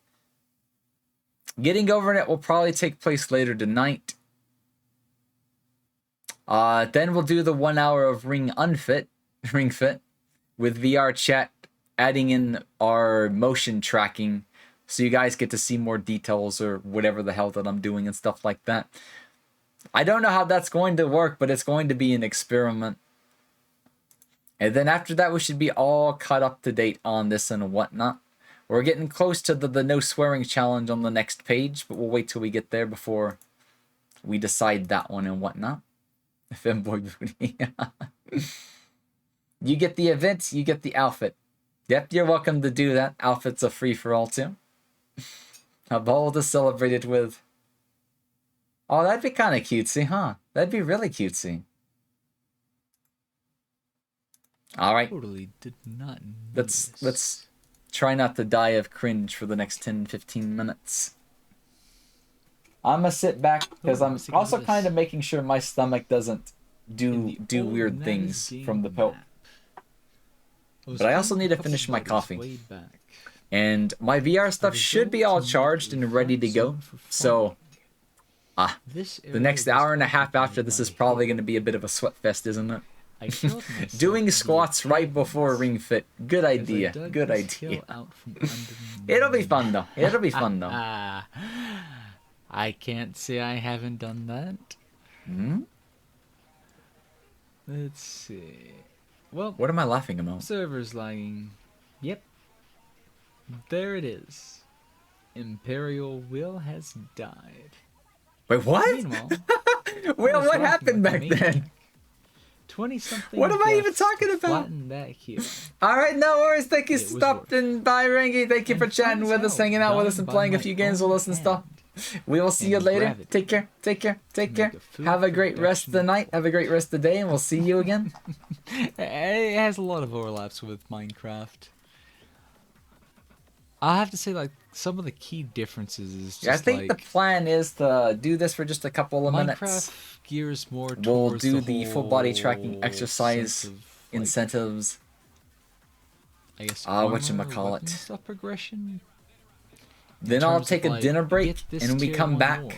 Speaker 1: Getting over it will probably take place later tonight. Then we'll do the 1 hour of Ring Fit with VR chat, adding in our motion tracking so you guys get to see more details or whatever the hell that I'm doing and stuff like that. I don't know how that's going to work, but it's going to be an experiment. And then after that, we should be all caught up to date on this and whatnot. We're getting close to the no swearing challenge on the next page, but we'll wait till we get there before we decide that one and whatnot. Femboy booty. You get the event, you get the outfit. Yep, you're welcome to do that. Outfit's a free for all too. A ball to celebrate it with. Oh, that'd be kind of cutesy, huh? That'd be really cutesy. All right.
Speaker 2: Totally did not know
Speaker 1: Let's try not to die of cringe for the next 10-15 minutes. I'm gonna sit back because I'm also kind of making sure my stomach doesn't do weird things from the pill. But I also need to finish my coffee. And my VR stuff should be all charged and ready to go. So, the next hour and a half after this is probably going to be a bit of a sweat fest, isn't it? Doing squats right before Ring Fit. Good idea. Good idea. It'll be fun though. It'll be fun though.
Speaker 2: I can't say I haven't done that.
Speaker 1: Hmm?
Speaker 2: Let's see. Well,
Speaker 1: What am I laughing about?
Speaker 2: server's lagging. Yep. There it is. Imperial Will has died.
Speaker 1: Wait, what?
Speaker 2: Meanwhile,
Speaker 1: Well,
Speaker 2: was
Speaker 1: what
Speaker 2: talking
Speaker 1: happened
Speaker 2: about
Speaker 1: back
Speaker 2: the
Speaker 1: then?
Speaker 2: 20-something.
Speaker 1: What am I even talking about?
Speaker 2: Flatten that here.
Speaker 1: All right, no worries. Thank you,
Speaker 2: It was
Speaker 1: stopping by, Rangy. Thank you for
Speaker 2: And
Speaker 1: chatting with
Speaker 2: turns
Speaker 1: us, hanging out with us, and
Speaker 2: by
Speaker 1: playing a
Speaker 2: my
Speaker 1: few games
Speaker 2: own
Speaker 1: with us and stuff.
Speaker 2: hand.
Speaker 1: We will see you
Speaker 2: and
Speaker 1: later.
Speaker 2: gravity.
Speaker 1: Take care. Take care. Take care.
Speaker 2: Make a food
Speaker 1: Have a great rest of the
Speaker 2: production.
Speaker 1: night. Have a great rest of the day, and we'll see you again.
Speaker 2: It has a lot of overlaps with Minecraft. I have to say, like, some of the key differences is just
Speaker 1: Yeah, I think
Speaker 2: like
Speaker 1: the plan is to do this for just a couple of minutes.
Speaker 2: Minecraft gears more towards
Speaker 1: We'll do the full body
Speaker 2: whole
Speaker 1: tracking exercise
Speaker 2: sense of, like,
Speaker 1: incentives.
Speaker 2: I guess
Speaker 1: whatchamacallit.
Speaker 2: weapon stuff progression. In
Speaker 1: Then I'll
Speaker 2: terms
Speaker 1: take
Speaker 2: of,
Speaker 1: a
Speaker 2: like,
Speaker 1: dinner break,
Speaker 2: get this
Speaker 1: and when we
Speaker 2: tier
Speaker 1: come
Speaker 2: 1
Speaker 1: back,
Speaker 2: lore.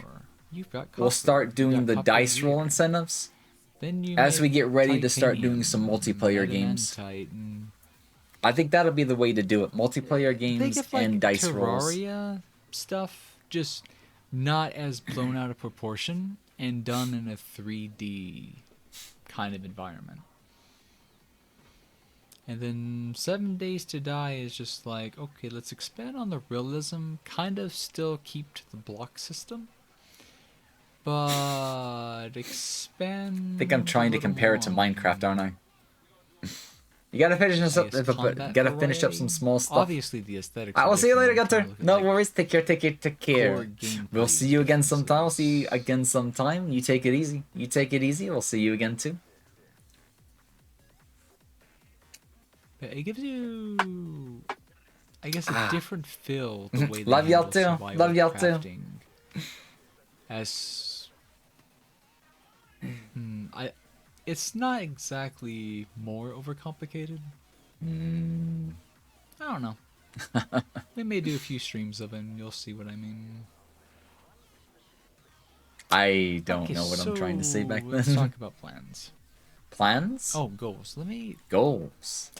Speaker 2: You've got
Speaker 1: we'll
Speaker 2: copper,
Speaker 1: start
Speaker 2: you've
Speaker 1: doing
Speaker 2: got
Speaker 1: the
Speaker 2: copper
Speaker 1: dice roll
Speaker 2: gear.
Speaker 1: incentives.
Speaker 2: Then you
Speaker 1: as we
Speaker 2: make
Speaker 1: get ready to start doing some
Speaker 2: titanium,
Speaker 1: multiplayer games.
Speaker 2: adamantite, and
Speaker 1: I think that'll be the way to do it. Multiplayer games
Speaker 2: think of, like,
Speaker 1: and dice rolls.
Speaker 2: Terraria stuff, just not as blown out of proportion and done in a 3D kind of environment. And then 7 Days to Die is just like, okay, let's expand on the realism, kind of still keep to the block system, but expand.
Speaker 1: I think I'm trying to compare it to Minecraft, aren't I? You gotta finish up some small stuff.
Speaker 2: Obviously, the aesthetics.
Speaker 1: I will see you later, Gunter.
Speaker 2: Gunter.
Speaker 1: No worries. Take care. Take care. Take care.
Speaker 2: core gameplay
Speaker 1: We'll see you again sometime. We'll
Speaker 2: differences.
Speaker 1: see you again sometime. You take it easy. You take it easy. We'll see you again too.
Speaker 2: It gives you, I guess, a different feel the way they
Speaker 1: Love y'all
Speaker 2: handle
Speaker 1: too.
Speaker 2: survival
Speaker 1: Love y'all too.
Speaker 2: crafting. As it's not exactly more overcomplicated. I don't know. We may do a few streams of it, and you'll see what I mean.
Speaker 1: I don't
Speaker 2: Okay,
Speaker 1: know what I'm trying to say back
Speaker 2: Let's
Speaker 1: then.
Speaker 2: talk about plans.
Speaker 1: Plans?
Speaker 2: Oh, goals. Let me
Speaker 1: Goals.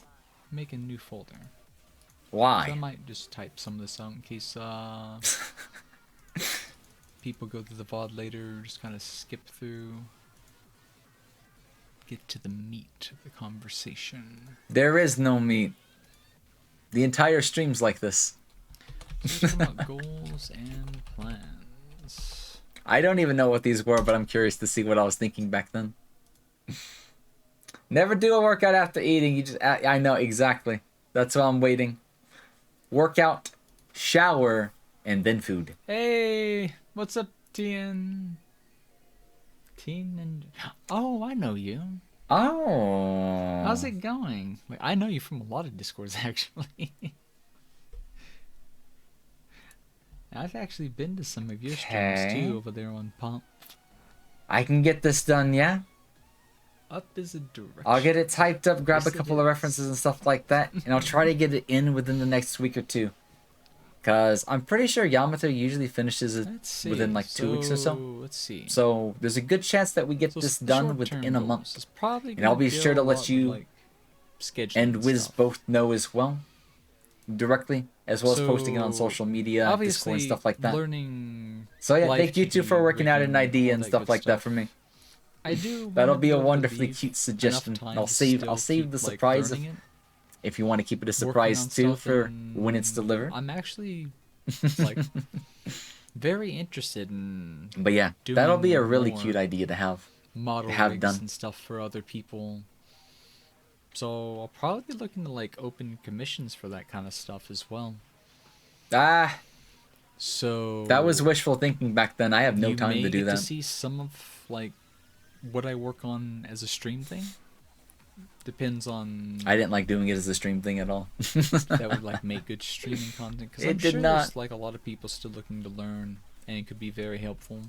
Speaker 2: make a new folder. So I
Speaker 1: Why?
Speaker 2: might just type some of this out in case people go through the VOD later, just kind of skip through. Get to the meat of the conversation.
Speaker 1: There is no meat. The entire stream's like this.
Speaker 2: So let's talk about goals and plans.
Speaker 1: I don't even know what these were, but I'm curious to see what I was thinking back then. Never do a workout after eating. You just I know exactly. That's why I'm waiting. Workout, shower, and then food.
Speaker 2: Hey, what's up, Tien? Tien and oh, I know you.
Speaker 1: Oh.
Speaker 2: How's it going? Wait, I know you from a lot of Discords actually. I've actually been to some of your streams
Speaker 1: Okay.
Speaker 2: too over there on Pump.
Speaker 1: I can get this done, yeah?
Speaker 2: Up is a direction.
Speaker 1: I'll get it typed up, grab
Speaker 2: Yes,
Speaker 1: a
Speaker 2: it
Speaker 1: couple of
Speaker 2: is.
Speaker 1: references and stuff like that, and I'll try to get it in within the next week or two. Because I'm pretty sure Yamato usually finishes it
Speaker 2: Let's see.
Speaker 1: within like 2 weeks or so.
Speaker 2: Let's see.
Speaker 1: So there's a good chance that we get
Speaker 2: So
Speaker 1: this done
Speaker 2: short-term
Speaker 1: within a
Speaker 2: goals
Speaker 1: month.
Speaker 2: is probably
Speaker 1: And I'll
Speaker 2: gonna
Speaker 1: be
Speaker 2: deal
Speaker 1: sure to
Speaker 2: a
Speaker 1: let
Speaker 2: lot with,
Speaker 1: you
Speaker 2: like, scheduling
Speaker 1: and Wiz
Speaker 2: stuff.
Speaker 1: both know as well, directly, as well as posting it on
Speaker 2: So,
Speaker 1: social media,
Speaker 2: Obviously,
Speaker 1: Discord, and stuff like that.
Speaker 2: Learning.
Speaker 1: So yeah,
Speaker 2: life
Speaker 1: thank you
Speaker 2: to
Speaker 1: two for
Speaker 2: do,
Speaker 1: working out an
Speaker 2: rigging,
Speaker 1: idea
Speaker 2: all
Speaker 1: and
Speaker 2: that
Speaker 1: stuff
Speaker 2: good
Speaker 1: like that
Speaker 2: stuff.
Speaker 1: for me.
Speaker 2: I do.
Speaker 1: That'll
Speaker 2: wanna
Speaker 1: be a
Speaker 2: able to
Speaker 1: wonderfully
Speaker 2: leave
Speaker 1: cute
Speaker 2: enough
Speaker 1: suggestion.
Speaker 2: time
Speaker 1: I'll
Speaker 2: to
Speaker 1: save
Speaker 2: still
Speaker 1: the
Speaker 2: keep, like,
Speaker 1: surprise
Speaker 2: learning it,
Speaker 1: if you want to keep it a
Speaker 2: working
Speaker 1: surprise
Speaker 2: on
Speaker 1: too
Speaker 2: stuff,
Speaker 1: for when it's
Speaker 2: and
Speaker 1: delivered.
Speaker 2: I'm actually like very interested in
Speaker 1: But yeah,
Speaker 2: doing
Speaker 1: that'll be a really
Speaker 2: more
Speaker 1: cute idea to have.
Speaker 2: model
Speaker 1: have
Speaker 2: rigs
Speaker 1: done.
Speaker 2: and stuff for other people. So I'll probably be looking to like open commissions for that kind of stuff as well.
Speaker 1: Ah,
Speaker 2: So
Speaker 1: that was wishful thinking back then. I have no
Speaker 2: you
Speaker 1: time
Speaker 2: may
Speaker 1: to do
Speaker 2: get
Speaker 1: that.
Speaker 2: to see some of like what I work on as a stream thing. Depends on
Speaker 1: I didn't like doing it as a stream thing at all.
Speaker 2: that would like make good streaming content because
Speaker 1: It
Speaker 2: I'm
Speaker 1: did
Speaker 2: sure
Speaker 1: not.
Speaker 2: there's like a lot of people still looking to learn and it could be very helpful.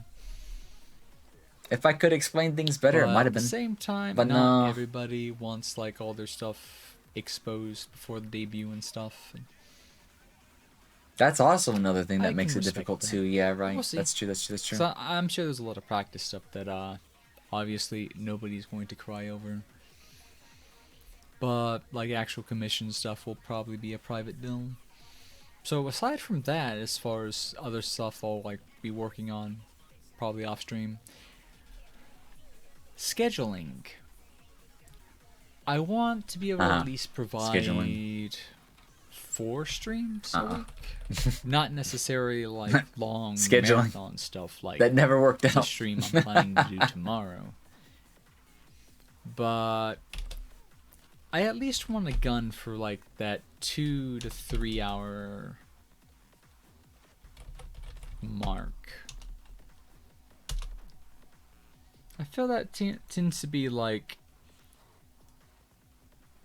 Speaker 1: If I could explain things better,
Speaker 2: But
Speaker 1: it might have
Speaker 2: at the
Speaker 1: been.
Speaker 2: same time,
Speaker 1: but
Speaker 2: not
Speaker 1: no.
Speaker 2: everybody wants like all their stuff exposed before the debut and stuff.
Speaker 1: That's also another thing
Speaker 2: I
Speaker 1: that makes
Speaker 2: can
Speaker 1: it
Speaker 2: respect
Speaker 1: difficult
Speaker 2: that.
Speaker 1: too. Yeah, right.
Speaker 2: We'll see.
Speaker 1: That's true. That's true. That's true.
Speaker 2: So I'm sure there's a lot of practice stuff that obviously nobody's going to cry over. But like actual commission stuff will probably be a private deal. So aside from that, as far as other stuff I'll like be working on, probably off stream. Scheduling. I want to be able to at least provide
Speaker 1: Scheduling.
Speaker 2: 4 streams a week. Not necessarily like long
Speaker 1: Scheduling.
Speaker 2: marathon stuff like
Speaker 1: That never worked
Speaker 2: the
Speaker 1: out.
Speaker 2: stream I'm planning to do tomorrow. But I at least want a gun for like that 2 to 3 hour mark. I feel that tends to be like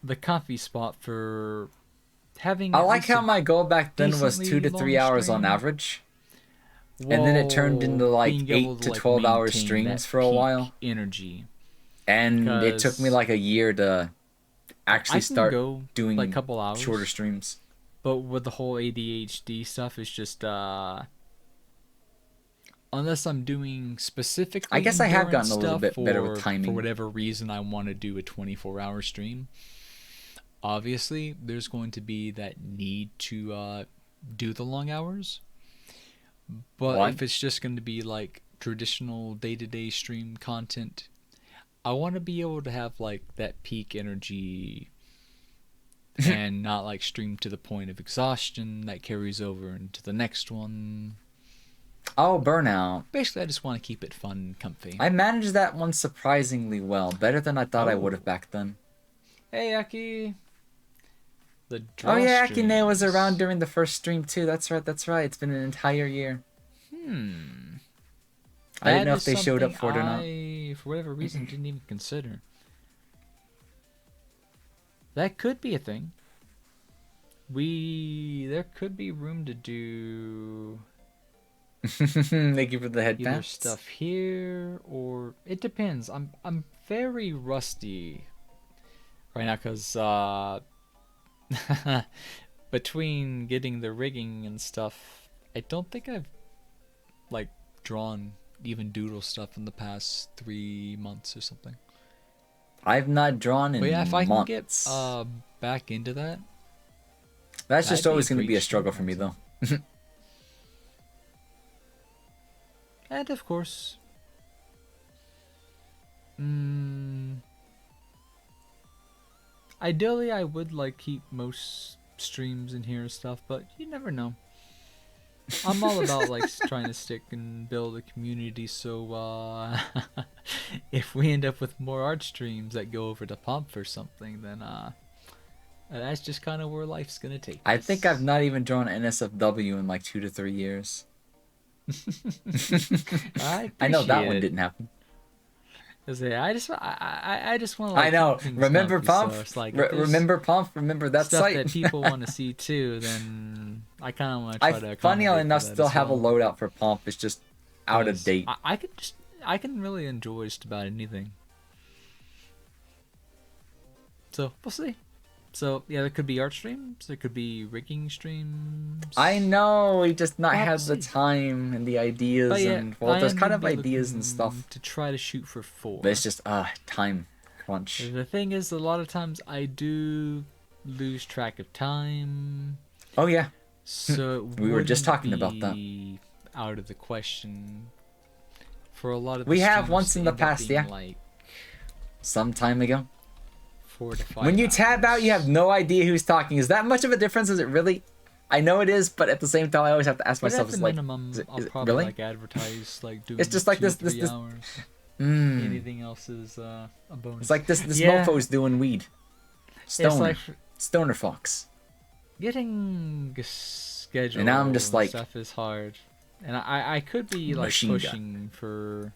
Speaker 2: the comfy spot for having.
Speaker 1: I
Speaker 2: at
Speaker 1: like
Speaker 2: least
Speaker 1: how
Speaker 2: a
Speaker 1: my goal back then was 2
Speaker 2: decently
Speaker 1: to 3
Speaker 2: long
Speaker 1: hours on
Speaker 2: stream.
Speaker 1: average. And then it turned into
Speaker 2: while
Speaker 1: like
Speaker 2: being
Speaker 1: 8
Speaker 2: able
Speaker 1: to
Speaker 2: like,
Speaker 1: 12 hour
Speaker 2: maintain
Speaker 1: streams
Speaker 2: that
Speaker 1: for a
Speaker 2: peak
Speaker 1: while.
Speaker 2: energy.
Speaker 1: And it took me
Speaker 2: 'Cause
Speaker 1: like a year to actually
Speaker 2: I can
Speaker 1: start
Speaker 2: go
Speaker 1: doing
Speaker 2: like a couple hours,
Speaker 1: shorter streams.
Speaker 2: but with the whole ADHD stuff, it's just unless I'm doing specifically.
Speaker 1: I guess I have
Speaker 2: endurance
Speaker 1: gotten a little
Speaker 2: stuff
Speaker 1: bit better with
Speaker 2: or
Speaker 1: timing.
Speaker 2: For whatever reason, I want to do a 24-hour stream. Obviously, there's going to be that need to do the long hours. But
Speaker 1: What?
Speaker 2: if it's just going to be like traditional day-to-day stream content, I want to be able to have like that peak energy and not like stream to the point of exhaustion that carries over into the next one.
Speaker 1: Oh, Burnout.
Speaker 2: Basically, I just want to keep it fun and comfy.
Speaker 1: I managed that one surprisingly well. Better than I thought I would
Speaker 2: Oh.
Speaker 1: have back then.
Speaker 2: Hey, Aki. The draw
Speaker 1: Oh yeah, Akine was
Speaker 2: streams.
Speaker 1: around during the first stream too. That's right, that's right. It's been an entire year. I didn't
Speaker 2: That
Speaker 1: know if
Speaker 2: is
Speaker 1: they showed up
Speaker 2: something
Speaker 1: for it or not.
Speaker 2: I, for whatever reason, didn't even consider. That could be a thing. There could be room to do
Speaker 1: Thank you for the head
Speaker 2: either
Speaker 1: pats.
Speaker 2: stuff here or it depends. I'm very rusty right now because between getting the rigging and stuff, I don't think I've like drawn even doodle stuff in the past 3 months or something.
Speaker 1: I've not drawn in
Speaker 2: But yeah, if I can get
Speaker 1: months.
Speaker 2: back into that,
Speaker 1: That's just
Speaker 2: that'd be
Speaker 1: always
Speaker 2: a
Speaker 1: going to be
Speaker 2: great
Speaker 1: a struggle for
Speaker 2: stream
Speaker 1: me though.
Speaker 2: and of course, ideally I would like keep most streams in here and stuff, but you never know. I'm all about like trying to stick and build a community, so if we end up with more art streams that go over to Pomp or something, then that's just kind of where life's gonna take
Speaker 1: I
Speaker 2: us.
Speaker 1: think I've not even drawn NSFW in like 2 to 3 years.
Speaker 2: I
Speaker 1: I know that
Speaker 2: appreciate
Speaker 1: one
Speaker 2: it.
Speaker 1: didn't happen.
Speaker 2: I just want to.
Speaker 1: I know. Remember Pomp?
Speaker 2: So it's like, if there's
Speaker 1: remember Pomp? Remember that
Speaker 2: stuff
Speaker 1: site?
Speaker 2: that people want to see too, then I kind of want to try to.
Speaker 1: I
Speaker 2: accommodate
Speaker 1: funny
Speaker 2: for
Speaker 1: enough
Speaker 2: that
Speaker 1: still
Speaker 2: as
Speaker 1: have a
Speaker 2: well.
Speaker 1: loadout for Pomp. It's just out of
Speaker 2: 'Cause
Speaker 1: date.
Speaker 2: I can really enjoy just about anything. So we'll see. So yeah, there could be art streams. There could be rigging streams.
Speaker 1: I know we just not
Speaker 2: We'll have
Speaker 1: have
Speaker 2: to
Speaker 1: the
Speaker 2: see.
Speaker 1: time and the ideas
Speaker 2: But yeah,
Speaker 1: and well,
Speaker 2: I
Speaker 1: there's
Speaker 2: am
Speaker 1: kind
Speaker 2: gonna
Speaker 1: of
Speaker 2: be
Speaker 1: ideas and
Speaker 2: looking
Speaker 1: stuff,
Speaker 2: to try to shoot for 4.
Speaker 1: but it's just time crunch.
Speaker 2: The thing is, a lot of times I do lose track of time.
Speaker 1: Oh yeah,
Speaker 2: So
Speaker 1: We were just
Speaker 2: wouldn't
Speaker 1: talking about that.
Speaker 2: be out of the question for a lot of.
Speaker 1: We
Speaker 2: the
Speaker 1: have
Speaker 2: streams
Speaker 1: once
Speaker 2: to
Speaker 1: in the
Speaker 2: end up
Speaker 1: past,
Speaker 2: being
Speaker 1: yeah.
Speaker 2: Like
Speaker 1: some time ago.
Speaker 2: 4 to 5.
Speaker 1: When you tab out, you
Speaker 2: hours.
Speaker 1: have no idea who's talking. Is that much of a difference? Is it really? I know it is, but at the same time, I always have to ask
Speaker 2: But
Speaker 1: myself,
Speaker 2: at the
Speaker 1: is like,
Speaker 2: minimum,
Speaker 1: is
Speaker 2: I'll
Speaker 1: it
Speaker 2: probably
Speaker 1: really?
Speaker 2: like advertise like doing.
Speaker 1: It's just like
Speaker 2: 2 or
Speaker 1: this-
Speaker 2: 3
Speaker 1: this-
Speaker 2: hours. Anything else is a bonus.
Speaker 1: It's like this
Speaker 2: Yeah.
Speaker 1: mofo's doing weed.
Speaker 2: It's
Speaker 1: Stoner.
Speaker 2: like
Speaker 1: Stoner Fox.
Speaker 2: getting a schedule.
Speaker 1: And now I'm just like-
Speaker 2: stuff is hard, and I could be like
Speaker 1: Machine gun.
Speaker 2: pushing for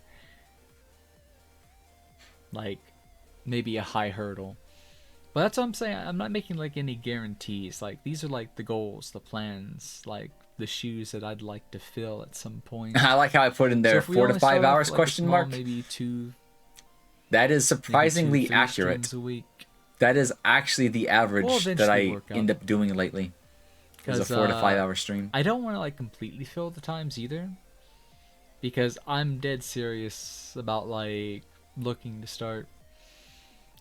Speaker 2: like maybe a high hurdle. But that's what I'm saying. I'm not making like any guarantees. Like these are like the goals, the plans, like the shoes that I'd like to fill at some point.
Speaker 1: I like how I put in
Speaker 2: So
Speaker 1: there
Speaker 2: if we
Speaker 1: 4 to
Speaker 2: only
Speaker 1: 5
Speaker 2: start off,
Speaker 1: hours
Speaker 2: like, a
Speaker 1: question
Speaker 2: small,
Speaker 1: mark.
Speaker 2: Maybe 2,
Speaker 1: That is
Speaker 2: maybe 2,
Speaker 1: surprisingly
Speaker 2: 3
Speaker 1: accurate.
Speaker 2: streams a week.
Speaker 1: That is actually the
Speaker 2: We'll
Speaker 1: average that
Speaker 2: eventually
Speaker 1: I
Speaker 2: work
Speaker 1: end
Speaker 2: up.
Speaker 1: up doing lately. Is a
Speaker 2: 'Cause,
Speaker 1: 4 to 5 hour stream.
Speaker 2: I don't want to like completely fill the times either, because I'm dead serious about like looking to start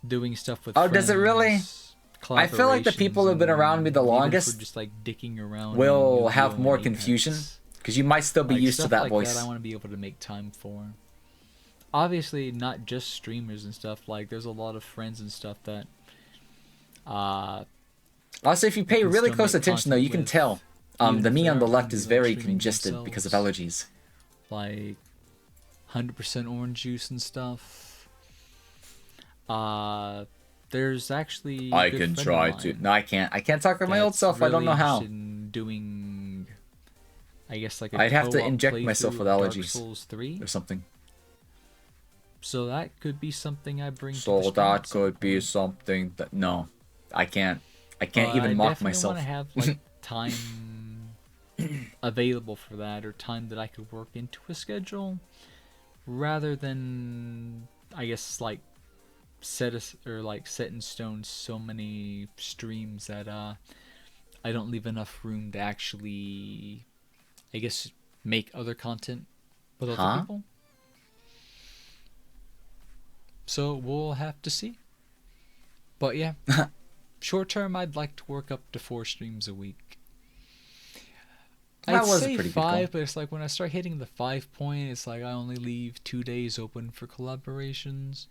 Speaker 2: doing stuff with.
Speaker 1: Oh, does it really?
Speaker 2: friends,
Speaker 1: I feel like the people who've been around me the
Speaker 2: collaborations, even if we're
Speaker 1: longest
Speaker 2: just like dicking around
Speaker 1: will
Speaker 2: in Yu-Gi-Oh!
Speaker 1: have
Speaker 2: and
Speaker 1: more
Speaker 2: Apex.
Speaker 1: confusion. Because you might still be
Speaker 2: Like,
Speaker 1: used to
Speaker 2: stuff
Speaker 1: that
Speaker 2: like
Speaker 1: voice.
Speaker 2: That I want to be able to make time for. Obviously, not just streamers and stuff. Like, there's a lot of friends and stuff that.
Speaker 1: Also, if you pay
Speaker 2: can
Speaker 1: really
Speaker 2: still
Speaker 1: close
Speaker 2: make
Speaker 1: attention, though, you can
Speaker 2: content
Speaker 1: tell.
Speaker 2: with, even
Speaker 1: The
Speaker 2: if
Speaker 1: me
Speaker 2: they
Speaker 1: on the
Speaker 2: aren't
Speaker 1: left
Speaker 2: gonna
Speaker 1: is
Speaker 2: be, like,
Speaker 1: very
Speaker 2: streaming
Speaker 1: congested because of
Speaker 2: themselves.
Speaker 1: allergies.
Speaker 2: Like 100% orange juice and stuff. There's actually
Speaker 1: I
Speaker 2: a good
Speaker 1: can
Speaker 2: friend
Speaker 1: try
Speaker 2: of
Speaker 1: to.
Speaker 2: mine
Speaker 1: No, I can't. I can't talk to my old
Speaker 2: that's
Speaker 1: self. I don't
Speaker 2: really
Speaker 1: know how.
Speaker 2: interested in doing, I guess, like a
Speaker 1: I'd have to
Speaker 2: co-op
Speaker 1: inject myself
Speaker 2: playthrough
Speaker 1: with
Speaker 2: of Dark
Speaker 1: allergies.
Speaker 2: Souls 3.
Speaker 1: Or something.
Speaker 2: So that could be something I bring. to the
Speaker 1: So
Speaker 2: stream
Speaker 1: that
Speaker 2: at some
Speaker 1: could be
Speaker 2: point.
Speaker 1: something that no, I can't. I can't
Speaker 2: But
Speaker 1: even
Speaker 2: I
Speaker 1: mock
Speaker 2: definitely
Speaker 1: myself.
Speaker 2: want to have like time available for that, or time that I could work into a schedule, rather than I guess like set in stone so many streams that I don't leave enough room to actually, I guess, make other content with other
Speaker 1: Huh?
Speaker 2: people. So we'll have to see. But yeah, short term, I'd like to work up to 4 streams a week.
Speaker 1: That
Speaker 2: I'd
Speaker 1: was a
Speaker 2: say
Speaker 1: pretty good goal.
Speaker 2: 5, but it's like when I start hitting the 5 point, it's like I only leave 2 days open for collaborations.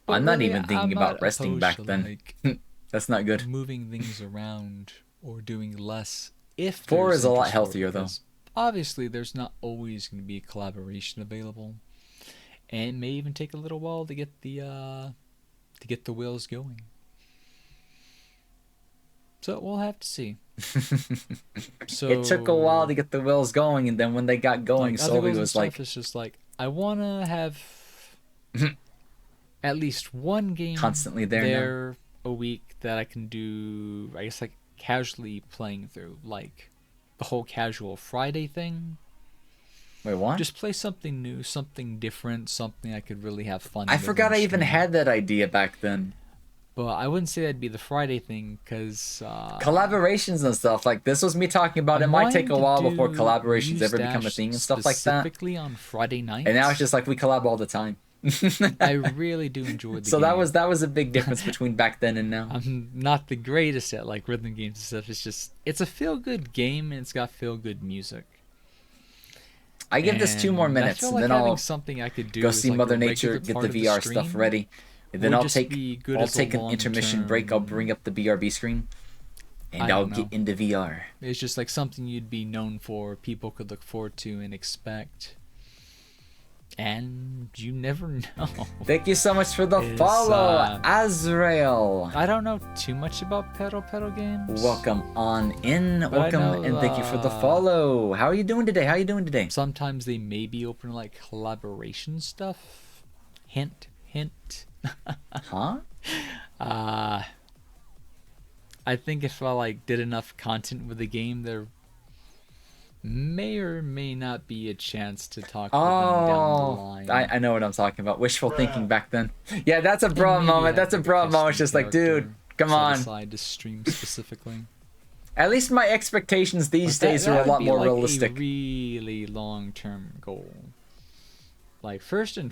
Speaker 2: But
Speaker 1: I'm not
Speaker 2: really,
Speaker 1: even thinking
Speaker 2: I'm
Speaker 1: about
Speaker 2: not
Speaker 1: resting
Speaker 2: opposed
Speaker 1: back
Speaker 2: to,
Speaker 1: then.
Speaker 2: like,
Speaker 1: That's not good.
Speaker 2: moving things around or doing less if
Speaker 1: 4
Speaker 2: there's
Speaker 1: is a lot
Speaker 2: interest for it,
Speaker 1: healthier, though.
Speaker 2: because obviously there's not always going to be a collaboration available, and it may even take a little while to get the wheels going. So we'll have to see. So
Speaker 1: It took a while to get the wheels going, and then when they got going,
Speaker 2: like, other
Speaker 1: Sylvie
Speaker 2: goals and
Speaker 1: was
Speaker 2: stuff,
Speaker 1: like
Speaker 2: it's just like I want to have at least one game
Speaker 1: constantly there now.
Speaker 2: a week that I can do, I guess, like casually playing through, like the whole casual Friday thing.
Speaker 1: Wait, what?
Speaker 2: Just play something new, something different, something I could really have fun
Speaker 1: I
Speaker 2: with
Speaker 1: forgot
Speaker 2: on
Speaker 1: I even
Speaker 2: stream.
Speaker 1: had that idea back then.
Speaker 2: But I wouldn't say that'd be the Friday thing, because
Speaker 1: Collaborations and stuff like this was me talking about. It might take a while before collaborations ever become a thing and stuff like that.
Speaker 2: Specifically on Friday nights.
Speaker 1: And now it's just like we collab all the time.
Speaker 2: I really do enjoy the
Speaker 1: So
Speaker 2: game.
Speaker 1: that was a big difference between back then and now.
Speaker 2: I'm not the greatest at like rhythm games and stuff. It's a feel good game, and it's got feel good music.
Speaker 1: I give this 2 more
Speaker 2: And
Speaker 1: minutes,
Speaker 2: I feel
Speaker 1: and
Speaker 2: like
Speaker 1: then
Speaker 2: having
Speaker 1: I'll
Speaker 2: something I could do
Speaker 1: go
Speaker 2: as,
Speaker 1: see
Speaker 2: like,
Speaker 1: Mother
Speaker 2: a
Speaker 1: Nature,
Speaker 2: regular
Speaker 1: get
Speaker 2: part
Speaker 1: the
Speaker 2: of the
Speaker 1: VR
Speaker 2: stream
Speaker 1: stuff ready, and then
Speaker 2: would
Speaker 1: I'll
Speaker 2: just
Speaker 1: take
Speaker 2: be good
Speaker 1: I'll
Speaker 2: as a
Speaker 1: take an intermission break. I'll bring up the BRB screen, and
Speaker 2: I
Speaker 1: I'll
Speaker 2: don't
Speaker 1: get
Speaker 2: know.
Speaker 1: into VR.
Speaker 2: It's just like something you'd be known for, people could look forward to and expect. And you never know.
Speaker 1: Thank you so much for the
Speaker 2: It's,
Speaker 1: follow, Azrael.
Speaker 2: I don't know too much about pedal games.
Speaker 1: Welcome on in.
Speaker 2: I
Speaker 1: Welcome
Speaker 2: know,
Speaker 1: and thank you for the follow. How are you doing today? How are you doing today?
Speaker 2: Sometimes they may be open to like collaboration stuff. Hint, hint.
Speaker 1: Huh?
Speaker 2: I think if I like did enough content with the game, there may or may not be a chance to talk with them down the
Speaker 1: Oh,
Speaker 2: line.
Speaker 1: I know what I'm talking about. Wishful thinking back then. Yeah, that's a
Speaker 2: And
Speaker 1: bro
Speaker 2: maybe
Speaker 1: moment.
Speaker 2: have,
Speaker 1: That's a
Speaker 2: like,
Speaker 1: bro moment.
Speaker 2: custom
Speaker 1: It's just like, dude,
Speaker 2: character
Speaker 1: come
Speaker 2: set
Speaker 1: on.
Speaker 2: aside to stream specifically.
Speaker 1: At least my expectations these
Speaker 2: But
Speaker 1: days
Speaker 2: that
Speaker 1: are a
Speaker 2: would
Speaker 1: lot
Speaker 2: be,
Speaker 1: more
Speaker 2: like,
Speaker 1: realistic.
Speaker 2: A really long-term goal. Like first and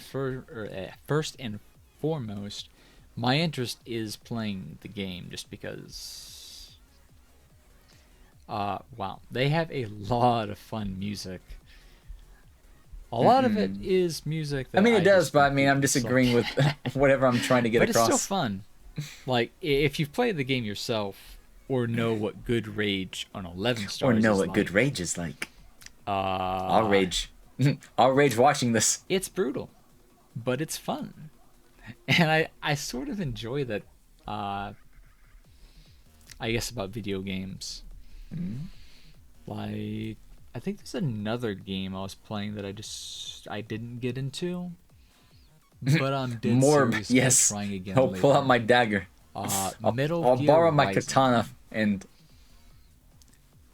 Speaker 2: foremost, my interest is playing the game just because. Wow, they have a lot of fun music. A lot of it is music that
Speaker 1: I mean, it does,
Speaker 2: just
Speaker 1: but I
Speaker 2: think
Speaker 1: mean, I'm
Speaker 2: is
Speaker 1: disagreeing with whatever I'm trying to get
Speaker 2: but
Speaker 1: across.
Speaker 2: it's still fun. Like if you've played the game yourself, or know what good rage on 11 stars
Speaker 1: Or know
Speaker 2: is
Speaker 1: what
Speaker 2: like,
Speaker 1: good rage is like. I'll rage. I'll rage watching this.
Speaker 2: it's brutal, but it's fun, and I sort of enjoy that. I guess about video games. Like I think there's another game I was playing that I didn't get into, but I'm dead
Speaker 1: More,
Speaker 2: serious
Speaker 1: yes.
Speaker 2: about trying again
Speaker 1: I'll
Speaker 2: later.
Speaker 1: pull out my dagger.
Speaker 2: Metal
Speaker 1: I'll
Speaker 2: Gear
Speaker 1: borrow my
Speaker 2: Rising
Speaker 1: katana and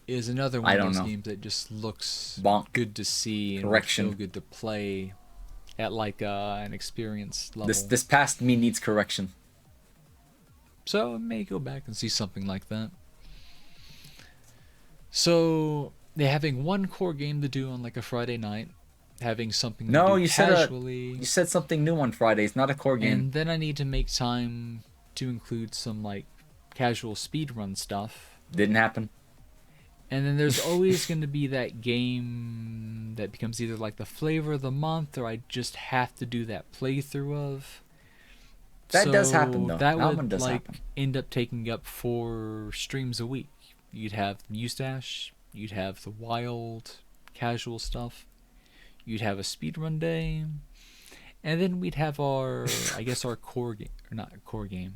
Speaker 2: is another
Speaker 1: I
Speaker 2: one of
Speaker 1: don't
Speaker 2: those
Speaker 1: know.
Speaker 2: games that just looks
Speaker 1: Bonk.
Speaker 2: good to see and would
Speaker 1: Correction.
Speaker 2: feel good to play at like an experience level.
Speaker 1: this past me needs correction.
Speaker 2: So I may go back and see something like that. So they're having one core game to do on like a Friday night, having something to
Speaker 1: No,
Speaker 2: do
Speaker 1: you
Speaker 2: casually,
Speaker 1: said something new on Fridays, not a core game.
Speaker 2: and then I need to make time to include some like casual speedrun stuff.
Speaker 1: Didn't happen.
Speaker 2: And then there's always going to be that game that becomes either like the flavor of the month, or I just have to do that playthrough of.
Speaker 1: That does happen, though.
Speaker 2: That
Speaker 1: That
Speaker 2: would
Speaker 1: one does
Speaker 2: like
Speaker 1: happen.
Speaker 2: end up taking up 4 streams a week. You'd have Mustache, you'd have the wild casual stuff, you'd have a speedrun day, and then we'd have our I guess our core game, or not a core game.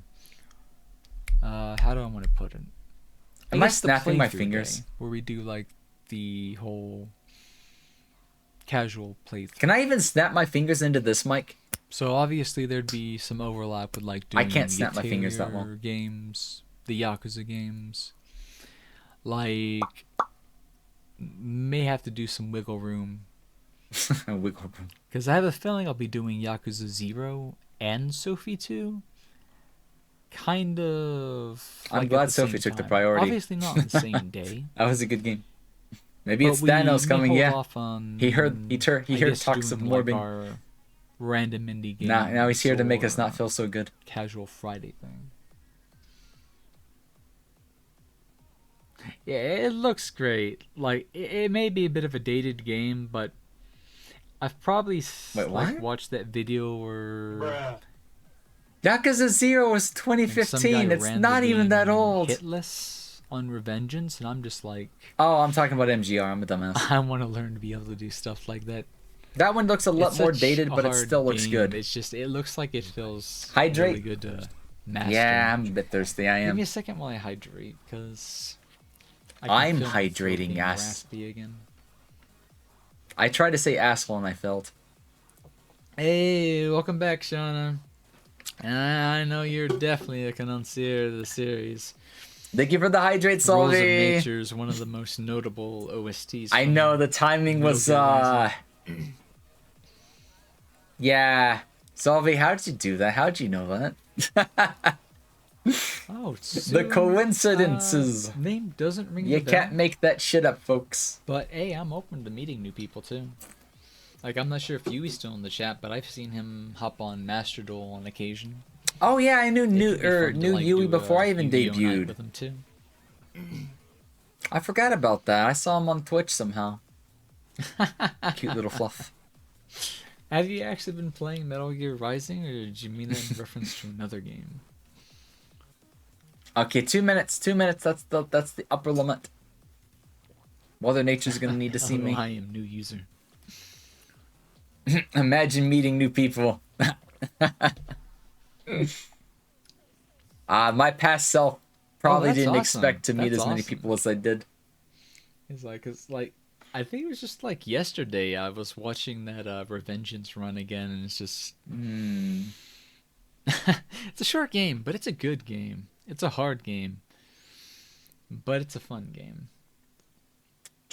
Speaker 2: How do I want to put it?
Speaker 1: Am I
Speaker 2: guess the
Speaker 1: snapping my
Speaker 2: playthrough
Speaker 1: fingers?
Speaker 2: day, where we do like the whole casual playthrough.
Speaker 1: Can I even snap my fingers into this mic?
Speaker 2: So obviously there'd be some overlap with like
Speaker 1: I
Speaker 2: doing
Speaker 1: can't
Speaker 2: the
Speaker 1: snap my fingers that well.
Speaker 2: Taylor games, the Yakuza games. Like may have to do some wiggle room
Speaker 1: Wiggle room.
Speaker 2: because I have a feeling I'll be doing Yakuza 0 and Sophie 2. Kind of.
Speaker 1: I'm
Speaker 2: like,
Speaker 1: glad
Speaker 2: at the
Speaker 1: Sophie
Speaker 2: same
Speaker 1: took the
Speaker 2: time.
Speaker 1: priority.
Speaker 2: Obviously not on the same day.
Speaker 1: That was a good game. Maybe
Speaker 2: But
Speaker 1: it's
Speaker 2: we
Speaker 1: Thanos
Speaker 2: may
Speaker 1: coming.
Speaker 2: hold
Speaker 1: Yeah.
Speaker 2: off on,
Speaker 1: He heard
Speaker 2: I guess,
Speaker 1: talks of
Speaker 2: doing,
Speaker 1: more
Speaker 2: like,
Speaker 1: being.
Speaker 2: our random indie games.
Speaker 1: Now he's here to make us
Speaker 2: or
Speaker 1: not feel so good.
Speaker 2: casual Friday thing. Yeah, it looks great. Like it may be a bit of a dated game, but I've probably
Speaker 1: Wait,
Speaker 2: like
Speaker 1: what?
Speaker 2: watched that video where
Speaker 1: Yakuza 0 was
Speaker 2: some
Speaker 1: 2015.
Speaker 2: guy
Speaker 1: It's
Speaker 2: ran
Speaker 1: not
Speaker 2: the
Speaker 1: even that
Speaker 2: game
Speaker 1: old.
Speaker 2: hitless on Revengeance, and I'm just like,
Speaker 1: Oh, I'm talking about MGR. I'm a dumbass.
Speaker 2: I want to learn to be able to do stuff like that.
Speaker 1: That one looks a lot
Speaker 2: It's
Speaker 1: more
Speaker 2: such
Speaker 1: dated,
Speaker 2: a
Speaker 1: but it
Speaker 2: hard
Speaker 1: still looks
Speaker 2: game.
Speaker 1: good.
Speaker 2: It's just it looks like it feels
Speaker 1: Hydrate?
Speaker 2: really good to master.
Speaker 1: Yeah, I'm a bit thirsty. I
Speaker 2: Give
Speaker 1: am.
Speaker 2: me a second while I hydrate, because
Speaker 1: I'm hydrating, ass.
Speaker 2: raspy again.
Speaker 1: I tried to say asshole and I failed.
Speaker 2: Hey, welcome back, Shauna. I know you're definitely a connoisseur of the series.
Speaker 1: Thank you for the hydrate,
Speaker 2: Rules of
Speaker 1: Solvi.
Speaker 2: Nature is one of the most notable OSTs.
Speaker 1: I
Speaker 2: from
Speaker 1: know the timing
Speaker 2: Metal
Speaker 1: was
Speaker 2: Gear Rising.
Speaker 1: Yeah. Solvi, how'd you do that? How'd you know that?
Speaker 2: Oh,
Speaker 1: The coincidences.
Speaker 2: Name doesn't ring
Speaker 1: You
Speaker 2: the bell.
Speaker 1: can't make that shit up, folks.
Speaker 2: But hey, I'm open to meeting new people too. Like I'm not sure if Yui's still in the chat, but I've seen him hop on Master Duel on occasion.
Speaker 1: Oh yeah, I knew
Speaker 2: It could be fun to, like,
Speaker 1: Yui
Speaker 2: do
Speaker 1: before
Speaker 2: a
Speaker 1: I even
Speaker 2: Yu-Gi-Oh! night
Speaker 1: debuted.
Speaker 2: with him too.
Speaker 1: I forgot about that. I saw him on Twitch somehow. Cute little fluff.
Speaker 2: Have you actually been playing Metal Gear Rising, or did you mean that in reference to another game?
Speaker 1: Okay, 2 minutes. 2 minutes. That's the upper limit. Mother Nature's gonna need to see me.
Speaker 2: I am new user.
Speaker 1: Imagine meeting new people. My past self probably
Speaker 2: that's
Speaker 1: didn't
Speaker 2: awesome.
Speaker 1: expect to meet
Speaker 2: That's
Speaker 1: as many
Speaker 2: awesome.
Speaker 1: people as I did.
Speaker 2: It's like I think it was just like yesterday I was watching that Revengeance run again, and it's just it's a short game, but it's a good game. It's a hard game, but it's a fun game.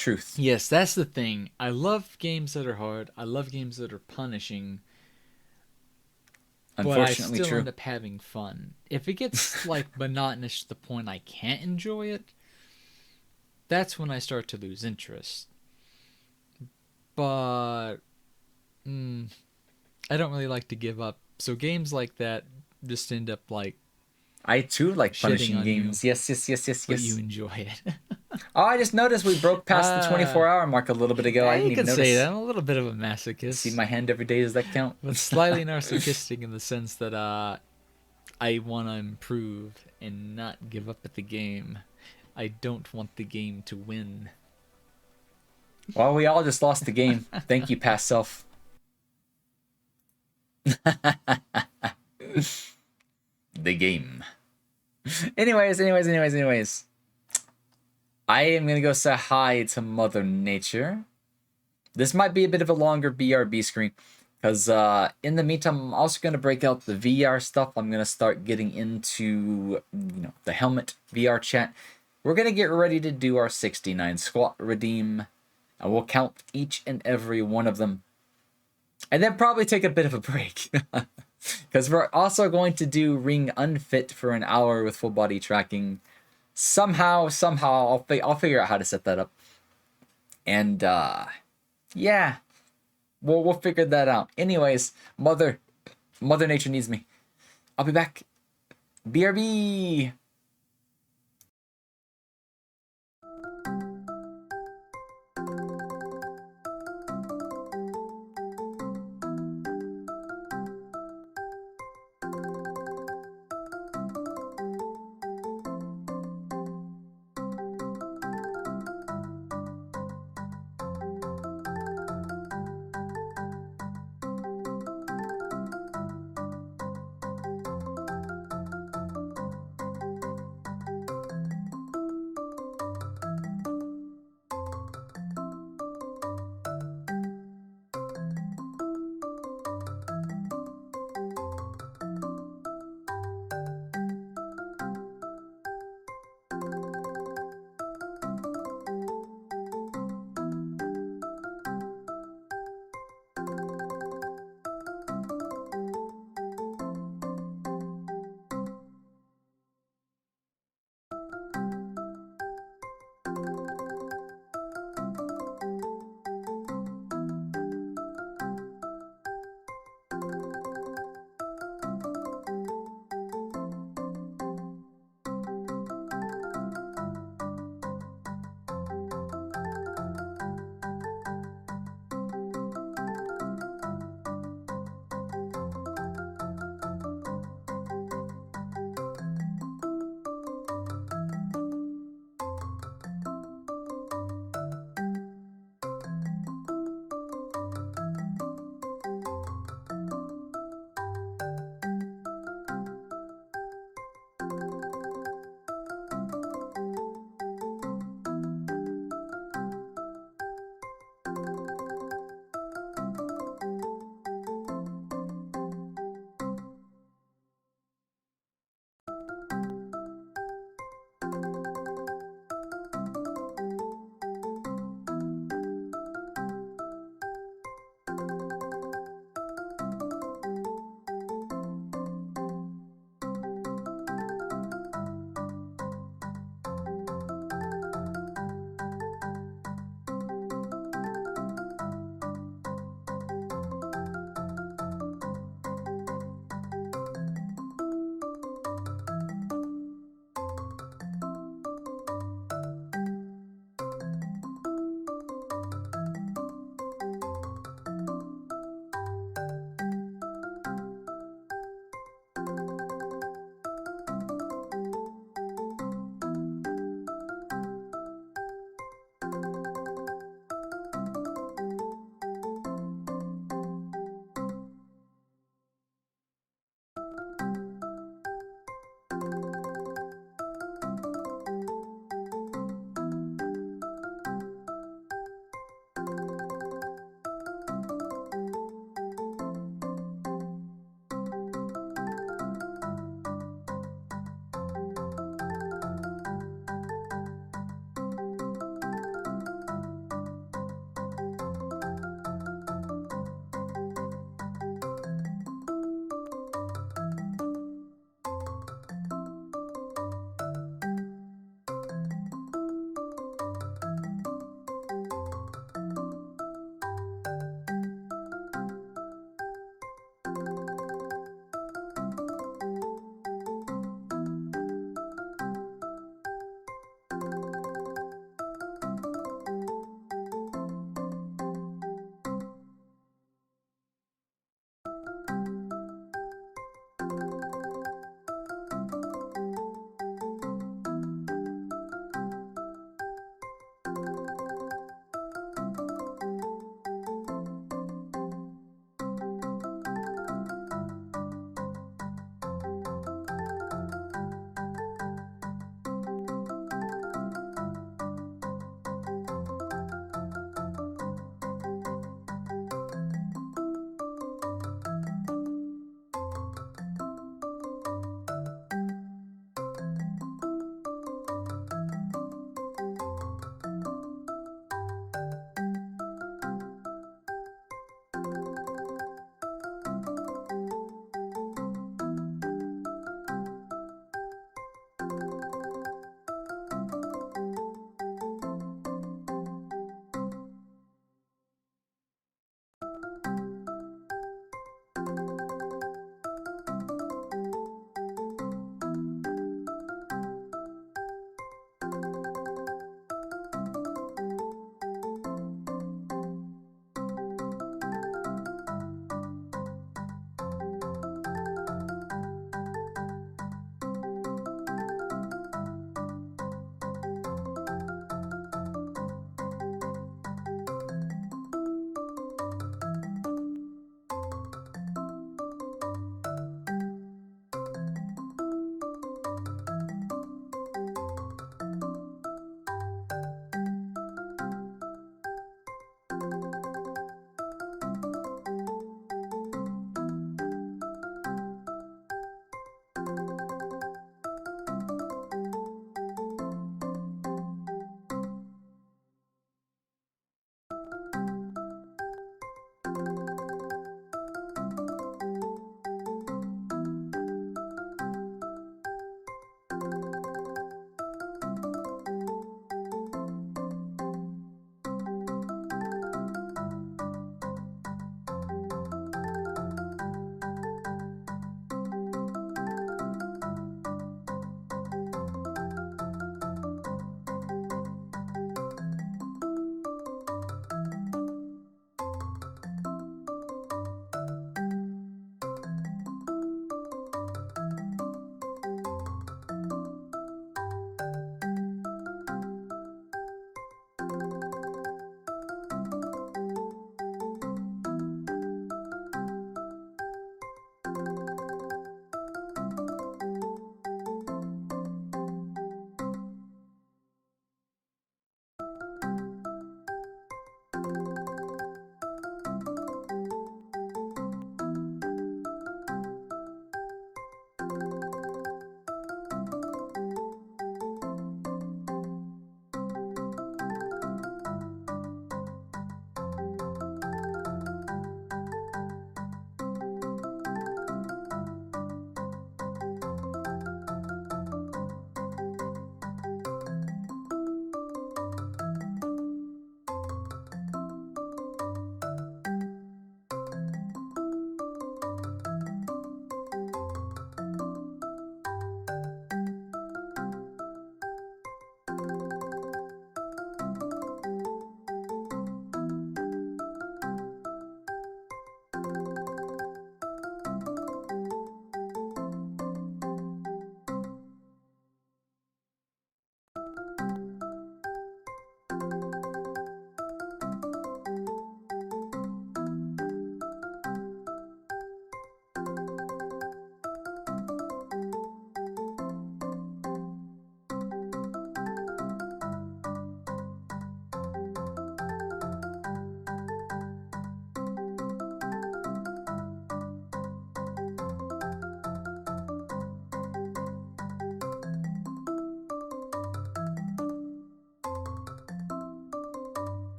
Speaker 1: Truth.
Speaker 2: Yes, that's the thing. I love games that are hard. I love games that are punishing. But I
Speaker 1: Unfortunately,
Speaker 2: still
Speaker 1: true.
Speaker 2: end up having fun. If it gets like monotonous to the point I can't enjoy it, that's when I start to lose interest. But I don't really like to give up. So games like that just end up like
Speaker 1: I too like
Speaker 2: shitting
Speaker 1: punishing
Speaker 2: on you,
Speaker 1: games. Yes, yes, yes, yes,
Speaker 2: but
Speaker 1: yes.
Speaker 2: you enjoy it.
Speaker 1: Oh, I just noticed we broke past the 24-hour mark a little bit ago. I
Speaker 2: Yeah,
Speaker 1: didn't
Speaker 2: you
Speaker 1: even
Speaker 2: can say
Speaker 1: notice.
Speaker 2: that. I'm a little bit of a masochist.
Speaker 1: See my hand every day. Does that count?
Speaker 2: But slightly narcissistic in the sense that I want to improve and not give up at the game. I don't want the game to win.
Speaker 1: Well, we all just lost the game. Thank you, past self. The game. Anyways. I am gonna go say hi to Mother Nature. This might be a bit of a longer BRB screen, because in the meantime, I'm also gonna break out the VR stuff. I'm gonna start getting into the helmet VR chat. We're gonna get ready to do our 69 squat redeem, and we'll count each and every one of them, and then probably take a bit of a break. Because we're also going to do Ring Unfit for an hour with full body tracking. Somehow, I'll figure out how to set that up. And yeah, we'll figure that out. Anyways, Mother Nature needs me. I'll be back. BRB.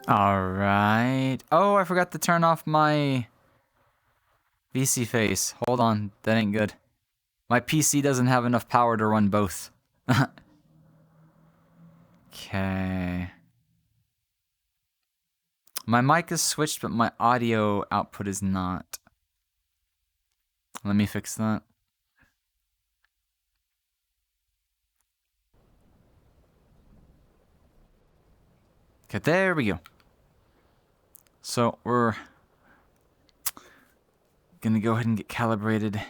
Speaker 2: Alright. Oh, I forgot to turn off my VC face. Hold on. That ain't good. My PC doesn't have enough power to run both. Okay. My mic is switched, but my audio output is not. Let me fix that. Okay, there we go. So we're gonna go ahead and get calibrated.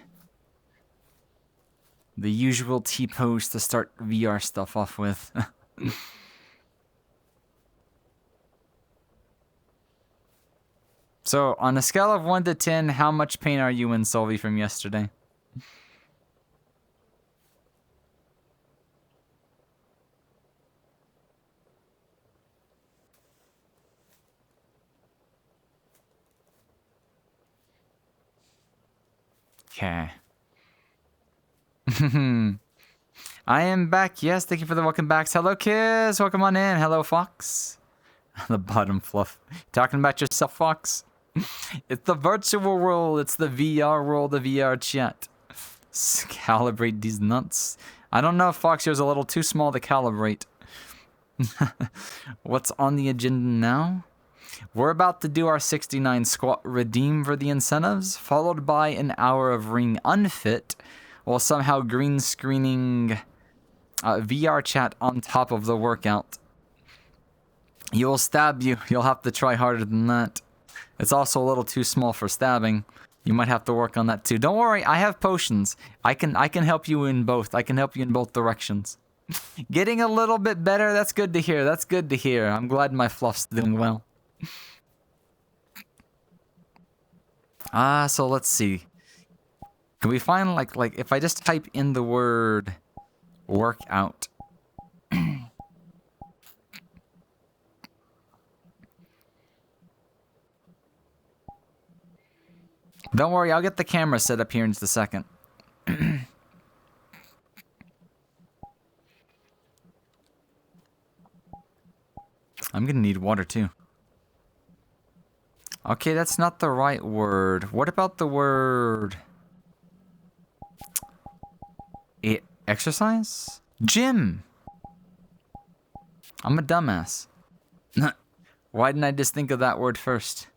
Speaker 2: The usual T-pose to start VR stuff off with. So, on a scale of 1 to 10, how much pain are you in, Solvi, from yesterday? Okay. I am back. Yes, thank you for the welcome backs. Hello, kids. Welcome on in. Hello, Fox. The bottom fluff. Talking about yourself, Fox? It's the virtual world. It's the VR world, the VR chat. Calibrate these nuts. I don't know if Fox, yours a little too small to calibrate. What's on the agenda now? We're about to do our 69 squat redeem for the incentives, followed by an hour of ring unfit, while somehow green screening VR chat on top of the workout. You'll stab you. You'll have to try harder than that. It's also a little too small for stabbing. You might have to work on that too. Don't worry, I have potions. I can help you in both. I can help you in both directions. Getting a little bit better. That's good to hear. That's good to hear. I'm glad my fluff's doing well. So let's see. Can we find like if I just type in the word workout? Don't worry, I'll get the camera set up here in just a second. I'm gonna need water too. Okay, that's not the right word. What about the word... exercise? Gym! I'm a dumbass. Why didn't I just think of that word first?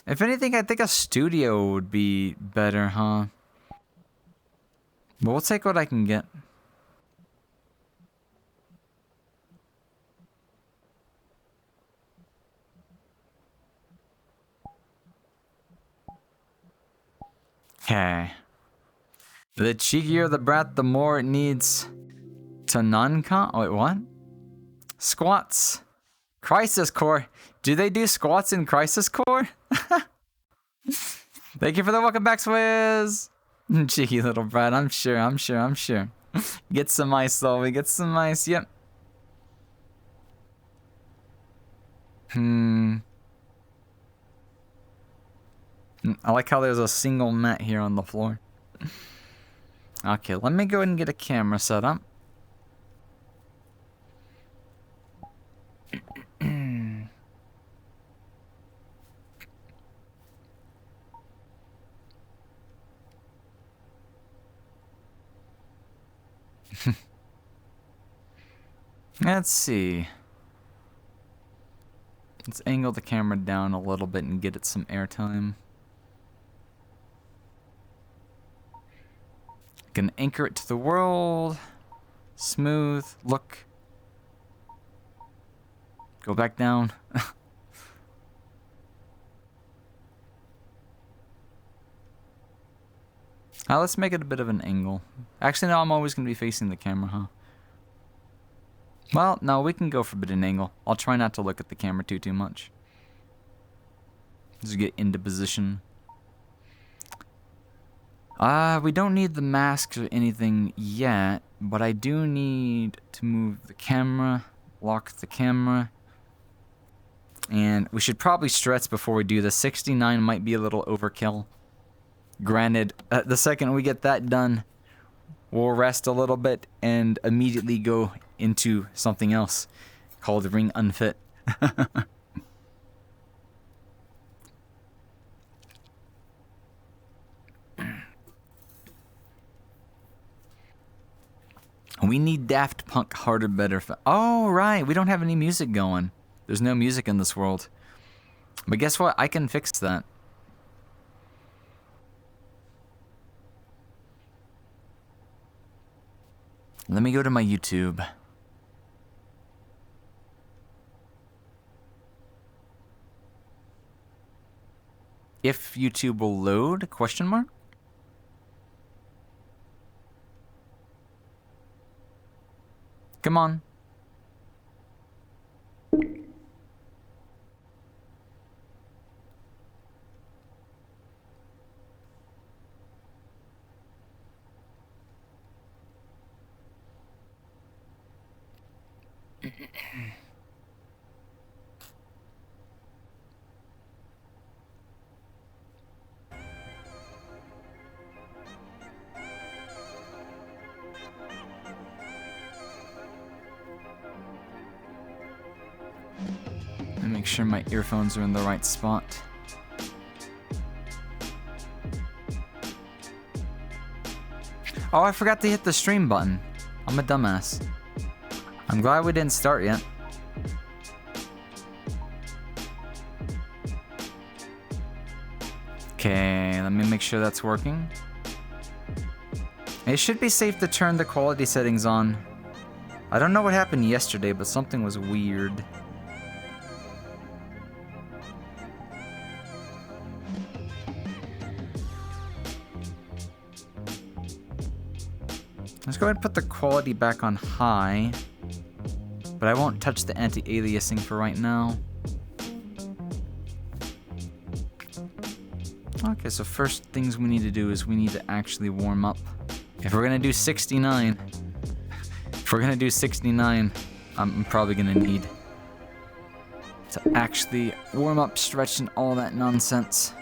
Speaker 2: If anything, I think a studio would be better, huh? But we'll take what I can get. Okay. The cheekier the brat, the more it needs to non-con... Oh, wait, what? Squats. Crisis Core. Do they do squats in Crisis Core? Thank you for the welcome back, Swizz. Cheeky little brat. I'm sure. Get some ice, though. We get some ice. Yep. I like how there's a single mat here on the floor. Okay, let me go ahead and get a camera set up. Let's see. Let's angle the camera down a little bit and get it some airtime. Can anchor it to the world. Smooth. Look. Go back down. Now let's make it a bit of an angle. Actually, no, I'm always going to be facing the camera, huh? Well, no, we can go for a bit of an angle. I'll try not to look at the camera too much. Just get into position. We don't need the masks or anything yet, but I do need to move the camera, lock the camera. And we should probably stretch before we do this. 69 might be a little overkill. Granted, the second we get that done, we'll rest a little bit and immediately go into something else called Ring Unfit. We need Daft Punk harder, better. Oh, right. We don't have any music going. There's no music in this world. But guess what? I can fix that. Let me go to my YouTube. If YouTube will load? Question mark? Come on. And make sure my earphones are in the right spot. Oh, I forgot to hit the stream button. I'm a dumbass. I'm glad we didn't start yet. Okay, let me make sure that's working. It should be safe to turn the quality settings on. I don't know what happened yesterday, but something was weird. Let's go ahead and put the quality back on high. But I won't touch the anti-aliasing for right now. Okay, so first things we need to do is we need to actually warm up. If we're gonna do 69, I'm probably gonna need to actually warm up, stretch, and all that nonsense.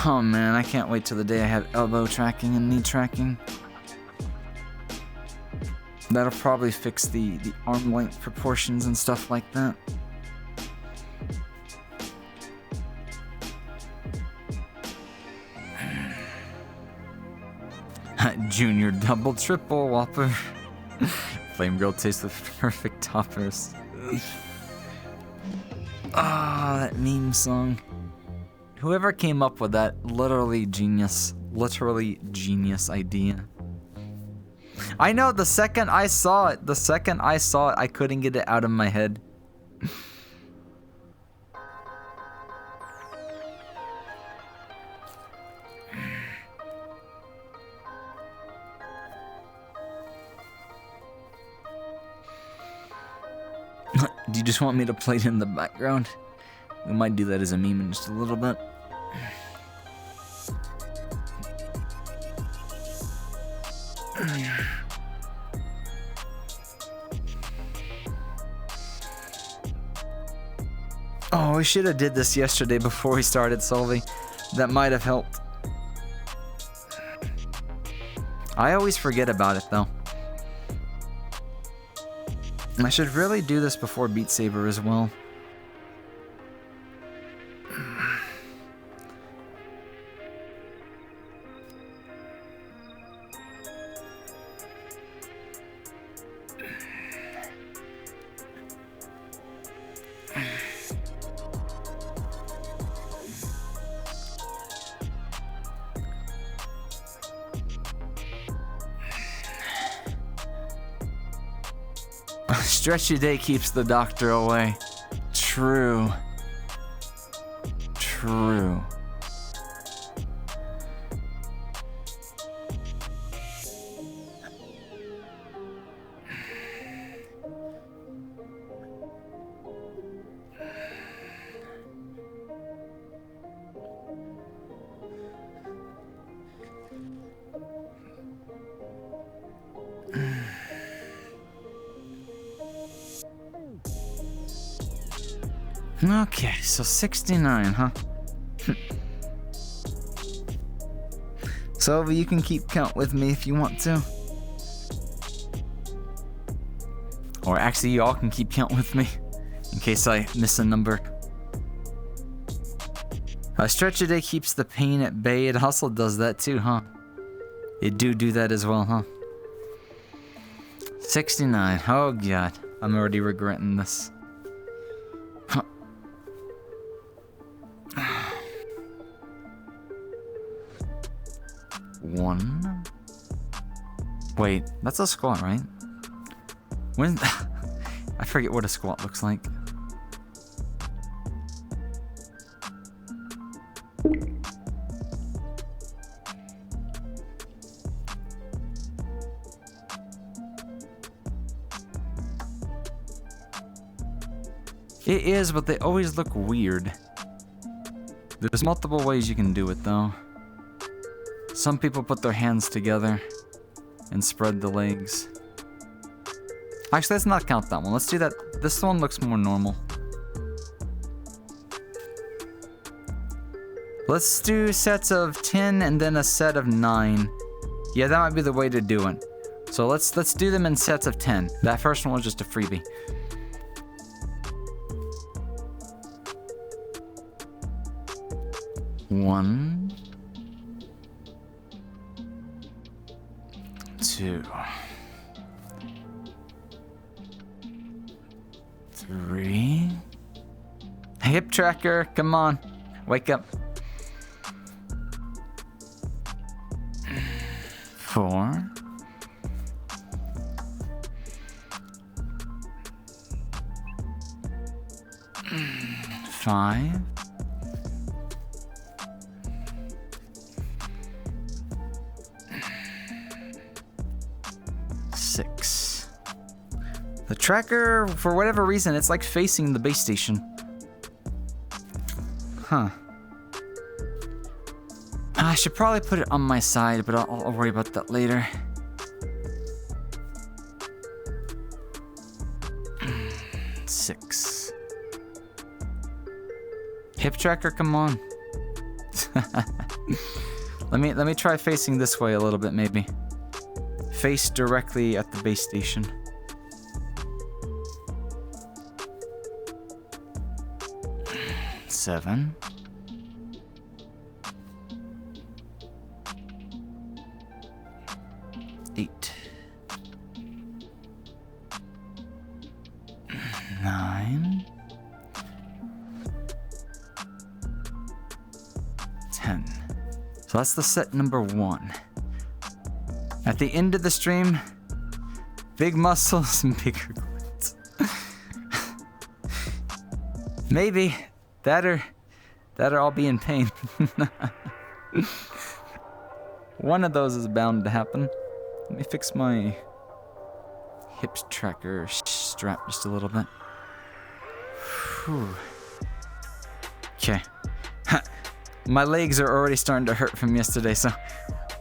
Speaker 2: Oh man, I can't wait till the day I have elbow tracking and knee tracking. That'll probably fix the arm length proportions and stuff like that. Junior double triple Whopper. Flame Girl tastes the perfect toppers. Ah, that meme song. Whoever came up with that, literally genius idea. I know, the second I saw it, I couldn't get it out of my head. Do you just want me to play it in the background? We might do that as a meme in just a little bit. Oh, we should have did this yesterday before we started, Solvi. That might have helped. I always forget about it, though. I should really do this before Beat Saber as well. Stretchy day keeps the doctor away. True. True.
Speaker 6: Okay, so 69, huh? So you can keep count with me if you want to. Or actually, y'all can keep count with me in case I miss a number. A stretch a day keeps the pain at bay. It also does that too, huh? It do that as well, huh? 69. Oh god, I'm already regretting this. Huh. One. Wait, that's a squat, right? When I forget what a squat looks like. It is, but they always look weird. There's multiple ways you can do it, though. Some people put their hands together and spread the legs. Actually, let's not count that one. Let's do that. This one looks more normal. Let's do sets of 10 and then a set of 9. Yeah, that might be the way to do it. So let's do them in sets of 10. That first one was just a freebie. One, two, three. Hip tracker, come on, wake up. 4. 5. 6. The tracker, for whatever reason, it's like facing the base station. Huh. I should probably put it on my side, but I'll worry about that later. Six. Hip tracker, come on. Let me try facing this way a little bit, maybe. Face directly at the base station. Seven. 8. 9. 10. So that's the set number 1. At the end of the stream, big muscles and bigger glutes. Maybe that'll all be in pain. One of those is bound to happen. Let me fix my hips tracker strap just a little bit. Okay. My legs are already starting to hurt from yesterday, so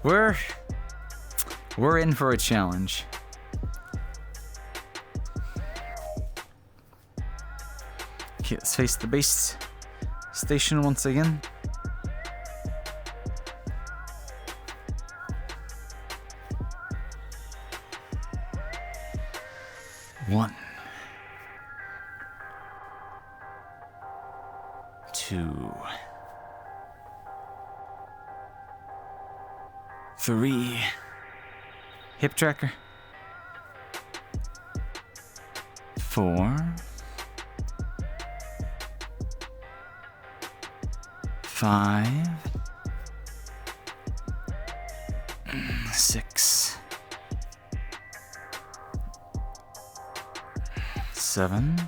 Speaker 6: we're in for a challenge. Okay, let's face the base station once again. One. 2. 3. Hip tracker. 4. 5. 6. 7.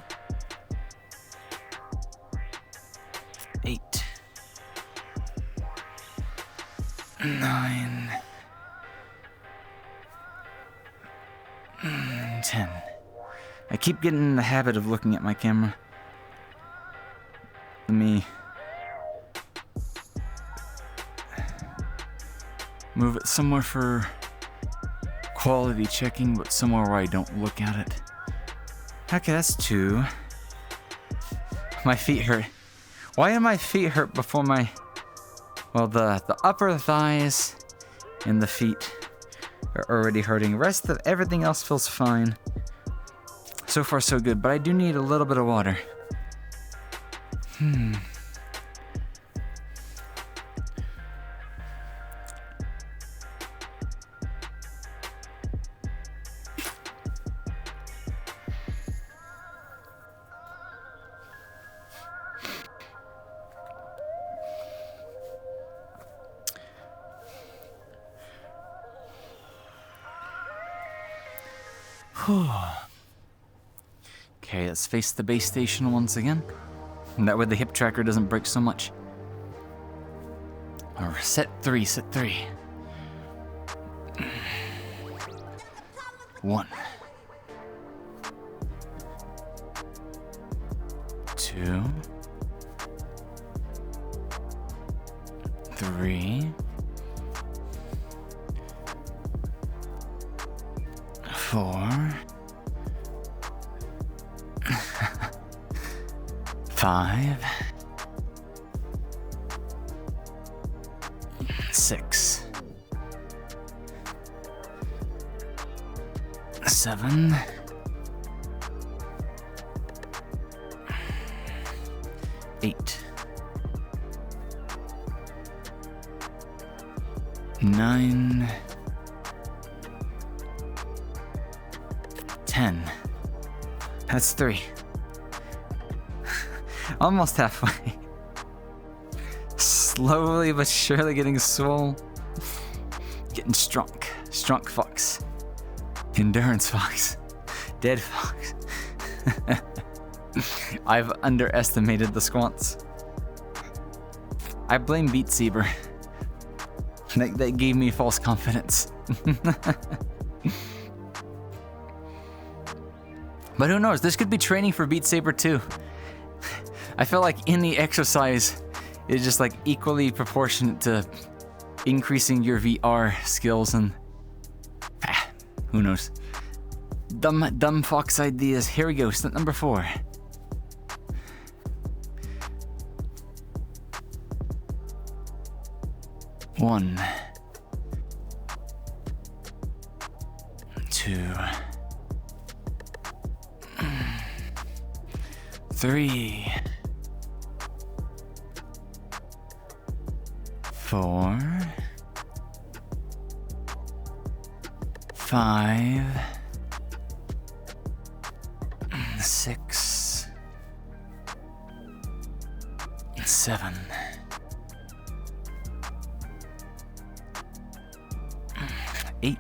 Speaker 6: 8. 9. 10. I keep getting in the habit of looking at my camera. Let me move it somewhere for quality checking, but somewhere where I don't look at it. Okay, that's 2. My feet hurt. Why do my feet hurt before my... Well, the upper thighs and the feet are already hurting. Rest of everything else feels fine. So far, so good. But I do need a little bit of water. Okay, let's face the base station once again. And that way the hip tracker doesn't break so much. Or set 3. 1. 2. 3. 4. 5. 6. 7. 8. 9. 10. That's 3. Almost halfway. Slowly but surely getting swole. Getting strong. Strong fox. Endurance fox. Dead fox. I've underestimated the squats. I blame Vtuber. That gave me false confidence. But who knows? This could be training for Beat Saber too. I feel like any exercise is just like equally proportionate to increasing your VR skills and who knows? Dumb fox ideas. Here we go. Step number 4. One. 2. 3. 4. 5. 6. 7. 8.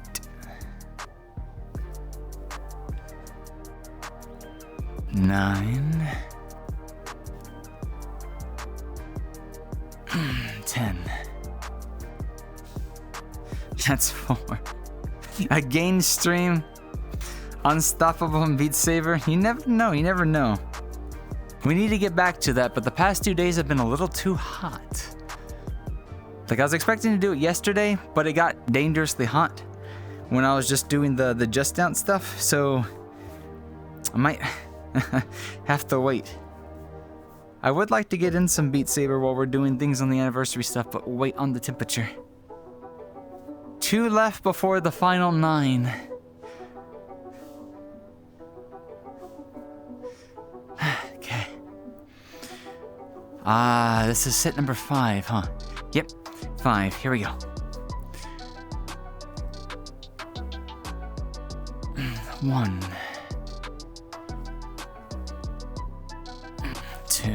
Speaker 6: 9. 10. That's 4. A gain stream. Unstoppable and Beat Saber. You never know. We need to get back to that, but the past 2 days have been a little too hot. Like I was expecting to do it yesterday, but it got dangerously hot when I was just doing the Just Dance stuff, so I might have to wait. I would like to get in some Beat Saber while we're doing things on the anniversary stuff, but wait on the temperature. 2 left before the final 9. Okay. This is set number 5, huh? Yep, 5. Here we go. 1. 2.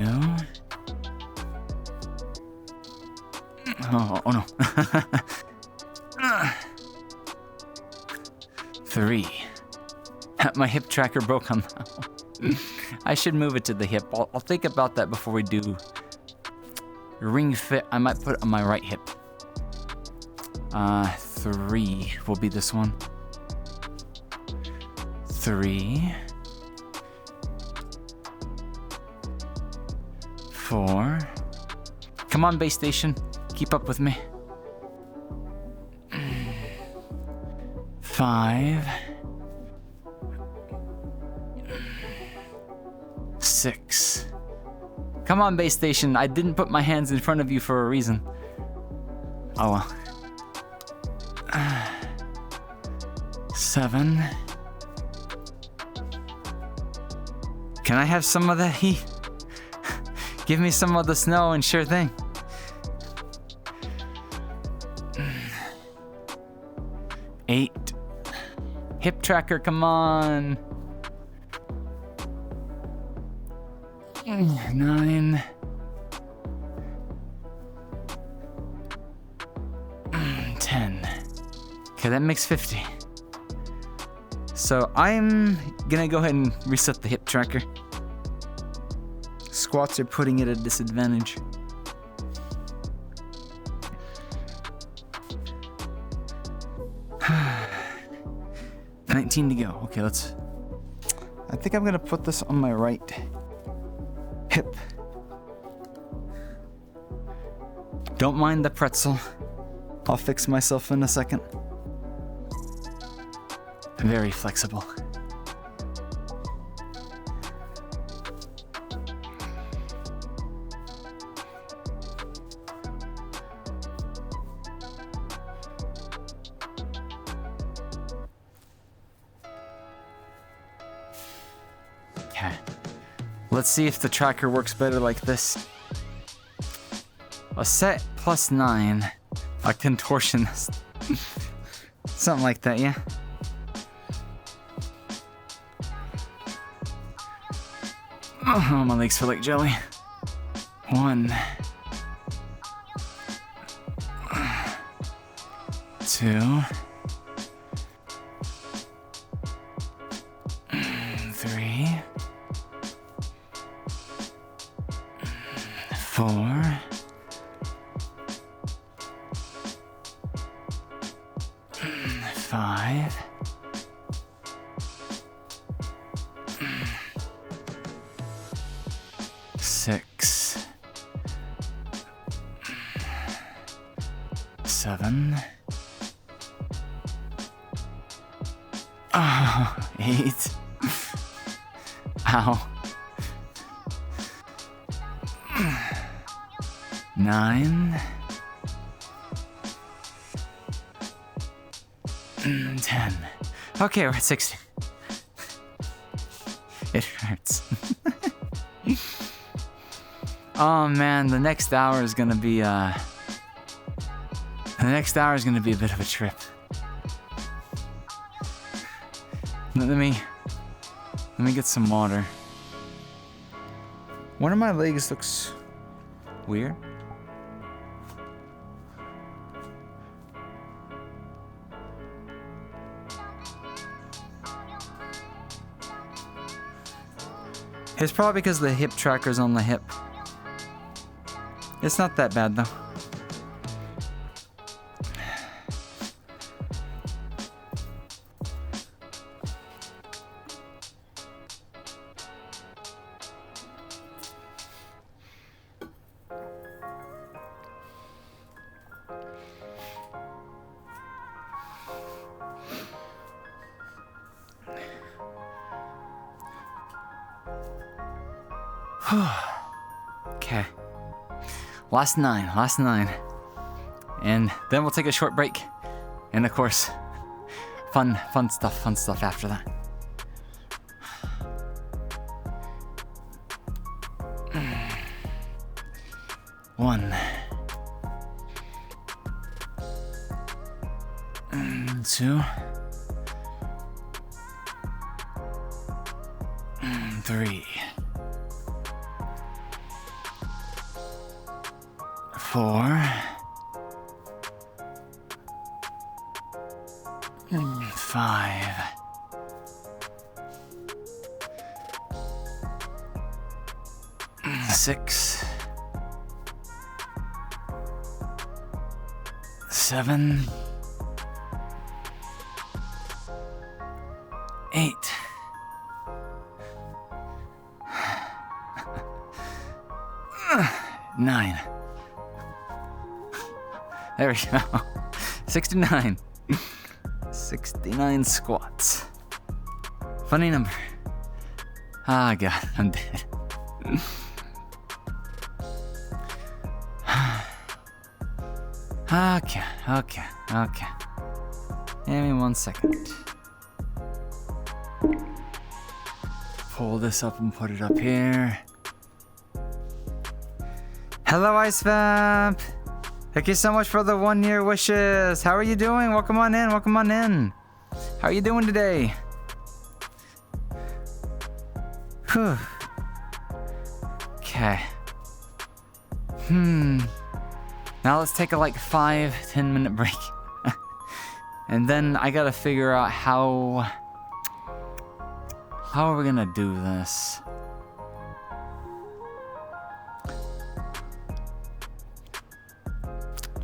Speaker 6: Oh no. 3. My hip tracker broke on that one. I should move it to the hip. I'll think about that before we do ring fit. I might put it on my right hip. 3 will be this one. 3. 4. Come on, base station. Keep up with me. 5. 6. Come on, base station. I didn't put my hands in front of you for a reason. Oh well. 7. Can I have some of the heat? Give me some of the snow and sure thing. 8. Hip tracker, come on. 9. 10. Okay, that makes 50. So I'm gonna go ahead and reset the hip tracker. Squats are putting it at a disadvantage. $19 to go. Okay, let's... I think I'm gonna put this on my right hip. Don't mind the pretzel. I'll fix myself in a second. Very flexible. Okay. Let's see if the tracker works better like this. A set plus 9. A contortionist. Something like that, yeah? Oh, my legs feel like jelly. 1. 2. 3. 4. 5. 6. 7. Oh, 8. Ow. 9. 10. Okay, we're at 60. It hurts. Oh man, the next hour is gonna be a bit of a trip. Let me get some water. One of my legs looks weird. It's probably because the hip tracker's on the hip. It's not that bad though. Okay. Last nine. And then we'll take a short break. And of course, fun stuff after that. One. 2. 3. 4. 5. 6. 7. 8. 9. There we go. 69. 69 squats. Funny number. Ah, God, I'm dead. Okay. Give me 1 second. Pull this up and put it up here. Hello, Ice Vamp. Thank you so much for the 1-year wishes. How are you doing? Welcome on in. How are you doing today? Whew. Okay. Now let's take a like 5-10 minute break. And then I gotta figure out how are we gonna do this?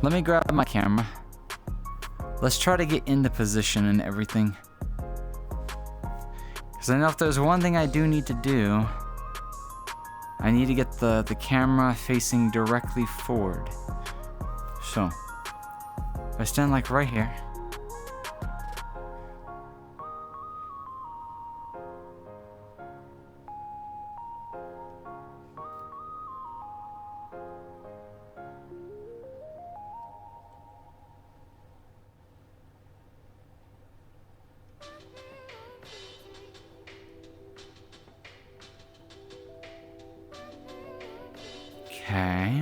Speaker 6: Let me grab my camera. Let's try to get into position and everything. Because I know if there's one thing I do need to do, I need to get the camera facing directly forward. So, if I stand like right here. Okay.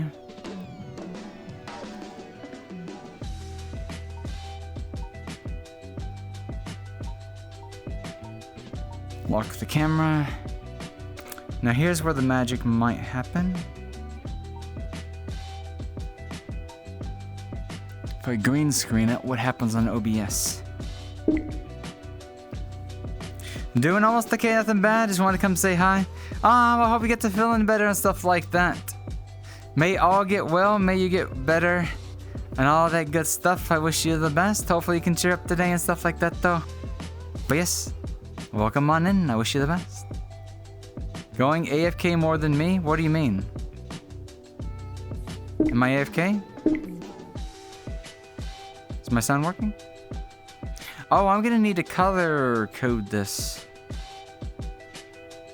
Speaker 6: Lock the camera. Now here's where the magic might happen. If I green screen it, what happens on OBS? Doing almost okay, nothing bad. Just wanted to come say hi. I hope you get to feeling better and stuff like that. May all get well, may you get better, and all that good stuff. I wish you the best. Hopefully you can cheer up today and stuff like that though. But yes, welcome on in. I wish you the best. Going AFK more than me? What do you mean? Am I AFK? Is my sound working? Oh, I'm gonna need to color code this.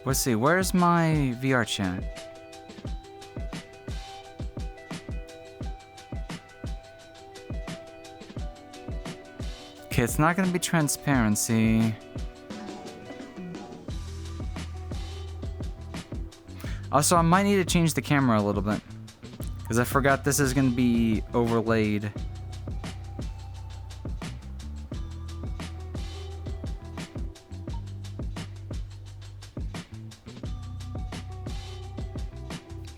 Speaker 6: Let's see, where's my VR chat? Okay, it's not gonna be transparency. Also, I might need to change the camera a little bit, because I forgot this is gonna be overlaid.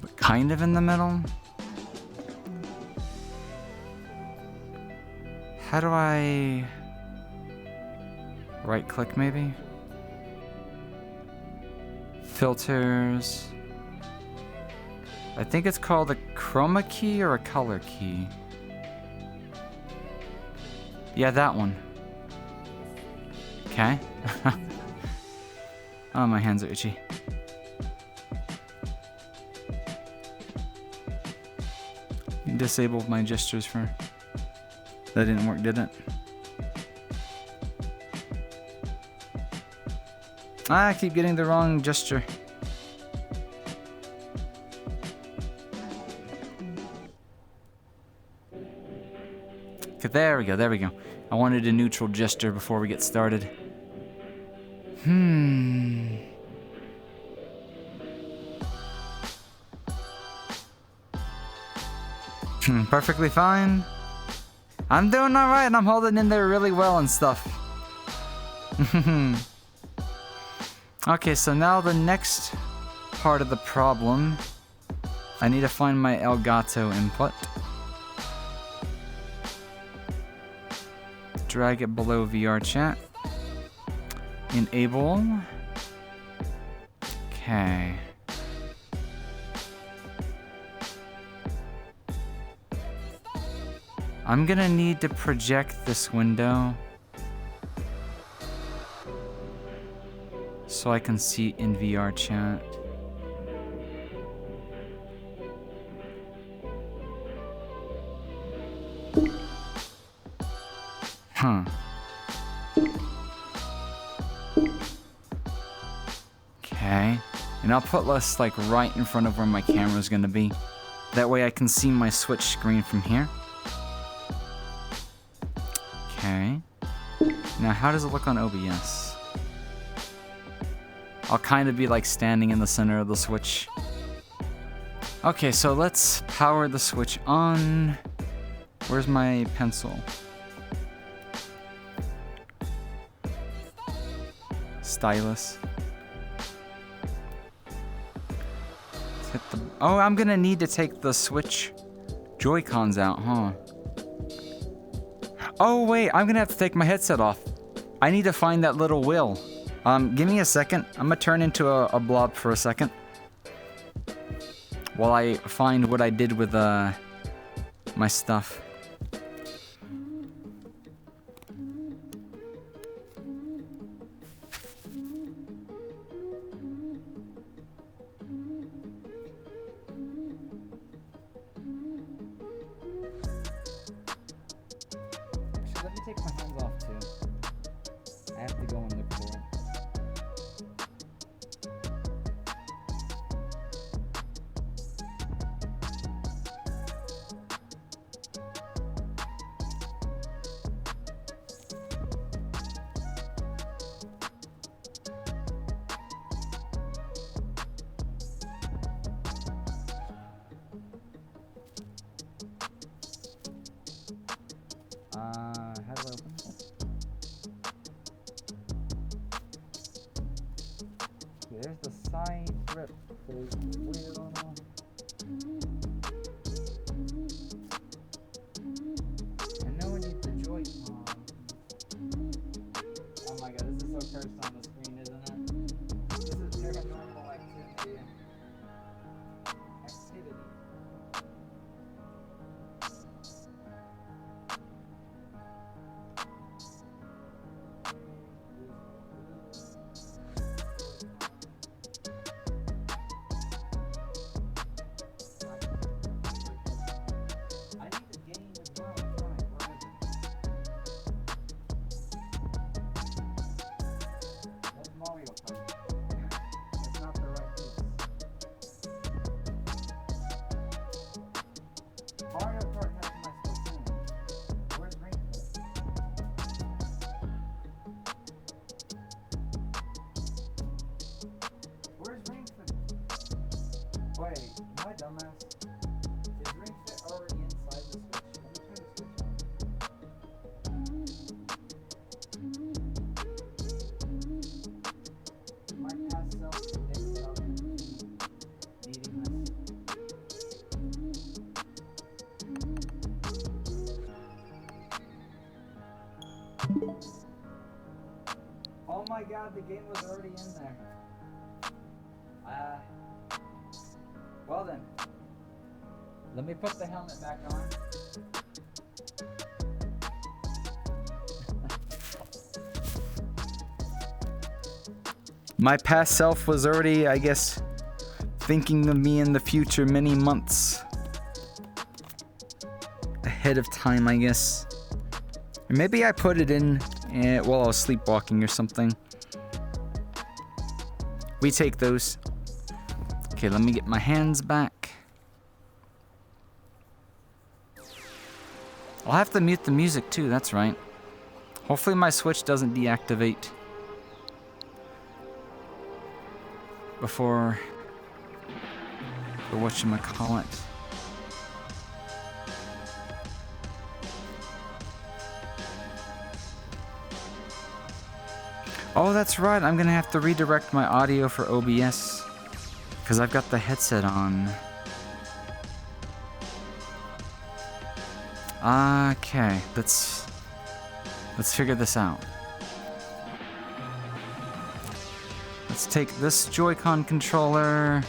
Speaker 6: But kind of in the middle. How do I... right click maybe? Filters. I think it's called a chroma key or a color key. Yeah, that one. Okay. Oh, my hands are itchy. Disabled my gestures for... That didn't work, did it? I keep getting the wrong gesture. Okay, there we go. I wanted a neutral gesture before we get started. Perfectly fine. I'm doing alright, and I'm holding in there really well and stuff. Okay, so now the next part of the problem. I need to find my Elgato input. Drag it below VR chat. Enable. Okay. I'm gonna need to project this window so I can see in VR chat. Huh. Okay. And I'll put this like right in front of where my camera's gonna be. That way I can see my Switch screen from here. Okay. Now, how does it look on OBS? I'll kind of be like standing in the center of the switch. Okay, so let's power the switch on. Where's my pencil? Stylus. Let's hit the... Oh, I'm gonna need to take the Switch Joy-Cons out, huh? Oh, wait, I'm gonna have to take my headset off. I need to find that little wheel. Give me a second. I'm gonna turn into a blob for a second. While I find what I did with, my stuff. Let me take my hands off too. I have to go and look for it. How do I open this? Okay, there's the side grip. There's weird on them. And no one needs the Joy-Con. Oh my god, this is so cursed on the screen, isn't it? This is paranormal activity. Wait, my dumbass. Is Ring Fit already inside the Switch? Let me turn the Switch on. My past self thinks about needing this. Oh my god, the game was already in there. Well then, let me put the helmet back on. My past self was already, I guess, thinking of me in the future many months ahead of time, I guess. Or maybe I put it in while I was sleepwalking or something. We take those. Okay, let me get my hands back. I'll have to mute the music too, that's right. Hopefully my Switch doesn't deactivate before whatchamacallit. Oh, that's right, I'm gonna have to redirect my audio for OBS. Because I've got the headset on. Okay, let's figure this out. Let's take this Joy-Con controller,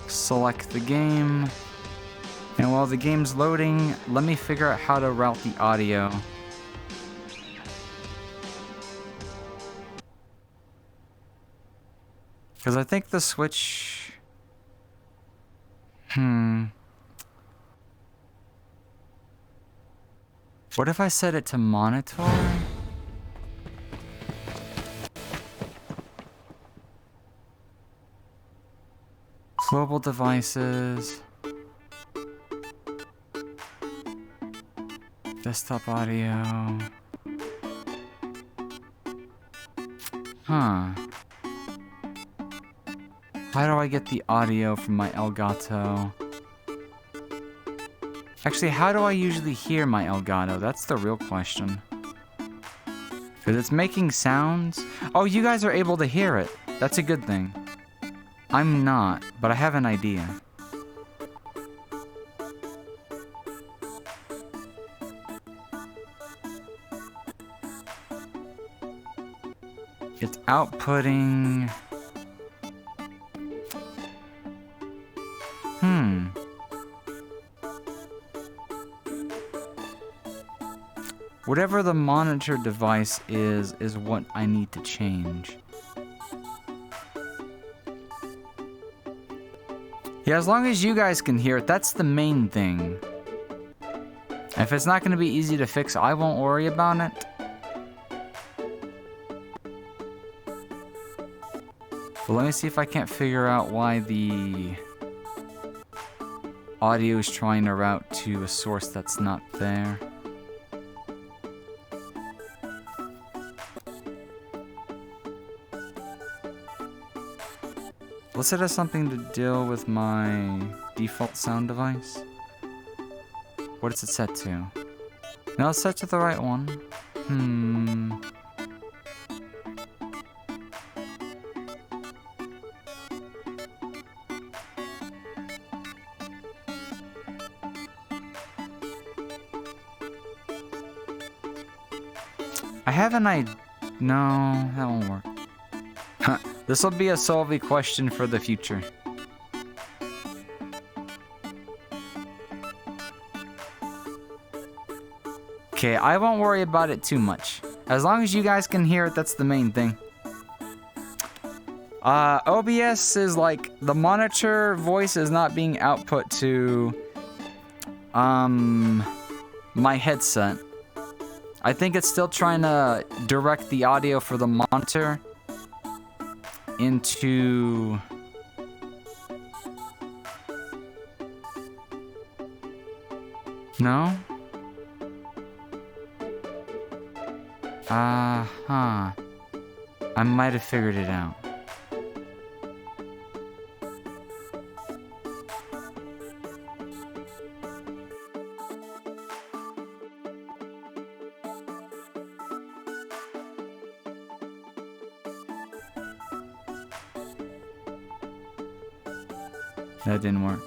Speaker 6: select the game, and while the game's loading, let me figure out how to route the audio. Because I think the Switch... What if I set it to monitor? Global devices. Desktop audio. Huh. How do I get the audio from my Elgato? Actually, how do I usually hear my Elgato? That's the real question. Because it's making sounds. Oh, you guys are able to hear it. That's a good thing. I'm not, but I have an idea. It's outputting... Whatever the monitor device is what I need to change. Yeah, as long as you guys can hear it, that's the main thing. If it's not going to be easy to fix, I won't worry about it. But let me see if I can't figure out why the audio is trying to route to a source that's not there. Unless it has something to do with my default sound device. What is it set to? No, it's set to the right one. I have an idea. No, that won't work. This will be a solving question for the future. Okay, I won't worry about it too much. As long as you guys can hear it, that's the main thing. OBS is like, the monitor voice is not being output to, my headset. I think it's still trying to direct the audio for the monitor into... No? I might have figured it out. That didn't work.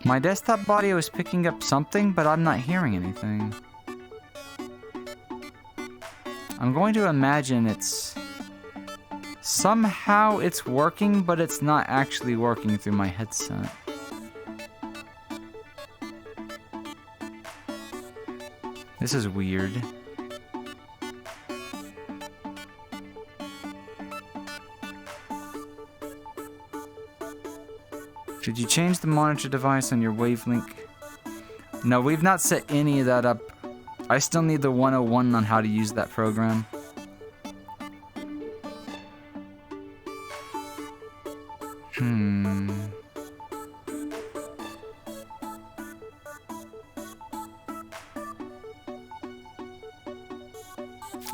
Speaker 6: My desktop audio is picking up something, but I'm not hearing anything. I'm going to imagine it's... Somehow it's working, but it's not actually working through my headset. This is weird. Did you change the monitor device on your Wavelink? No, we've not set any of that up. I still need the 101 on how to use that program.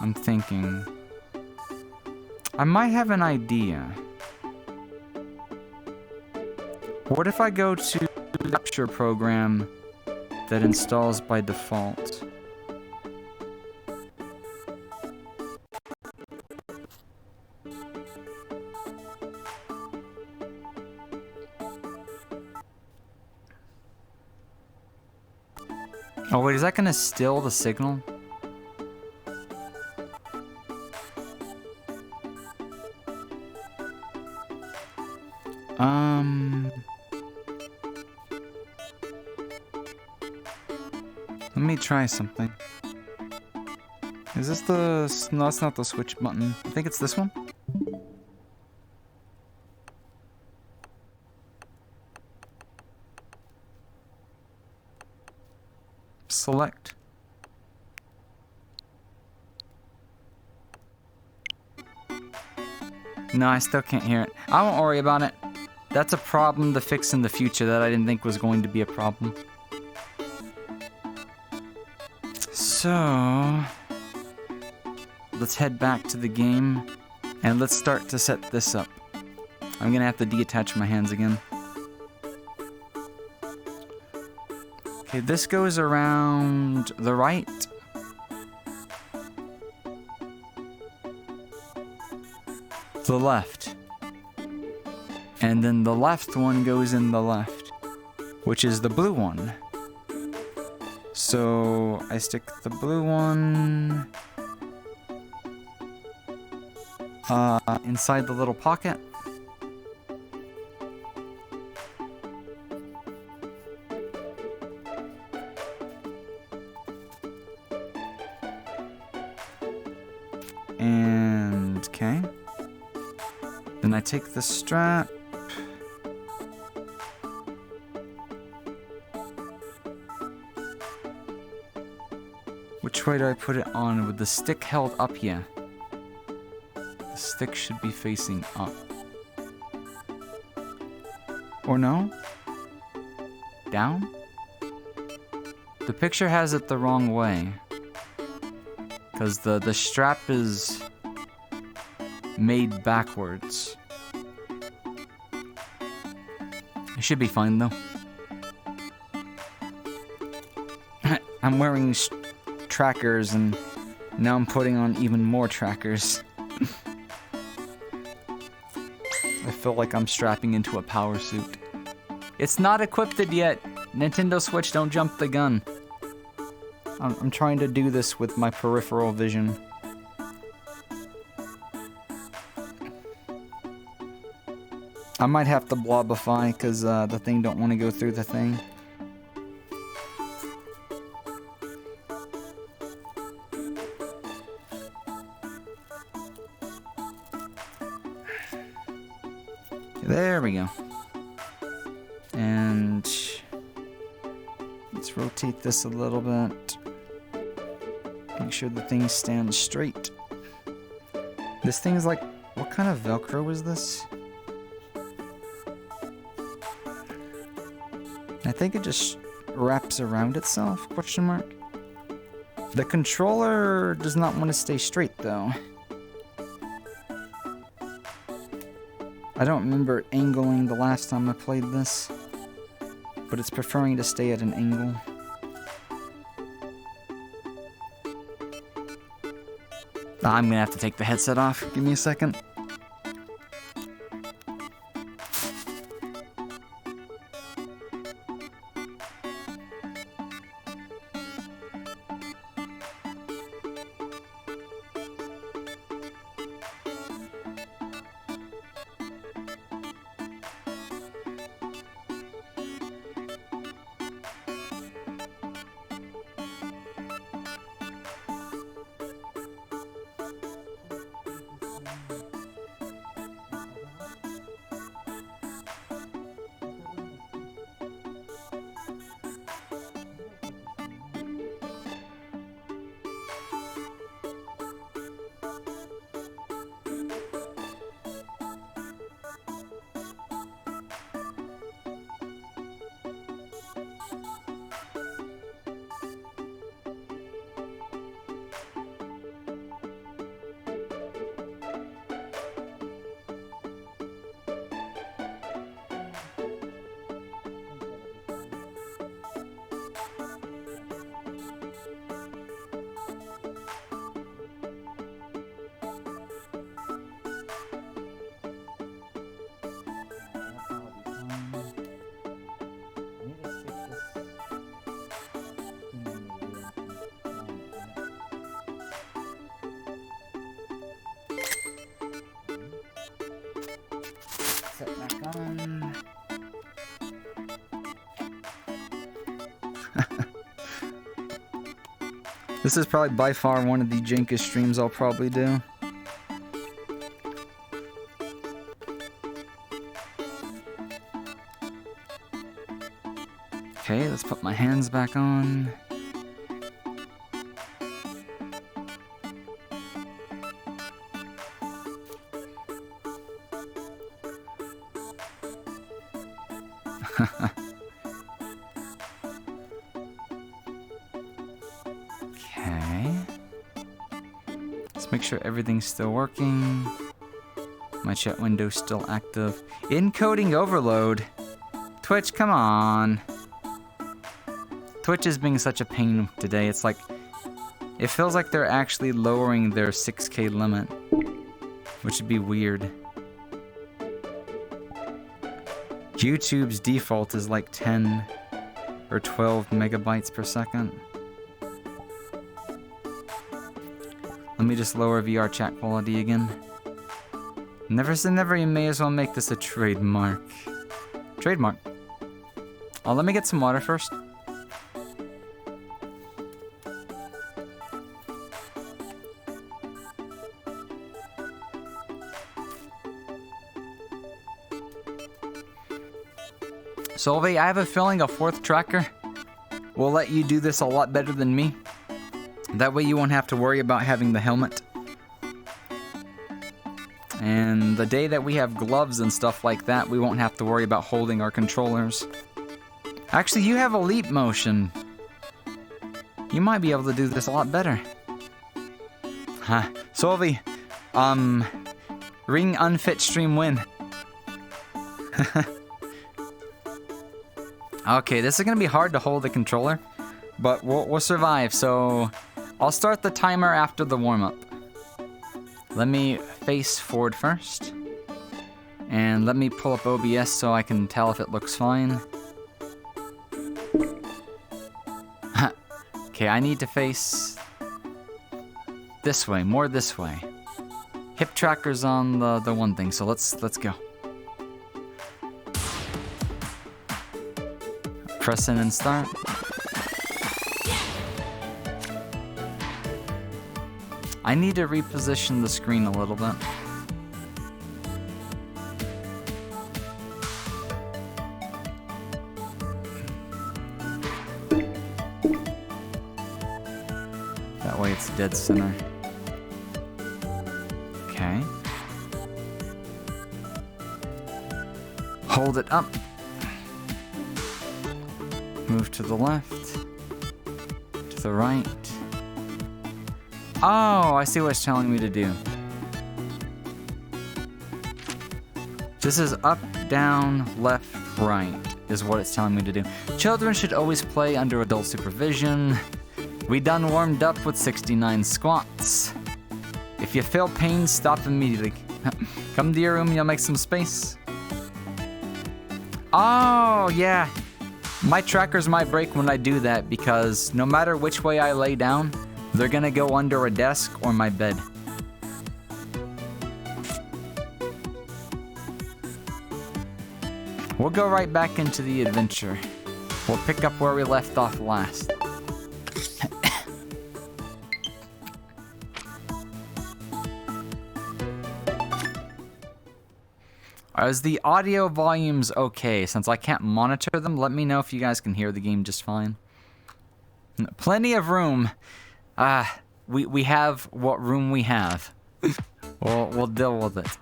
Speaker 6: I'm thinking. I might have an idea. What if I go to the capture program that installs by default? Oh wait, is that gonna still the signal? Let me try something. Is this the... No, it's not the switch button. I think it's this one. Select. No, I still can't hear it. I won't worry about it. That's a problem to fix in the future that I didn't think was going to be a problem. So, let's head back to the game and let's start to set this up. I'm gonna have to detach my hands again. Okay, this goes around the right. The left. And then the left one goes in the left, which is the blue one. So I stick the blue one inside the little pocket. And okay. Then I take the strap. Which way do I put it on? With the stick held up here. The stick should be facing up. Or no? Down? The picture has it the wrong way. Because the strap is made backwards. It should be fine though. I'm wearing trackers and now I'm putting on even more trackers. I feel like I'm strapping into a power suit. It's not equipped yet. Nintendo Switch, don't jump the gun. I'm trying to do this with my peripheral vision. I might have to blobify because the thing don't want to go through the thing. There we go. And let's rotate this a little bit. Make sure the thing stands straight. This thing is like, what kind of Velcro is this? I think it just wraps around itself, question mark. The controller does not want to stay straight though. I don't remember it angling the last time I played this, but it's preferring to stay at an angle. I'm gonna have to take the headset off. Give me a second. Set back on. This is probably by far one of the jankest streams I'll probably do. Okay, let's put my hands back on. Okay. Let's make sure everything's still working. My chat window's still active. Encoding overload. Twitch, come on. Twitch is being such a pain today. It's like, it feels like they're actually lowering their 6K limit, which would be weird. YouTube's default is like 10 or 12 megabytes per second. Let me just lower VR chat quality again. Never say never, you may as well make this a trademark. Trademark. Oh, let me get some water first. Solveig, I have a feeling a fourth tracker will let you do this a lot better than me. That way you won't have to worry about having the helmet. And the day that we have gloves and stuff like that, we won't have to worry about holding our controllers. Actually, you have a leap motion. You might be able to do this a lot better. Huh. Solvi, ring unfit stream win. Okay, this is gonna be hard to hold the controller, but we'll survive. So I'll start the timer after the warm-up. Let me face forward first. And let me pull up OBS so I can tell if it looks fine. Okay, I need to face this way, more this way. Hip tracker's on the one thing, so let's go. Press in and start. I need to reposition the screen a little bit. That way it's dead center. Okay. Hold it up. Move to the left. To the right. Oh, I see what it's telling me to do. This is up, down, left, right, is what it's telling me to do. Children should always play under adult supervision. We done warmed up with 69 squats. If you feel pain, stop immediately. Come to your room, you'll make some space. Oh, yeah. My trackers might break when I do that because no matter which way I lay down, they're gonna go under a desk or my bed. We'll go right back into the adventure. We'll pick up where we left off last. Is the audio volumes okay? Since I can't monitor them, let me know if you guys can hear the game just fine. Plenty of room. We have what room we have. We'll deal with it.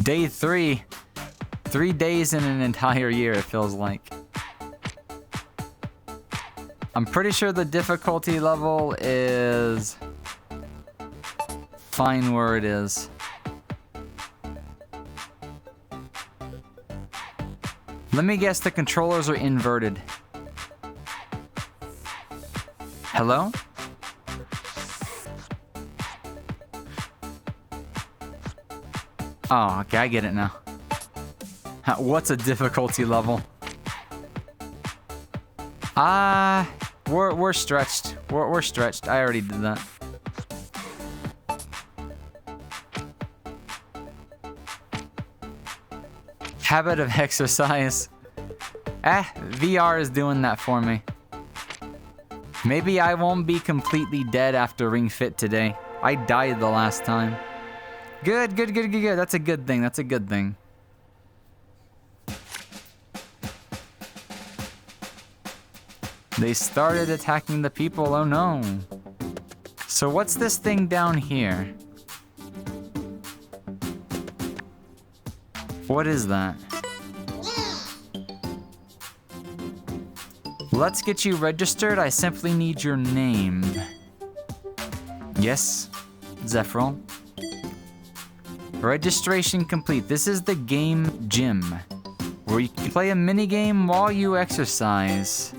Speaker 6: Day 3. 3 days in an entire year, it feels like. I'm pretty sure the difficulty level is fine where it is. Let me guess, the controllers are inverted. Hello? Oh, okay, I get it now. What's a difficulty level? We're stretched. We're stretched. I already did that. Habit of exercise. VR is doing that for me. Maybe I won't be completely dead after Ring Fit today. I died the last time. Good. That's a good thing. That's a good thing. They started attacking the people. Oh no. So what's this thing down here? What is that? Let's get you registered. I simply need your name. Yes, Zephyril. Registration complete. This is the game gym, where you can play a mini game while you exercise.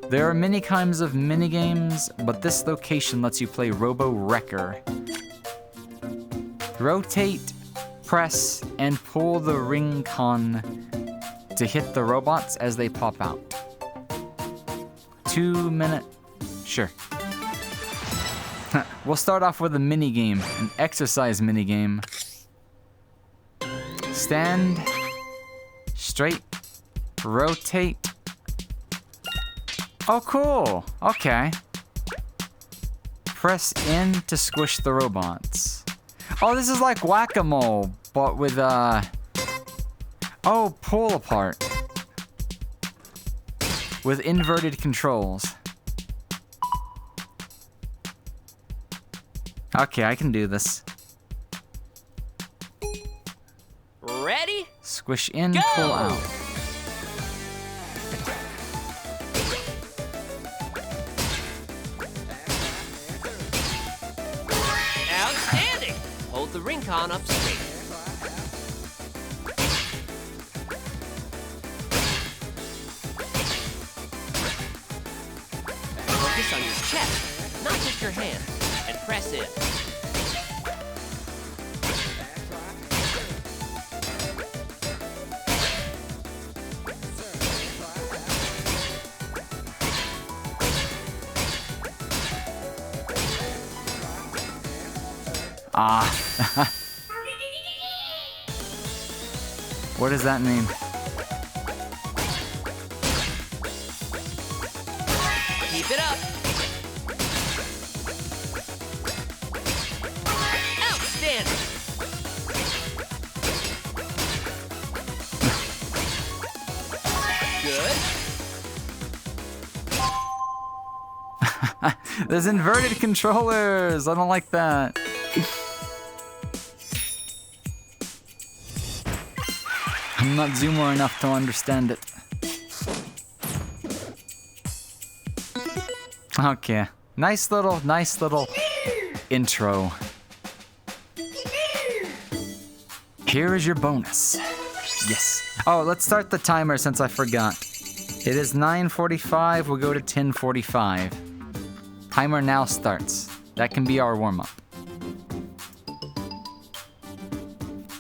Speaker 6: There are many kinds of mini games, but this location lets you play Robo Wrecker. Rotate, press, and pull the ring con to hit the robots as they pop out. 2 minute. Sure. We'll start off with a mini game, an exercise mini game. Stand, straight, rotate. Oh, cool. Okay. Press in to squish the robots. Oh, this is like whack-a-mole, but with oh, pull apart. With inverted controls. Okay, I can do this.
Speaker 7: Ready?
Speaker 6: Squish in,
Speaker 7: Go!
Speaker 6: pull out.
Speaker 7: Outstanding! Hold the ring con up straight. Focus on your chest, not just your hands, and press in.
Speaker 6: Ah. What does that mean?
Speaker 7: Keep it up. Outstanding. Good.
Speaker 6: There's inverted controllers. I don't like that. I'm not zoomer enough to understand it. Okay. Nice little intro. Here is your bonus. Yes. Oh, let's start the timer since I forgot. It is 9:45. We'll go to 10:45. Timer now starts. That can be our warm-up.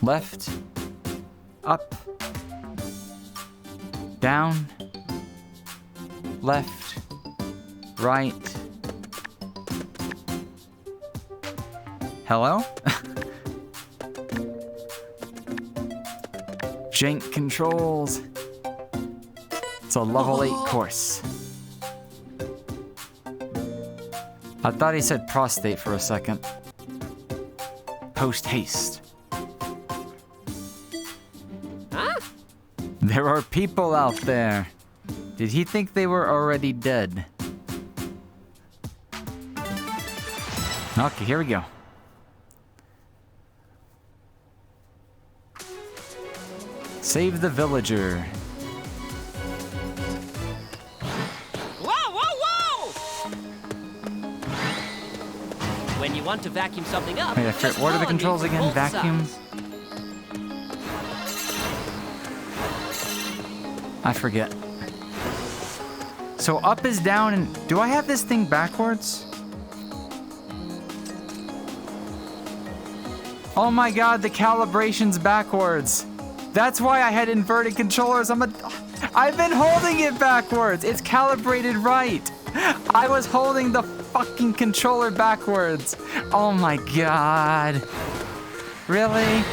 Speaker 6: Left. Up. Down. Left. Right. Hello? Jank controls. It's a level 8 course. I thought he said prostate for a second. Post haste.
Speaker 7: Huh?
Speaker 6: There are people out there. Did he think they were already dead? Okay, here we go. Save the villager.
Speaker 7: Whoa, whoa, whoa! When you want to vacuum something up,
Speaker 6: Wait, I
Speaker 7: just
Speaker 6: forget. What are the
Speaker 7: pull on me
Speaker 6: controls
Speaker 7: from
Speaker 6: again?
Speaker 7: both
Speaker 6: Vacuum?
Speaker 7: sides.
Speaker 6: I forget. So up is down and... Do I have this thing backwards? Oh my god, the calibration's backwards. That's why I had inverted controllers. I've been holding it backwards. It's calibrated right. I was holding the fucking controller backwards. Oh my god. Really?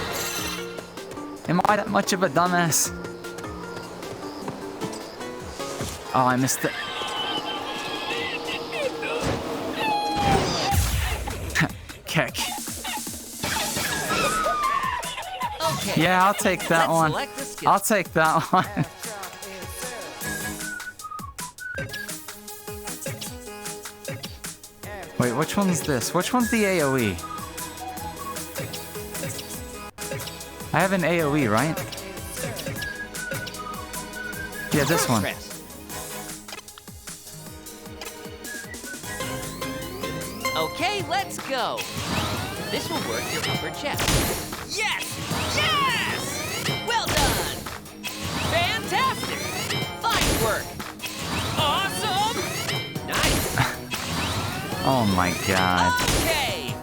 Speaker 6: Am I that much of a dumbass? Oh, I missed it. Kick.
Speaker 7: Okay.
Speaker 6: Yeah, I'll take that
Speaker 7: Let's
Speaker 6: one.
Speaker 7: select the skill.
Speaker 6: I'll take that one. Wait, which one's this? Which one's the AoE? I have an AoE, right? Yeah, this one.
Speaker 7: Press. Okay, let's go. This will work your upper chest. Yes! Yes! Well done! Fantastic! Fine work! Awesome! Nice!
Speaker 6: Oh my god.
Speaker 7: Okay!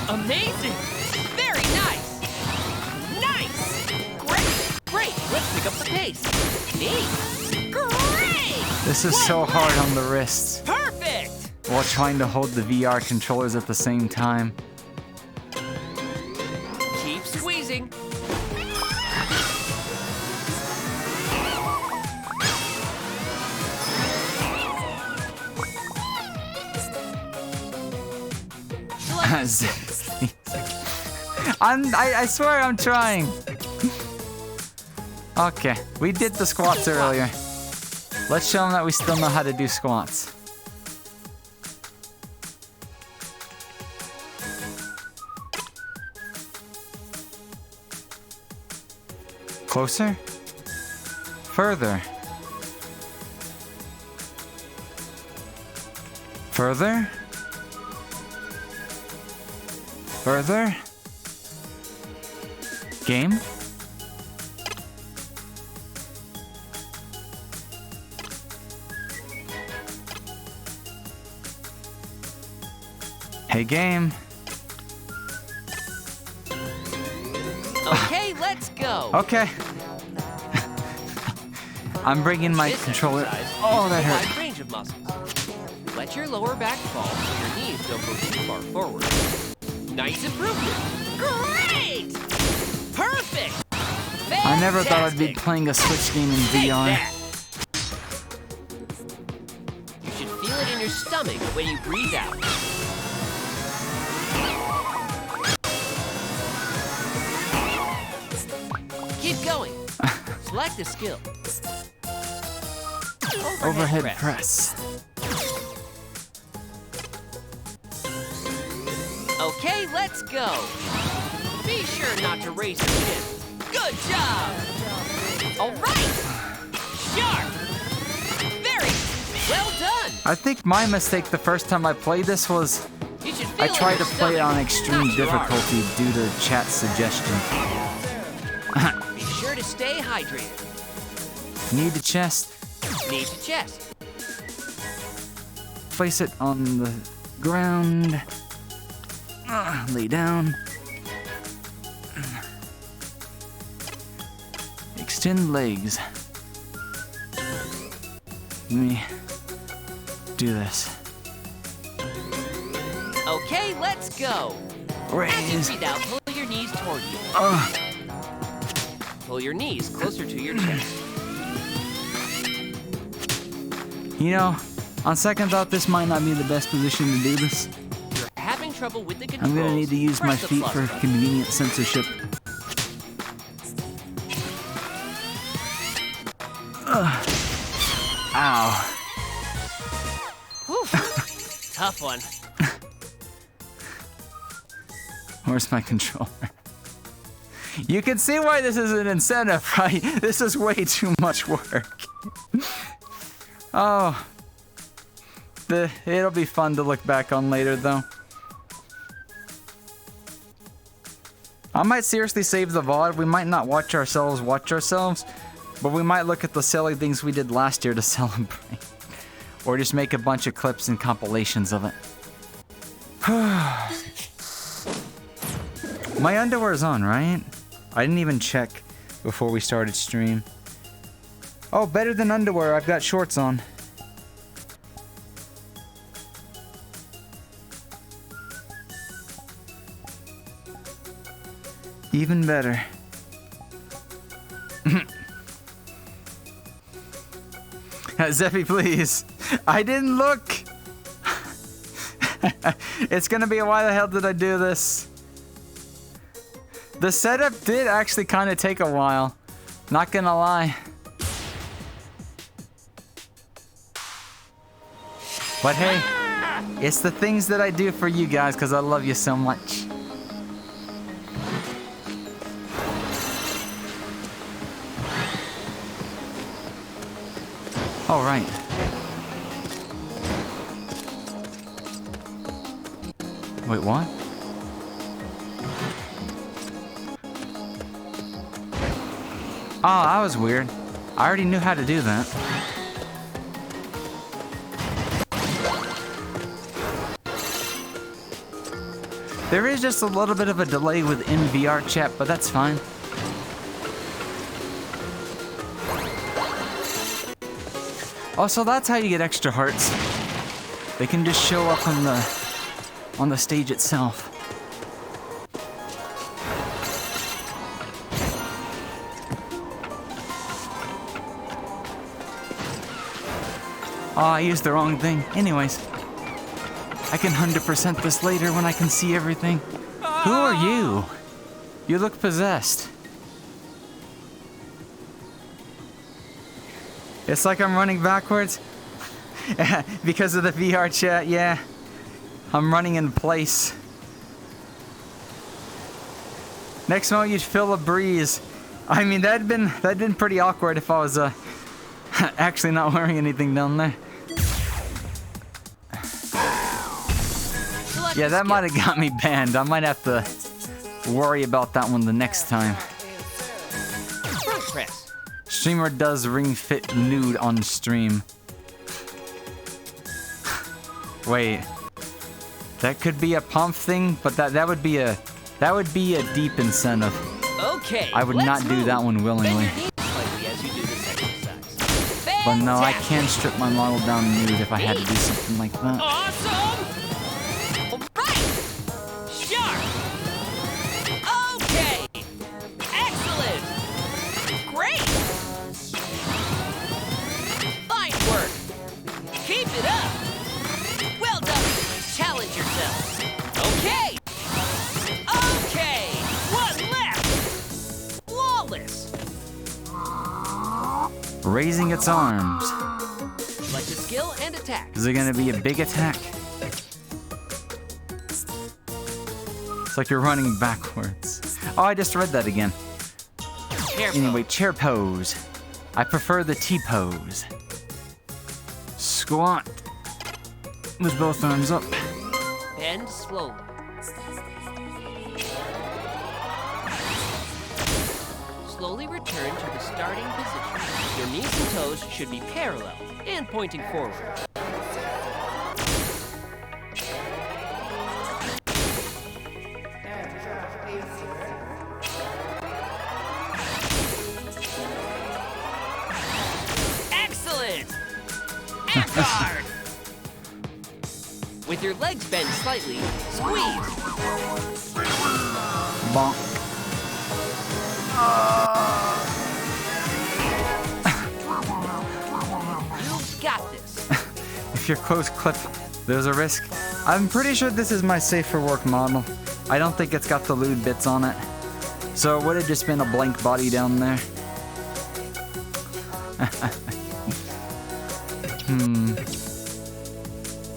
Speaker 7: Amazing! Very nice! Nice! Great! Great! Let's pick up the pace. Neat! Great!
Speaker 6: This is so hard on the wrists
Speaker 7: Perfect!
Speaker 6: while trying to hold the VR controllers at the same time.
Speaker 7: Keep squeezing.
Speaker 6: I swear I'm trying. Okay, we did the squats earlier. Let's show them that we still know how to do squats. Closer? Further? Further? Further? Game? Hey, game.
Speaker 7: Okay, let's go.
Speaker 6: Okay. I'm bringing my
Speaker 7: This
Speaker 6: controller.
Speaker 7: exercise
Speaker 6: Oh,
Speaker 7: uses
Speaker 6: that
Speaker 7: a
Speaker 6: hurt.
Speaker 7: wide range of muscles. Let your lower back fall so your knees don't go too far forward. Nice improvement. Great! Perfect!
Speaker 6: I never thought I'd be
Speaker 7: Fantastic!
Speaker 6: playing a Switch game in
Speaker 7: Take
Speaker 6: VR.
Speaker 7: that. You should feel it in your stomach when you breathe out. Keep going. Select a skill.
Speaker 6: Overhead press.
Speaker 7: Okay, let's go. Be sure not to raise your chin. Good job. All right. Sharp. Very well done.
Speaker 6: I think my mistake the first time I played this was
Speaker 7: You should feel
Speaker 6: I
Speaker 7: it in
Speaker 6: tried
Speaker 7: your
Speaker 6: to play it on
Speaker 7: stomach,
Speaker 6: extreme
Speaker 7: not your arm.
Speaker 6: difficulty due to chat suggestion.
Speaker 7: Be sure to stay hydrated.
Speaker 6: Knee to chest.
Speaker 7: Knee to chest.
Speaker 6: Place it on the ground. Lay down. Extend legs. Let me do this.
Speaker 7: Okay, let's go. As you
Speaker 6: Raise.
Speaker 7: breathe out, pull your knees toward you. Pull your knees closer to your chest.
Speaker 6: You know, on second thought, this might not be the best position to do this.
Speaker 7: You're having trouble with the controls.
Speaker 6: I'm gonna need to use my
Speaker 7: press the
Speaker 6: feet
Speaker 7: plus
Speaker 6: for
Speaker 7: button.
Speaker 6: convenient censorship. Ow.
Speaker 7: Whew. Tough one.
Speaker 6: Where's my controller? You can see why this is an incentive, right? This is way too much work. Oh. It'll be fun to look back on later, though. I might seriously save the VOD. We might not watch ourselves, but we might look at the silly things we did last year to celebrate. Or just make a bunch of clips and compilations of it. My underwear's on, right? I didn't even check before we started stream. Oh, better than underwear, I've got shorts on. Even better. Zeffy, please. I didn't look. It's gonna be a why the hell did I do this? The setup did actually kind of take a while. Not gonna lie. But hey, it's the things that I do for you guys because I love you so much. All right. Wait, what? Oh, that was weird. I already knew how to do that. There is just a little bit of a delay within VR chat, but that's fine. Oh, so that's how you get extra hearts. They can just show up on the stage itself. Oh, I used the wrong thing. Anyways, I can 100% this later when I can see everything. Who are you? You look possessed. It's like I'm running backwards. Because of the VR chat, yeah. I'm running in place. Next moment you'd feel a breeze. I mean, that'd been pretty awkward if I was actually not wearing anything down there. Yeah, that might have got me banned. I might have to worry about that one the next time.
Speaker 7: Front press.
Speaker 6: Streamer does ring fit nude on stream. Wait. That could be a pump thing, but that would be a deep incentive.
Speaker 7: Okay.
Speaker 6: I would not do that one willingly.
Speaker 7: Bend your knees slightly as you do this exercise.
Speaker 6: But no, I
Speaker 7: Fantastic.
Speaker 6: can't strip my model down nude if I had to do something like that.
Speaker 7: Awesome! Alright! Sharp! Okay! Excellent! Great! Fine work! Keep it up! Well done! Challenge yourself! Okay! Okay! One left! Flawless!
Speaker 6: Raising its arms.
Speaker 7: Select a skill and attack.
Speaker 6: Is it gonna be a big attack? It's like you're running backwards. Oh, I just read that again.
Speaker 7: Careful.
Speaker 6: Anyway, chair pose. I prefer the T pose. Squat. With both arms up.
Speaker 7: Bend slowly. Slowly return to the starting position. Your knees and toes should be parallel and pointing forward. Excellent! And guard! With your legs bent slightly, squeeze.
Speaker 6: Bonk.
Speaker 7: You've got this.
Speaker 6: If you're close clip, there's a risk. I'm pretty sure this is my safe for work model. I don't think it's got the lewd bits on it. So it would have just been a blank body down there.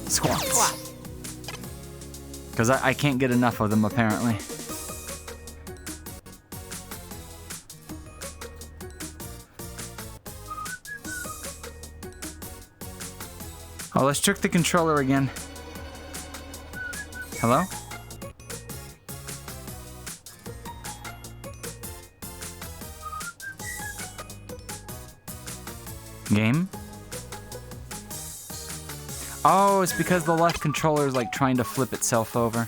Speaker 6: Squats.
Speaker 7: Squat.
Speaker 6: Because I can't get enough of them, apparently. Oh, let's trick the controller again. Hello? Game? Oh, it's because the left controller is like trying to flip itself over.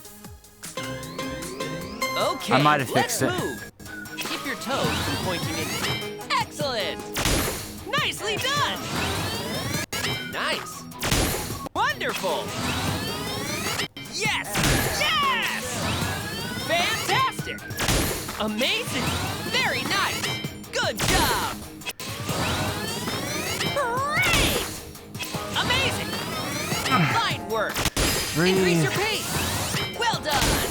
Speaker 7: Okay,
Speaker 6: I might have
Speaker 7: let's
Speaker 6: fixed it.
Speaker 7: move. Keep your toes from pointing in. Excellent! Nicely done! Nice! Wonderful! Yes! Yes! Fantastic! Amazing! Very nice! Good job! Great! Amazing! Fine work! Increase your pace! Well done!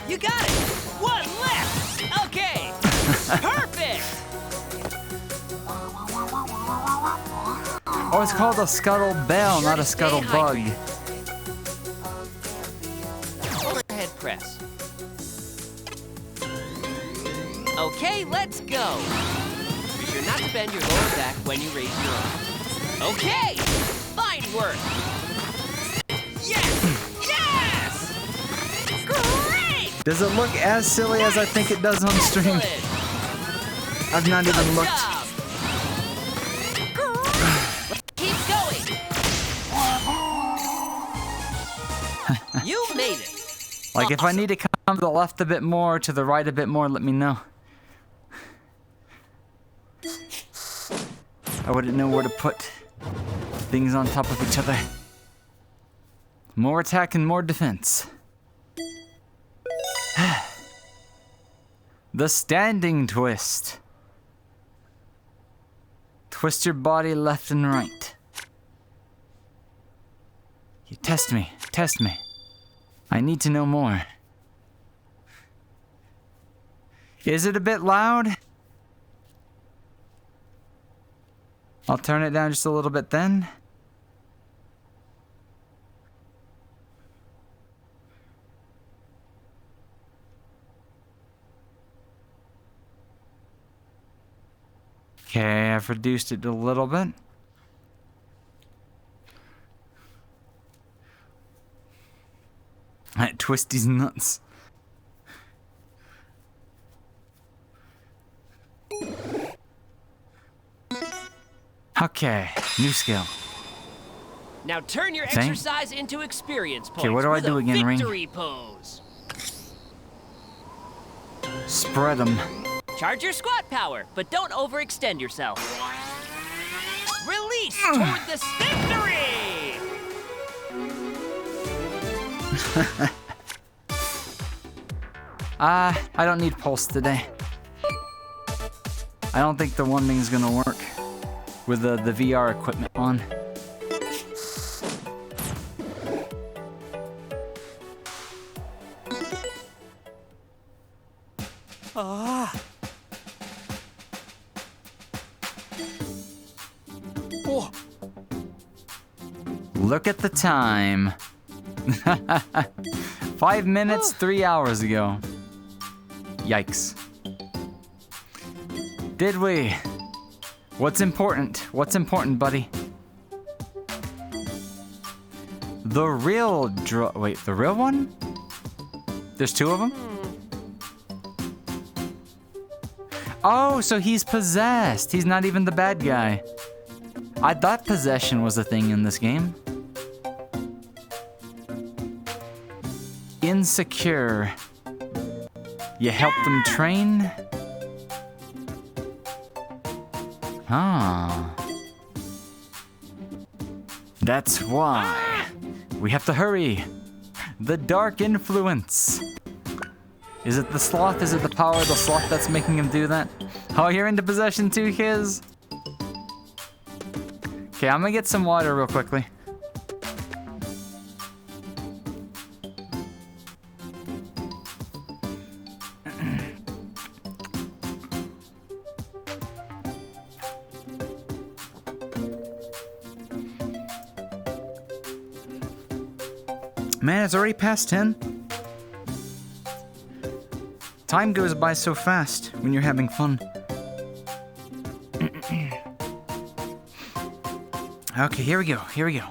Speaker 7: You got it! One left! Okay! Perfect!
Speaker 6: Oh, it's called a scuttle bell,
Speaker 7: Sure
Speaker 6: not
Speaker 7: to
Speaker 6: a scuttle
Speaker 7: stay
Speaker 6: bug.
Speaker 7: Overhead press. Okay, let's go. Be sure sure not to bend your lower back when you raise your arm. Okay! Fine work! Yes! Yes! Great!
Speaker 6: Does it look as silly as I think it does on stream?
Speaker 7: Excellent!
Speaker 6: I've not even
Speaker 7: Good
Speaker 6: looked.
Speaker 7: job! Keep going! You made it!
Speaker 6: Like, if I need to come to the left a bit more, to the right a bit more, let me know. I wouldn't know where to put things on top of each other. More attack and more defense. The standing twist. Twist your body left and right. You test me, test me. I need to know more. Is it a bit loud? I'll turn it down just a little bit then. Okay, I've reduced it a little bit. That twisty's nuts. Okay, new skill.
Speaker 7: Now turn your
Speaker 6: Same.
Speaker 7: exercise into experience points.
Speaker 6: Okay, what do I
Speaker 7: with
Speaker 6: do
Speaker 7: a
Speaker 6: again, Ring?
Speaker 7: victory pose.
Speaker 6: Spread them.
Speaker 7: Charge your squat power, but don't overextend yourself. Release toward the victory!
Speaker 6: I don't need pulse today. I don't think the one thing's gonna work with the VR equipment on. Look at the time. 5 minutes, 3 hours ago. Yikes. Did we? What's important? What's important, buddy? The real wait, the real one? There's two of them? Oh, so he's possessed. He's not even the bad guy. I thought possession was a thing in this game. Insecure. You help them train? Ah. That's why. We have to hurry. The dark influence. Is it the sloth? Is it the power of the sloth that's making him do that? Oh, you're into possession too, Kiz? Okay, I'm gonna get some water real quickly. Man, it's already past 10. Time goes by so fast when you're having fun. Okay, here we go. Here we go.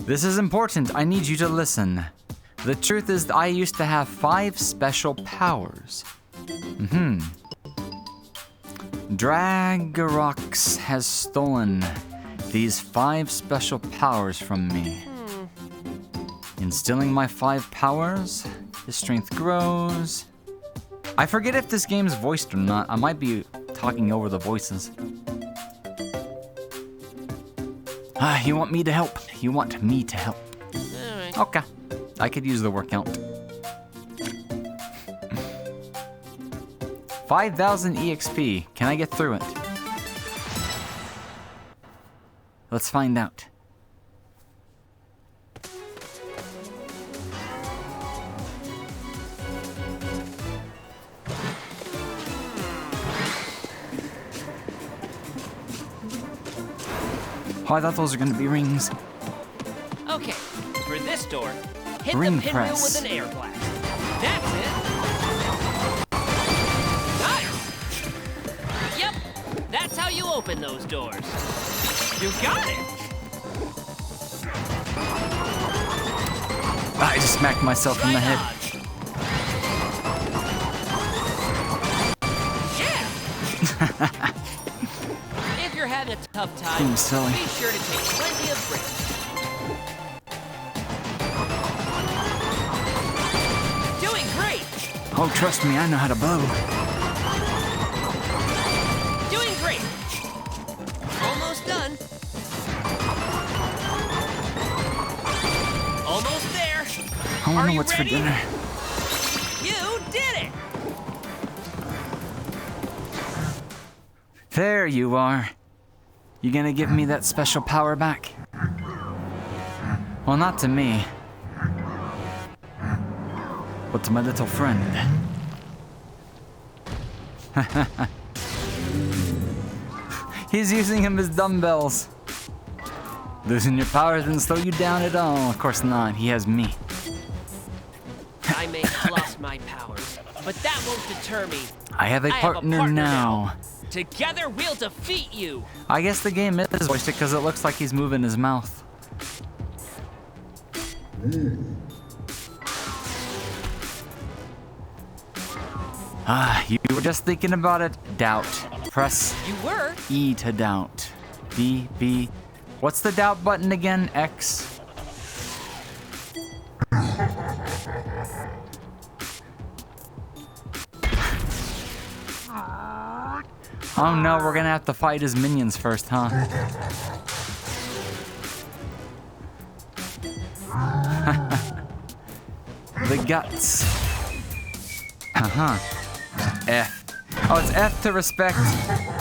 Speaker 6: This is important. I need you to listen. The truth is, I used to have 5 special powers. Dragarox has stolen these 5 special powers from me. Instilling my 5 powers, his strength grows. I forget if this game's voiced or not. I might be talking over the voices. You want me to help? You want me to help?
Speaker 7: Alright.
Speaker 6: Okay. I could use the workout. 5,000 EXP. Can I get through it? Let's find out. Oh, I thought those were gonna be rings.
Speaker 7: Okay, for this door, hit
Speaker 6: Ring
Speaker 7: the pinwheel
Speaker 6: press.
Speaker 7: with an air blast. That's it. you open those doors. You got it!
Speaker 6: I just smacked myself in the
Speaker 7: Right
Speaker 6: head.
Speaker 7: on. Yeah! If you're having a tough time,
Speaker 6: Seems silly.
Speaker 7: be sure to take plenty of breaks. Doing great!
Speaker 6: Oh, trust me, I know how to bow.
Speaker 7: Doing great! Almost done. Almost there.
Speaker 6: I
Speaker 7: Are
Speaker 6: wonder
Speaker 7: you
Speaker 6: what's
Speaker 7: ready?
Speaker 6: for dinner.
Speaker 7: You did it!
Speaker 6: There you are. You gonna give me that special power back? Well, not to me, but to my little friend. He's using him as dumbbells. Losing your power doesn't slow you down at all. Of course not. He has me.
Speaker 7: I may have lost my powers, but that won't deter me.
Speaker 6: I have a
Speaker 7: I have a
Speaker 6: partner
Speaker 7: partner
Speaker 6: now.
Speaker 7: Together we'll defeat you.
Speaker 6: I guess the game is voiced because it looks like he's moving his mouth. Ah, you were just thinking about it. Doubt. Press
Speaker 7: You were?
Speaker 6: E to doubt. B, B. What's the doubt button again? X. Oh no, we're gonna have to fight his minions first, huh? The guts. Uh-huh. F. Oh, it's F to respect,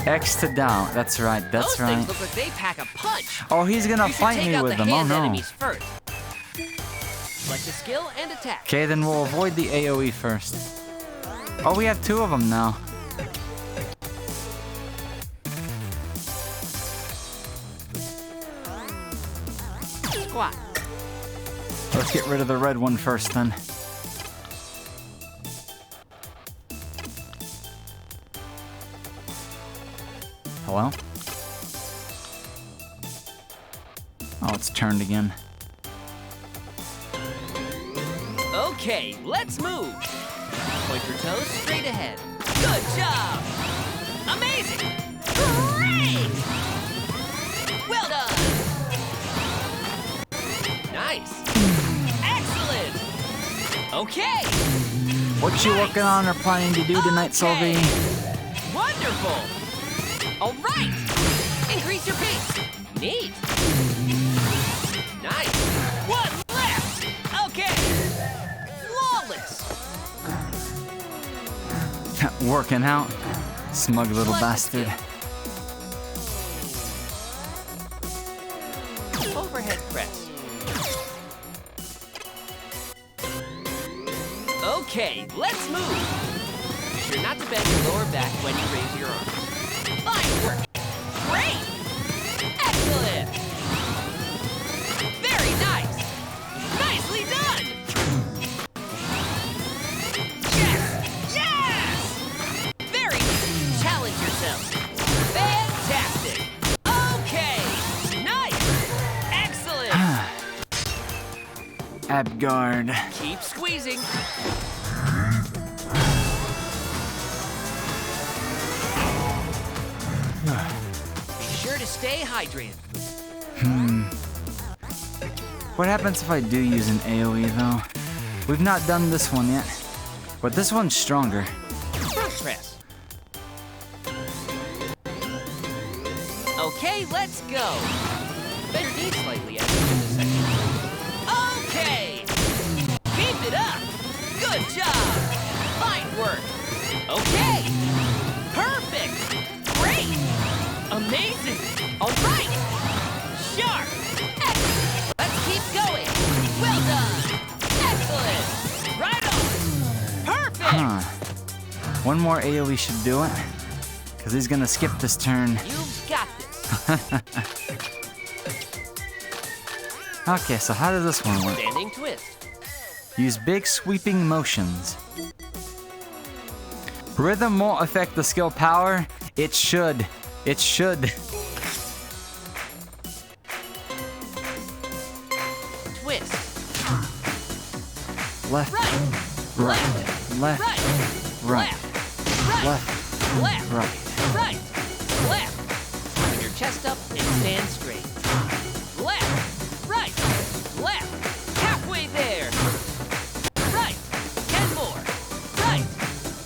Speaker 6: X to doubt. That's right, that's
Speaker 7: Those
Speaker 6: right.
Speaker 7: things look like they pack a punch.
Speaker 6: Oh, he's gonna
Speaker 7: You should
Speaker 6: fight
Speaker 7: take
Speaker 6: me
Speaker 7: out
Speaker 6: with
Speaker 7: the
Speaker 6: them. Oh
Speaker 7: hand
Speaker 6: no.
Speaker 7: enemies first. Select a skill and attack.
Speaker 6: Okay, then we'll avoid the AoE first. Oh, we have 2 of them now.
Speaker 7: Squat.
Speaker 6: Let's get rid of the red one first then. Hello? Oh, it's turned again.
Speaker 7: Okay, let's move. Point your toes straight ahead. Good job. Amazing. Great. Well done. Nice. Excellent. Okay.
Speaker 6: What you working on or planning to do tonight,
Speaker 7: Okay.
Speaker 6: Sylvie?
Speaker 7: Wonderful. All right. Increase your pace. Neat. Nice. One left. Okay. Flawless.
Speaker 6: Working out. Smug little
Speaker 7: Select a
Speaker 6: bastard.
Speaker 7: skill. Overhead press. Okay, let's move. Be sure not to bend your lower back when you raise your arms. Fine work. Great. Excellent. Very nice. Nicely done. Yes. Yes. Very. Challenge yourself. Fantastic. Okay. Nice. Excellent.
Speaker 6: Abgard.
Speaker 7: Keep squeezing. Be sure to stay hydrated.
Speaker 6: What happens if I do use an AoE though? We've not done this one yet, but this one's stronger.
Speaker 7: Front press. Okay, let's go. Bend your knees slightly as you do this section. Okay. Keep it up. Good job. Fine work. Okay. Perfect. Great. Amazing. All right. Sharp. Excellent. Let's keep going. Well done. Excellent. Right on. Perfect.
Speaker 6: Huh. One more AoE should do it, because he's gonna skip this turn.
Speaker 7: You've got this.
Speaker 6: Okay, so how does this one work?
Speaker 7: Standing twist.
Speaker 6: Use big sweeping motions. Rhythm won't affect the skill power. It should. It should.
Speaker 7: Twist.
Speaker 6: Left,
Speaker 7: Right.
Speaker 6: right, left,
Speaker 7: Right.
Speaker 6: right,
Speaker 7: Right.
Speaker 6: left,
Speaker 7: Left.
Speaker 6: right.
Speaker 7: Right. Left. Bring your chest up and stand straight. Left. Right. Left. Halfway there. Right. 10 more. Right.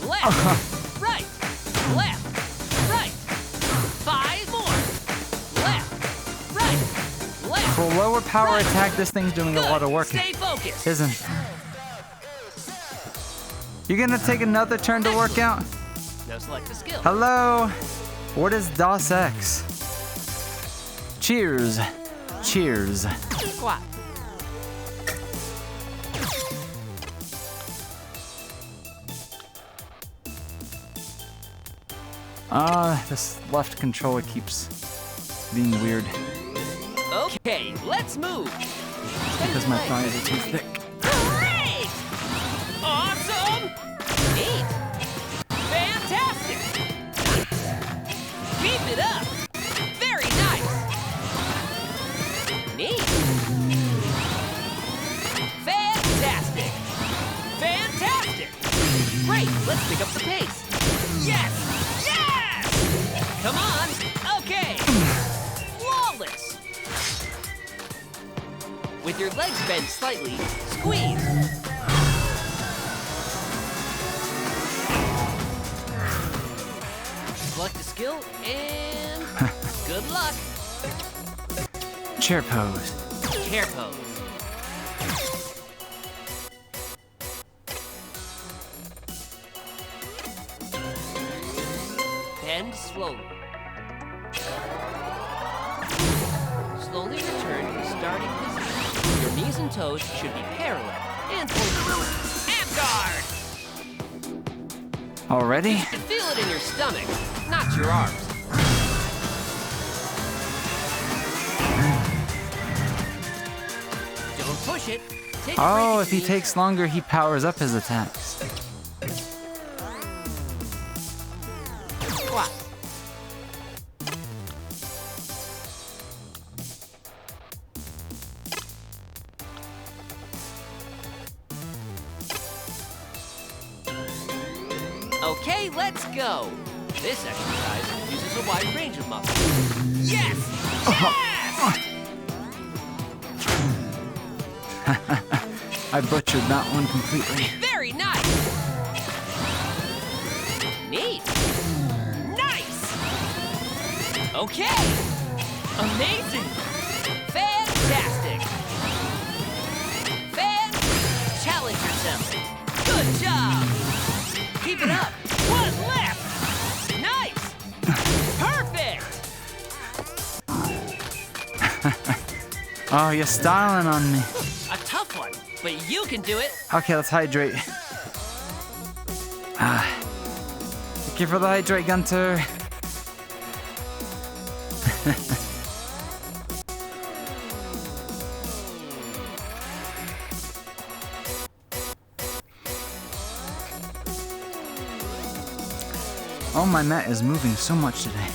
Speaker 7: Left. Right. Left. Right. 5 more. Left. Right. Left.
Speaker 6: For lower power
Speaker 7: Right.
Speaker 6: attack, this thing's doing a
Speaker 7: Good.
Speaker 6: lot of work,
Speaker 7: Stay focused.
Speaker 6: isn't it? You gonna take another turn to work out?
Speaker 7: Now select a skill.
Speaker 6: Hello? What is DOS X? Cheers. Cheers.
Speaker 7: Squat.
Speaker 6: This left controller keeps being weird
Speaker 7: Okay, let's move.
Speaker 6: because my thighs are too thick.
Speaker 7: Great! Awesome! Neat! Fantastic! Keep it up! Very nice! Neat! Fantastic! Fantastic! Great! Let's pick up the pace! Yes! Yes! Come on! Okay! Flawless! With your legs bent slightly, squeeze! Select a skill and good luck.
Speaker 6: Chair pose.
Speaker 7: Chair pose. Bend slowly. Slowly return to the starting position. Your knees and toes should be parallel and point forward. Amp guard!
Speaker 6: Already?
Speaker 7: You should feel it in your stomach, not your arms. Don't push it. Take a
Speaker 6: Oh,
Speaker 7: break
Speaker 6: if he
Speaker 7: easy.
Speaker 6: takes longer, he powers up his attacks.
Speaker 7: Squat. Okay, let's go. This exercise uses a wide range of muscles. Yes! Yes!
Speaker 6: I butchered that one completely.
Speaker 7: Very nice! Neat! Nice! Okay! Amazing! Fantastic! Challenge yourself! Good job! Keep it up! One left! Nice! Perfect!
Speaker 6: Oh, you're styling on me.
Speaker 7: A tough one, but you can do it!
Speaker 6: Okay, let's hydrate. Thank you for the hydrate, Gunter. Oh, my mat is moving so much today.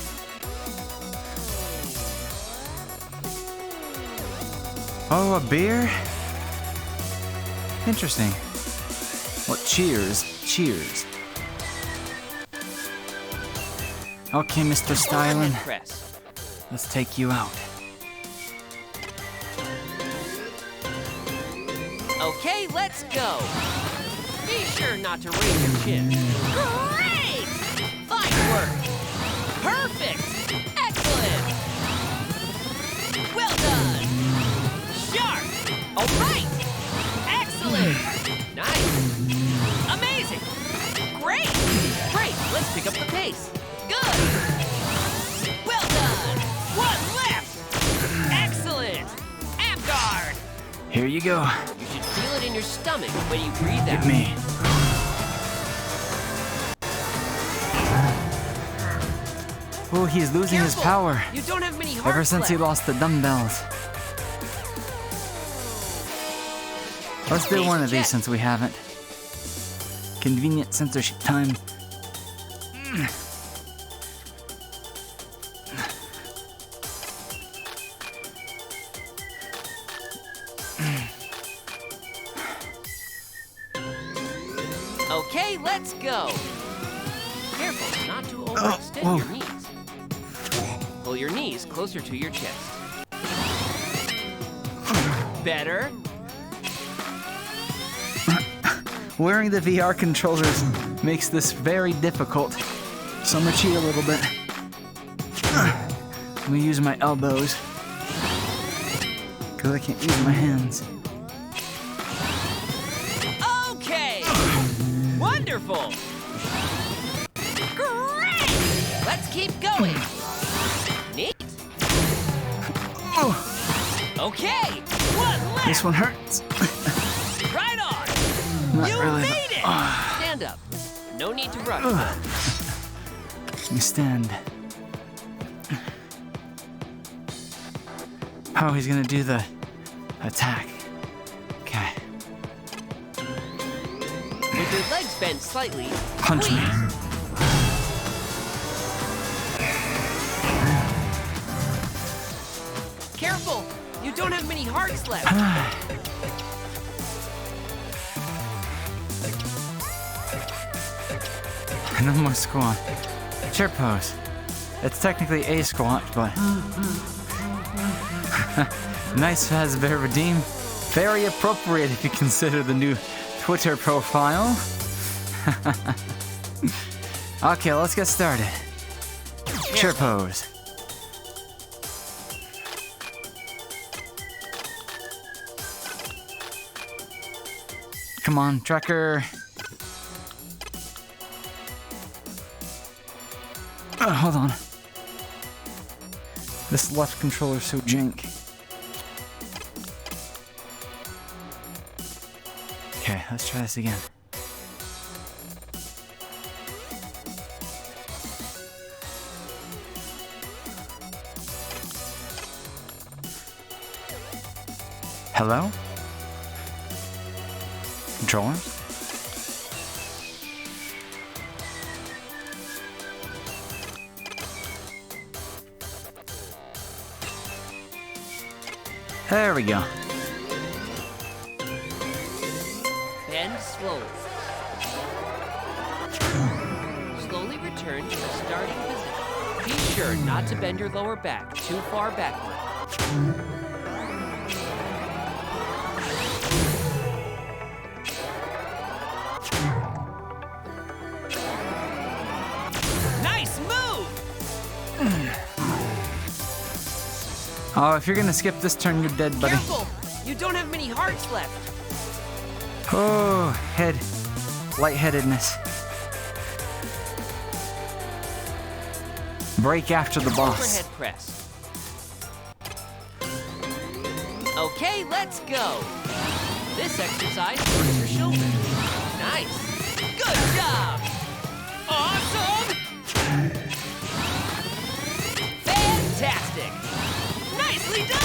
Speaker 6: Oh, a beer? Interesting. Well, cheers. Cheers. Okay, Mr. Styling,
Speaker 7: Overhead press.
Speaker 6: let's take you out.
Speaker 7: Okay, let's go. Be sure not to raise your chin. Great! Fine work. Perfect. Excellent. Well done. Sharp. All right. Excellent. Nice. Amazing. Great. Great. Let's pick up the pace. Good. Well done. One left. Excellent. Amp guard.
Speaker 6: Here you go.
Speaker 7: You should feel it in your stomach when you breathe out.
Speaker 6: Hit me. Oh, he's losing his
Speaker 7: Careful.
Speaker 6: power.
Speaker 7: You don't have many hearts
Speaker 6: Ever since he
Speaker 7: left.
Speaker 6: lost the dumbbells. Let's do one of these since we haven't. Convenient censorship time.
Speaker 7: Okay, let's go. Careful not to overextend
Speaker 6: whoa.
Speaker 7: your knees. Pull your knees closer to your chest. Better.
Speaker 6: Wearing the VR controllers makes this very difficult. So I'm gonna cheat a little bit. I'm gonna use my elbows. Because I can't use my hands.
Speaker 7: Okay. Wonderful. Great. Let's keep going. Neat. Okay. One left.
Speaker 6: This one hurts.
Speaker 7: Right on.
Speaker 6: Not
Speaker 7: You
Speaker 6: really.
Speaker 7: made it. Stand up. No need to rush.
Speaker 6: Let me stand. Oh, he's gonna do the attack. Okay.
Speaker 7: With your legs bent slightly,
Speaker 6: Punch me.
Speaker 7: squeeze. Careful! You don't have many hearts left.
Speaker 6: No more squat. Chair pose. It's technically a squat, but nice has been redeemed. Very appropriate if you consider the new Twitter profile. Okay, let's get started. Chair pose. Come on, tracker. Hold on. This left controller's so jank. Okay, let's try this again. Hello? Controllers? There we go.
Speaker 7: Bend slowly. Slowly return to the starting position. Be sure not to bend your lower back too far backward. Nice move!
Speaker 6: Oh, if you're gonna skip this turn, you're dead, buddy.
Speaker 7: Careful! You don't have many hearts left.
Speaker 6: Oh, head. Lightheadedness. Break after the boss.
Speaker 7: Overhead press. Okay, let's go. This exercise works your shoulders. Nice. Good job. Awesome. Fantastic. Nicely done.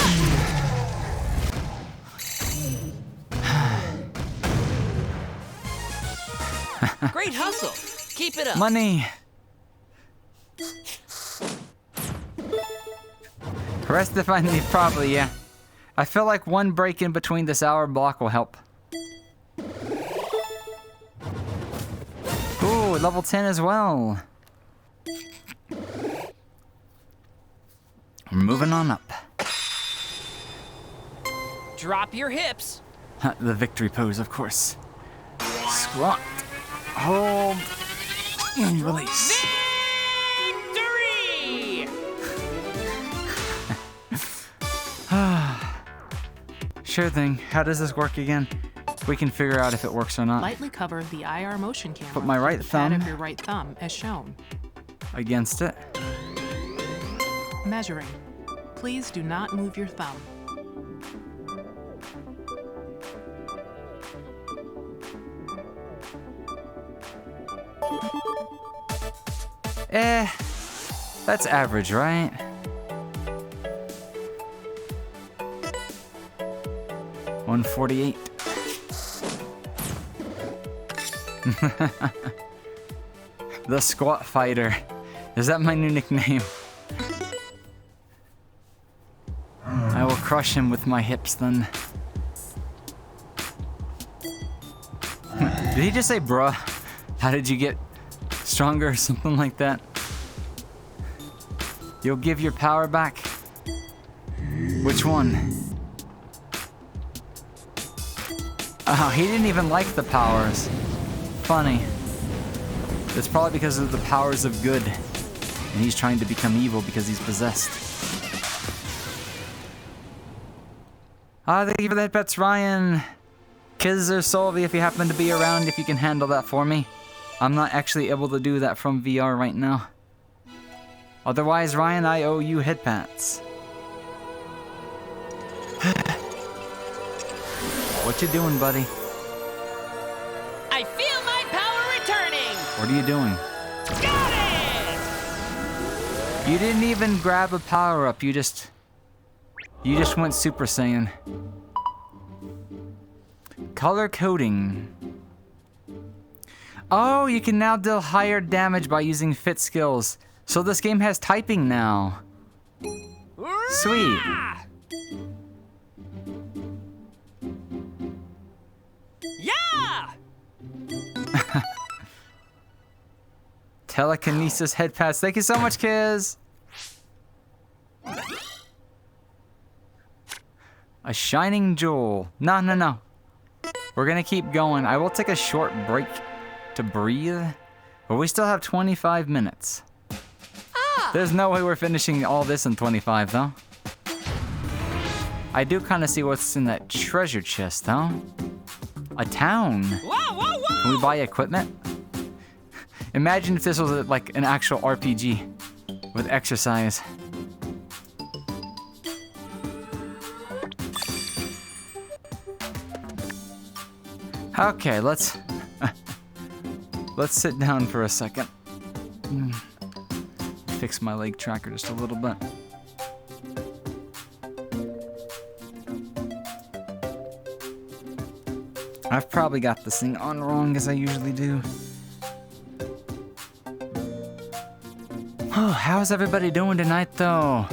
Speaker 7: Great hustle. Keep it up.
Speaker 6: Money. Rest if I need, probably, yeah. I feel like one break in between this hour block will help. Ooh, level 10 as well. We're moving on up.
Speaker 7: Drop your hips.
Speaker 6: The victory pose, of course. Squat. Hold. And release.
Speaker 7: Victory!
Speaker 6: Sure thing. How does this work again? We can figure out if it works or not.
Speaker 8: Lightly cover the IR motion camera.
Speaker 6: Put my right
Speaker 8: with the pad
Speaker 6: thumb
Speaker 8: of your right thumb as shown.
Speaker 6: against it.
Speaker 8: Measuring. Please do not move your thumb.
Speaker 6: That's average, right? $148. The squat fighter. Is that my new nickname? I will crush him with my hips then. Did he just say bruh? How did you get stronger or something like that? You'll give your power back? Which one? Oh, he didn't even like the powers. Funny. It's probably because of the powers of good. And he's trying to become evil because he's possessed. Thank you for that, Pets Ryan. Kiz or Solvi, if you happen to be around, if you can handle that for me. I'm not actually able to do that from VR right now. Otherwise, Ryan, I owe you head pats. What you doing, buddy?
Speaker 7: I feel my power returning.
Speaker 6: What are you doing?
Speaker 7: Got it!
Speaker 6: You didn't even grab a power-up, you just went Super Saiyan. Color coding. Oh, you can now deal higher damage by using fit skills. So this game has typing now. Sweet.
Speaker 7: Yeah!
Speaker 6: Telekinesis head pass. Thank you so much, Kiz. A shining jewel. No. We're gonna keep going. I will take a short break to breathe, but we still have 25 minutes. There's no way we're finishing all this in 25, though. I do kind of see what's in that treasure chest, though. A town.
Speaker 7: Whoa!
Speaker 6: Can we buy equipment? Imagine if this was like an actual RPG with exercise. Okay, let's sit down for a second. Fix my leg tracker just a little bit. I've probably got this thing on wrong as I usually do. Oh, how's everybody doing tonight though?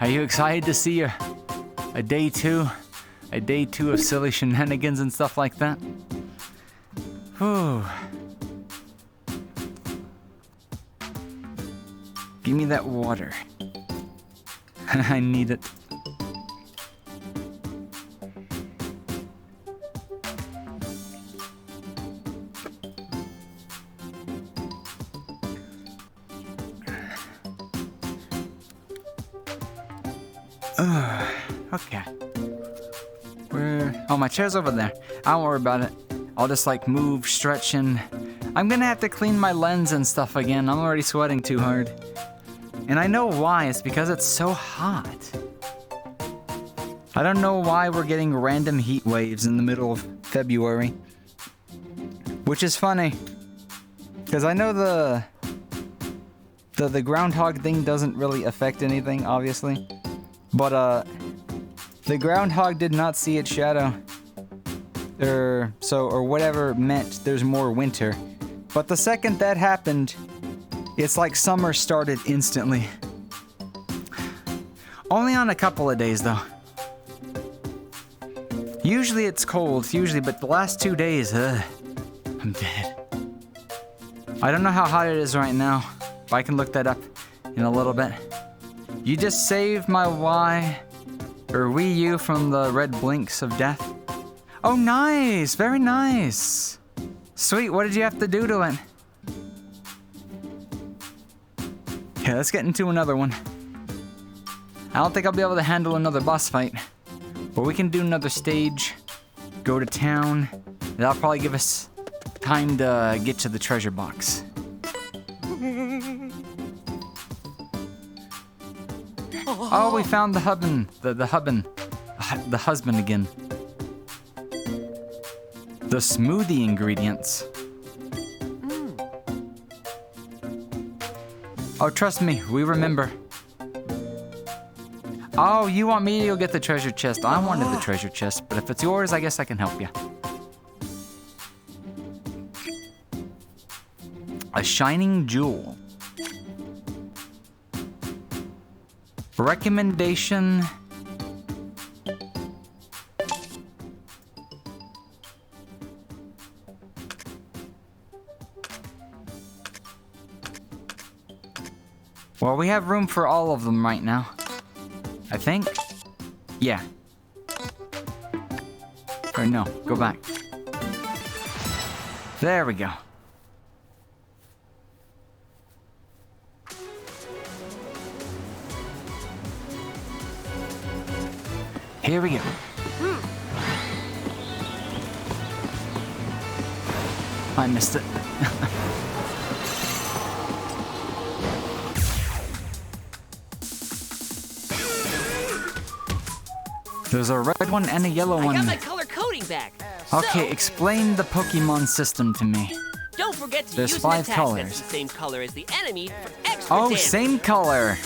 Speaker 6: Are you excited to see a day two? A day two of silly shenanigans and stuff like that? Whew. Give me that water. I need it. Okay. Oh, my chair's over there. I don't worry about it. I'll just like move, stretch, and I'm gonna have to clean my lens and stuff again. I'm already sweating too hard. And I know why. It's because it's so hot. I don't know why we're getting random heat waves in the middle of February. Which is funny. Because I know the groundhog thing doesn't really affect anything, obviously. But, the groundhog did not see its shadow. Or whatever meant there's more winter. But the second that happened, it's like summer started instantly. Only on a couple of days, though. Usually it's cold, but the last 2 days, I'm dead. I don't know how hot it is right now, but I can look that up in a little bit. You just saved my Wii U from the red blinks of death. Oh, nice! Very nice! Sweet, what did you have to do to it? Yeah, let's get into another one. I don't think I'll be able to handle another boss fight. But we can do another stage, go to town. That'll probably give us time to get to the treasure box. Oh, we found the husband again. The smoothie ingredients. Oh, trust me, we remember. Oh, you want me to go get the treasure chest? I wanted the treasure chest, but if it's yours, I guess I can help you. A shining jewel. Recommendation. Well, we have room for all of them right now. I think? Yeah. Or no, go back. There we go. Here we go. I missed it. There's a red one and a yellow
Speaker 7: I
Speaker 6: one.
Speaker 7: got my color coding back.
Speaker 6: Okay,
Speaker 7: So,
Speaker 6: explain the Pokemon system to me.
Speaker 7: don't forget to
Speaker 6: there's
Speaker 7: use
Speaker 6: 5
Speaker 7: an attack
Speaker 6: colors.
Speaker 7: that's the same color as the enemy for extra
Speaker 6: Oh,
Speaker 7: damage.
Speaker 6: same color.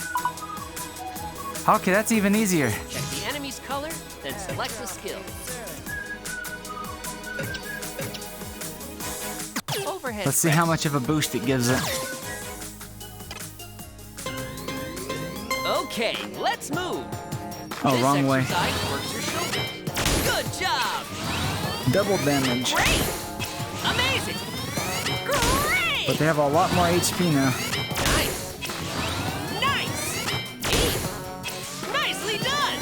Speaker 6: Okay, that's even easier.
Speaker 7: Check the enemy's color, then select the skill. Overhead
Speaker 6: Let's see how much of a boost it gives it.
Speaker 7: Okay, let's move.
Speaker 6: Oh,
Speaker 7: This
Speaker 6: wrong way.
Speaker 7: exercise works your shoulders. Good job.
Speaker 6: Double damage.
Speaker 7: Great. Amazing. Great.
Speaker 6: But they have a lot more HP now.
Speaker 7: Nice. Nice. Neat. Nicely done.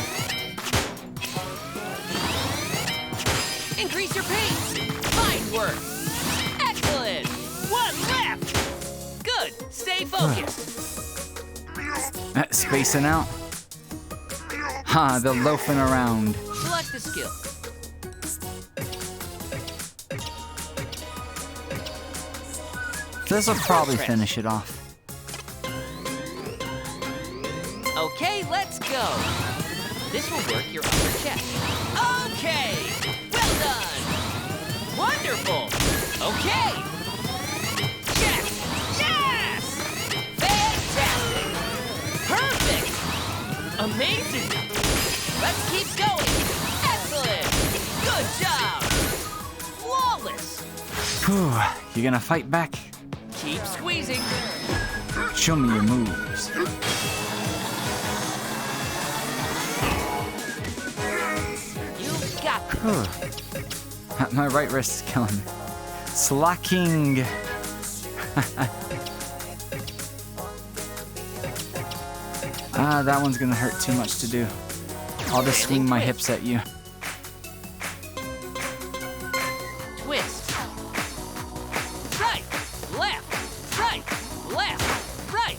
Speaker 7: Increase your pace. Fine work. Excellent. One left. Good. Stay focused.
Speaker 6: Spacing out. Ha, they're loafing around.
Speaker 7: Select the skill.
Speaker 6: This'll probably finish it off.
Speaker 7: Okay, let's go. This will work your upper chest. Okay. Well done. Wonderful. Okay. Chest. Yes. Fantastic. Perfect. Amazing. Let's keep going. Excellent. Good job. Flawless.
Speaker 6: Whew, you gonna fight back?
Speaker 7: Keep squeezing.
Speaker 6: Show me your moves.
Speaker 7: You've got this.
Speaker 6: My right wrist is killing me. Slacking. Ah, that one's gonna hurt too much to do. I'll just swing my hips at you.
Speaker 7: Twist. Right, left, right, left, right,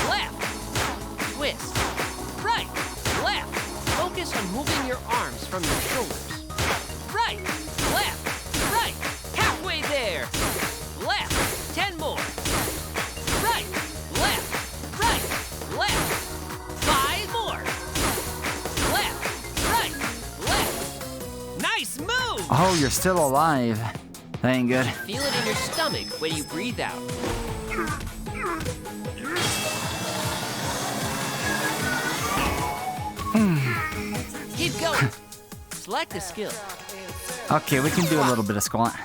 Speaker 7: left. Twist. Right, left. Focus on moving your arms from your shoulders. Right, left, right. Halfway there. Left. 10 more. Right, left, right, left. 5 more. Left, right, left. Nice move!
Speaker 6: Oh, you're still alive. That ain't good.
Speaker 7: Feel it in your stomach when you breathe out. Keep going. Select a skill.
Speaker 6: Okay, we can do a little bit of squat.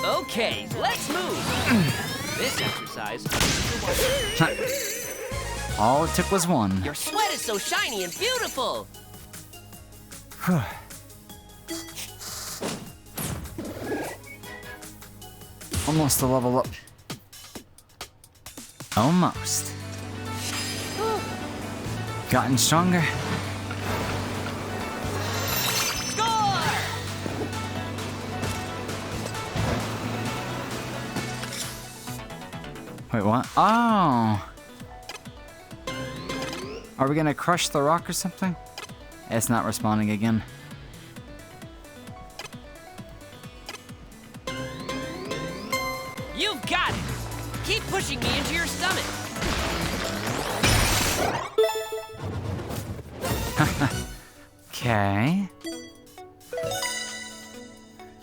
Speaker 7: Okay, let's move. This exercise.
Speaker 6: All it took was one.
Speaker 7: Your sweat is so shiny and beautiful.
Speaker 6: Almost a level up. Almost. Gotten stronger.
Speaker 7: Score!
Speaker 6: Wait, what? Oh! Are we gonna crush the rock or something? It's not responding again.
Speaker 7: You've got it. Keep pushing me into your stomach.
Speaker 6: Okay.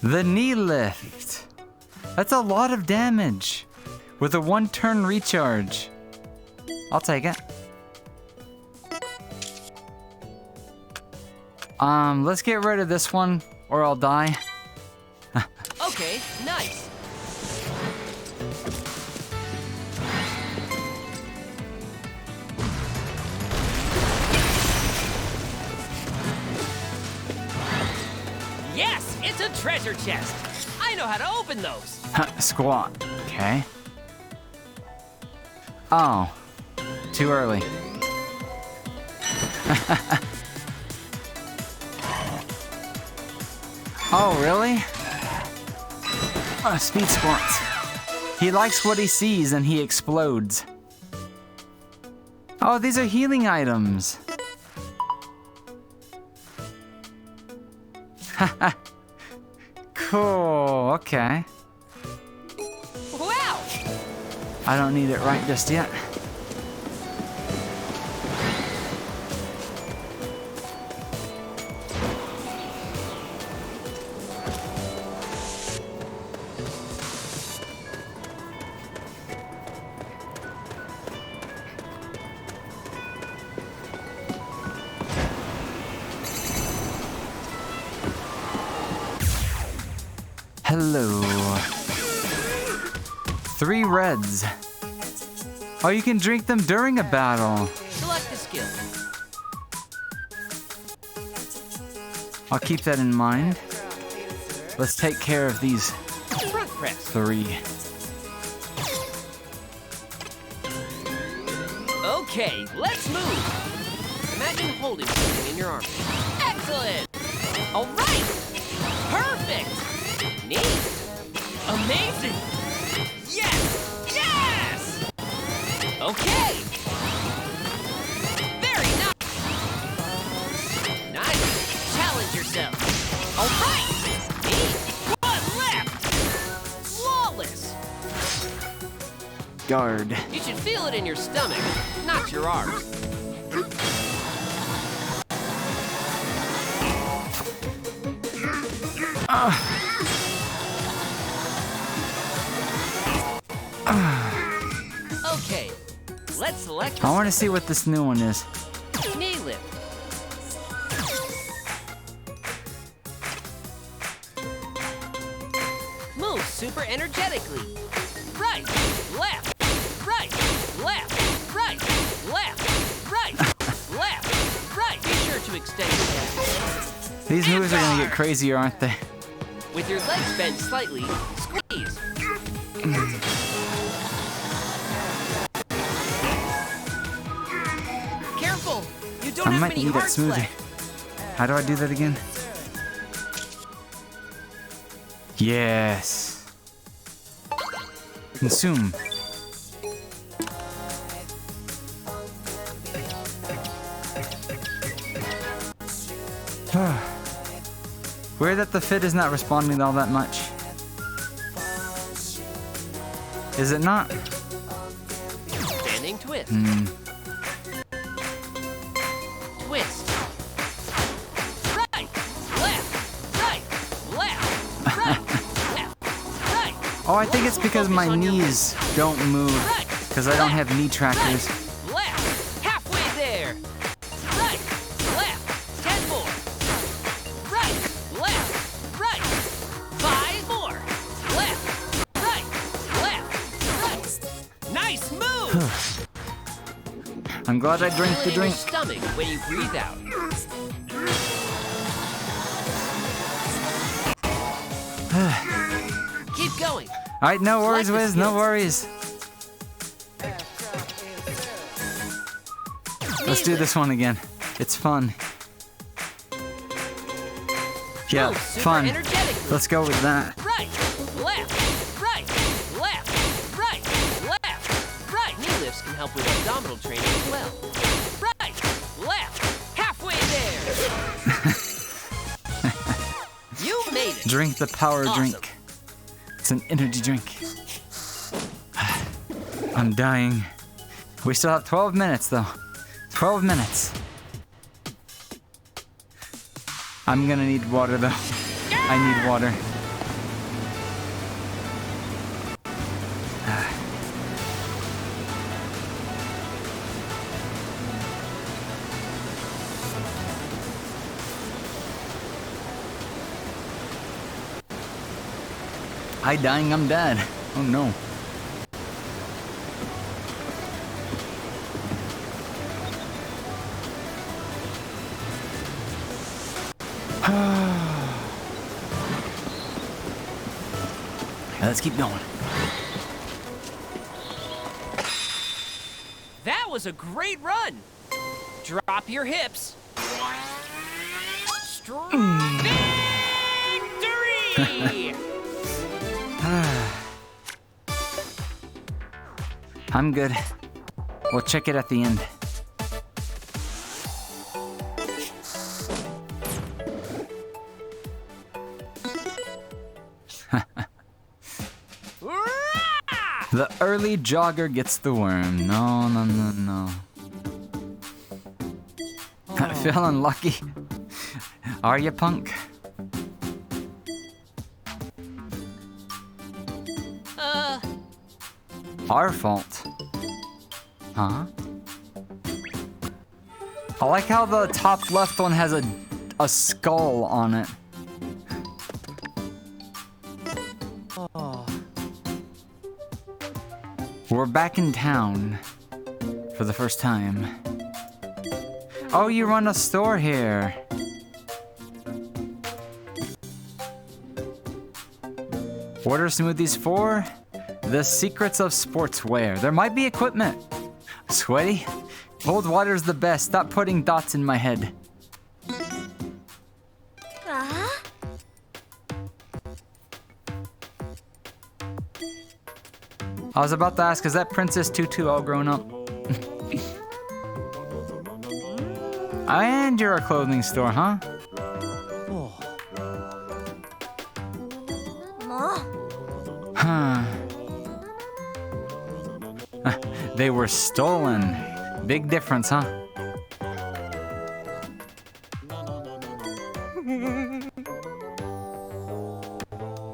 Speaker 6: The knee lift. That's a lot of damage. With a 1-turn recharge. I'll take it. Let's get rid of this one, or I'll die.
Speaker 7: Okay, nice. Yeah! treasure chest. I know how to open those.
Speaker 6: Squat. Okay. Oh. Too early. Oh, really? Speed squats. He likes what he sees and he explodes. Oh, these are healing items. Cool, okay.
Speaker 7: Wow!
Speaker 6: I don't need it right just yet. Hello. 3 reds. Oh, you can drink them during a battle.
Speaker 7: Select a skill.
Speaker 6: I'll keep that in mind. Let's take care of these
Speaker 7: Front press.
Speaker 6: 3.
Speaker 7: Okay, let's move. Imagine holding something in your arm. Excellent! All right! Perfect! Neat! Amazing! Yes! Yes! Okay! Very nice! Nice! Challenge yourself! All right! Neat! One left! Flawless!
Speaker 6: Guard.
Speaker 7: You should feel it in your stomach, not your arms. Okay, let's select
Speaker 6: I want to see what this new one is.
Speaker 7: knee lift. Move super energetically. Right, left, right, left, right, left, right, left, right. Be sure to extend your back.
Speaker 6: These moves are gonna get crazier, aren't they?
Speaker 7: With your legs bent slightly, squeeze. Careful! You don't
Speaker 6: I
Speaker 7: have
Speaker 6: might
Speaker 7: many
Speaker 6: eat that
Speaker 7: hearts
Speaker 6: smoothie.
Speaker 7: left.
Speaker 6: How do I do that again? Yes. Consume. Weird that the fit is not responding all that much. Is it not?
Speaker 7: Standing twist. Twist. Right, left, right, left, right.
Speaker 6: Oh, I think it's because my knees don't move because I don't have knee trackers.
Speaker 7: Left, halfway there. Right, left, 10 more. Right, left, right. 5 more. Left, right. Nice move.
Speaker 6: I'm glad I drank the
Speaker 7: Feel it in your
Speaker 6: drink.
Speaker 7: stomach when you breathe out. Keep going.
Speaker 6: All right, no worries,
Speaker 7: Select a
Speaker 6: Wiz, no
Speaker 7: skill.
Speaker 6: worries. Let's do this one again. It's fun. Yeah,
Speaker 7: Move super
Speaker 6: fun.
Speaker 7: energetically.
Speaker 6: Let's go with that.
Speaker 7: Right, left, right, left, right, left, right. Knee lifts can help with abdominal training as well. Right, left, halfway there. You made it.
Speaker 6: Drink the power
Speaker 7: Awesome.
Speaker 6: drink. It's an energy drink. I'm dying. We still have 12 minutes though. 12 minutes. I'm gonna need water though. I need water. I dying, I'm dead. Oh no. Let's keep going.
Speaker 7: That was a great run. Drop your hips. Victory!
Speaker 6: I'm good. We'll check it at the end. The early jogger gets the worm. No, no, no, no. Feeling lucky? Are you, punk? Our fault. Huh? I like how the top left one has a skull on it. We're back in town for the first time. Oh, you run a store here. Order smoothies for the secrets of sportswear. There might be equipment. Sweaty? Cold water's the best. Stop putting dots in my head. I was about to ask, is that Princess Tutu all grown up? And you're a clothing store, huh? Huh. They were stolen. Big difference, huh?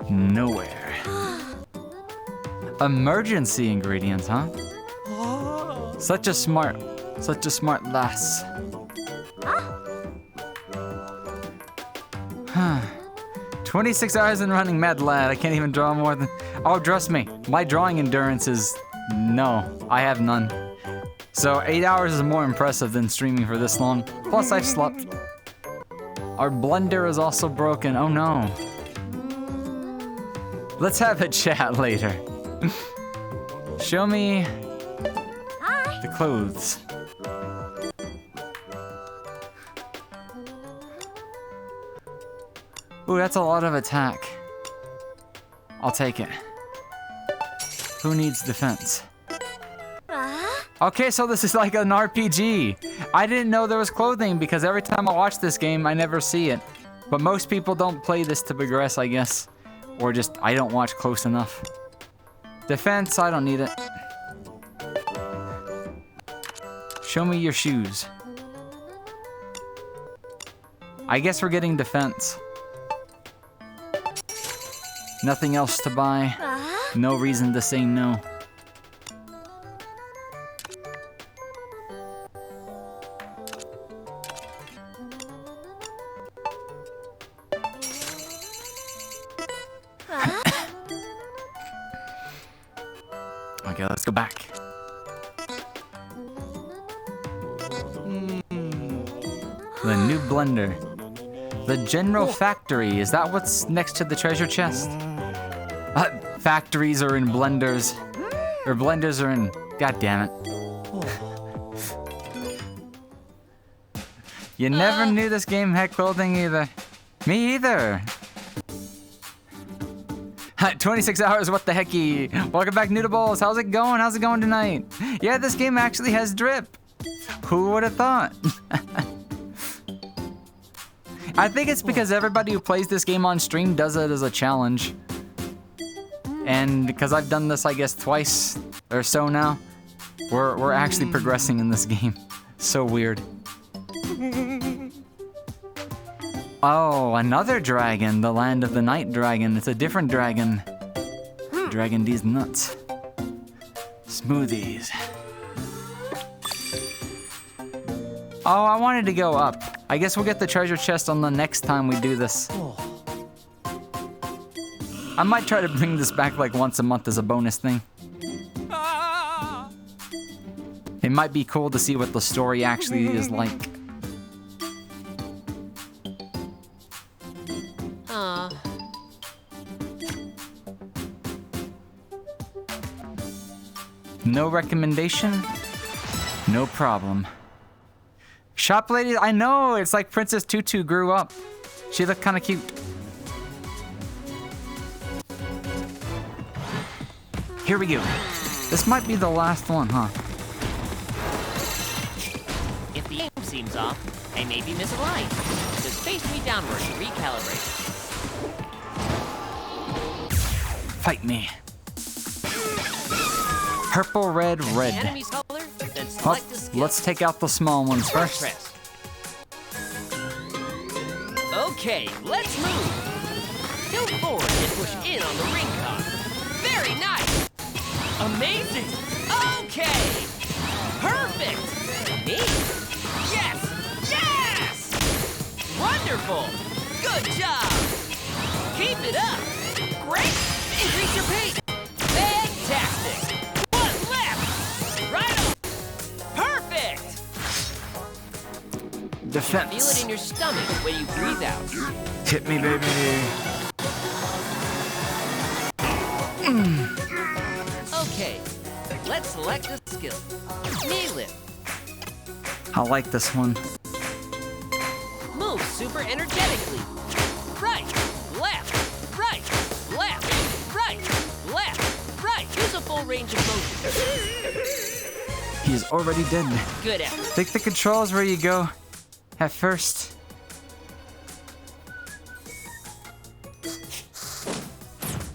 Speaker 6: Nowhere. Emergency ingredients, huh? Such a smart lass. Huh. 26 hours in running, mad lad. I can't even draw more than... Oh, trust me, my drawing endurance is... No, I have none. So 8 hours is more impressive than streaming for this long. Plus, I've slept. Our blender is also broken. Oh no. Let's have a chat later. Show me the clothes. Ooh, that's a lot of attack. I'll take it. Who needs defense? Okay, so this is like an RPG. I didn't know there was clothing because every time I watch this game, I never see it. But most people don't play this to progress, I guess. Or just, I don't watch close enough. Defense, I don't need it. Show me your shoes. I guess we're getting defense. Nothing else to buy. No reason to say no. Okay, let's go back. The new blender. The general factory. Is that what's next to the treasure chest? Factories are in blenders. Or blenders are in... God damn it. You never knew this game had clothing either. Me either. 26 hours, what the hecky? Welcome back, Noodleballs. How's it going? How's it going tonight? Yeah, this game actually has drip. Who would have thought? I think it's because everybody who plays this game on stream does it as a challenge. And because I've done this, I guess, twice or so now, we're actually progressing in this game. So weird. Oh, another dragon, the land of the night dragon. It's a different dragon. Dragon D's nuts. Smoothies. Oh, I wanted to go up. I guess we'll get the treasure chest on the next time we do this. I might try to bring this back like once a month as a bonus thing. It might be cool to see what the story actually is like. No recommendation? No problem. Shop lady, I know, it's like Princess Tutu grew up. She looked kind of cute. Here we go. This might be the last one, huh?
Speaker 7: If the aim seems off, I may be misaligned. Just face me downward to recalibrate.
Speaker 6: Fight me. Purple, red,
Speaker 7: The
Speaker 6: red.
Speaker 7: enemy's color, then
Speaker 6: Well,
Speaker 7: select a skill.
Speaker 6: let's take out the small ones first.
Speaker 7: Press. Okay, let's move. Tilt forward and push in on the ring card. Very nice. Amazing. Okay. Perfect. Me? Yes. Yes. Wonderful. Good job. Keep it up. Great. Increase your pace. Fantastic. One left. Right on. Perfect. Feel it
Speaker 6: Defense.
Speaker 7: in your stomach when you breathe out.
Speaker 6: Hit me, baby.
Speaker 7: Okay, let's select a skill. Knee lift.
Speaker 6: I like this one.
Speaker 7: Move super energetically. Right, left, right, left, right, left, right. Use a full range of motion.
Speaker 6: He's already dead.
Speaker 7: Good effort.
Speaker 6: Think the controls where you go at first.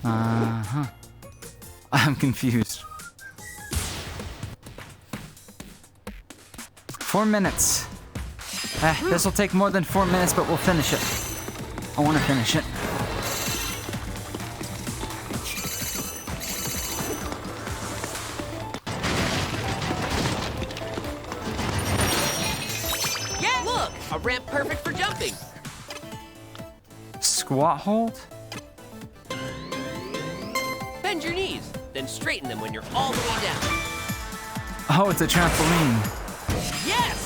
Speaker 6: Uh-huh. I'm confused. 4 minutes. This will take more than 4 minutes, but we'll finish it. I want to finish it.
Speaker 7: Yeah, look, a ramp perfect for jumping.
Speaker 6: Squat hold?
Speaker 7: Bend your knees, then straighten them when you're all the way down.
Speaker 6: Oh, it's a trampoline.
Speaker 7: Yes!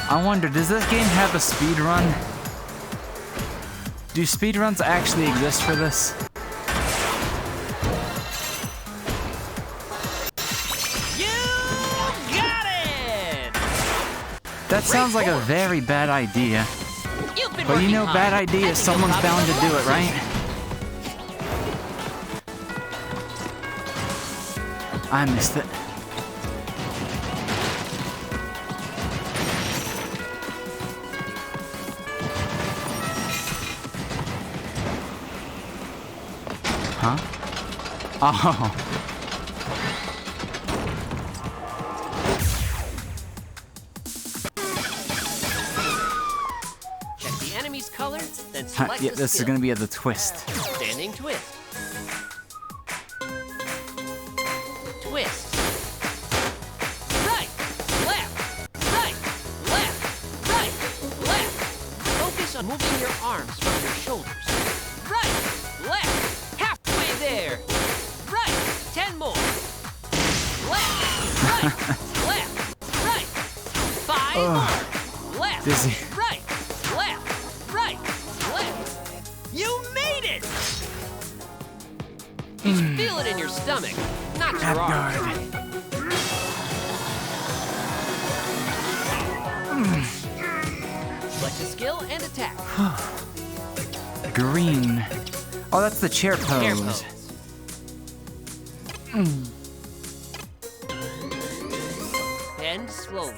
Speaker 6: I wonder, does this game have a speed run? Do speed runs actually exist for this?
Speaker 7: You got it!
Speaker 6: That sounds like a very bad idea.
Speaker 7: You've been
Speaker 6: But you
Speaker 7: working
Speaker 6: know,
Speaker 7: hard.
Speaker 6: bad
Speaker 7: I
Speaker 6: ideas,
Speaker 7: think
Speaker 6: someone's
Speaker 7: you'll
Speaker 6: bound to
Speaker 7: probably
Speaker 6: do it,
Speaker 7: level up
Speaker 6: right? I missed it. Huh? Oh.
Speaker 7: Check the enemy's color, then
Speaker 6: Huh,
Speaker 7: select
Speaker 6: yeah,
Speaker 7: the
Speaker 6: this is
Speaker 7: skill.
Speaker 6: gonna be at the twist.
Speaker 7: Standing twist. Twist. Right, left, right, left, right, left. Focus on moving your arms from your shoulders. Right, left, halfway there. Right, 10 more. Left, right, left, right. 5 more. Left,
Speaker 6: Dizzy.
Speaker 7: right, left, right, left. You made it! You should feel it in your stomach, not your arms. Select a skill and attack.
Speaker 6: Green. Oh, that's the chair
Speaker 7: Chair
Speaker 6: pose.
Speaker 7: pose. Bend slowly.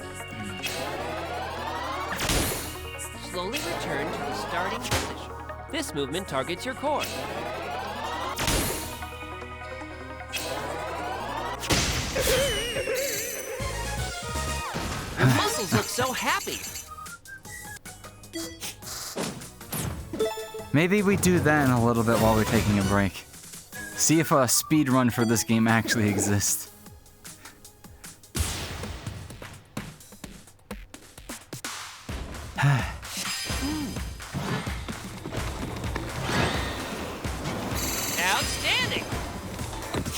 Speaker 7: Slowly return to the starting position. This movement targets your core. Your muscles look so happy.
Speaker 6: Maybe we do that in a little bit while we're taking a break. See if a speed run for this game actually exists.
Speaker 7: Outstanding.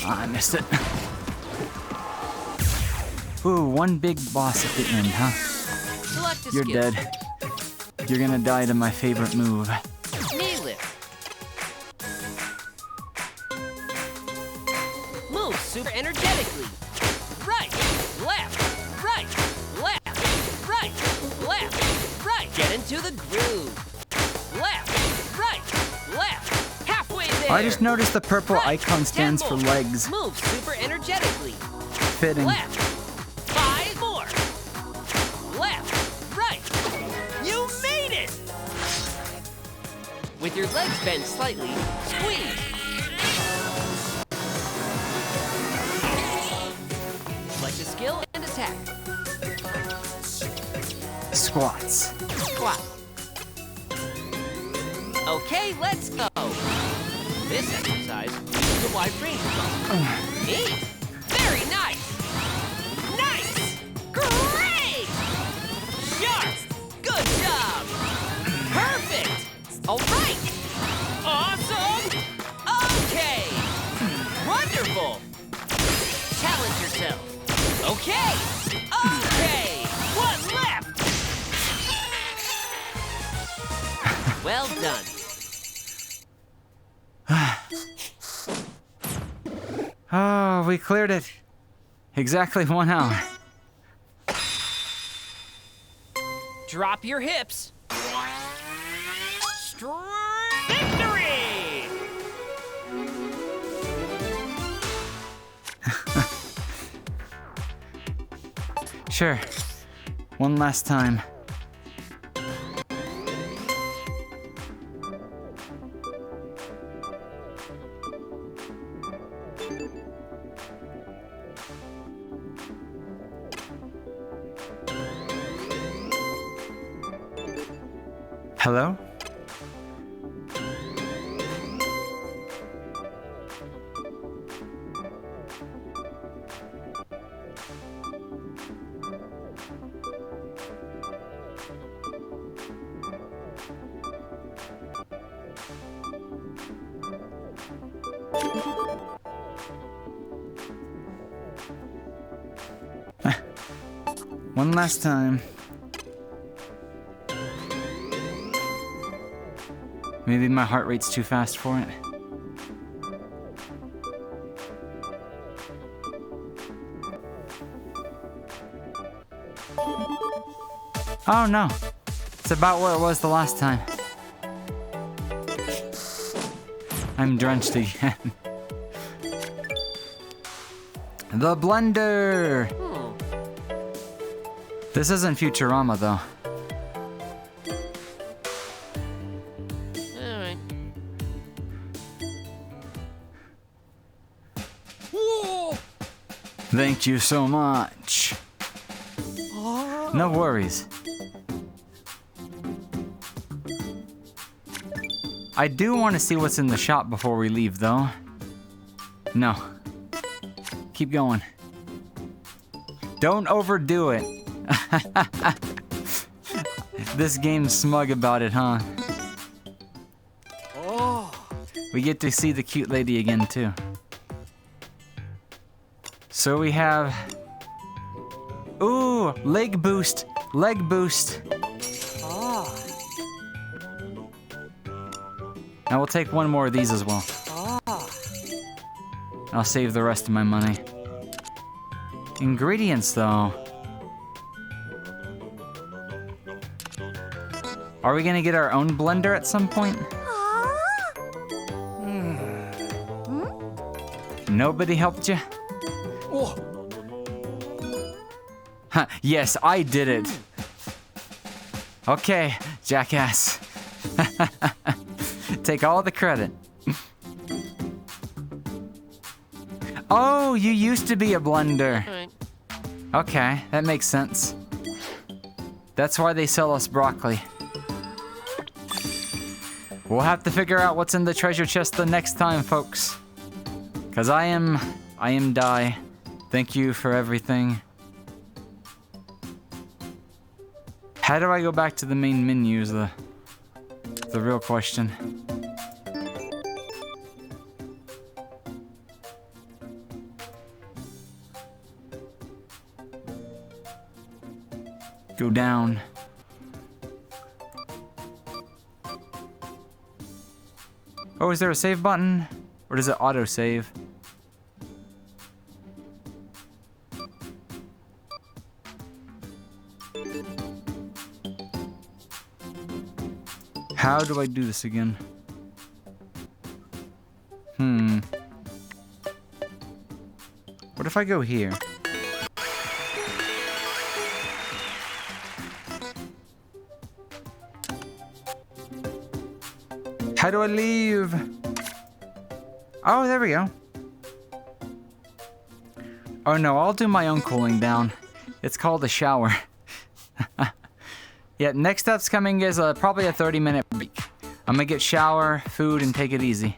Speaker 6: I missed it. Ooh, one big boss at the end, huh?
Speaker 7: Select a
Speaker 6: You're
Speaker 7: skill.
Speaker 6: dead. You're gonna die to my favorite move.
Speaker 7: Knee energetically. Right, left, right, left, right, left, right. Get into the groove. Left, right, left. Halfway there.
Speaker 6: I just noticed the purple
Speaker 7: Right,
Speaker 6: icon
Speaker 7: 10
Speaker 6: stands for
Speaker 7: more.
Speaker 6: legs.
Speaker 7: Move super energetically.
Speaker 6: Fitting.
Speaker 7: Left. 5 more. Left. Right. You made it! With your legs bent slightly, squeeze. Select a skill and attack.
Speaker 6: Squats.
Speaker 7: Squat. Okay, let's go. This exercise uses a wide range of muscles. Neat. Very nice. Nice. Great. Sharp. Good job. Perfect. All right. Awesome. Okay. Wonderful. Challenge yourself. Okay. Okay. One left. Well done.
Speaker 6: Oh, we cleared it. Exactly 1 hour.
Speaker 7: Drop your hips. Victory!
Speaker 6: Sure. One last time. Hello? One last time. Maybe my heart rate's too fast for it. Oh no, it's about where it was the last time. I'm drenched again. The blender! This isn't Futurama though.
Speaker 7: Alright.
Speaker 6: Thank you so much. No worries. I do want to see what's in the shop before we leave though. No. Keep going. Don't overdo it. This game's smug about it, huh? We get to see the cute lady again too. So we have... Ooh, leg boost, leg boost. Now we'll take one more of these as well. I'll save the rest of my money. Ingredients though. Are we gonna get our own blender at some point? Nobody helped you? Huh, yes, I did it. Okay, jackass. Take all the credit. Oh, you used to be a blender.
Speaker 7: Alright.
Speaker 6: Okay, that makes sense. That's why they sell us broccoli. We'll have to figure out what's in the treasure chest the next time, folks. 'Cause I am Die. Thank you for everything. How do I go back to the main menu is the real question. Go down. Oh, is there a save button? Or does it auto-save? How do I do this again? What if I go here? How do I leave? Oh, there we go. Oh no, I'll do my own cooling down. It's called a shower. Yeah, next step's coming is probably a 30-minute break. I'm gonna get shower, food, and take it easy.